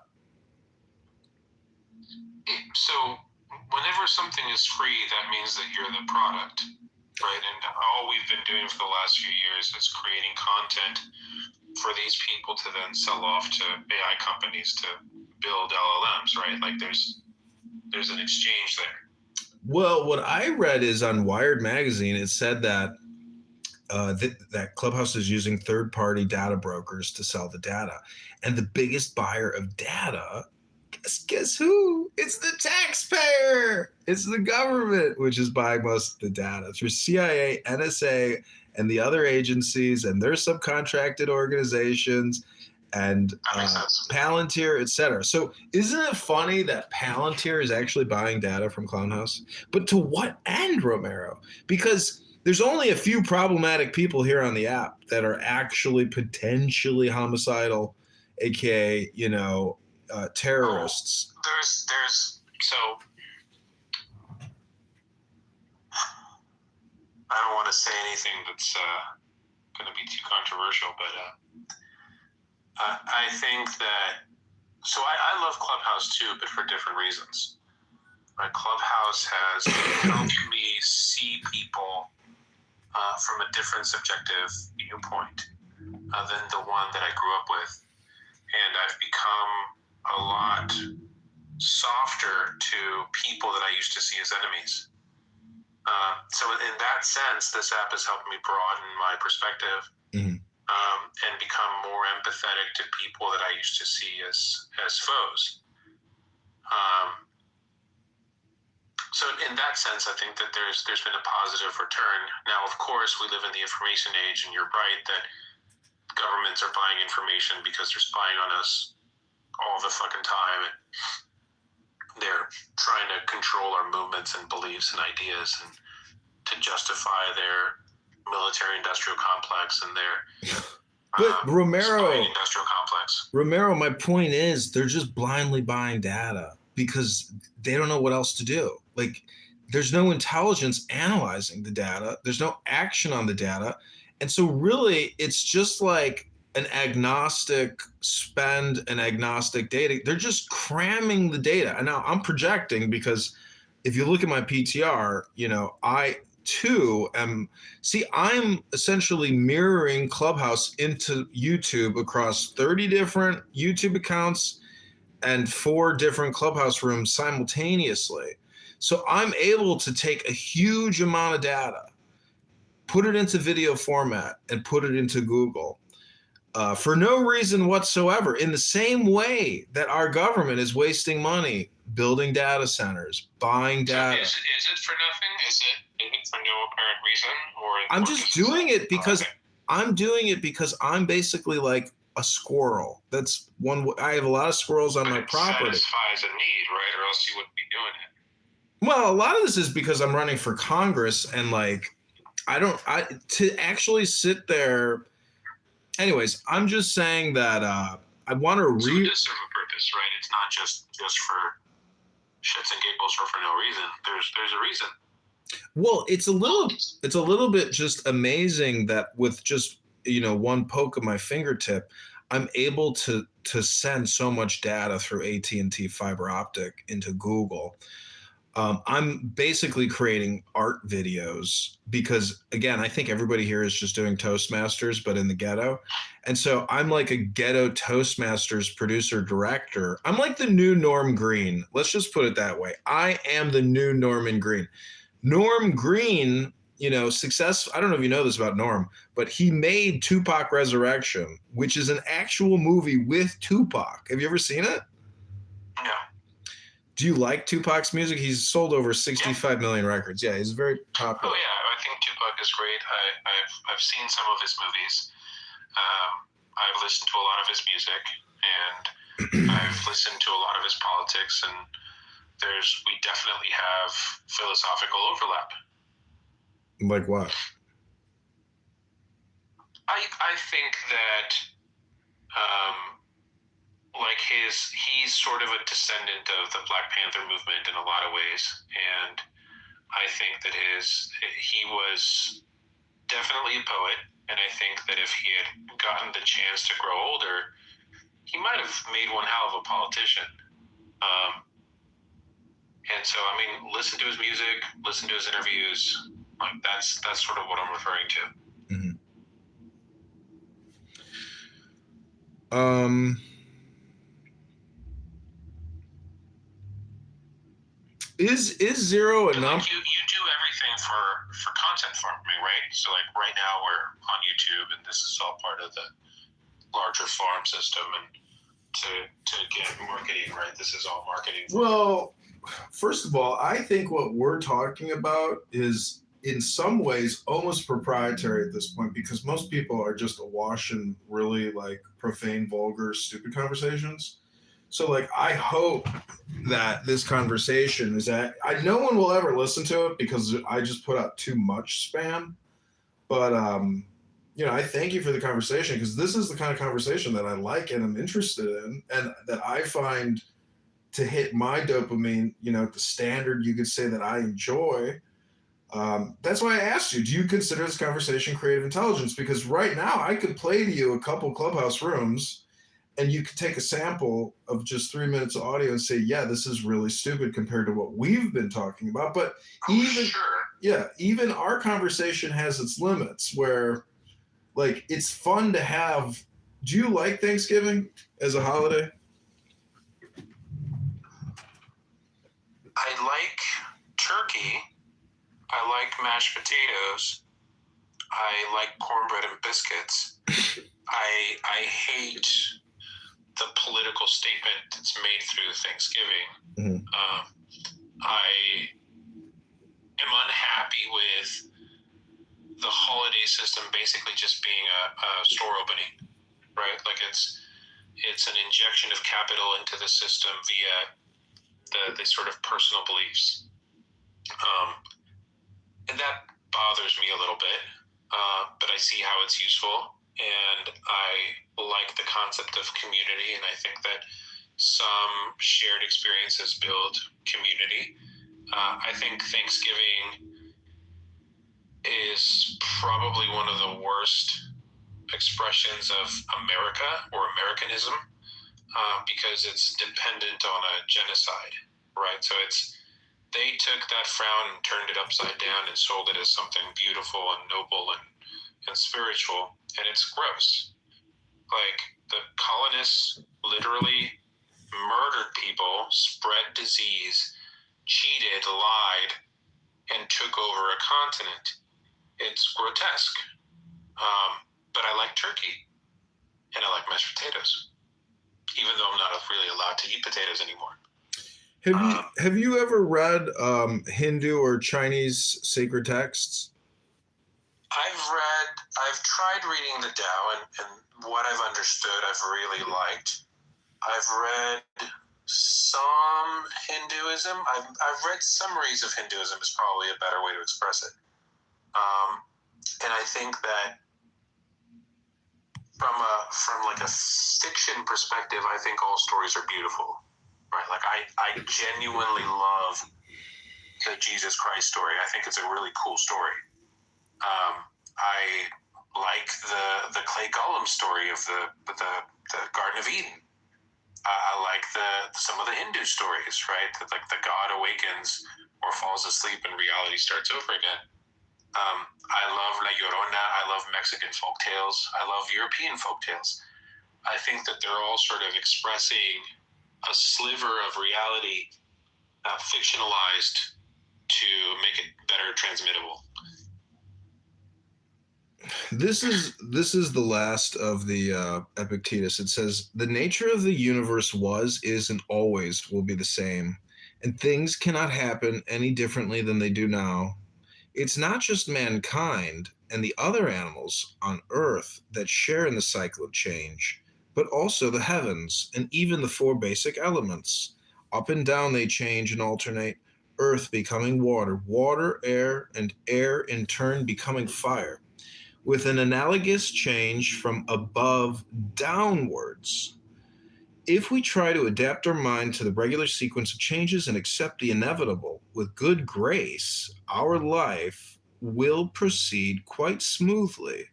So whenever something is free, that means that you're the product, right? And all we've been doing for the last few years is creating content for these people to then sell off to AI companies to build LLMs, right? Like there's an exchange there. Well, what I read is on Wired magazine, it said that that Clubhouse is using third-party data brokers to sell the data, and the biggest buyer of data, guess who? It's the taxpayer. It's the government, which is buying most of the data through CIA, NSA, and the other agencies and their subcontracted organizations and Palantir, etc. So isn't it funny that Palantir is actually buying data from Clownhouse? But to what end, Romero? Because there's only a few problematic people here on the app that are actually potentially homicidal, aka, terrorists. There's so I don't want to say anything that's going to be too controversial, but I think that I love Clubhouse too, but for different reasons. Right? Clubhouse has helped me see people from a different subjective viewpoint than the one that I grew up with, and I've become a lot softer to people that I used to see as enemies. So in that sense, this app has helped me broaden my perspective and become more empathetic to people that I used to see as foes. So in that sense, I think that there's been a positive return. Now, of course, we live in the information age, and you're right that governments are buying information because they're spying on us all the fucking time. And they're trying to control our movements and beliefs and ideas and to justify their military-industrial complex and their spying-industrial complex. Romero, my point is they're just blindly buying data because they don't know what else to do. Like, there's no intelligence analyzing the data. There's no action on the data. And so really, it's just like an agnostic spend and agnostic data. They're just cramming the data. And now I'm projecting because if you look at my PTR, I too I'm essentially mirroring Clubhouse into YouTube across 30 different YouTube accounts and 4 different Clubhouse rooms simultaneously. So I'm able to take a huge amount of data, put it into video format, and put it into Google for no reason whatsoever, in the same way that our government is wasting money building data centers, buying data. Is it for nothing? Is it for no apparent reason? I'm just doing it because I'm basically like a squirrel. That's one. I have a lot of squirrels on my property. Satisfies a need, right? Or else you wouldn't be doing it. Well, a lot of this is because I'm running for Congress, and to actually sit there. Anyways, I'm just saying that I want to So it does serve a purpose, right? It's not just for shits and giggles or for no reason. There's a reason. Well, it's a little bit just amazing that with just one poke of my fingertip, I'm able to send so much data through AT&T fiber optic into Google. I'm basically creating art videos because, again, I think everybody here is just doing Toastmasters, but in the ghetto. And so I'm like a ghetto Toastmasters producer director. I'm like the new Norm Green. Let's just put it that way. I am the new Norman Green. Norm Green, success. I don't know if you know this about Norm, but he made Tupac Resurrection, which is an actual movie with Tupac. Have you ever seen it? No. Do you like Tupac's music? He's sold over 65 million records. Yeah, he's very popular. Oh yeah, I think Tupac is great. I've seen some of his movies. I've listened to a lot of his music, and I've listened to a lot of his politics, and we definitely have philosophical overlap. Like what? I think that he's sort of a descendant of the Black Panther movement in a lot of ways, and I think that he was definitely a poet, and I think that if he had gotten the chance to grow older, he might have made one hell of a politician. And so, listen to his music, listen to his interviews. Like that's sort of what I'm referring to. Is zero a number? Like you do everything for content farming, right? So like right now we're on YouTube, and this is all part of the larger farm system, and to get marketing, right? This is all marketing. Well, first of all, I think what we're talking about is in some ways almost proprietary at this point, because most people are just awash in really like profane, vulgar, stupid conversations. So like I hope that this conversation is that no one will ever listen to it because I just put out too much spam. But I thank you for the conversation, because this is the kind of conversation that I like and I'm interested in, and that I find to hit my dopamine, the standard you could say that I enjoy. That's why I asked you, do you consider this conversation creative intelligence? Because right now I could play to you a couple Clubhouse rooms and you could take a sample of just 3 minutes of audio and say, yeah, this is really stupid compared to what we've been talking about. But even our conversation has its limits where, like, it's fun to have. Do you like Thanksgiving as a holiday? I like turkey. I like mashed potatoes. I like cornbread and biscuits. I hate the political statement that's made through Thanksgiving. Mm-hmm. I am unhappy with the holiday system basically just being a store opening, right? Like it's an injection of capital into the system via the sort of personal beliefs. And that bothers me a little bit, but I see how it's useful, and I like the concept of community, and I think that some shared experiences build community. I think Thanksgiving is probably one of the worst expressions of America or Americanism, because it's dependent on a genocide, right? So they took that frown and turned it upside down and sold it as something beautiful and noble and spiritual, and it's gross. Like, the colonists literally murdered people, spread disease, cheated, lied, and took over a continent. It's grotesque. But I like turkey, and I like mashed potatoes, even though I'm not really allowed to eat potatoes anymore. Have you ever read Hindu or Chinese sacred texts? I've tried reading the Tao, and what I've understood I've really liked. I've read some Hinduism. I've read summaries of Hinduism is probably a better way to express it. And I think that from like a fiction perspective, I think all stories are beautiful. Right, like I genuinely love the Jesus Christ story. I think it's a really cool story. I like the clay golem story of the Garden of Eden. I like some of the Hindu stories, right? That like the god awakens or falls asleep and reality starts over again. I love La Llorona. I love Mexican folktales. I love European folktales. I think that they're all sort of expressing a sliver of reality, fictionalized to make it better transmittable. This is the last of the Epictetus. It says, the nature of the universe was, is, and always will be the same, and things cannot happen any differently than they do now. It's not just mankind and the other animals on Earth that share in the cycle of change, but also the heavens and even the four basic elements. Up and down they change and alternate, earth becoming water, water, air, and air in turn becoming fire, with an analogous change from above downwards. If we try to adapt our mind to the regular sequence of changes and accept the inevitable with good grace, our life will proceed quite smoothly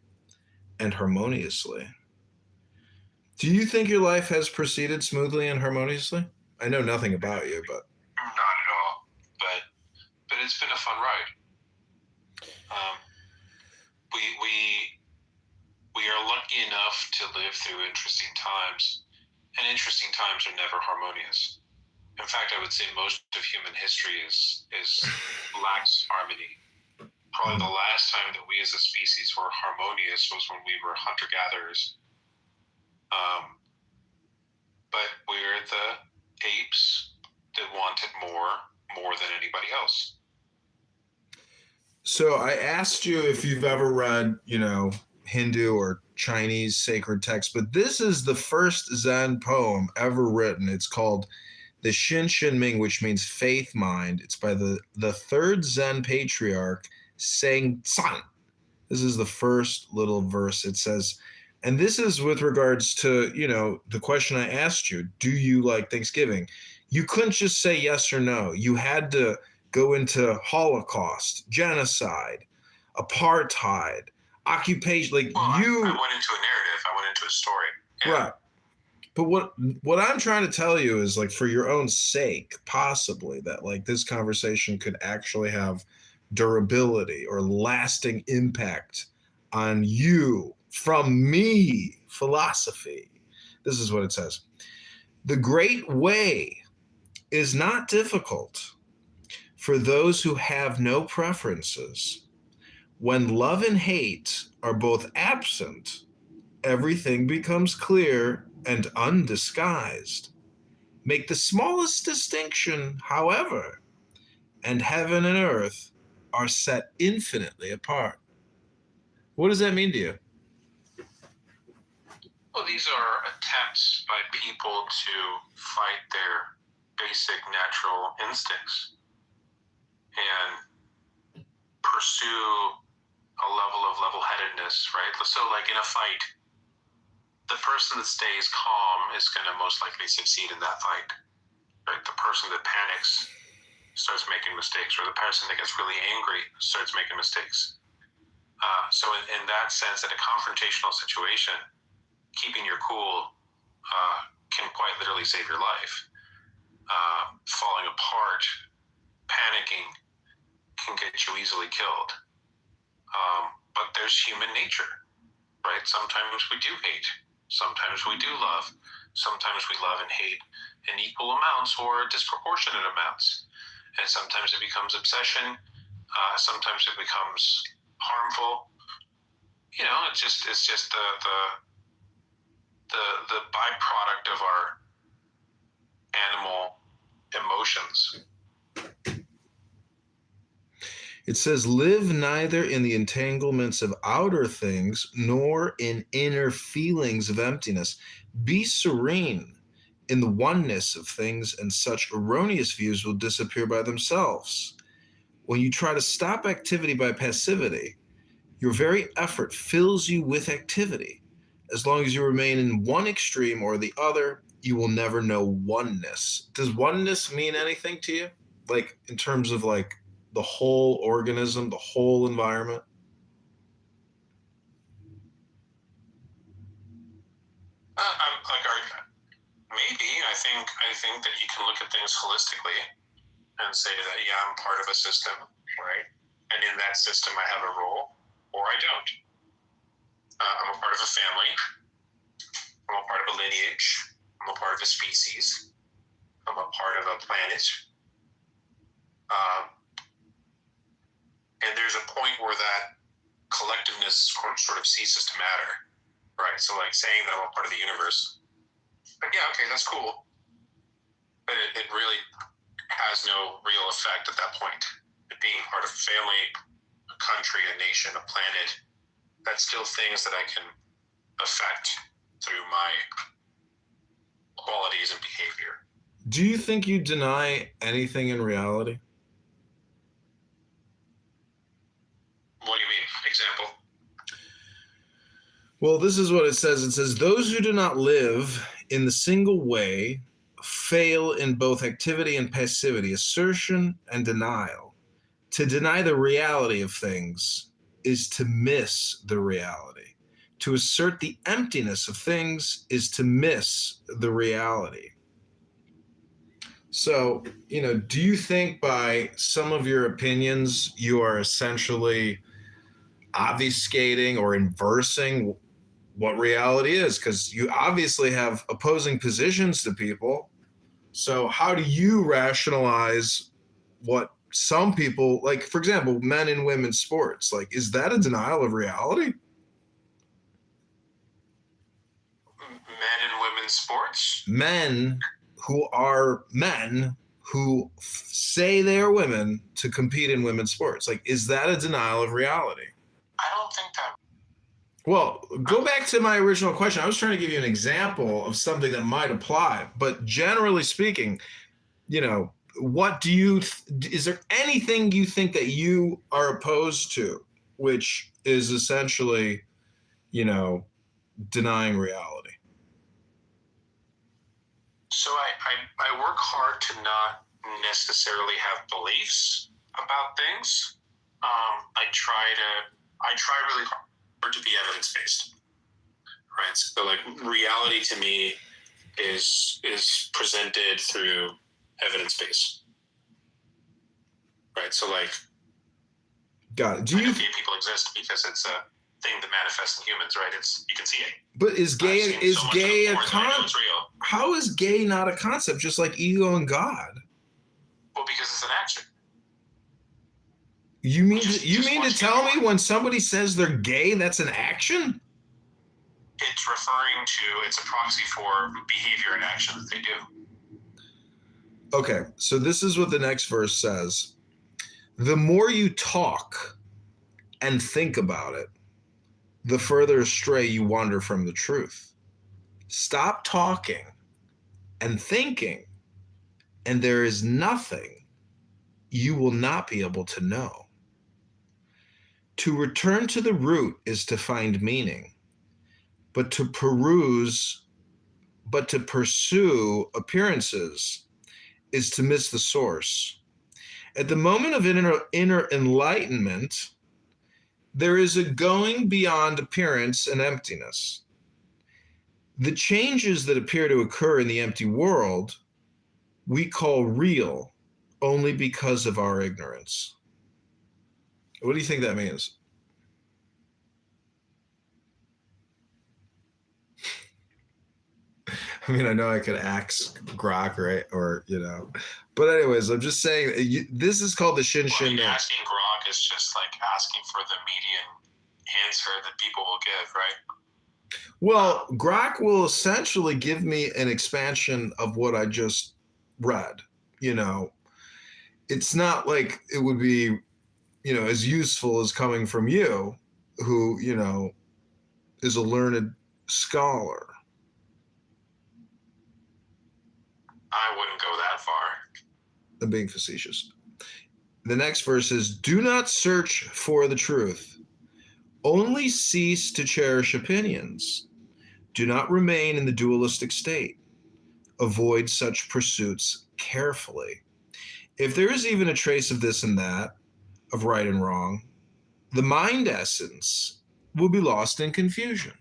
and harmoniously. Do you think your life has proceeded smoothly and harmoniously? I know nothing about you, but... Not at all. But it's been a fun ride. We are lucky enough to live through interesting times, and interesting times are never harmonious. In fact, I would say most of human history is lacks harmony. Probably the last time that we as a species were harmonious was when we were hunter-gatherers. But we're the apes that wanted more than anybody else. So I asked you if you've ever read, Hindu or Chinese sacred text, but this is the first Zen poem ever written. It's called the Shin Shin Ming, which means faith mind. It's by the third Zen patriarch, Sang San. This is the first little verse. It says, and this is with regards to, the question I asked you, do you like Thanksgiving? You couldn't just say yes or no. You had to go into Holocaust, genocide, apartheid, occupation. I went into a narrative. I went into a story. Yeah. Right. But what I'm trying to tell you is, like, for your own sake, possibly, that like this conversation could actually have durability or lasting impact on you from me, philosophy. This is what it says. The great way is not difficult for those who have no preferences. When love and hate are both absent, everything becomes clear and undisguised. Make the smallest distinction, however, and heaven and earth are set infinitely apart. What does that mean to you? Well, these are attempts by people to fight their basic natural instincts and pursue a level of level-headedness, right? So, like in a fight, the person that stays calm is going to most likely succeed in that fight, right? The person that panics starts making mistakes, or the person that gets really angry starts making mistakes. So in that sense, in a confrontational situation, keeping your cool can quite literally save your life. Falling apart, panicking can get you easily killed. But there's human nature, right? Sometimes we do hate. Sometimes we do love. Sometimes we love and hate in equal amounts or disproportionate amounts. And sometimes it becomes obsession. Sometimes it becomes harmful. It's just the byproduct of our animal emotions. It says, live neither in the entanglements of outer things nor in inner feelings of emptiness. Be serene in the oneness of things, and such erroneous views will disappear by themselves. When you try to stop activity by passivity, your very effort fills you with activity. As long as you remain in one extreme or the other, you will never know oneness. Does oneness mean anything to you? Like, in terms of like the whole organism, the whole environment? Maybe. I think that you can look at things holistically and say that, yeah, I'm part of a system, right? And in that system, I have a role, or I don't. I'm a part of a family. I'm a part of a lineage. I'm a part of a species. I'm a part of a planet. And there's a point where that collectiveness sort of ceases to matter, right? So, like, saying that I'm a part of the universe, but yeah, okay, that's cool. But it really has no real effect at that point. Being part of a family, a country, a nation, a planet, that's still things that I can affect through my qualities and behavior. Do you think you deny anything in reality? What do you mean? Example? Well, this is what it says. It says, those who do not live in the single way fail in both activity and passivity, assertion and denial. To deny the reality of things is to miss the reality. To assert the emptiness of things is to miss the reality. So, do you think by some of your opinions, you are essentially obfuscating or inversing what reality is? Because you obviously have opposing positions to people. So how do you rationalize what some people, like, for example, men and women's sports, like, is that a denial of reality? Men and women's sports? Men who are men who say they are women to compete in women's sports. Like, is that a denial of reality? I don't think that. Well, go back to my original question. I was trying to give you an example of something that might apply, but generally speaking, you know, what do you, is there anything you think that you are opposed to, which is essentially, you know, denying reality? So I work hard to not necessarily have beliefs about things. I try really hard to be evidence-based, right? So like reality to me is presented through evidence-based, right? So like, got it. Do you gay people exist because it's a thing that manifests in humans, right? You can see it. But is gay a concept? How is gay not a concept? Just like ego and God. Well, because it's an action. You mean to tell me when somebody says they're gay, that's an action? It's a proxy for behavior and action that they do. Okay, so this is what the next verse says. The more you talk and think about it, the further astray you wander from the truth. Stop talking and thinking, and there is nothing you will not be able to know. To return to the root is to find meaning, but to pursue appearances is to miss the source. At the moment of inner enlightenment, there is a going beyond appearance and emptiness. The changes that appear to occur in the empty world, we call real only because of our ignorance. What do you think that means? I mean, I know I could ask Grok, right? Or, you know, but anyways, I'm just saying, this is called the Shin Shin. Well, asking Grok is just like asking for the median answer that people will give, right? Well, Grok will essentially give me an expansion of what I just read. You know, it's not like it would be, you know, as useful as coming from you, who, you know, is a learned scholar. I wouldn't go that far. I'm being facetious. The next verse is, do not search for the truth. Only cease to cherish opinions. Do not remain in the dualistic state. Avoid such pursuits carefully. If there is even a trace of this and that, of right and wrong, the mind will be lost in confusion.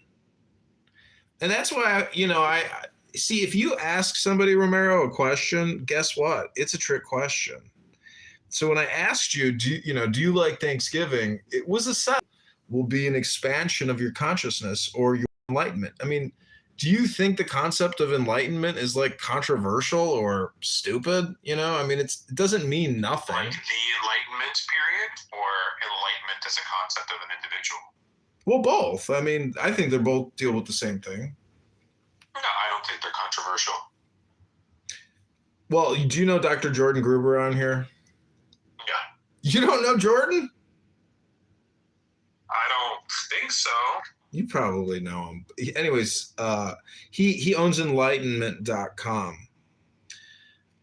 And that's why, you know, I see, if you ask somebody, Romero, a question, guess what? It's a trick question. So when I asked you, do you like Thanksgiving? It was a set. Will be an expansion of your consciousness or your enlightenment. I mean, do you think the concept of enlightenment is like controversial or stupid? You know, I mean, it doesn't mean nothing. Like the Enlightenment period or enlightenment as a concept of an individual? Well, both. I mean, I think they both deal with the same thing. No, I don't think they're controversial. Well, do you know Dr. Jordan Gruber on here? Yeah. You don't know Jordan? I don't think so. You probably know him. Anyways, he owns enlightenment.com.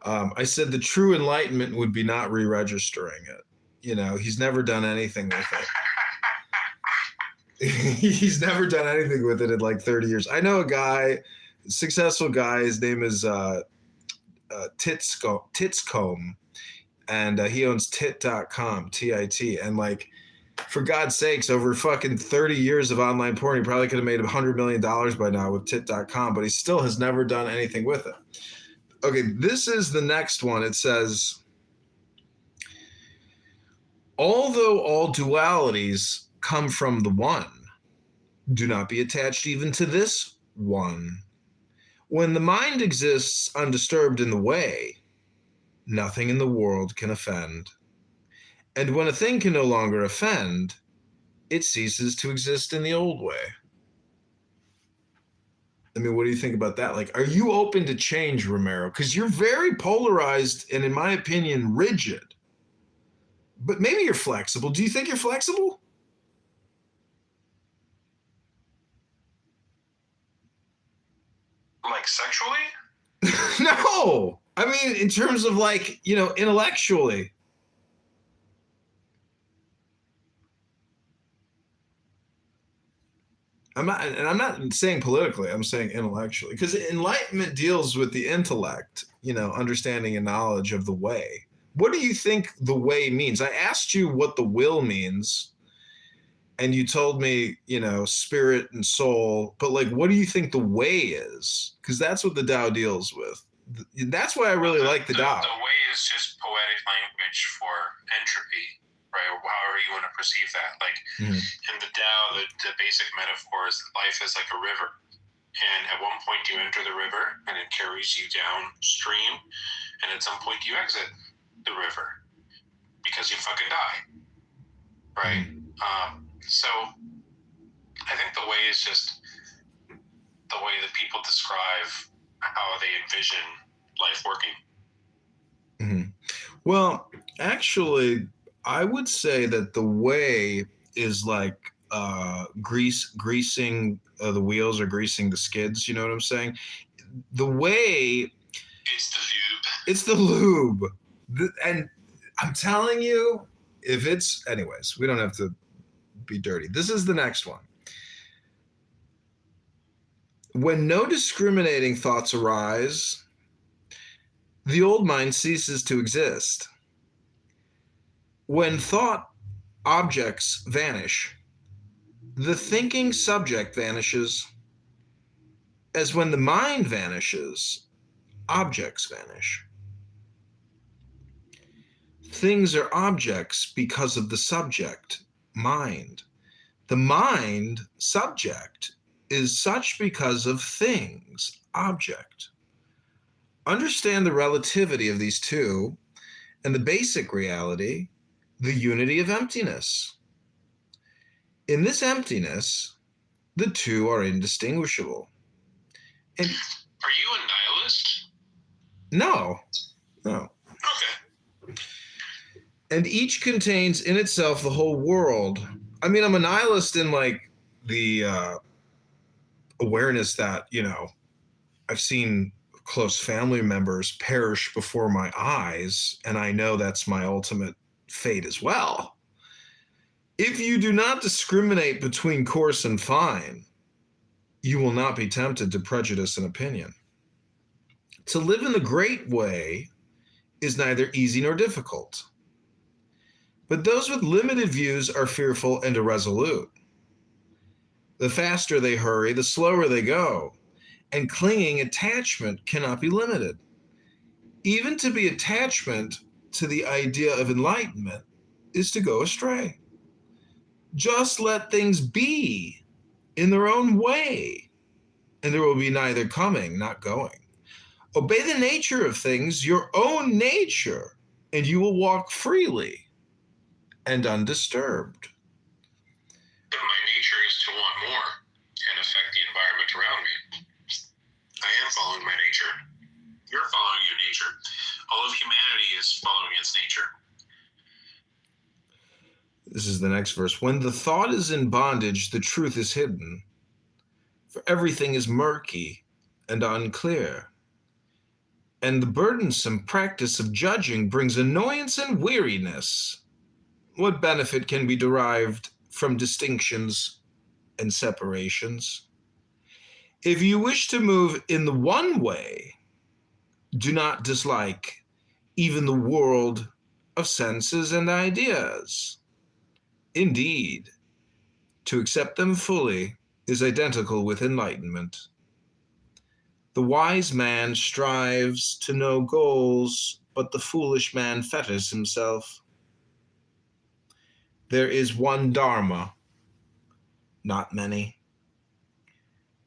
I said the true enlightenment would be not re-registering it. You know, he's never done anything with it. He's never done anything with it in like 30 years. I know a guy, successful guy, his name is Titscombe, and he owns tit.com, T-I-T, and like, for God's sakes, over fucking 30 years of online porn, he probably could have made $100 million by now with tit.com, but he still has never done anything with it. Okay, this is the next one. It says, although all dualities come from the one, do not be attached even to this one. When the mind exists undisturbed in the way, nothing in the world can offend. And when a thing can no longer offend, it ceases to exist in the old way. I mean, what do you think about that? Like, are you open to change, Romero? Because you're very polarized and, in my opinion, rigid. But maybe you're flexible. Do you think you're flexible? Like sexually? No. I mean, in terms of like, you know, intellectually. I'm not saying politically, I'm saying intellectually. Because enlightenment deals with the intellect, you know, understanding and knowledge of the way. What do you think the way means? I asked you what the will means, and you told me, you know, spirit and soul. But like, what do you think the way is? Because that's what the Tao deals with. That's why I really like the Tao. The way is just poetic language for entropy, right? Or however you want to perceive that. Like in the Tao, the basic metaphor is that life is like a river. And at one point you enter the river and it carries you downstream. And at some point you exit the river because you fucking die, right? So I think the way is just the way that people describe how they envision life working. Well, actually, I would say that the way is like greasing the wheels or greasing the skids. You know what I'm saying? The way. It's the lube. And I'm telling you, if it's, anyways, we don't have to be dirty. This is the next one. When no discriminating thoughts arise, the old mind ceases to exist. When thought objects vanish, the thinking subject vanishes, as when the mind vanishes, objects vanish. Things are objects because of the subject, mind. The mind, subject, is such because of things, object. Understand the relativity of these two and the basic reality, the unity of emptiness. In this emptiness, the two are indistinguishable. And are you a nihilist? No. Okay. And each contains in itself the whole world. I mean, I'm a nihilist in like the awareness that, you know, I've seen close family members perish before my eyes, and I know that's my ultimate fate as well. If you do not discriminate between coarse and fine, you will not be tempted to prejudice an opinion. To live in the great way is neither easy nor difficult. But those with limited views are fearful and irresolute. The faster they hurry, the slower they go, and clinging attachment cannot be limited. Even to be attachment to the idea of enlightenment is to go astray. Just let things be in their own way, and there will be neither coming, not going. Obey the nature of things, your own nature, and you will walk freely and undisturbed. But my nature is to want more and affect the environment around me. I am following my nature. You're following your nature. All of humanity is following its nature. This is the next verse. When the thought is in bondage, the truth is hidden, for everything is murky and unclear. And the burdensome practice of judging brings annoyance and weariness. What benefit can be derived from distinctions and separations? If you wish to move in the one way, do not dislike even the world of senses and ideas. Indeed, to accept them fully is identical with enlightenment. The wise man strives to know goals, but the foolish man fetters himself. There is one Dharma, not many.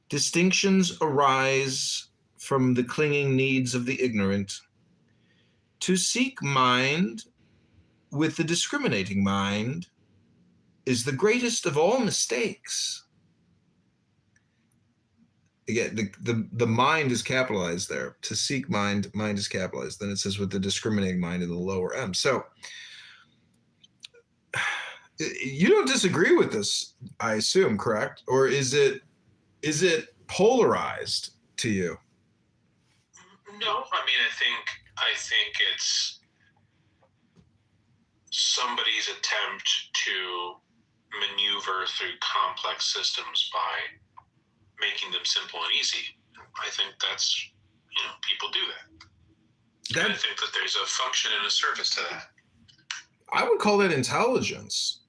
Distinctions arise from the clinging needs of the ignorant. To seek mind with the discriminating mind is the greatest of all mistakes. Again, the mind is capitalized there. To seek mind is capitalized. Then it says with the discriminating mind in the lower M. So you don't disagree with this, I assume, correct? Or is it polarized to you? No, I mean, I think it's somebody's attempt to maneuver through complex systems by making them simple and easy. I think that's, people do that. And I think that there's a function and a service to that. I would call that intelligence.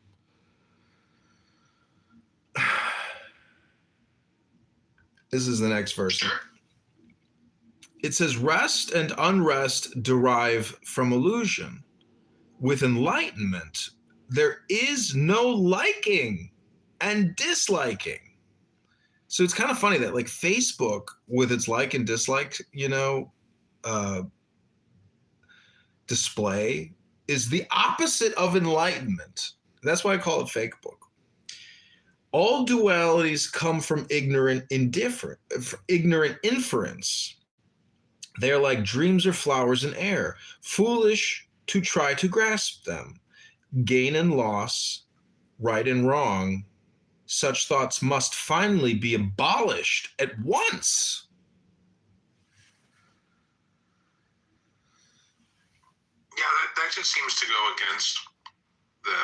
This is the next verse. Sure. It says, rest and unrest derive from illusion. With enlightenment, there is no liking and disliking. So it's kind of funny that like Facebook with its like and dislike, display is the opposite of enlightenment. That's why I call it fake book. All dualities come from ignorant inference. They're like dreams or flowers in air, foolish to try to grasp them. Gain and loss, right and wrong, such thoughts must finally be abolished at once. Yeah, that just seems to go against the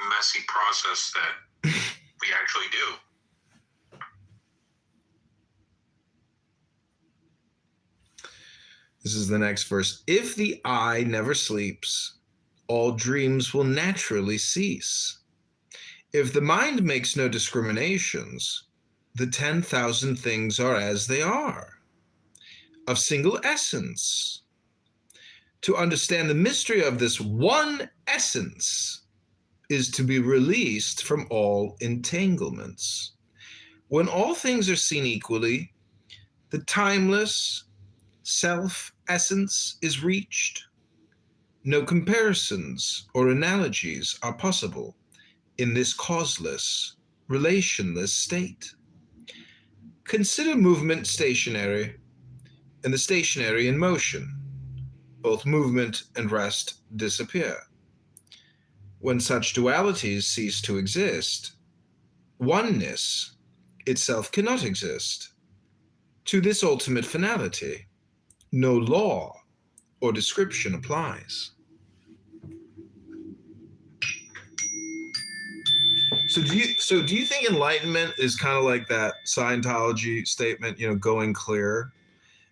messy process that we actually do. This is the next verse. If the eye never sleeps, all dreams will naturally cease. If the mind makes no discriminations, the 10,000 things are as they are, of single essence. To understand the mystery of this one essence is to be released from all entanglements. When all things are seen equally, the timeless self-essence is reached. No comparisons or analogies are possible in this causeless, relationless state. Consider movement stationary and the stationary in motion. Both movement and rest disappear. When such dualities cease to exist, oneness itself cannot exist. To this ultimate finality, no law or description applies. So do you think enlightenment is kind of like that Scientology statement, going clear?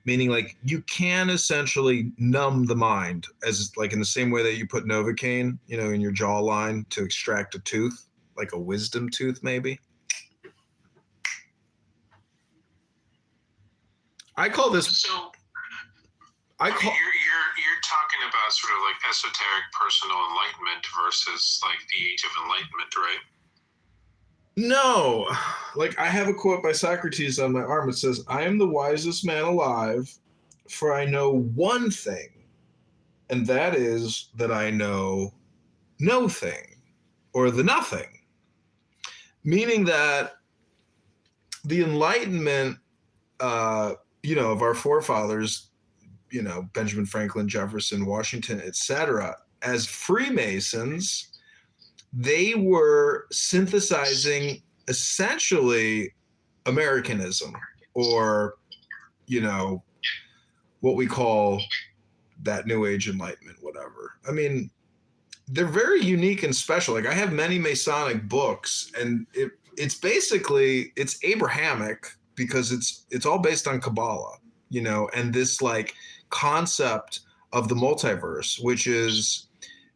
Meaning like you can essentially numb the mind as like in the same way that you put Novocaine, in your jawline to extract a tooth, like a wisdom tooth maybe. I call this. So you're talking about sort of like esoteric personal enlightenment versus like the age of enlightenment, right? No, like I have a quote by Socrates on my arm. It says, I am the wisest man alive, for I know one thing, and that is that I know no thing, or the nothing. Meaning that the enlightenment, of our forefathers, Benjamin Franklin, Jefferson, Washington, etc., as Freemasons, they were synthesizing essentially Americanism, or, what we call that New Age Enlightenment, whatever. I mean, they're very unique and special. Like I have many Masonic books, and it's Abrahamic because it's all based on Kabbalah, and this like concept of the multiverse, which is,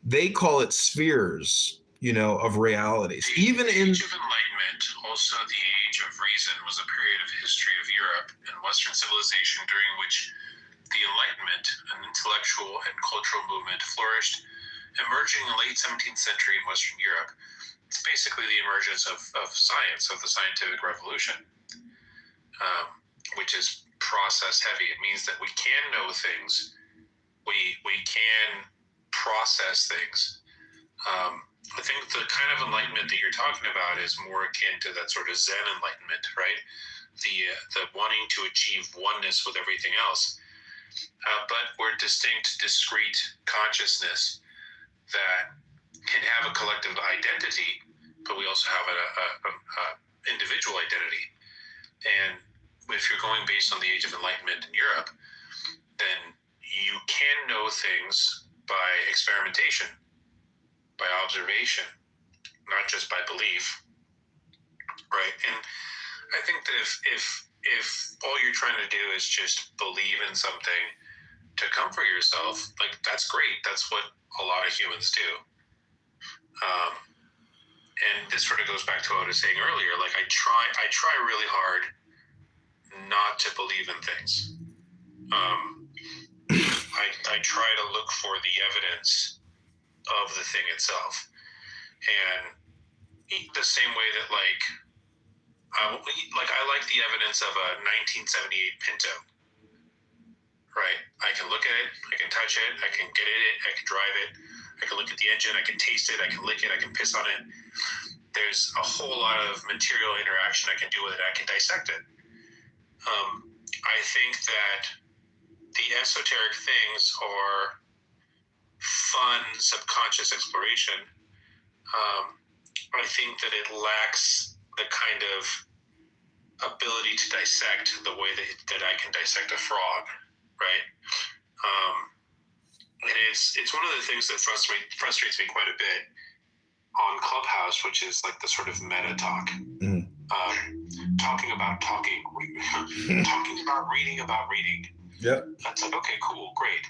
they call it spheres, of realities. Even in the Age of Enlightenment, also the Age of Reason, was a period of history of Europe and Western civilization during which the Enlightenment, an intellectual and cultural movement, flourished, emerging in the late 17th century in Western Europe. It's basically the emergence of science, of the scientific revolution, which is process heavy. It means that we can know things. We can process things. I think the kind of enlightenment that you're talking about is more akin to that sort of Zen enlightenment, right? The wanting to achieve oneness with everything else. But we're distinct, discrete consciousness that can have a collective identity, but we also have a individual identity. And if you're going based on the Age of Enlightenment in Europe, then you can know things by experimentation, by observation, not just by belief, right? And I think that if all you're trying to do is just believe in something to comfort yourself, like, that's great. That's what a lot of humans do. And this sort of goes back to what I was saying earlier. Like, I try really hard not to believe in things. I try to look for the evidence of the thing itself, and the same way that I like the evidence of a 1978 Pinto, right? I can look at it, I can touch it, I can get it, I can drive it, I can look at the engine, I can taste it, I can lick it, I can piss on it. There's a whole lot of material interaction I can do with it. I can dissect it. I think that the esoteric things are fun subconscious exploration. I think that it lacks the kind of ability to dissect the way that I can dissect a frog, right? And it's one of the things that frustrates me quite a bit on Clubhouse, which is like the sort of meta talk. Talking about talking, talking about reading. Yep. That's like, okay, cool, great.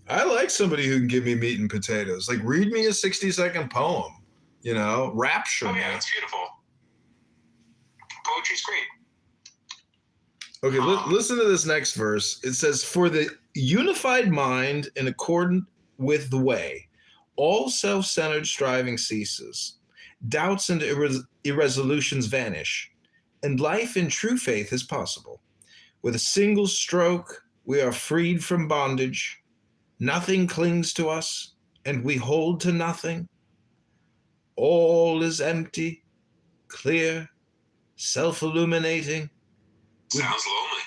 I like somebody who can give me meat and potatoes. Like, read me a 60-second poem, rapture me. Oh, yeah, it's beautiful. Poetry's great. Okay, listen to this next verse. It says, for the unified mind in accordance with the way, all self-centered striving ceases. Doubts and irresolutions vanish, and life in true faith is possible. With a single stroke, we are freed from bondage. Nothing clings to us, and we hold to nothing. All is empty, clear, self-illuminating. Sounds lonely.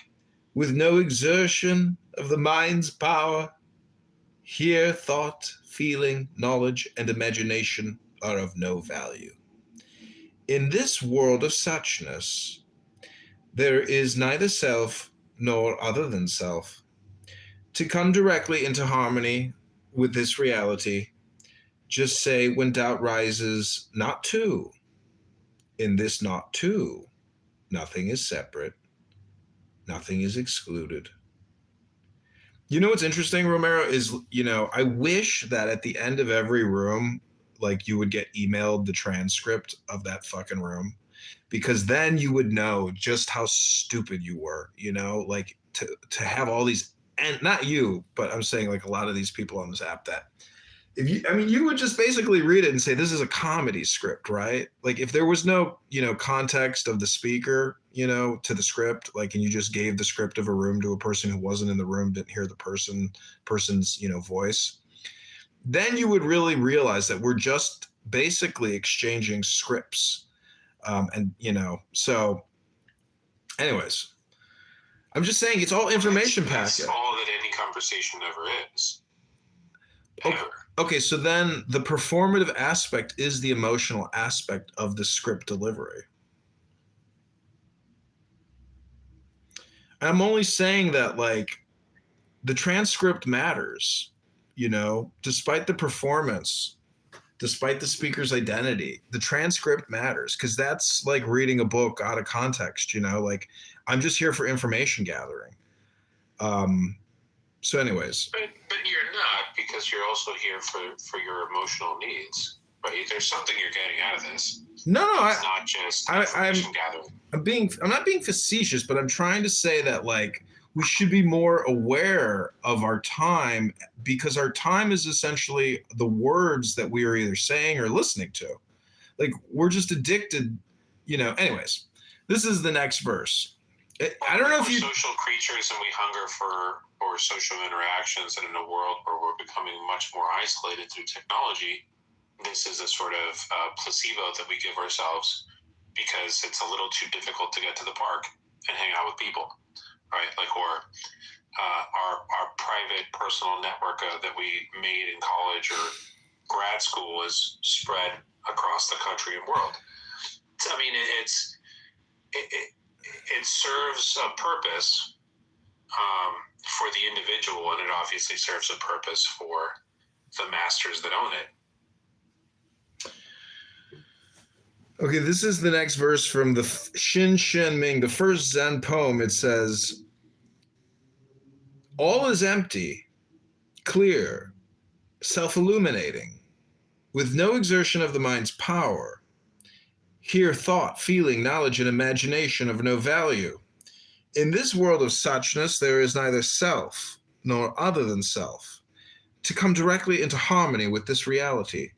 With no exertion of the mind's power. Here, thought, feeling, knowledge, and imagination are of no value. In this world of suchness, there is neither self nor other than self. To come directly into harmony with this reality, just say, when doubt rises, not two. In this not two, nothing is separate, nothing is excluded. You know what's interesting, Romero, is, I wish that at the end of every room, like, you would get emailed the transcript of that fucking room, because then you would know just how stupid you were, like, to have all these, and not you, but I'm saying, like, a lot of these people on this app that you would just basically read it and say, this is a comedy script, right? Like, if there was no, context of the speaker, to the script, like, and you just gave the script of a room to a person who wasn't in the room, didn't hear the person's, voice, then you would really realize that we're just basically exchanging scripts. So anyways, I'm just saying it's all information packet. That's all that any conversation ever is. Ever. Okay, so then the performative aspect is the emotional aspect of the script delivery. I'm only saying that, like, the transcript matters, despite the performance, despite the speaker's identity, the transcript matters, because that's like reading a book out of context, like, I'm just here for information gathering. So anyways. But you're not, because you're also here for your emotional needs, right? There's something you're getting out of this. No, it's not just information gathering. I'm not being facetious, but I'm trying to say that, like, we should be more aware of our time, because our time is essentially the words that we are either saying or listening to. Like, we're just addicted, anyways. This is the next verse. I don't know if we're you. social creatures and we hunger for social interactions, and in a world where we're becoming much more isolated through technology, this is a sort of placebo that we give ourselves because it's a little too difficult to get to the park and hang out with people, right? Like, or our private personal network that we made in college or grad school is spread across the country and world. I mean, it serves a purpose for the individual, and it obviously serves a purpose for the masters that own it. Okay, this is the next verse from the Xin Shen Ming, the first Zen poem. It says, all is empty, clear, self-illuminating, with no exertion of the mind's power. Here thought, feeling, knowledge, and imagination of no value. In this world of suchness, there is neither self nor other than self. To come directly into harmony with this reality,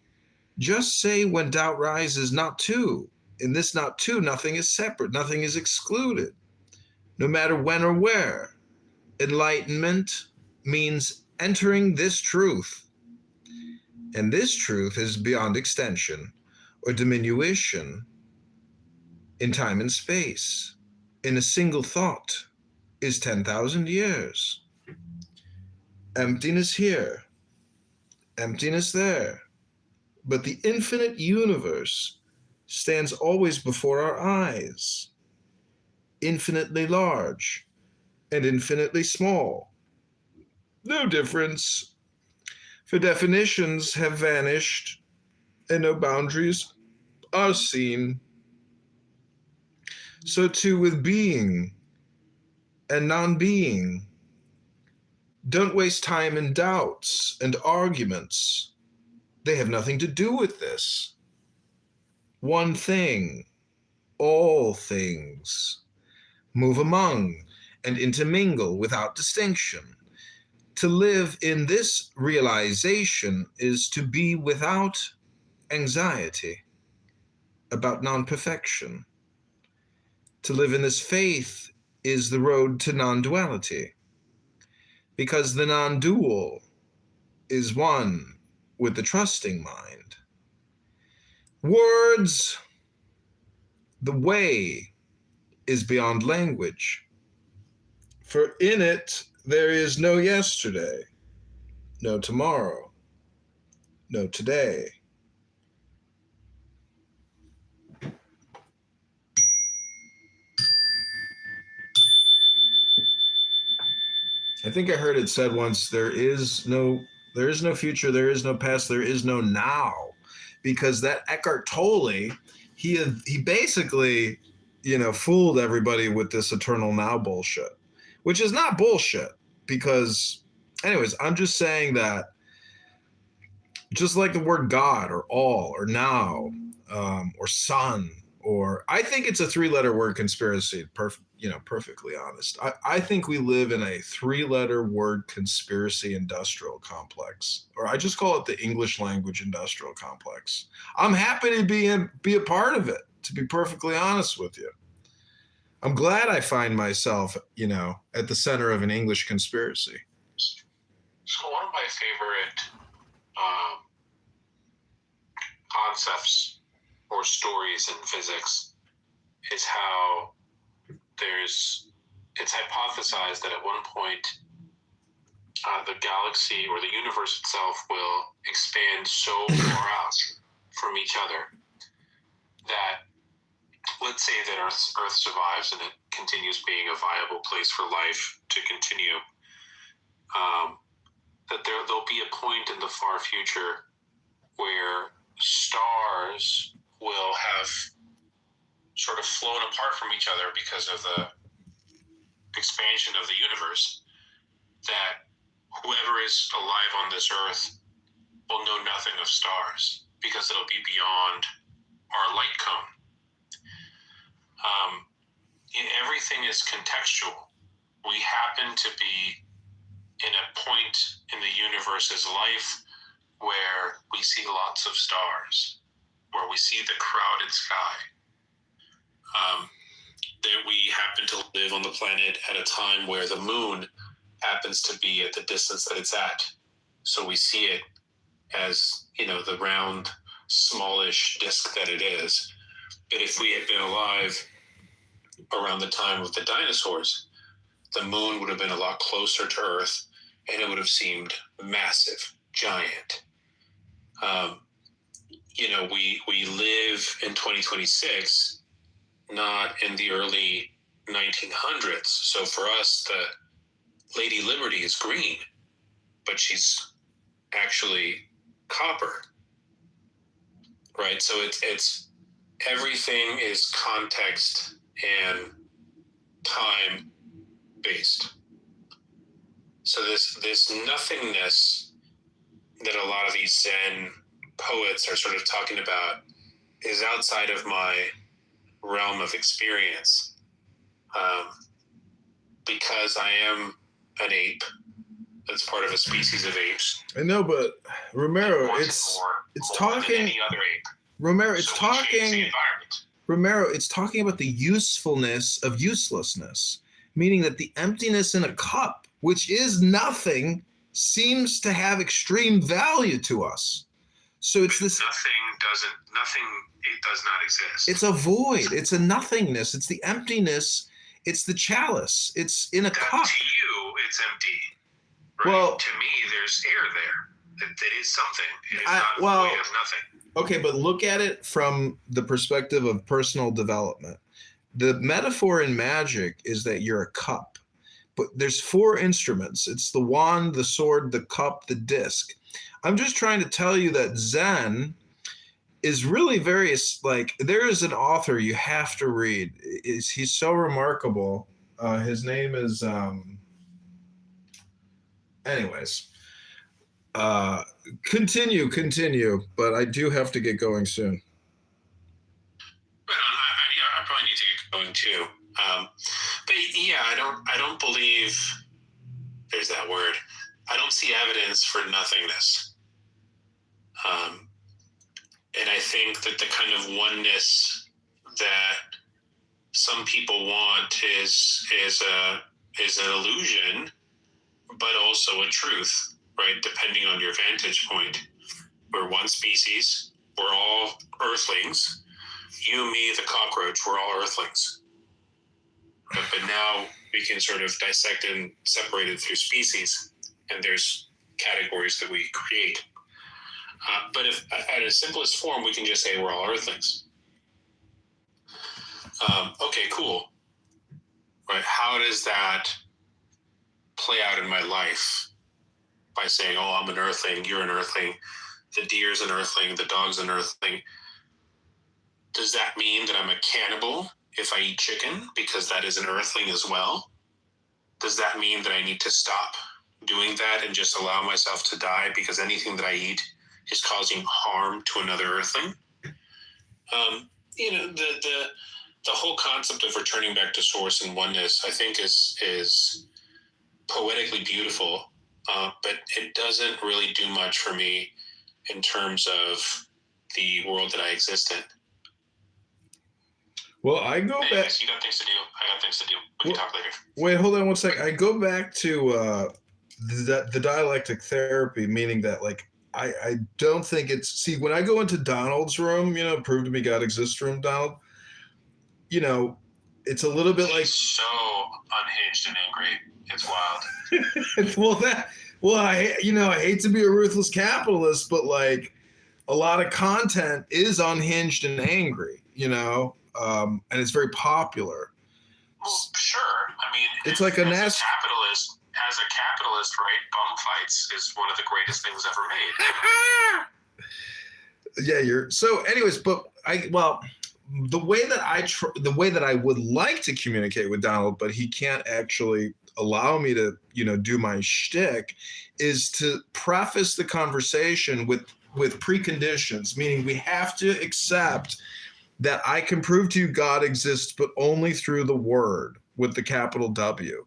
just say when doubt rises, not two. In this not two, nothing is separate, nothing is excluded, no matter when or where. Enlightenment means entering this truth. And this truth is beyond extension or diminution in time and space. In a single thought is 10,000 years. Emptiness here, emptiness there. But the infinite universe stands always before our eyes, infinitely large and infinitely small. No difference, for definitions have vanished and no boundaries are seen. So too with being and non-being. Don't waste time in doubts and arguments. They have nothing to do with this. One thing, all things, move among and intermingle without distinction. To live in this realization is to be without anxiety about non-perfection. To live in this faith is the road to non-duality, because the non-dual is one with the trusting mind. Words, the way is beyond language, for in it there is no yesterday, no tomorrow, no today. I think I heard it said once, there is no future, there is no past, there is no now. Because that Eckhart Tolle, he basically, fooled everybody with this eternal now bullshit, which is not bullshit. Because, anyways, I'm just saying that, just like the word God or all or now or son, or I think it's a 3-letter word conspiracy. Perfectly honest. I think we live in a 3-letter word conspiracy industrial complex, or I just call it the English language industrial complex. I'm happy to be a part of it, to be perfectly honest with you. I'm glad I find myself, at the center of an English conspiracy. So one of my favorite concepts or stories in physics is how it's hypothesized that at one point the galaxy or the universe itself will expand so far out from each other that, let's say that Earth survives and it continues being a viable place for life to continue, that there'll be a point in the far future where stars will have sort of flown apart from each other because of the expansion of the universe, that whoever is alive on this earth will know nothing of stars because it'll be beyond our light cone. Everything is contextual. We happen to be in a point in the universe's life where we see lots of stars, where we see the crowded sky. that we happen to live on the planet at a time where the moon happens to be at the distance that it's at. So we see it as, the round, smallish disk that it is. But if we had been alive around the time of the dinosaurs, the moon would have been a lot closer to Earth, and it would have seemed massive, giant. We live in 2026, not in the early 1900s. So for us, the Lady Liberty is green, but she's actually copper, right? So it's everything is context and time based. So this nothingness that a lot of these Zen poets are sort of talking about is outside of my realm of experience, because I am an ape that's part of a species of apes. I know, but Romero, it's talking. Any other ape. Romero, it's So talking. Romero, it's talking about the usefulness of uselessness, meaning that the emptiness in a cup, which is nothing, seems to have extreme value to us. So it's this. It does not exist. It's a void. It's a nothingness. It's the emptiness. It's the chalice. It's in a cup. To you, it's empty. Right? Well, to me, there's air there. That is something. It is not void of nothing. Okay, but look at it from the perspective of personal development. The metaphor in magic is that you're a cup, but there's 4 instruments. It's the wand, the sword, the cup, the disc. I'm just trying to tell you that Zen is really there is an author you have to read. He's so remarkable. His name is, anyways. Continue, but I do have to get going soon. I probably need to get going too. But yeah, I don't believe there's that word. I don't see evidence for nothingness. And I think that the kind of oneness that some people want is an illusion, but also a truth, right? Depending on your vantage point. We're one species. We're all earthlings. You, me, the cockroach, we're all earthlings. But now we can sort of dissect and separate it through species, and there's categories that we create. But if at its simplest form, we can just say we're all earthlings. Okay, cool. Right? How does that play out in my life? By saying, oh, I'm an earthling, you're an earthling, the deer's an earthling, the dog's an earthling. Does that mean that I'm a cannibal if I eat chicken because that is an earthling as well? Does that mean that I need to stop doing that and just allow myself to die because anything that I eat is causing harm to another earthling? The whole concept of returning back to source and oneness, I think, is poetically beautiful, but it doesn't really do much for me in terms of the world that I exist in. Well, I go back. You got things to do. I got things to do. We can talk later. Wait, hold on one second. I go back to the dialectic therapy, meaning that I don't think it's. See, when I go into Donald's room, prove to me God exists room, Donald. It's a little bit like so unhinged and angry. It's wild. I hate to be a ruthless capitalist, but a lot of content is unhinged and angry, and it's very popular. Well, sure. I mean, it's like as a capitalist, right? Bum fights is one of the greatest things ever made. Yeah, so anyways, but the way that I would like to communicate with Donald, but he can't actually allow me to, do my shtick, is to preface the conversation with preconditions, meaning we have to accept that I can prove to you God exists, but only through the word with the capital W.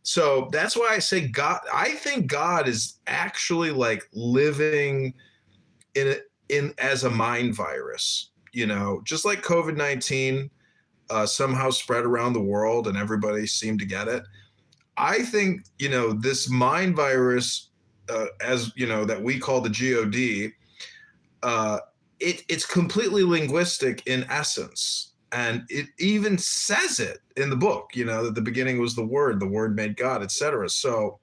So that's why I say God. I think God is actually living in as a mind virus. Just like COVID-19, somehow spread around the world and everybody seemed to get it. I think, this mind virus, as that we call the GOD, it's completely linguistic in essence. And it even says it in the book, that the beginning was the word made God, etc. So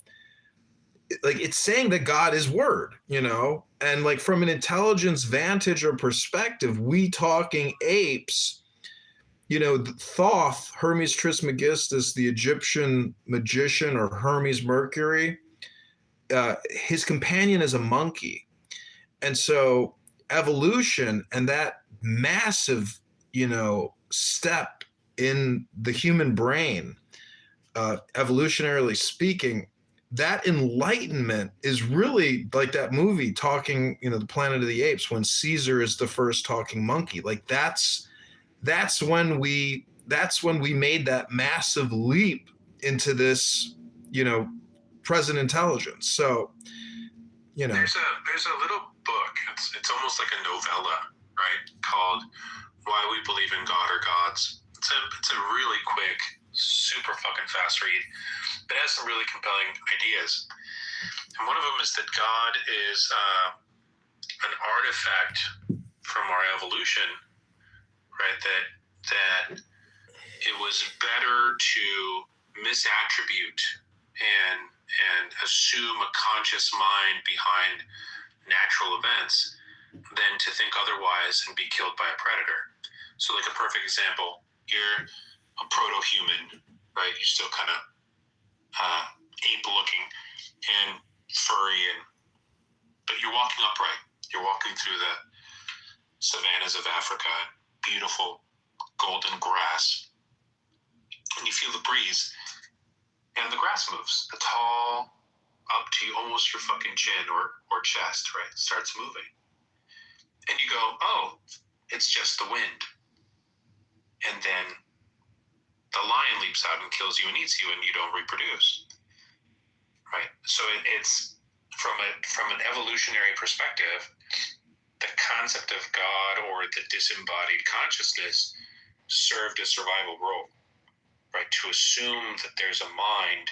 like it's saying that God is word, and like from an intelligence vantage or perspective, we talking apes, Thoth, Hermes Trismegistus, the Egyptian magician, or Hermes Mercury, his companion is a monkey. And so evolution and that massive, step in the human brain, evolutionarily speaking, that enlightenment is really like that movie talking, the Planet of the Apes, when Caesar is the first talking monkey. Like that's when we made that massive leap into this, present intelligence. So, there's a little book. It's almost like a novella, right? Called "Why We Believe in God or Gods." It's a really quick, super fucking fast read. It has some really compelling ideas, and one of them is that God is an artifact from our evolution, right? That it was better to misattribute and assume a conscious mind behind natural events than to think otherwise and be killed by a predator. So like a perfect example, you're a proto-human, right? You're still kind of ape-looking and furry, but you're walking upright. You're walking through the savannas of Africa, beautiful golden grass, and you feel the breeze, and the grass moves. The tall, up to you, almost your fucking chin or chest, right? Starts moving. And you go, oh, it's just the wind. And then the lion leaps out and kills you and eats you, and you don't reproduce, right? So it's from an evolutionary perspective, the concept of God or the disembodied consciousness served a survival role, right? To assume that there's a mind,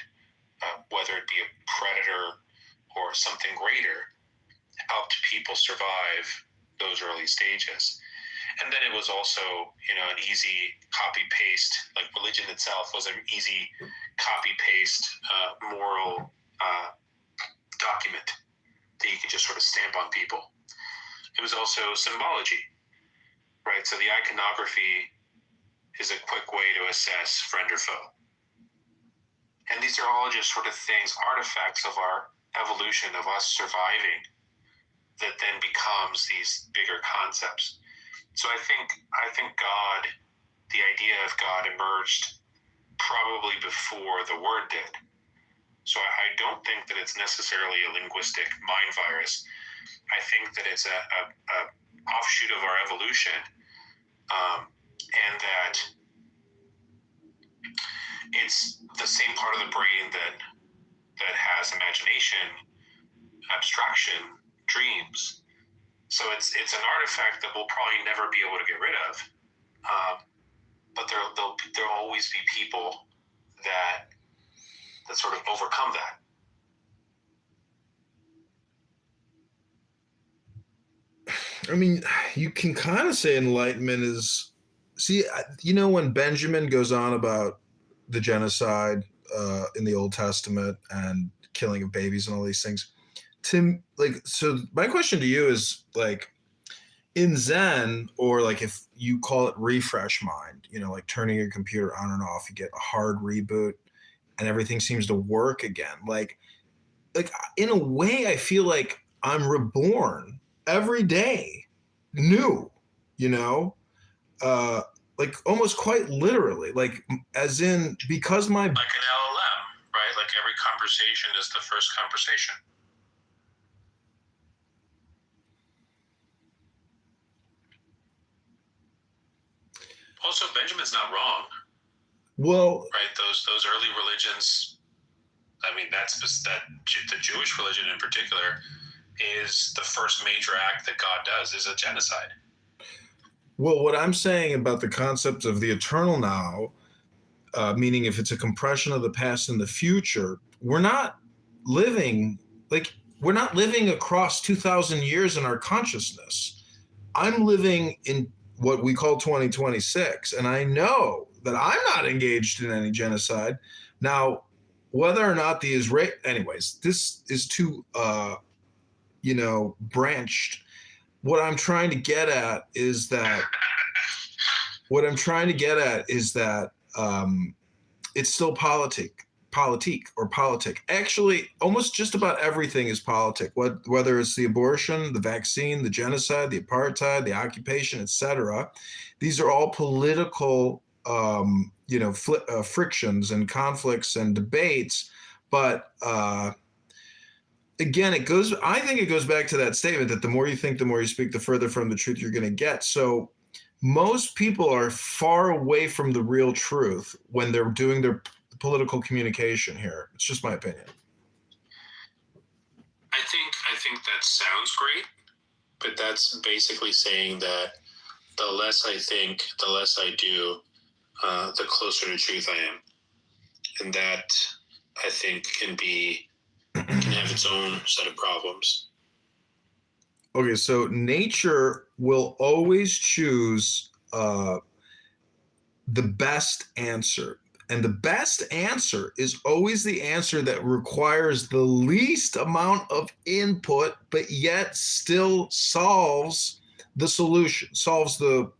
whether it be a predator or something greater, helped people survive those early stages. And then it was also, an easy copy-paste, like religion itself was an easy copy-paste moral document that you could just sort of stamp on people. It was also symbology, right? So the iconography is a quick way to assess friend or foe. And these are all just sort of things, artifacts of our evolution, of us surviving, that then becomes these bigger concepts. So I think God, the idea of God emerged probably before the word did. So I don't think that it's necessarily a linguistic mind virus. I think that it's a offshoot of our evolution, and that it's the same part of the brain that has imagination, abstraction, dreams. So it's an artifact that we'll probably never be able to get rid of. But there'll always be people that sort of overcome that. I mean, you can kind of say enlightenment is, when Benjamin goes on about the genocide in the Old Testament and killing of babies and all these things, Tim, so my question to you is, in Zen, or if you call it refresh mind, like turning your computer on and off, you get a hard reboot and everything seems to work again. Like in a way, I feel like I'm reborn every day, new, almost quite literally, as in, because my... Like an LLM, right? Like every conversation is the first conversation. Also, Benjamin's not wrong. Well, right? Those early religions. I mean, the Jewish religion in particular is the first major act that God does is a genocide. Well, what I'm saying about the concept of the eternal now, meaning if it's a compression of the past and the future, we're not living across 2,000 years in our consciousness. I'm living in what we call 2026, and I know that I'm not engaged in any genocide. Now, whether or not the Israel, anyways, this is too, branched. What I'm trying to get at is that it's still politic. Actually, almost just about everything is politic. Whether it's the abortion, the vaccine, the genocide, the apartheid, the occupation, etc. These are all political, frictions and conflicts and debates. But again, I think it goes back to that statement that the more you think, the more you speak, the further from the truth you're going to get. So most people are far away from the real truth when they're doing their political communication here. It's just my opinion. I think that sounds great, but that's basically saying that the less I think, the less I do, the closer to truth I am. And that, I think, can have its own set of problems. Okay, so nature will always choose the best answer. And the best answer is always the answer that requires the least amount of input, but yet still solves the solution, solves the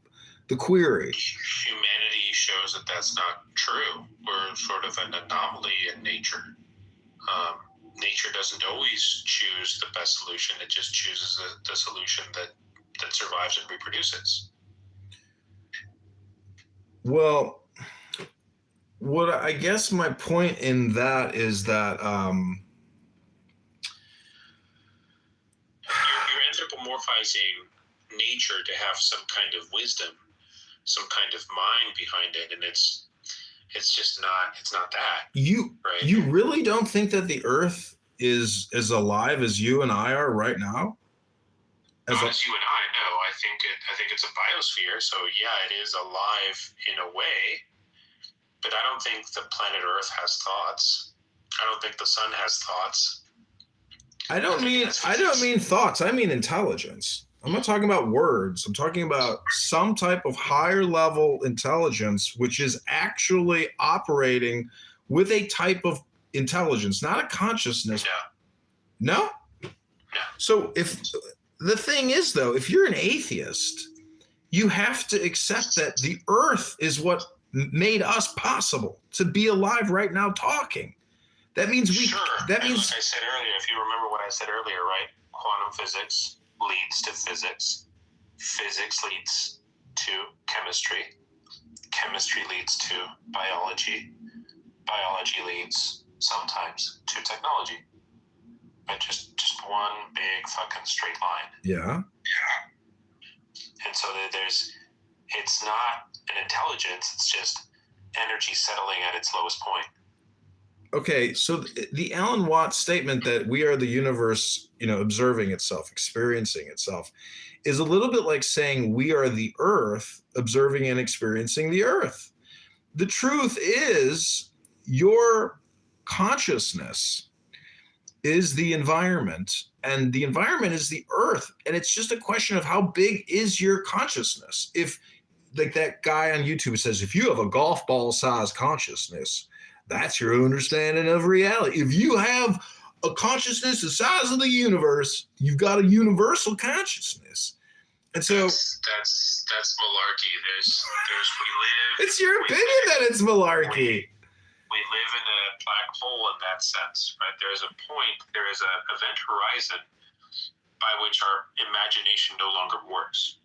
query. Humanity shows that that's not true. We're sort of an anomaly in nature. Nature doesn't always choose the best solution. It just chooses the solution that survives and reproduces. Well, what I guess my point in that is that you're anthropomorphizing nature to have some kind of wisdom, some kind of mind behind it, and it's just not. It's not that. You really don't think that the Earth is as alive as you and I are right now? Not as you and I, no. I think it's a biosphere, so yeah, it is alive in a way. But I don't think the planet Earth has thoughts. I don't think the sun has thoughts. I don't mean thoughts. I mean intelligence. I'm not talking about words. I'm talking about some type of higher level intelligence, which is actually operating with a type of intelligence, not a consciousness. No? So if the thing is, though, if you're an atheist, you have to accept that the Earth is what made us possible to be alive right now talking. That means like I said earlier, if you remember what I said earlier, right? Quantum physics leads to physics. Physics leads to chemistry. Chemistry leads to biology. Biology leads sometimes to technology. But just one big fucking straight line. Yeah. And so it's not an intelligence, it's just energy settling at its lowest point. Okay, so the Alan Watts statement that we are the universe, observing itself, experiencing itself, is a little bit like saying we are the Earth observing and experiencing the Earth. The truth is your consciousness is the environment, and the environment is the Earth, and it's just a question of how big is your consciousness. If, like that guy on YouTube says, if you have a golf ball size consciousness, that's your understanding of reality. If you have a consciousness the size of the universe, you've got a universal consciousness. And so that's malarkey. There's we live. It's your opinion that it's malarkey. We live in a black hole in that sense, right? There is a point, there is an event horizon by which our imagination no longer works.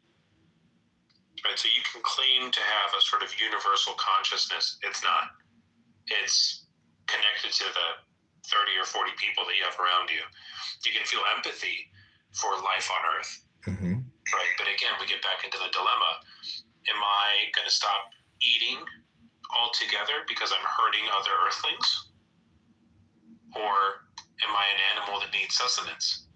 Right? So you can claim to have a sort of universal consciousness. It's not. It's connected to the 30 or 40 people that you have around you. You can feel empathy for life on Earth. Mm-hmm. Right? But again, we get back into the dilemma. Am I going to stop eating altogether because I'm hurting other Earthlings? Or am I an animal that needs sustenance?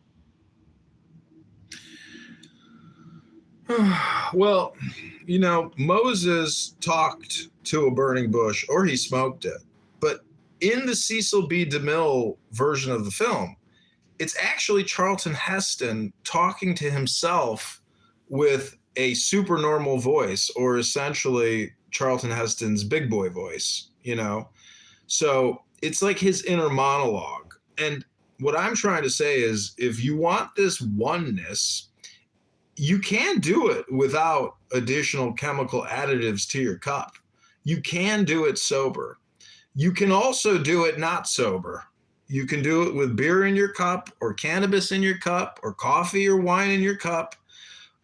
Well, Moses talked to a burning bush or he smoked it. But in the Cecil B. DeMille version of the film, it's actually Charlton Heston talking to himself with a supernormal voice, or essentially Charlton Heston's big boy voice, So it's like his inner monologue. And what I'm trying to say is, if you want this oneness, you can do it without additional chemical additives to your cup. You can do it sober. You can also do it not sober. You can do it with beer in your cup, or cannabis in your cup, or coffee or wine in your cup,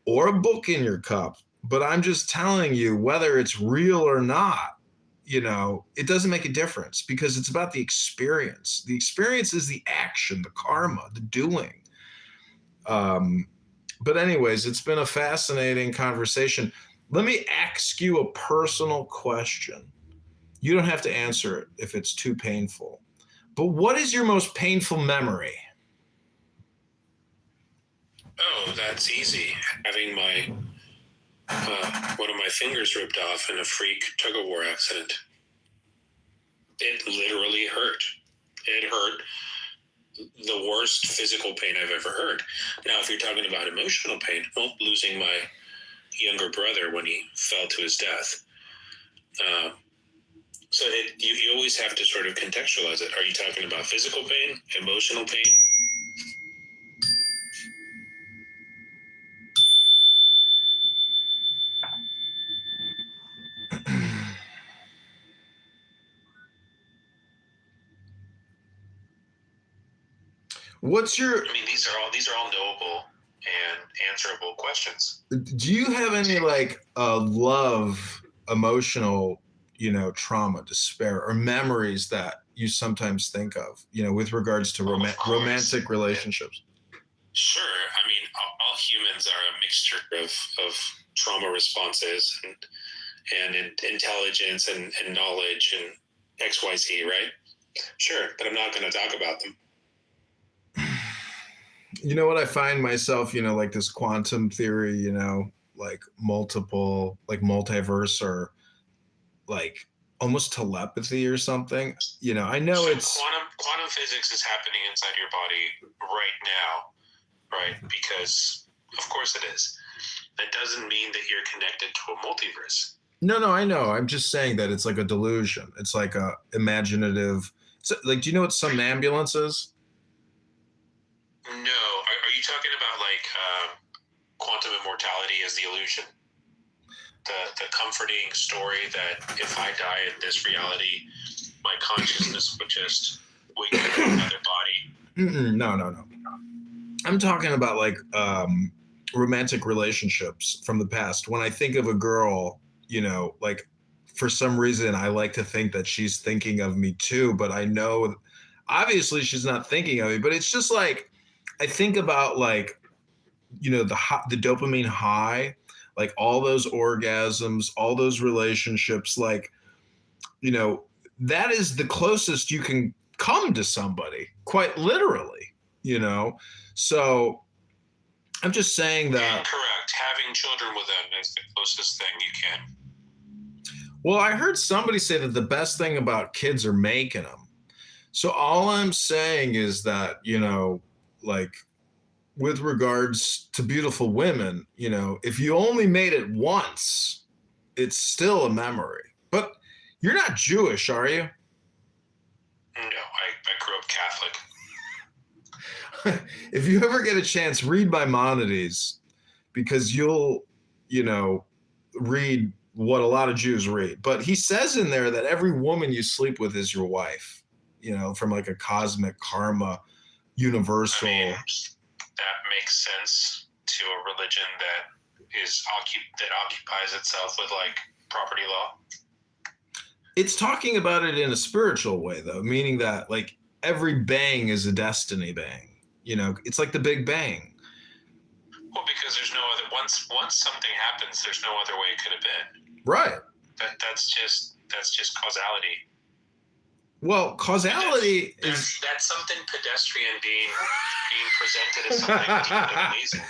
or a book in your cup. But I'm just telling you, whether it's real or not, it doesn't make a difference, because it's about the experience. The experience is the action, the karma, the doing. But anyways, it's been a fascinating conversation. Let me ask you a personal question. You don't have to answer it if it's too painful. But what is your most painful memory? Oh, that's easy. Having my one of my fingers ripped off in a freak tug-of-war accident. It literally hurt. It hurt. The worst physical pain I've ever heard. Now, if you're talking about emotional pain, well, losing my younger brother when he fell to his death. So you always have to sort of contextualize it. Are you talking about physical pain, emotional pain? What's your? I mean, these are all knowable and answerable questions. Do you have any love, emotional, trauma, despair, or memories that you sometimes think of, with regards to romantic relationships? Sure. I mean, all humans are a mixture of trauma responses and intelligence and knowledge and XYZ, right? Sure, but I'm not going to talk about them. You know what I find myself, like this quantum theory, like multiple, like multiverse, or like almost telepathy or something. I know so it's quantum physics is happening inside your body right now, right? Because of course it is. That doesn't mean that you're connected to a multiverse. No, I know. I'm just saying that it's like a delusion. It's like a imaginative. Do you know what somnambulance is? No. Are you talking about quantum immortality as the illusion? The comforting story that if I die in this reality, my consciousness would just wake up in another body? No. I'm talking about romantic relationships from the past. When I think of a girl, for some reason, I like to think that she's thinking of me too, but I know obviously she's not thinking of me, but it's just I think about the dopamine high, all those orgasms, all those relationships, that is the closest you can come to somebody, quite literally, So I'm just saying that. Correct. Having children with them is the closest thing you can. Well, I heard somebody say that the best thing about kids are making them. So all I'm saying is that, with regards to beautiful women, if you only made it once, it's still a memory. But you're not Jewish, are you? No, I grew up Catholic. If you ever get a chance, read Maimonides, because you'll, read what a lot of Jews read. But he says in there that every woman you sleep with is your wife, from a cosmic karma, universal. I mean, that makes sense to a religion that occupies itself with property law. It's talking about it in a spiritual way, though, meaning that every bang is a destiny bang. It's like the Big Bang. Well, because there's no other. Once something happens, there's no other way it could have been. Right. That's just causality. Well, causality is that's something pedestrian being presented as something amazing.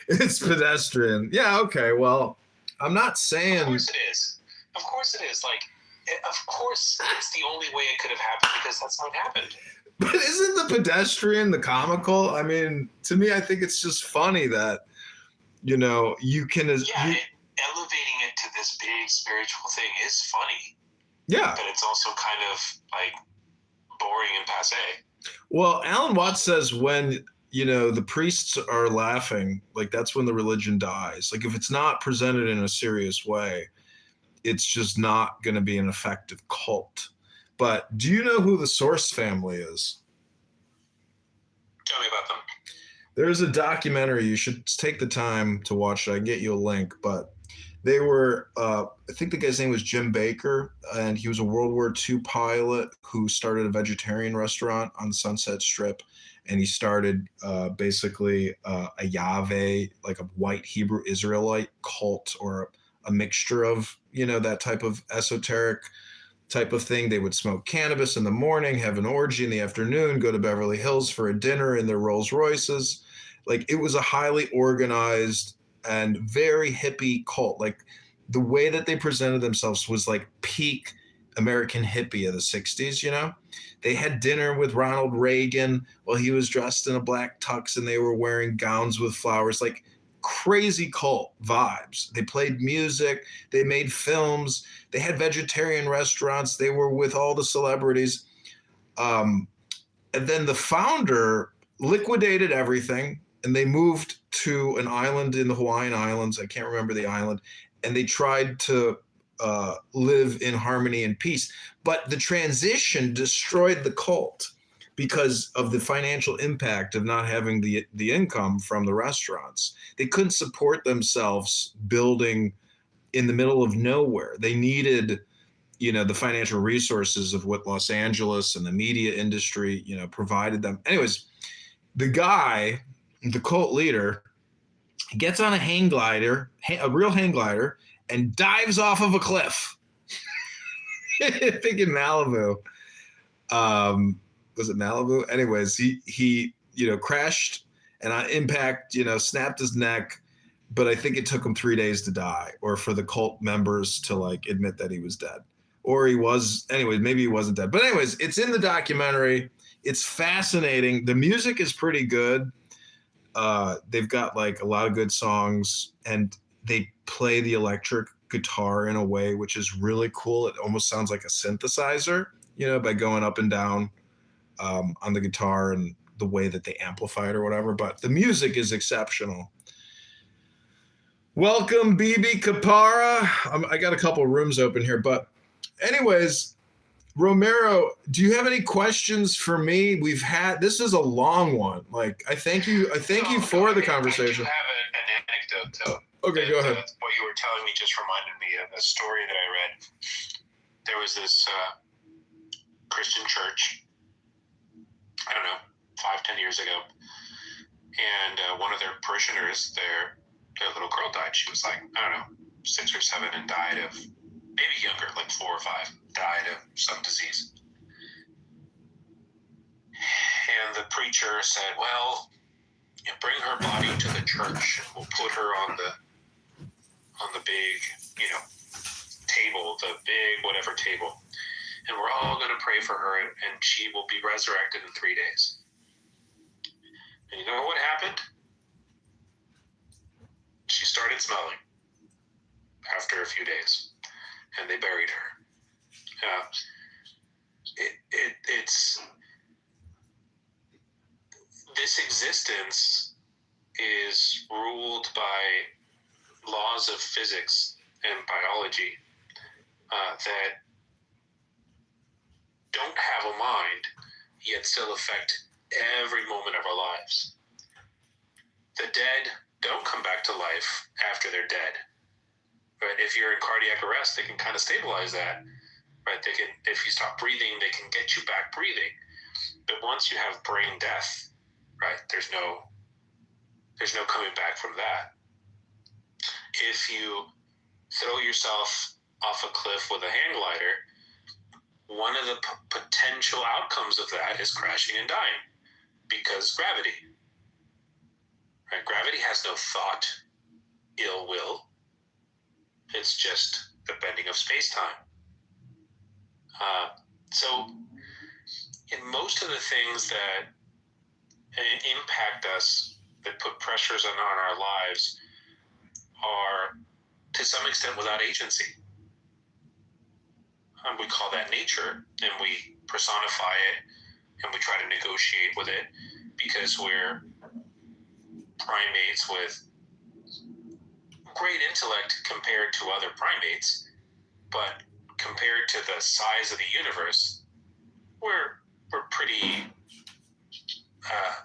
It's pedestrian. Yeah. Okay. Well, I'm not saying. Of course it is. Of course it is. Like, of course it's the only way it could have happened because that's how it happened. But isn't the pedestrian the comical? I mean, to me, I think it's just funny that, you know, you can. Elevating it to this big spiritual thing is funny. Yeah. But it's also kind of like boring and passe. Well, Alan Watts says when, you know, the priests are laughing, like that's when the religion dies. Like if it's not presented in a serious way, it's just not going to be an effective cult. But do you know who the Source family is? Tell me about them. There's a documentary. You should take the time to watch it. I can get you a link. But they were, I think the guy's name was Jim Baker, and he was a World War II pilot who started a vegetarian restaurant on the Sunset Strip. And he started basically a Yahweh, like a white Hebrew Israelite cult, or a mixture of, you know, that type of esoteric type of thing. They would smoke cannabis in the morning, have an orgy in the afternoon, go to Beverly Hills for a dinner in their Rolls Royces. Like it was a highly organized and very hippie cult. Like the way that they presented themselves was like peak American hippie of the 60s, you know? They had dinner with Ronald Reagan while he was dressed in a black tux and they were wearing gowns with flowers, like crazy cult vibes. They played music, they made films, they had vegetarian restaurants, they were with all the celebrities. And then the founder liquidated everything and they moved to an island in the Hawaiian Islands. I can't remember the island. And they tried to live in harmony and peace. But the transition destroyed the cult because of the financial impact of not having the income from the restaurants. They couldn't support themselves building in the middle of nowhere. They needed, you know, the financial resources of what Los Angeles and the media industry, you know, provided them. Anyways, the guy, the cult leader, gets on a hang glider, a real hang glider, and dives off of a cliff. I think in Malibu. Was it Malibu? Anyways, he you know, crashed and on impact, you know, snapped his neck. But I think it took him 3 days to die, or for the cult members to like admit that he was dead. Or he was, anyways, maybe he wasn't dead. But anyways, it's in the documentary. It's fascinating. The music is pretty good. They've got like a lot of good songs, and they play the electric guitar in a way which is really cool. It almost sounds like a synthesizer, you know, by going up and down on the guitar and the way that they amplify it or whatever. But the music is exceptional. Welcome, BB Kapara. I got a couple rooms open here, but anyways, Romero, do you have any questions for me? This is a long one. Like, I thank you for the conversation. I have an anecdote though. Okay, go ahead. What you were telling me just reminded me of a story that I read. There was this Christian church, I don't know, 5-10 years ago, and one of their parishioners, their little girl died. She was like, I don't know, 6 or 7, and died of, maybe younger, like 4 or 5, died of some disease. And the preacher said, well, you bring her body to the church, and we'll put her on the big, you know, table, the big whatever table, and we're all going to pray for her, and she will be resurrected in 3 days. And you know what happened? She started smelling after a few days, and they buried her. It's this existence is ruled by laws of physics and biology that don't have a mind, yet still affect every moment of our lives. The dead don't come back to life after they're dead. Right? If you're in cardiac arrest, they can kind of stabilize that. Right? They can, if you stop breathing, they can get you back breathing. But once you have brain death, right, there's no coming back from that. If you throw yourself off a cliff with a hang glider, one of the potential outcomes of that is crashing and dying, because gravity. Right? Gravity has no thought, ill will. It's just the bending of space-time. So in most of the things that impact us, that put pressures on our lives, are to some extent without agency. We call that nature, and we personify it, and we try to negotiate with it because we're primates with great intellect compared to other primates, but compared to the size of the universe, we're pretty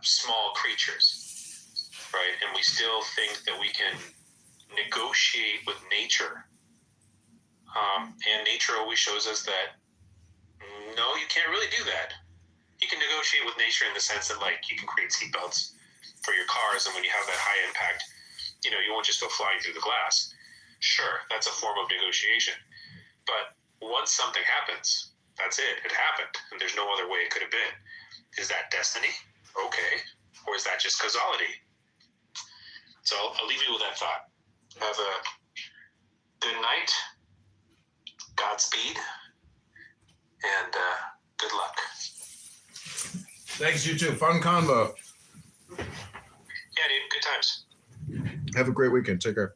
small creatures, right? And we still think that we can negotiate with nature. And nature always shows us that, no, you can't really do that. You can negotiate with nature in the sense that, like, you can create seatbelts for your cars, and when you have that high impact, you won't just go flying through the glass. Sure, that's a form of negotiation. But once something happens, that's it. It happened, and there's no other way it could have been. Is that destiny? Okay. Or is that just causality? So I'll leave you with that thought. Have a good night, Godspeed, and good luck. Thanks, you too. Fun convo. Yeah, dude. Good times. Have a great weekend. Take care.